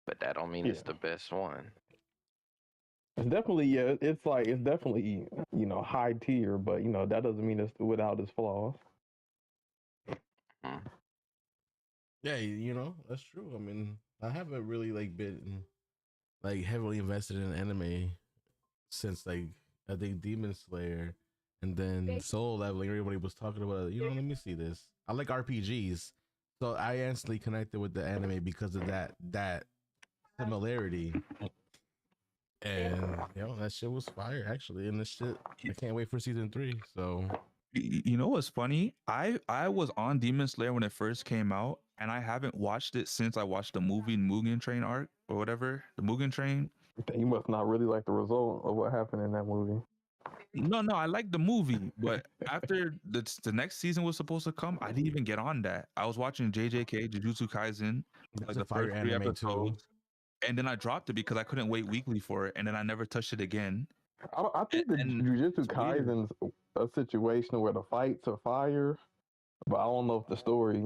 But that don't mean it's the best one. It's definitely it's definitely high tier, but that doesn't mean it's without its flaws. Yeah, that's true. I mean, I haven't really been heavily invested in anime since I think Demon Slayer, and then Soul Leveling. Everybody was talking about it. Let me see this. I like RPGs, so I instantly connected with the anime because of that similarity. And that shit was fire actually, and this shit I can't wait for season 3. So you know what's funny? I was on Demon Slayer when it first came out, and I haven't watched it since I watched the movie Mugen Train arc or whatever, the Mugen Train. You must not really like the result of what happened in that movie. No, I like the movie, but after the next season was supposed to come, I didn't even get on that. I was watching JJK Jujutsu Kaisen, that's the fire first 3 anime episodes, and then I dropped it because I couldn't wait weekly for it, and then I never touched it again. I think the Jujutsu Kaisen's a situation where the fights are fire, but I don't know if the story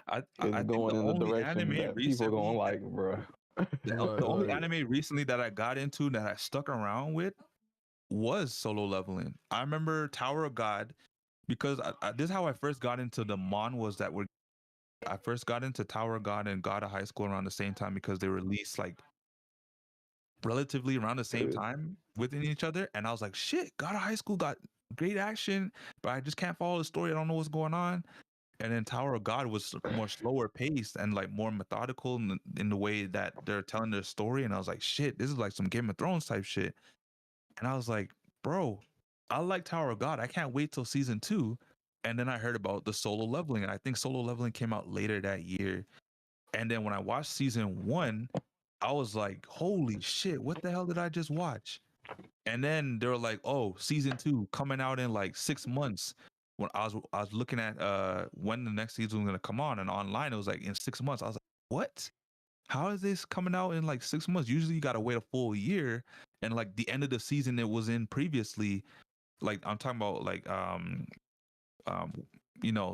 I is going in the direction that people are going like, bruh. The only anime recently that I got into that I stuck around with was Solo Leveling. I remember Tower of God because this is how I first got into the manhwas that were. I first got into Tower of God and God of High School around the same time because they released relatively around the same time within each other, and I was like, shit, God of High School got great action, but I just can't follow the story. I don't know what's going on. And then Tower of God was more slower paced and more methodical in the way that they're telling their story. And I was like, shit, this is like some Game of Thrones type shit. And I was like, bro, I like Tower of God. I can't wait till season 2. And then I heard about the Solo Leveling, and I think Solo Leveling came out later that year. And then when I watched season 1, I was like, holy shit, what the hell did I just watch? And then they were like, oh, season 2 coming out in 6 months. When I was looking at when the next season was gonna come on, and online it was in 6 months. I was like, what? How is this coming out in 6 months? Usually you gotta wait a full year, and the end of the season it was in previously, I'm talking about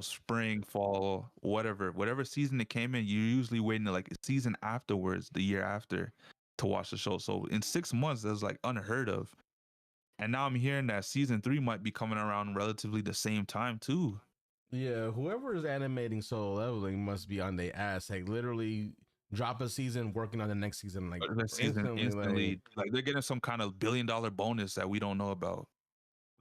spring, fall, whatever season it came in, you're usually waiting a season afterwards, the year after, to watch the show. So in 6 months, that's unheard of. And now I'm hearing that season 3 might be coming around relatively the same time too. Yeah, whoever is animating Solo Leveling must be on their ass. Literally drop a season, working on the next season. Instantly. They're getting some kind of $1 billion bonus that we don't know about.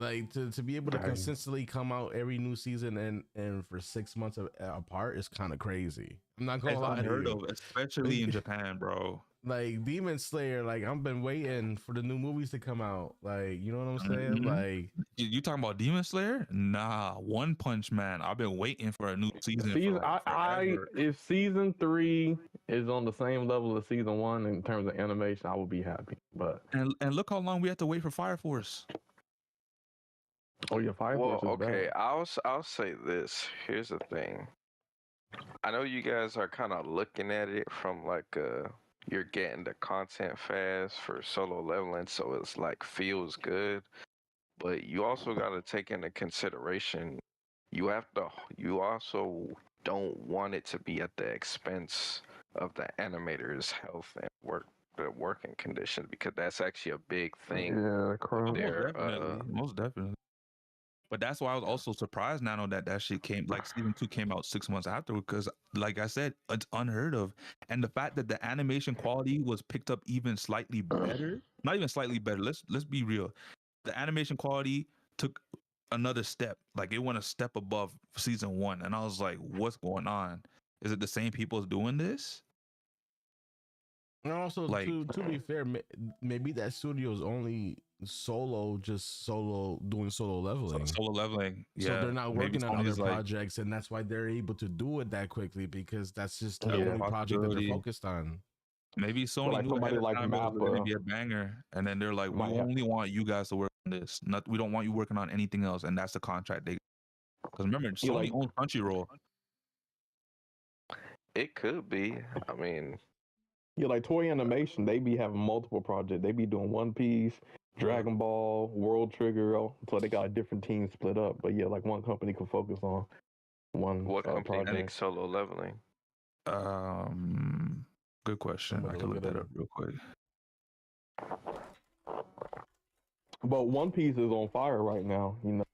To be able to consistently come out every new season and for 6 months apart is kind of crazy. I'm not gonna lie, unheard of, especially in Japan, bro. Demon Slayer, I've been waiting for the new movies to come out. You know what I'm saying? Mm-hmm. You talking about Demon Slayer? Nah, One Punch Man. I've been waiting for a new season. If season 3 is on the same level as season 1 in terms of animation, I will be happy. But and look how long we have to wait for Fire Force. Oh yeah, Fire Force. Well, okay, I'll say this. Here's the thing. I know you guys are kind of looking at it from you're getting the content fast for Solo Leveling, so it's feels good. But you also got to take into consideration you also don't want it to be at the expense of the animator's health and working conditions, because that's actually a big thing. Yeah, most definitely. But that's why I was also surprised, Nano, that shit came, season 2 came out 6 months after, because like I said, it's unheard of. And the fact that the animation quality was picked up even slightly better, not even slightly better, let's be real. The animation quality took another step. It went a step above season 1. And I was like, what's going on? Is it the same people doing this? And also, Like, to be fair, maybe that studio is only just solo doing solo leveling. solo leveling. So Yeah, they're not maybe working on other Sony's like, projects, and that's why they're able to do it that quickly because that's just the yeah, only project that they're possibility. focused on. Maybe Sony like knew somebody ahead of like time it was going to Mappa be a banger, and then they're like, "We might have. only want you guys to work on this. We don't want you working on anything else." And that's the contract they. Because remember, Yeah, Sony like- owns Crunchyroll. It could be. I mean, Yeah, like Toy Animation, they be having multiple projects. They be doing One Piece, Dragon Ball, World Trigger. So they got a different team split up. But yeah, like one company could focus on one what company project. makes solo leveling? Good question. I'm I gonna can look look it that up. up real quick. But One Piece is on fire right now. You know,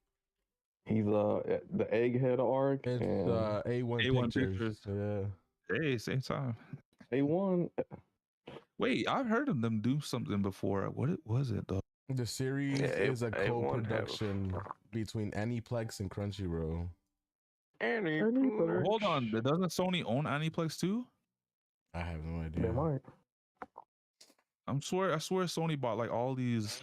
he's the Egghead arc It's and A1 A1 Pictures. Pictures. Yeah. Hey, same time. A1. Wait, I've heard of them do something before. What was it though? The series Yeah, is a A1 co-production between Aniplex and Crunchyroll. Hold on, doesn't Sony own Aniplex too? I have no They idea. might. I swear Sony bought like all these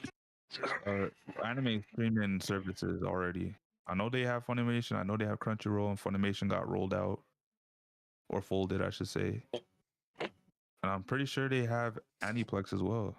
anime streaming services already. I know they have Funimation. I know they have Crunchyroll, and Funimation got rolled out or folded, I should say. And I'm pretty sure they have Aniplex as well.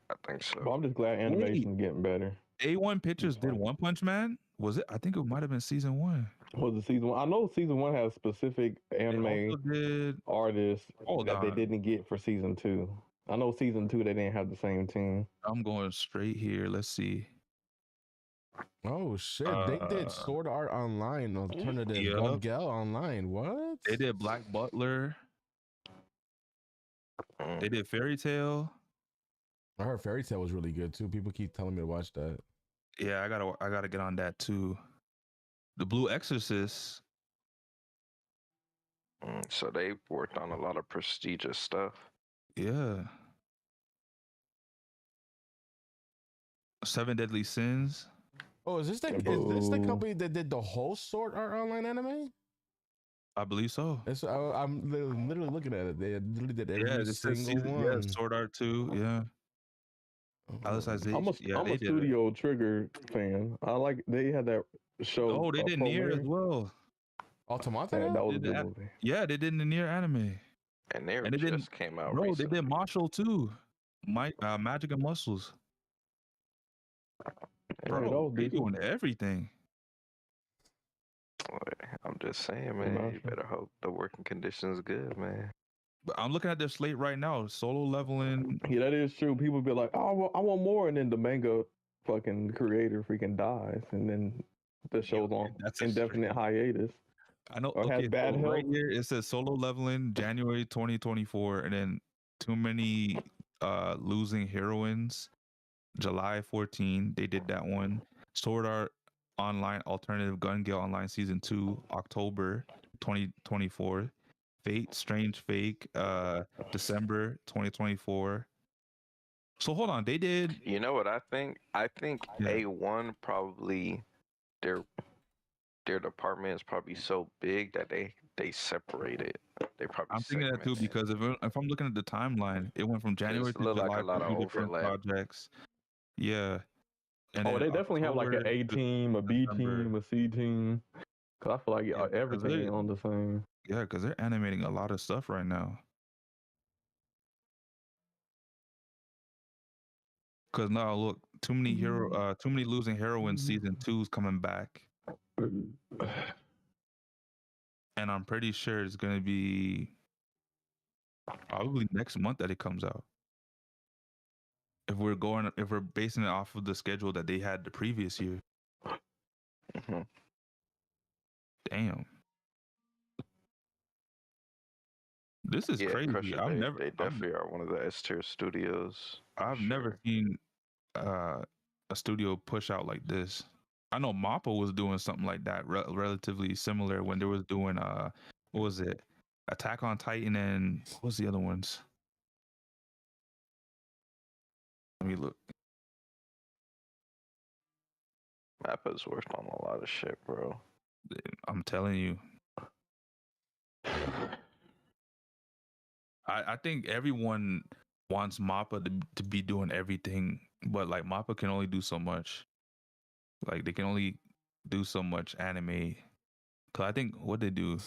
I think so. But I'm just glad animation's getting better. A1 Pictures did One Punch Man? Was it? I think it might have been season 1. Was it season 1? I know season 1 has specific anime artists that they didn't get for season 2. I know season 2 they didn't have the same team. I'm going straight here. Let's see. Oh shit! They did Sword Art Online alternative Yep. Gun Gale Online. What? They did Black Butler. They did Fairy Tail. I heard Fairy Tail was really good too. People keep telling me to watch that. Yeah, I gotta get on that too. The Blue Exorcist. So they worked on a lot of prestigious stuff. Yeah. Seven Deadly Sins. Oh, is this the company that did the whole Sword Art Online anime? I believe so. I'm literally looking at it. They literally did every this is single one. Yeah, Sword Art 2. Yeah. Alice Has I'm a Studio Trigger fan. I like they had that show. Oh, they did Nier as well. Automata? Yeah, that was a good movie. Yeah, they did the Nier anime. And they they just came out No, recently. they did Martial too. Magic and Muscles. Bro, they doing everything. I'm just saying, man. You better hope the working conditions good, man. But I'm looking at their slate right now. Solo leveling. Yeah, that is true. People be like, "Oh, I want more," and then the manga fucking creator freaking dies, and then the show's on indefinite hiatus. I know. Or has Okay, bad so health. right here it says solo leveling January 2024, and then Too Many Losing Heroines July 14. They did that one. Sword Art Online Alternative Gun Gale Online Season 2 October 2024. Fate Strange Fake December 2024. So hold on, they did. You know what I think? I think A1 probably their department is probably so big that they separate it. They probably. I'm thinking that too because if I'm looking at the timeline, it went from January to look July like a lot for of 2 different overlap. projects. Yeah. And Oh, then they definitely have like an October A to team, a B December. team, a C team. Cause I feel like 'cause everything they- is on the same. Yeah, because they're animating a lot of stuff right now. Because now look, Too Many Losing Heroines Season 2 is coming back. And I'm pretty sure it's gonna be probably next month that it comes out. If we're basing it off of the schedule that they had the previous year. Damn. This is crazy. They definitely are one of the S tier studios. I've never seen a studio push out like this. I know Mappa was doing something like that, relatively similar when they was doing what was it? Attack on Titan and what was the other ones? Let me look. Mappa's worked on a lot of shit, bro. I'm telling you. I think everyone wants Mappa to be doing everything, but like Mappa can only do so much. Like they can only do so much anime. Cause I think what they do,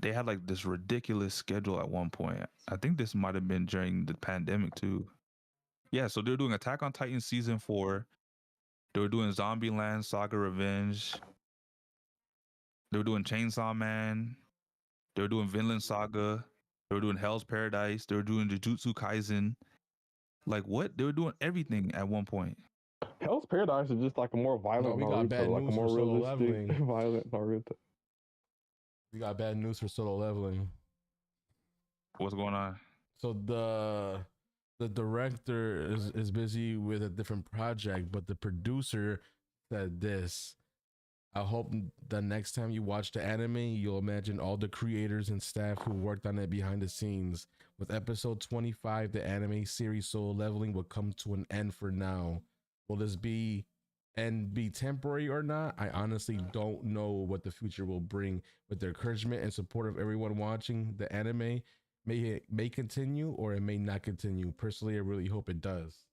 they had like this ridiculous schedule at one point. I think this might have been during the pandemic too. Yeah, so they're doing Attack on Titan season 4. They were doing Zombieland Saga Revenge. They were doing Chainsaw Man. They were doing Vinland Saga. They were doing Hell's Paradise. They were doing Jujutsu Kaisen. Like what? They were doing everything at one point. Hell's Paradise is just like a more violent we got bad Naruto, like a news more for Solo realistic, Leveling. violent Naruto. We got bad news for Solo Leveling. What's going on? So the director is busy with a different project, but the producer said this. I hope the next time you watch the anime, you'll imagine all the creators and staff who worked on it behind the scenes. With episode 25, the anime series Solo Leveling will come to an end for now. Will this be temporary or not? I honestly don't know what the future will bring. With the encouragement and support of everyone watching, the anime may continue or it may not continue. Personally, I really hope it does.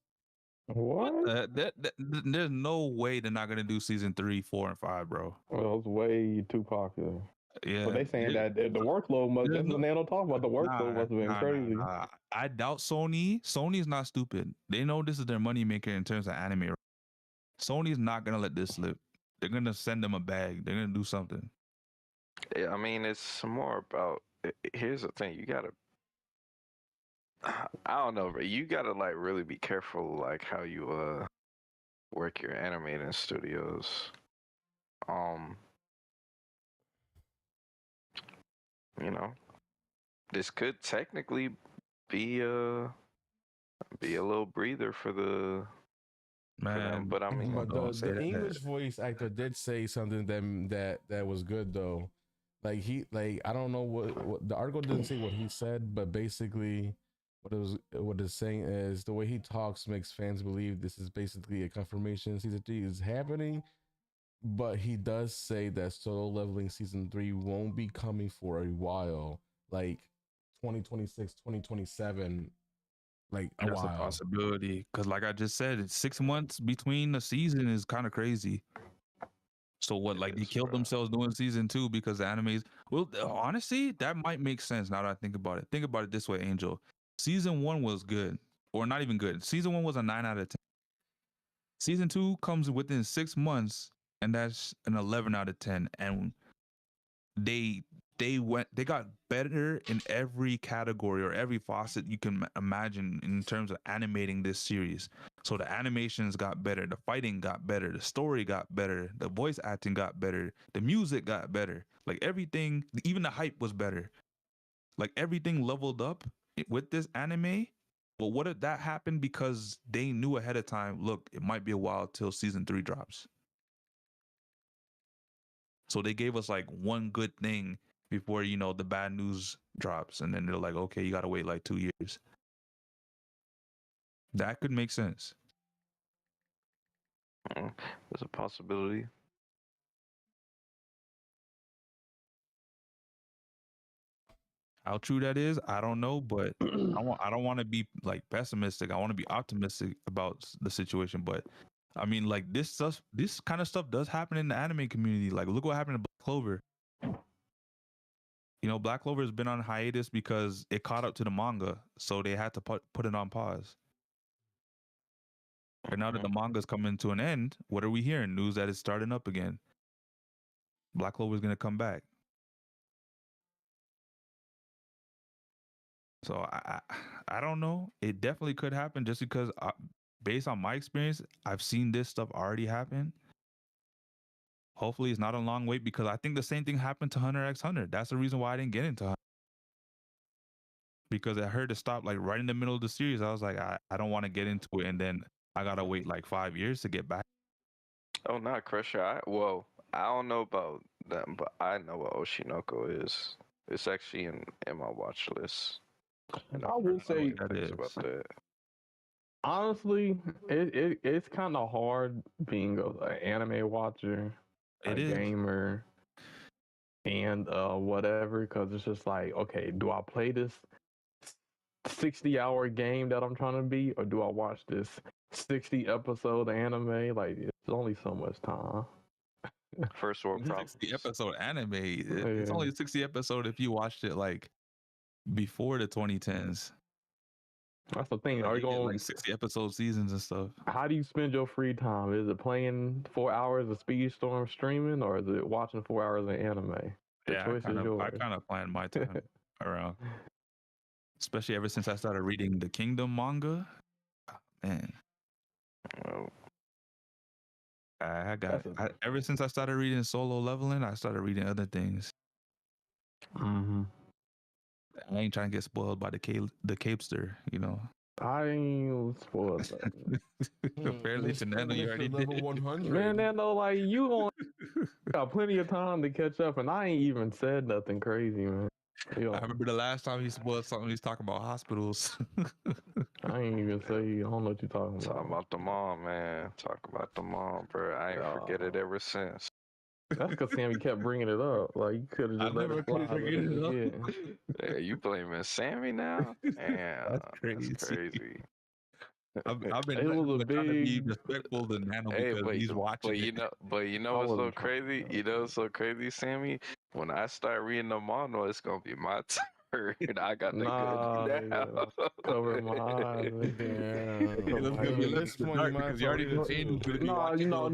What? There's no way they're not gonna do season 3, 4, and 5, bro. Well, it's way too popular. Yeah, But they saying that the workload must. That's what Nano talking about. The workload must have been crazy. I doubt Sony. Sony's not stupid. They know this is their moneymaker in terms of anime. Sony's not gonna let this slip. They're gonna send them a bag. They're gonna do something. Yeah, I mean, it's more about. Here's the thing: you gotta. I don't know, but you gotta like really be careful, like how you work your animating studios. You know, this could technically be a little breather for the. Man, but I mean, But the English voice actor did say something that was good though. Like I don't know what the article didn't say what he said, but basically what it's saying is the way he talks makes fans believe this is basically a confirmation season 3 is happening. But he does say that Solo Leveling season 3 won't be coming for a while, like 2026, 2027. Like that's a possibility, because like I just said, it's 6 months between the season is kind of crazy. So what, like they killed themselves doing season 2 because the animes. Well, honestly, that might make sense now that I think about it. Think about it this way, Angel. Season 1 was good, or not even good. Season 1 was a 9 out of 10. Season 2 comes within 6 months, and that's an 11 out of 10. And they got better in every category or every facet you can imagine in terms of animating this series. So the animations got better, the fighting got better, the story got better, the voice acting got better, the music got better. Like everything, even the hype was better. Like everything leveled up with this anime. But what if that happened because they knew ahead of time, look, it might be a while till season 3 drops. So they gave us like one good thing before, the bad news drops. And then they're like, okay, you got to wait like 2 years. That could make sense. There's a possibility. How true that is, I don't know, but I don't want to be like pessimistic. I want to be optimistic about the situation. But I mean, like this kind of stuff does happen in the anime community. Like, look what happened to Black Clover. Black Clover has been on hiatus because it caught up to the manga, so they had to put it on pause. And now that the manga's coming to an end, what are we hearing? News that it's starting up again. Black Clover is gonna come back. So I don't know. It definitely could happen just because based on my experience, I've seen this stuff already happen. Hopefully it's not a long wait, because I think the same thing happened to Hunter x Hunter. That's the reason why I didn't get into Hunter. Because I heard it stop like right in the middle of the series. I was like, I don't want to get into it, and then I gotta wait like 5 years to get back. Oh, not Crusher. I don't know about them, but I know what Oshinoko is. It's actually in my watch list. And I will say about that. Honestly, it's kind of hard being an anime watcher, a gamer, and whatever, because it's just like, okay, do I play this 60-hour game that I'm trying to beat, or do I watch this 60 episode anime? Like, it's only so much time. First world problems. 60 episode anime. It's only a 60 episode if you watched it like before the 2010s. That's the thing. Are Like, you going like 60 episode seasons and stuff? How do you spend your free time? Is it playing 4 hours of Speedstorm streaming, or is it watching 4 hours of anime? The choice is yours. I kind of plan my time around. Especially ever since I started reading the Kingdom manga. Man. Oh, Ever since I started reading Solo Leveling, I started reading other things. Mm-hmm. I ain't trying to get spoiled by the Capester, you know. I ain't spoiled. Apparently, to Nano, you already level did. 100. Man, Nano, like, you got plenty of time to catch up, and I ain't even said nothing crazy, man. Yo, I remember the last time he spoiled something, he's talking about hospitals. I ain't even say, I don't know what you're talking talking about. about the mom, man. Talk about the mom, bro. I ain't forget it ever since. That's because Sammy kept bringing it up. Like, you could have just let it fly. Yeah, you blaming Sammy now? Damn, That's crazy. That's crazy. I've been It was a trying to be big- respectful to Nano Hey, because he's watching but you know I what's so wasn't trying crazy? You know what's so crazy, Sammy? When I start reading the manga, it's gonna be my turn. I got the Nah, good now. cover my eyes. This point, you might because you already know Angel's gonna be No, watching. no. It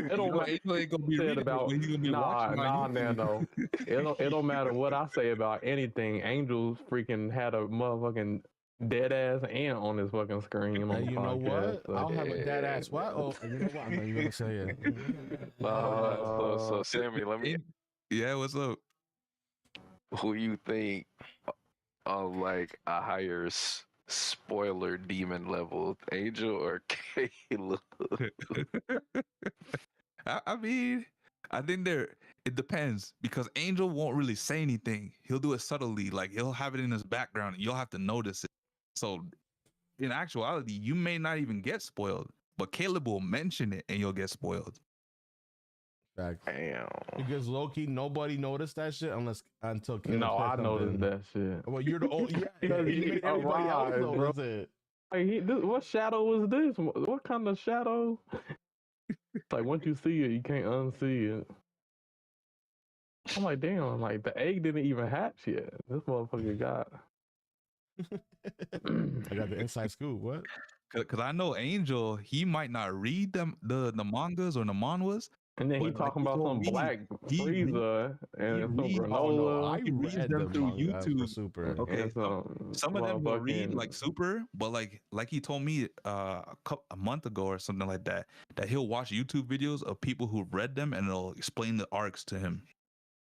don't matter. Angel ain't gonna be Said reading about it, but he's gonna be watching on YouTube. Nano. It don't matter what I say about anything. Angel's freaking had a motherfucking dead ass ant on his fucking screen. On the You know podcast, what? so- I'll have a dead ass. What? Oh, you know what? I'm not even gonna say it. So Sammy, let me. Yeah, what's up? Who you think of like a higher spoiler demon level, Angel or Caleb? I mean, I think it depends because Angel won't really say anything. He'll do it subtly, like he'll have it in his background and you'll have to notice it. So in actuality, you may not even get spoiled, but Caleb will mention it and you'll get spoiled. Fact. Damn. Because low-key, nobody noticed that shit until Caleb No, said I noticed something. that shit. Well, you're the old. Yeah, Because you made everybody else arrived, bro. notice it. Like, what shadow was this? What kind of shadow? Like, once you see it, you can't unsee it. I'm like, damn, like, the egg didn't even hatch yet. This motherfucker got... I got the inside scoop. What? Because I know Angel, he might not read the mangas or the manhwas. And then he But talking like about he some told me, black he Frieza and some read- granola. I read them through YouTube. Super. Okay, and some of them will read motherfucking- like super, but like he told me a month ago or something like that he'll watch YouTube videos of people who read them and they'll explain the arcs to him.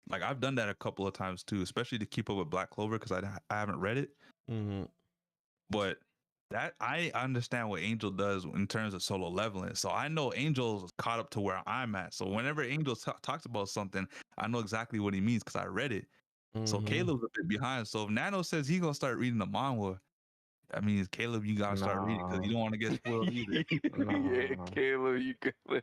Like I've done that a couple of times too, especially to keep up with Black Clover because I haven't read it. Mm-hmm. But that I understand what Angel does in terms of solo leveling. So I know Angel's caught up to where I'm at. So whenever Angel talks about something, I know exactly what he means because I read it. So Mm-hmm. Caleb's a bit behind. So if Nano says he's gonna start reading the manga, I mean, Caleb, you gotta start reading because you don't want to get spoiled either. Yeah, Caleb, you could.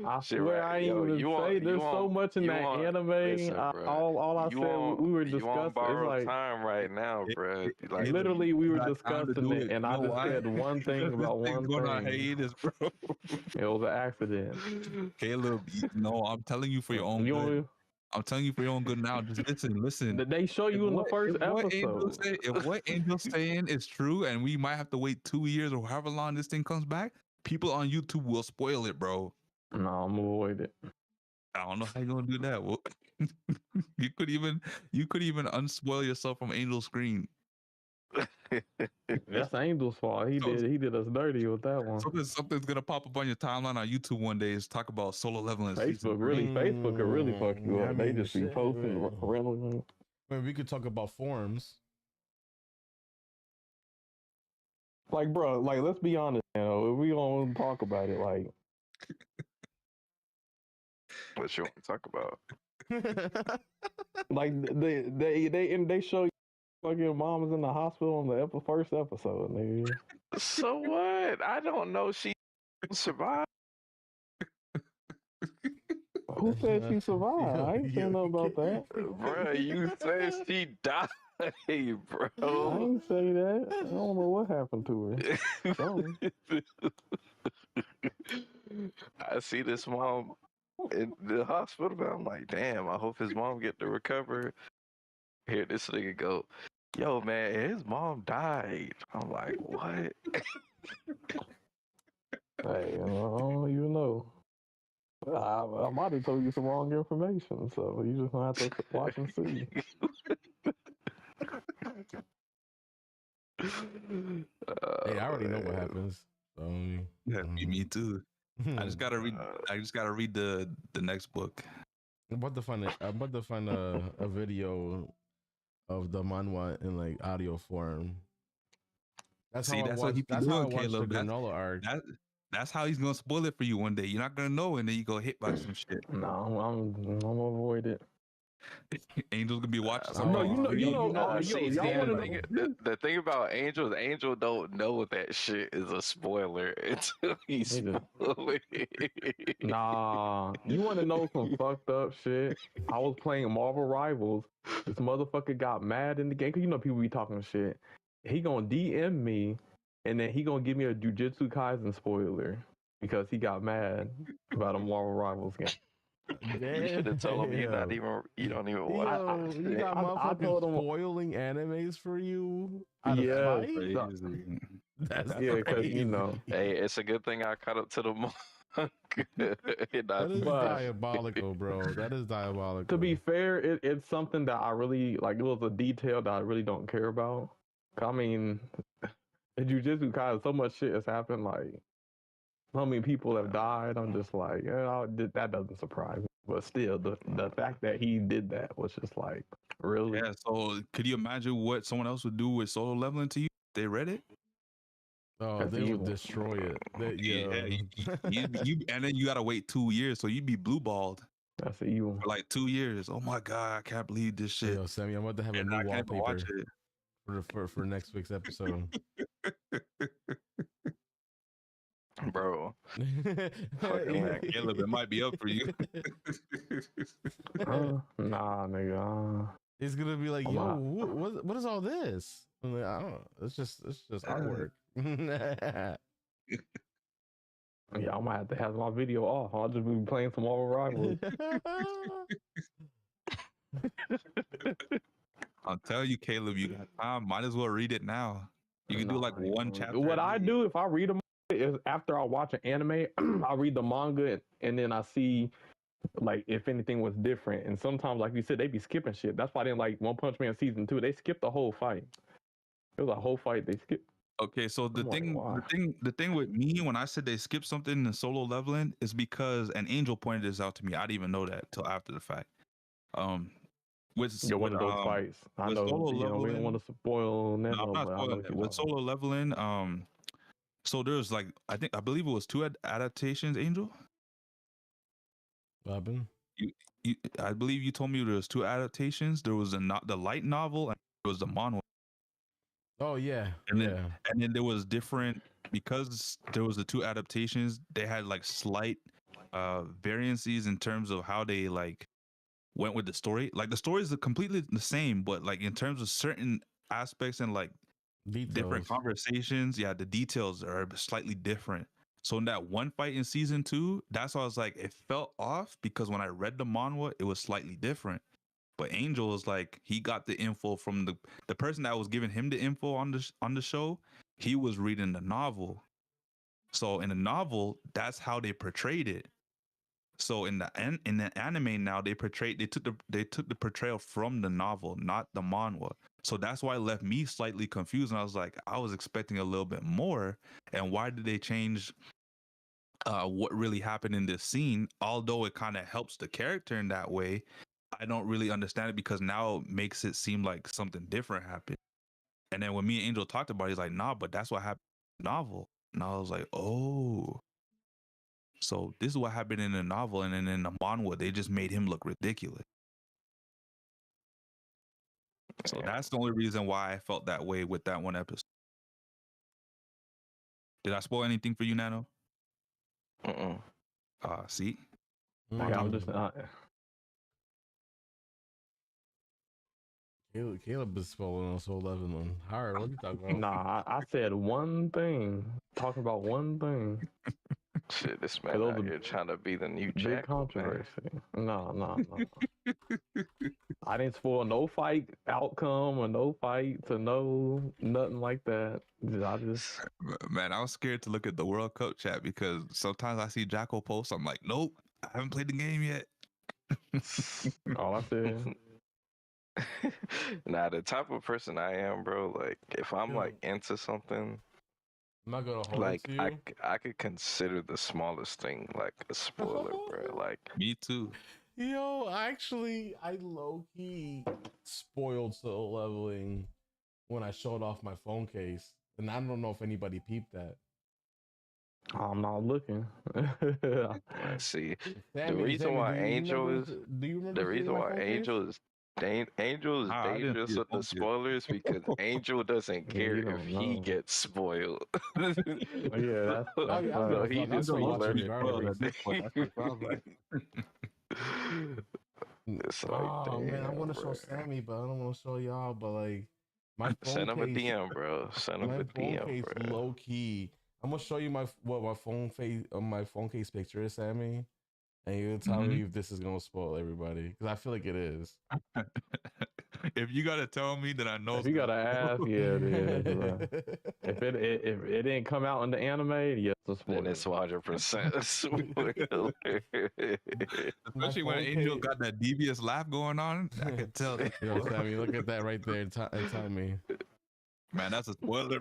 I Shit, swear right. I ain't Yo, even you say want- there's you so want- much in you that want- anime. listen, bro. All I You said on- we were You discussing. on It's borrowed like time right now, bro. Like, literally we were Got time to discussing do it, it. and You I know just why? said one thing about This thing's one going on thing. hiatus, bro. It was an accident. Caleb, no, I'm telling you for your own You good. only- I'm telling you for your own good now. Just listen. They show you in the first episode. If what Angel's saying is true, and we might have to wait 2 years or however long this thing comes back, people on YouTube will spoil it, bro. No, I'm gonna avoid it. I don't know how you're gonna do that. Well, you could even unspoil yourself from Angel's screen. That's Angel's fault. He did us dirty with that one. Something's gonna pop up on your timeline on YouTube one day. Is talk about solo leveling. season Facebook could really fuck you I up. They mean, just be shit, posting man. randomly. I mean, we could talk about forums. Like, bro, like, let's be honest, if we gonna talk about it, like, what you want to talk about? like they show you fucking mom is in the hospital on the first episode, nigga. So what? I don't know. She survived. Who said she survived? I ain't saying nothing about that. Bro, you said she died, bro. I ain't say that. I don't know what happened to her. Something. I see this mom in the hospital, but I'm like, damn, I hope his mom get to recover. Here, this nigga go, yo, man, his mom died. I'm like, what? Hey, I don't even know. I might have told you some wrong information, so you just gonna have to watch and see. Hey, I already know what happens. Yeah, me too. I just gotta read. I just gotta read the next book. I'm about to find a video of the manhwa in like audio form. That's See, how that's I what watched. he be That's how I doing, watched Caleb. the granola arc. That's how he's gonna spoil it for you one day. You're not gonna know, and then you go hit by some shit. No, I'm gonna avoid it. Angel's gonna be watching No, something. The thing about Angel don't know that shit is a spoiler until he's spoiling it. Nah, you want to know some fucked up shit? I was playing Marvel Rivals. This motherfucker got mad in the game. Cause you know people be talking shit. He gonna DM me, and then he gonna give me a Jujutsu Kaisen spoiler because he got mad about a Marvel Rivals game. You should have told him you don't even watch. You got motherfuckers spoiling animes for you? Out of spite? That's because you know. Hey, it's a good thing I caught up to the manga. That is diabolical, bro. That is diabolical. To be fair, it's something that I really like. It was a detail that I really don't care about. I mean, in Jujutsu Kaisen, so much shit has happened. Like, how many people have died? I'm just like, yeah, that doesn't surprise me. But still, the fact that he did that was just like, really? Yeah. So, could you imagine what someone else would do with Solo Leveling to you? If they read it. Oh, they would destroy it. You and then you gotta wait 2 years, so you'd be blue balled. That's evil. For like 2 years. Oh my god, I can't believe this shit. Yo, Sammy, I'm about to have a new wallpaper for next week's episode. Bro, Caleb, it might be up for you. Nah, nigga. It's gonna be like, yo, what is all this? I'm like, I don't know. It's just artwork. Yeah, I might have to have my video off. I'll just be playing some Marvel Rivals. I'll tell you, Caleb, you got time. Might as well read it now. You can do like one chapter. What I do if I read a manga is after I watch an anime, I read the manga and then I see like if anything was different. And sometimes, like you said, they be skipping shit. That's why I didn't like One Punch Man season 2. They skipped the whole fight. It was a whole fight they skipped. Okay, so the thing with me when I said they skipped something in Solo Leveling is because an Angel pointed this out to me. I didn't even know that till after the fact. With one of those fights, I know. We don't want to spoil that. No, I'm not spoiling it. With Solo Leveling, so there's like I believe it was 2 adaptations. Angel, Robin, I believe you told me there was 2 adaptations. There was the light novel and there was the manhwa. Oh yeah, and then there was different because there was the 2 adaptations. They had like slight variances in terms of how they like went with the story. Like the stories are completely the same, but like in terms of certain aspects and like different conversations, yeah, the details are slightly different. So in that one fight in season 2, that's why I was like, it felt off because when I read the manhwa, it was slightly different. But Angel is like, he got the info from the person that was giving him the info on the show. He was reading the novel. So in the novel, that's how they portrayed it. So in the anime now, they took the portrayal from the novel, not the manhwa. So that's why it left me slightly confused. And I was like, I was expecting a little bit more. And why did they change what really happened in this scene? Although it kind of helps the character in that way, I don't really understand it because now it makes it seem like something different happened. And then when me and Angel talked about it, he's like, nah, but that's what happened in the novel. And I was like, oh. So this is what happened in the novel, and then in the manhwa, they just made him look ridiculous. So that's the only reason why I felt that way with that one episode. Did I spoil anything for you, Nano? Mm-mm. See? Like, I'm just not. Caleb is spoiling on Soul Leveling hard. What are you talking about? Nah, I said one thing. Talking about one thing. Shit, this man out here trying to be the new Big Jack. controversy. No. I didn't spoil no fight outcome or no fights or nothing like that. I just Man, I was scared to look at the World Cup chat because sometimes I see Jacko post. I'm like, nope, I haven't played the game yet. all I said. Nah, the type of person I am, bro. Like, if I'm like into something, I'm not gonna hold like it to you. I could consider the smallest thing like a spoiler, bro. Like, Me too. Yo, I low-key spoiled Soul Leveling when I showed off my phone case. And I don't know if anybody peeped that. I'm not looking. see, Sammy, the reason Sammy, why do you Angel remember- is do you remember the reason seeing my why phone case? Angel is Angel is I didn't dangerous see with it the posted. spoilers because Angel doesn't care you if don't he know. gets spoiled. Yeah, that's Oh, yeah, I so know. he I'm just still be watching lurking. regardless. At this point, that's the problem. It's like, Oh man, I damn, want to bro. show Sammy, but I don't want to show y'all. But like, my phone Send him a case, DM, bro. Send him my a phone DM, case, bro. low key. I'm gonna show you what my phone case picture is, Sammy, and you tell me if this is gonna spoil everybody because I feel like it is. If you gotta tell me that I know, if you gotta ask, yeah, it is. Bro. If it didn't come out in the anime, yes, it's a spoiler. Then it's 100% spoiler. especially when phone Angel case- got that devious laugh going on, I could tell that. Yo, Sammy, look at that right there and tell me. Man, that's a spoiler.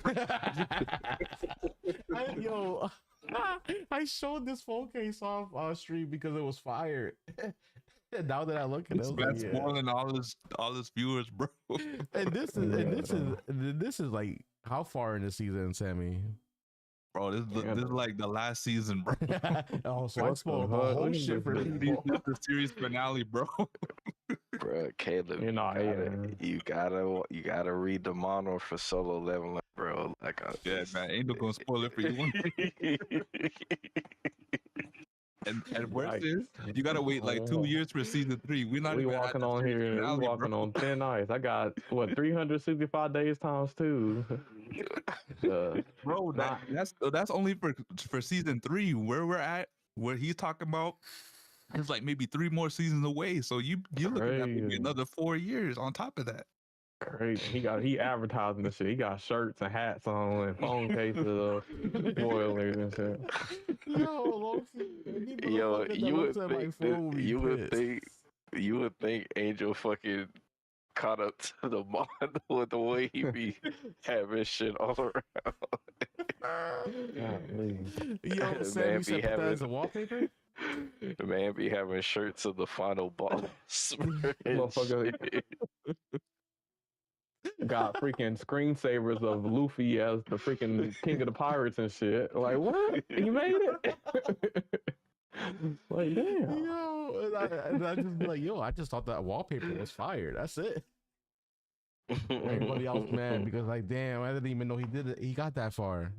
I showed this phone case off stream because it was fired. Now that I look at it, I This was like, man's yeah. spoiling all his viewers, bro. And this is like how far in the season, Sammy? Bro, this is like the last season, bro. Oh, so I What spoiled the the fuck? whole Look at shit for this people. This is the series finale, bro. Bro, Caleb, You know, you gotta read the manga for Solo Leveling, bro. Like, Yeah, man, Angel gonna spoil it for you. And worse is, you gotta wait like 2 years for season 3. We're not we even walking at the on series here. finale, We walking bro. on thin ice. I got what 365 days times 2. Bro, that's only for season 3. Where we're at, where he's talking about, it's like maybe 3 more seasons away. So you looking at maybe Crazy. another 4 years on top of that. Crazy. He advertising this shit. He got shirts and hats on and phone cases of spoilers and shit. Yo, you would think Angel fucking caught up to the manga with the way he be having shit all around. Yo, Sammy said put that as a wallpaper? The man be having shirts of the final boss. Motherfucker got freaking screensavers of Luffy as the freaking king of the pirates and shit. Like, what? You made it? Like, damn. Yo, and I just be like, yo, I just thought that wallpaper was fire. That's it. Everybody else mad because like, damn, I didn't even know he did it. He got that far.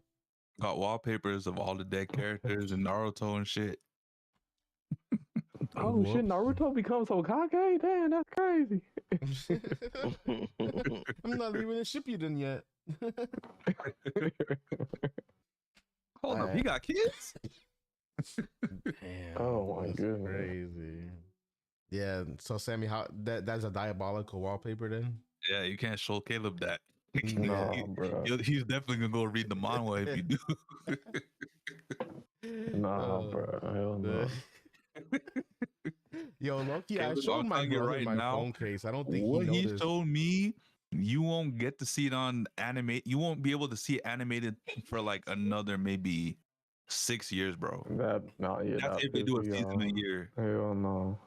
Got wallpapers of all the dead characters and Naruto and shit. Oh shit, Naruto becomes Hokage? Damn, that's crazy. I'm not even in Shippuden yet. Hold up, he got kids? Damn, Oh my that's goodness. crazy. Yeah, so Sammy, how that's a diabolical wallpaper then? Yeah, you can't show Caleb that. Nah, bro. He's definitely gonna go read the manga if you do. Nah, bro. Hell no. Yo, Loki, I Caleb, showed I'm my telling you brother right my now, phone case. I don't think what he he noticed. showed me, you won't get to see it on animate. You won't be able to see it animated for like another maybe 6 years, bro. That's if they do a season a year. Hell no.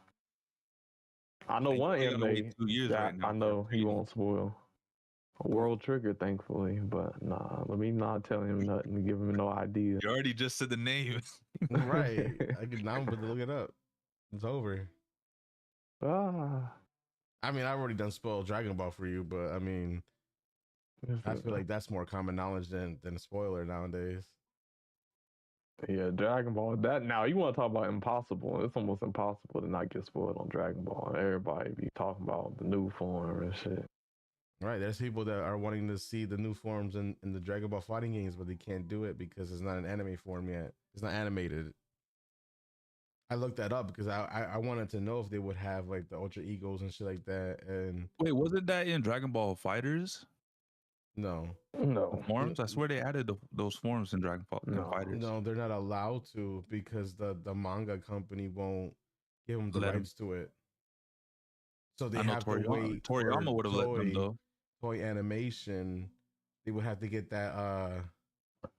I know one you gotta wait anime 2 years that right now I know he won't spoil. World Trigger, thankfully, but nah, let me not tell him nothing to give him no idea. You already just said the name. Right. Now I'm about to look it up. It's over. I mean, I've already done spoiled Dragon Ball for you, but I mean, I feel like that's more common knowledge than a spoiler nowadays. Yeah, Dragon Ball. That now you want to talk about impossible? It's almost impossible to not get spoiled on Dragon Ball. Everybody be talking about the new form and shit. Right, there's people that are wanting to see the new forms in the Dragon Ball fighting games, but they can't do it because it's not an anime form yet. It's not animated. I looked that up because I wanted to know if they would have like the Ultra Egos and shit like that. And Wait, wasn't that in Dragon Ball Fighters? no, No. Forms? I swear they added those forms in Dragon Ball in Fighters. no, they're not allowed to because the manga company won't give them the Let 'em. rights to it. So they I know have to wait. Toriyama would have let them though. Toy Animation, they would have to get that.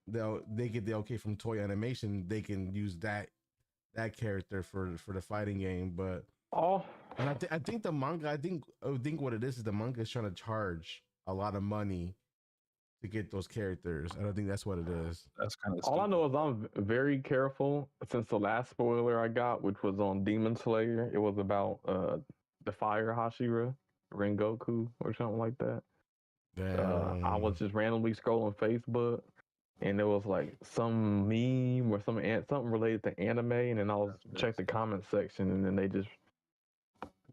They get the okay from Toy Animation. They can use that character for the fighting game. But and I think the manga. I think what it is the manga is trying to charge a lot of money to get those characters. I don't think that's what it is. That's kind of all I know is I'm very careful since the last spoiler I got, which was on Demon Slayer. It was about the Fire Hashira Rengoku or something like that. I was just randomly scrolling Facebook, and there was like some meme or something related to anime, and then I was check the comment section, and then they just.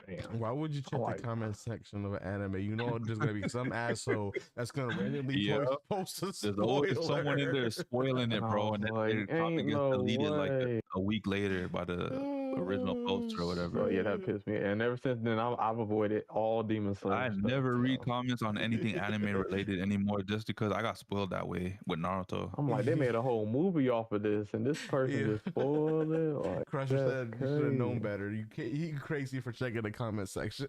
Damn. Why would you check the comment section of an anime? You know there's gonna be some asshole that's gonna randomly post a spoiler. There's always someone in there spoiling it, bro, and then their comment gets deleted like a week later by the original post or whatever. Oh yeah, that pissed me. And ever since then, I've avoided all Demon Slayer. I never read comments on anything anime related anymore, just because I got spoiled that way with Naruto. I'm like, they made a whole movie off of this, and this person just spoiled it. Like, Crusher said you should have known better. You crazy for checking the comment section,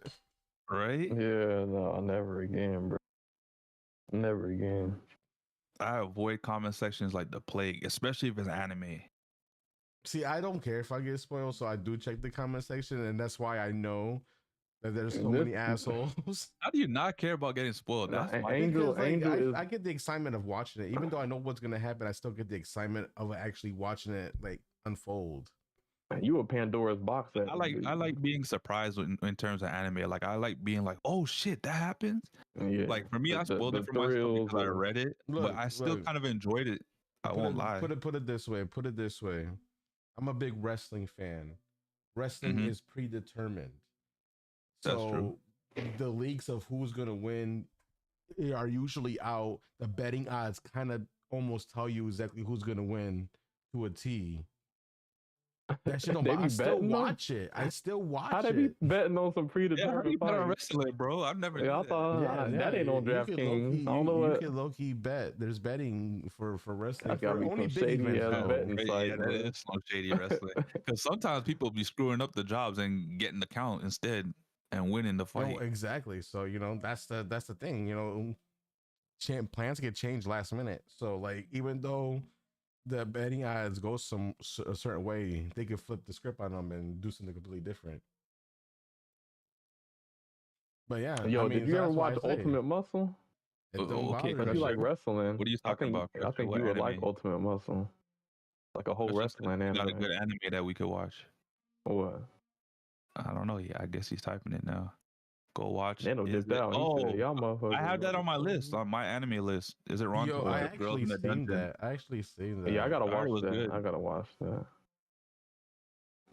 right? Yeah, no, never again, bro. Never again. I avoid comment sections like the plague, especially if it's anime. See, I don't care if I get spoiled, so I do check the comment section, and that's why I know that there's so many assholes. How do you not care about getting spoiled? That's I get the excitement of watching it, even though I know what's gonna happen. I still get the excitement of actually watching it like unfold. You a Pandora's box. I like being surprised in terms of anime. Like I like being like, oh shit, that happens. Yeah. Like for me, I spoiled it for myself because I read it, but I still kind of enjoyed it. I won't lie. Put it this way. I'm a big wrestling fan. Wrestling is predetermined. That's true. The leaks of who's gonna win are usually out. The betting odds kind of almost tell you exactly who's gonna win to a T. That shit don't. I still watch it. I still watch it. How they be betting on some predetermined? Yeah, on wrestling, bro. I've never. Yeah, I thought that ain't on DraftKings. I don't know what. You can low key bet. There's betting for wrestling. That gotta be some shady ass betting site. Yeah, that is some shady wrestling. Because sometimes people be screwing up the jobs and getting the count instead and winning the fight. No, exactly. So that's the thing. Plans get changed last minute. So like even though the betting odds go a certain way, they can flip the script on them and do something completely different. But yeah, yo, did you ever watch Ultimate Muscle? Okay, but you like wrestling. What are you talking about? I think you would like Ultimate Muscle. Like a whole wrestling anime. Got a good anime that we could watch. What? I don't know. Yeah, I guess he's typing it now. Go watch. Nano just down. Y'all motherfuckers. I have that on my list, on my anime list. Is it wrong? Yo, I actually seen that. Yeah, I gotta watch that. Good. I gotta watch that.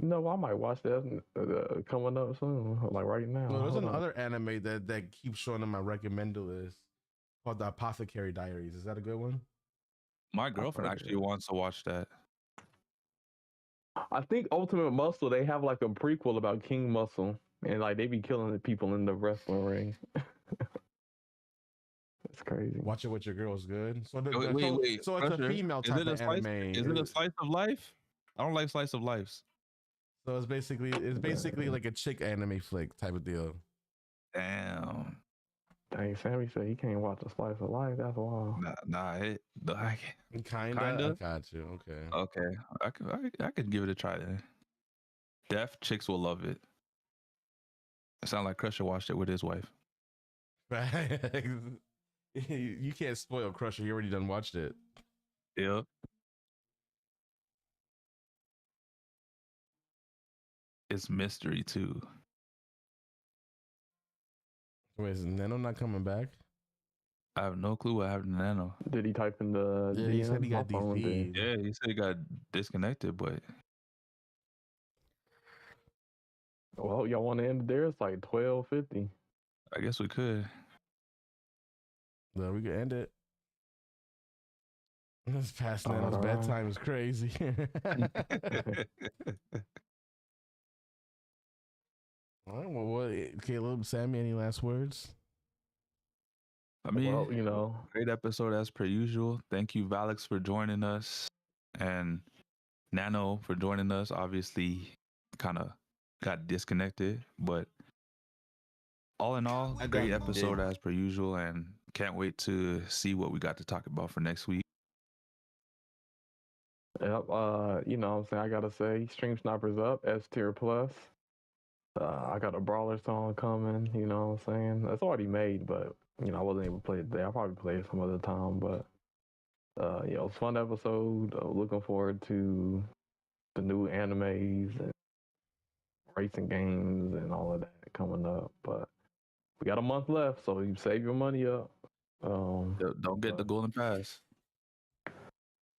I might watch that coming up soon, like right now. Well, there's another anime that keeps showing on my recommended list called The Apothecary Diaries. Is that a good one? My girlfriend actually wants to watch that. I think Ultimate Muscle, they have like a prequel about King Muscle, and like they be killing the people in the wrestling ring. It's crazy. Watch it with your girl's good. So wait. So it's a female type of anime. Is it a slice of life? I don't like slice of lives. So it's basically like a chick anime flick type of deal. Damn. Dang, Sammy said he can't watch a slice of life. That's wild. Kinda. I got you. Okay. I could give it a try then. Deaf chicks will love it. It sounds like Crusher watched it with his wife. You can't spoil Crusher. You already done watched it. Yeah. It's mystery too. Wait, is Nano not coming back? I have no clue what happened to Nano. Did he type in the Yeah, he said he got My phone DC'd. did. Yeah, he said he got disconnected, but Well, y'all want to end it there? It's like 12:50. I guess we could. Well, we can end it. This past Nano's Alright. bedtime is crazy. All right, well, what, Caleb, Sammy, any last words? I mean, Well, you know, great episode as per usual. Thank you, Valox, for joining us, and Nano for joining us. Obviously, kind of got disconnected, but all in all, a great episode as per usual, and can't wait to see what we got to talk about for next week. yep, you know what I'm saying? I gotta say, Stream Snipers up, S tier plus. I got a Brawler song coming, you know what I'm saying? It's already made, but you know, I wasn't able to play it today. I'll probably play it some other time, but you know, it's a fun episode. Looking forward to the new animes and racing games and all of that coming up. But we got a month left, so you save your money up. Don't get the golden pass.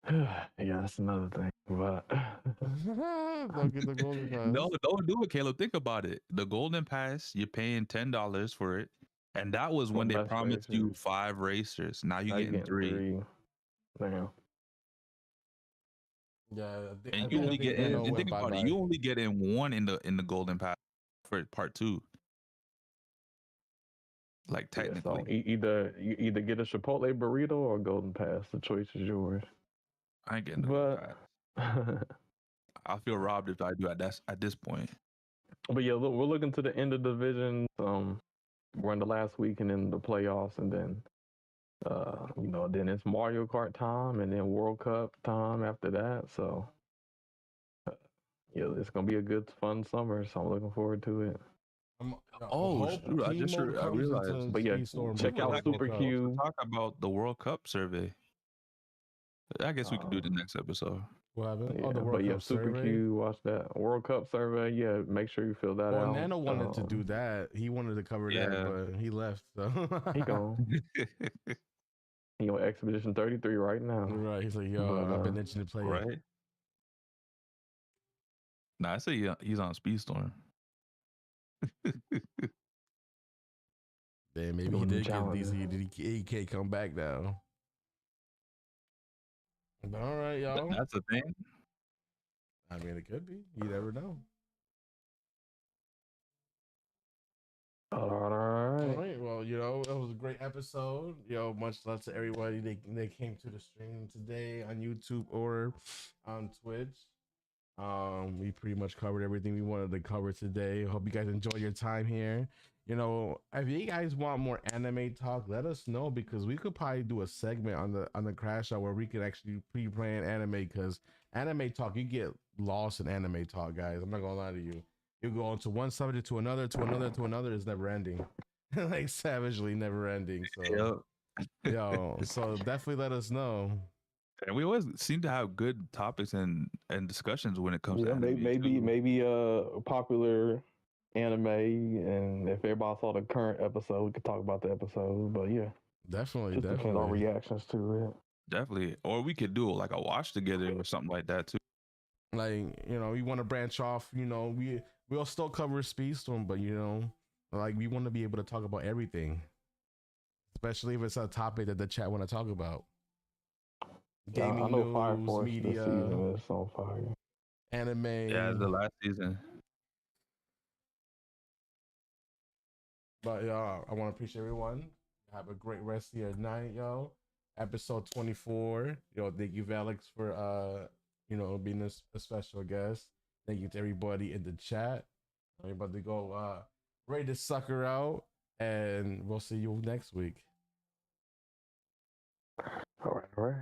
Yeah, that's another thing. But Don't get the golden pass. No, don't do it, Caleb. Think about it. The golden pass, you're paying $10 for it, and that was when they best promised you racers. 5 racers. Now you're now you getting 3. Damn. Yeah, And you only get in. And think about it. You only get in 1 in the golden pass for part 2. Like Yeah, so technically, you either get a Chipotle burrito or a golden pass. The choice is yours. I ain't getting the golden But pass. I feel robbed if I do at this point. but yeah, look, we're looking to the end of the division. We're in the last week and then the playoffs, and then you know, then it's Mario Kart time, and then World Cup time after that. So yeah, it's gonna be a good, fun summer. So I'm looking forward to it. Oh, shoot, I realized. But yeah, check out Super Q. Talk about the World Cup survey. I guess we could do the next episode. What happened? Yeah, Oh, the but World yeah, Cup Super survey. Q, watch that World Cup survey. Yeah, make sure you fill that Well, out. Nano wanted to do that. He wanted to cover Yeah. that, but he left. So. He gone. He on Expedition 33 right now. Right. He's like, yo, But, I've been itching to play it. Right. Nah, I say he's on Speedstorm. Then maybe he Doing did get challenges. DC. He can't come back now. But all right, y'all. That's a thing. I mean, it could be. You never know. All All right. right. Well, you know, it was a great episode. Much love to everybody. They came to the stream today on YouTube or on Twitch. We pretty much covered everything we wanted to cover today. Hope you guys enjoy your time here. You know, if you guys want more anime talk, let us know, because we could probably do a segment on the Crash Out where we could actually pre-plan anime, because anime talk, you get lost in anime talk, guys. I'm not gonna lie to you. You go on to one subject to another to another to another. It's never ending. Like savagely never ending. So so definitely let us know. And we always seem to have good topics and discussions when it comes to Yeah, anime, maybe too. popular anime, and if everybody saw the current episode, we could talk about the episode. But yeah, Definitely, just depends on definitely. reactions to it. Definitely. Or we could do like a watch together or something like that too. Like, you know, we want to branch off, you know, we'll still cover Speedstorm, but you know, like we want to be able to talk about everything. Especially if it's a topic that the chat want to talk about. Gaming I know news, Fire Force media, this season is on fire. anime. Yeah, it's the last season. But y'all, I want to appreciate everyone. Have a great rest of your night, yo. Episode 24. Yo, thank you, Valox, for you know, being a special guest. Thank you to everybody in the chat. I'm about to go ready to sucker out, and we'll see you next week. All right.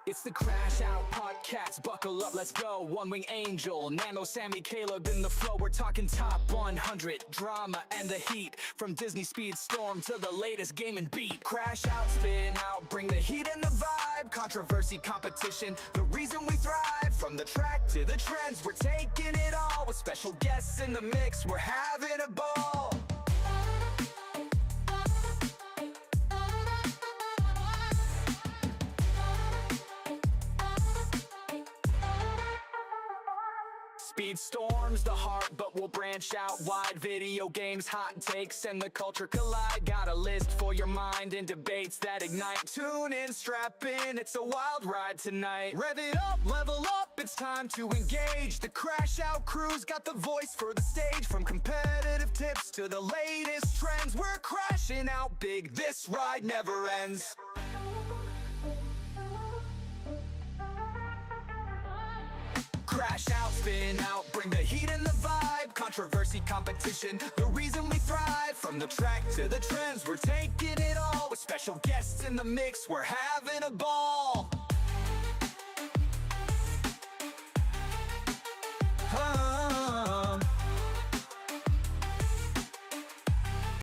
It's the CrashOut Podcast. Buckle up, let's go. One Wing Angel, Nano, Sammy, Caleb in the flow. We're talking top 100 drama and the heat. From Disney Speedstorm to the latest game and beat. Crash out, spin out, bring the heat and the vibe. vibe, controversy, competition, the reason we thrive. From the track to the trends, we're taking it all. With special guests in the mix, we're having a ball. Speedstorm's the heart, but we'll branch out wide. Video games, hot takes, and the culture collide. Got a list for your mind and debates that ignite. Tune in, strap in, it's a wild ride tonight. Rev it up, level up, it's time to engage. The CrashOut crew's got the voice for the stage. From competitive tips to the latest trends, we're crashing out big, this ride never ends. Crash out, spin out, bring the heat and the vibe. Controversy, competition, the reason we thrive. From the track to the trends, we're taking it all. With special guests in the mix, we're having a ball.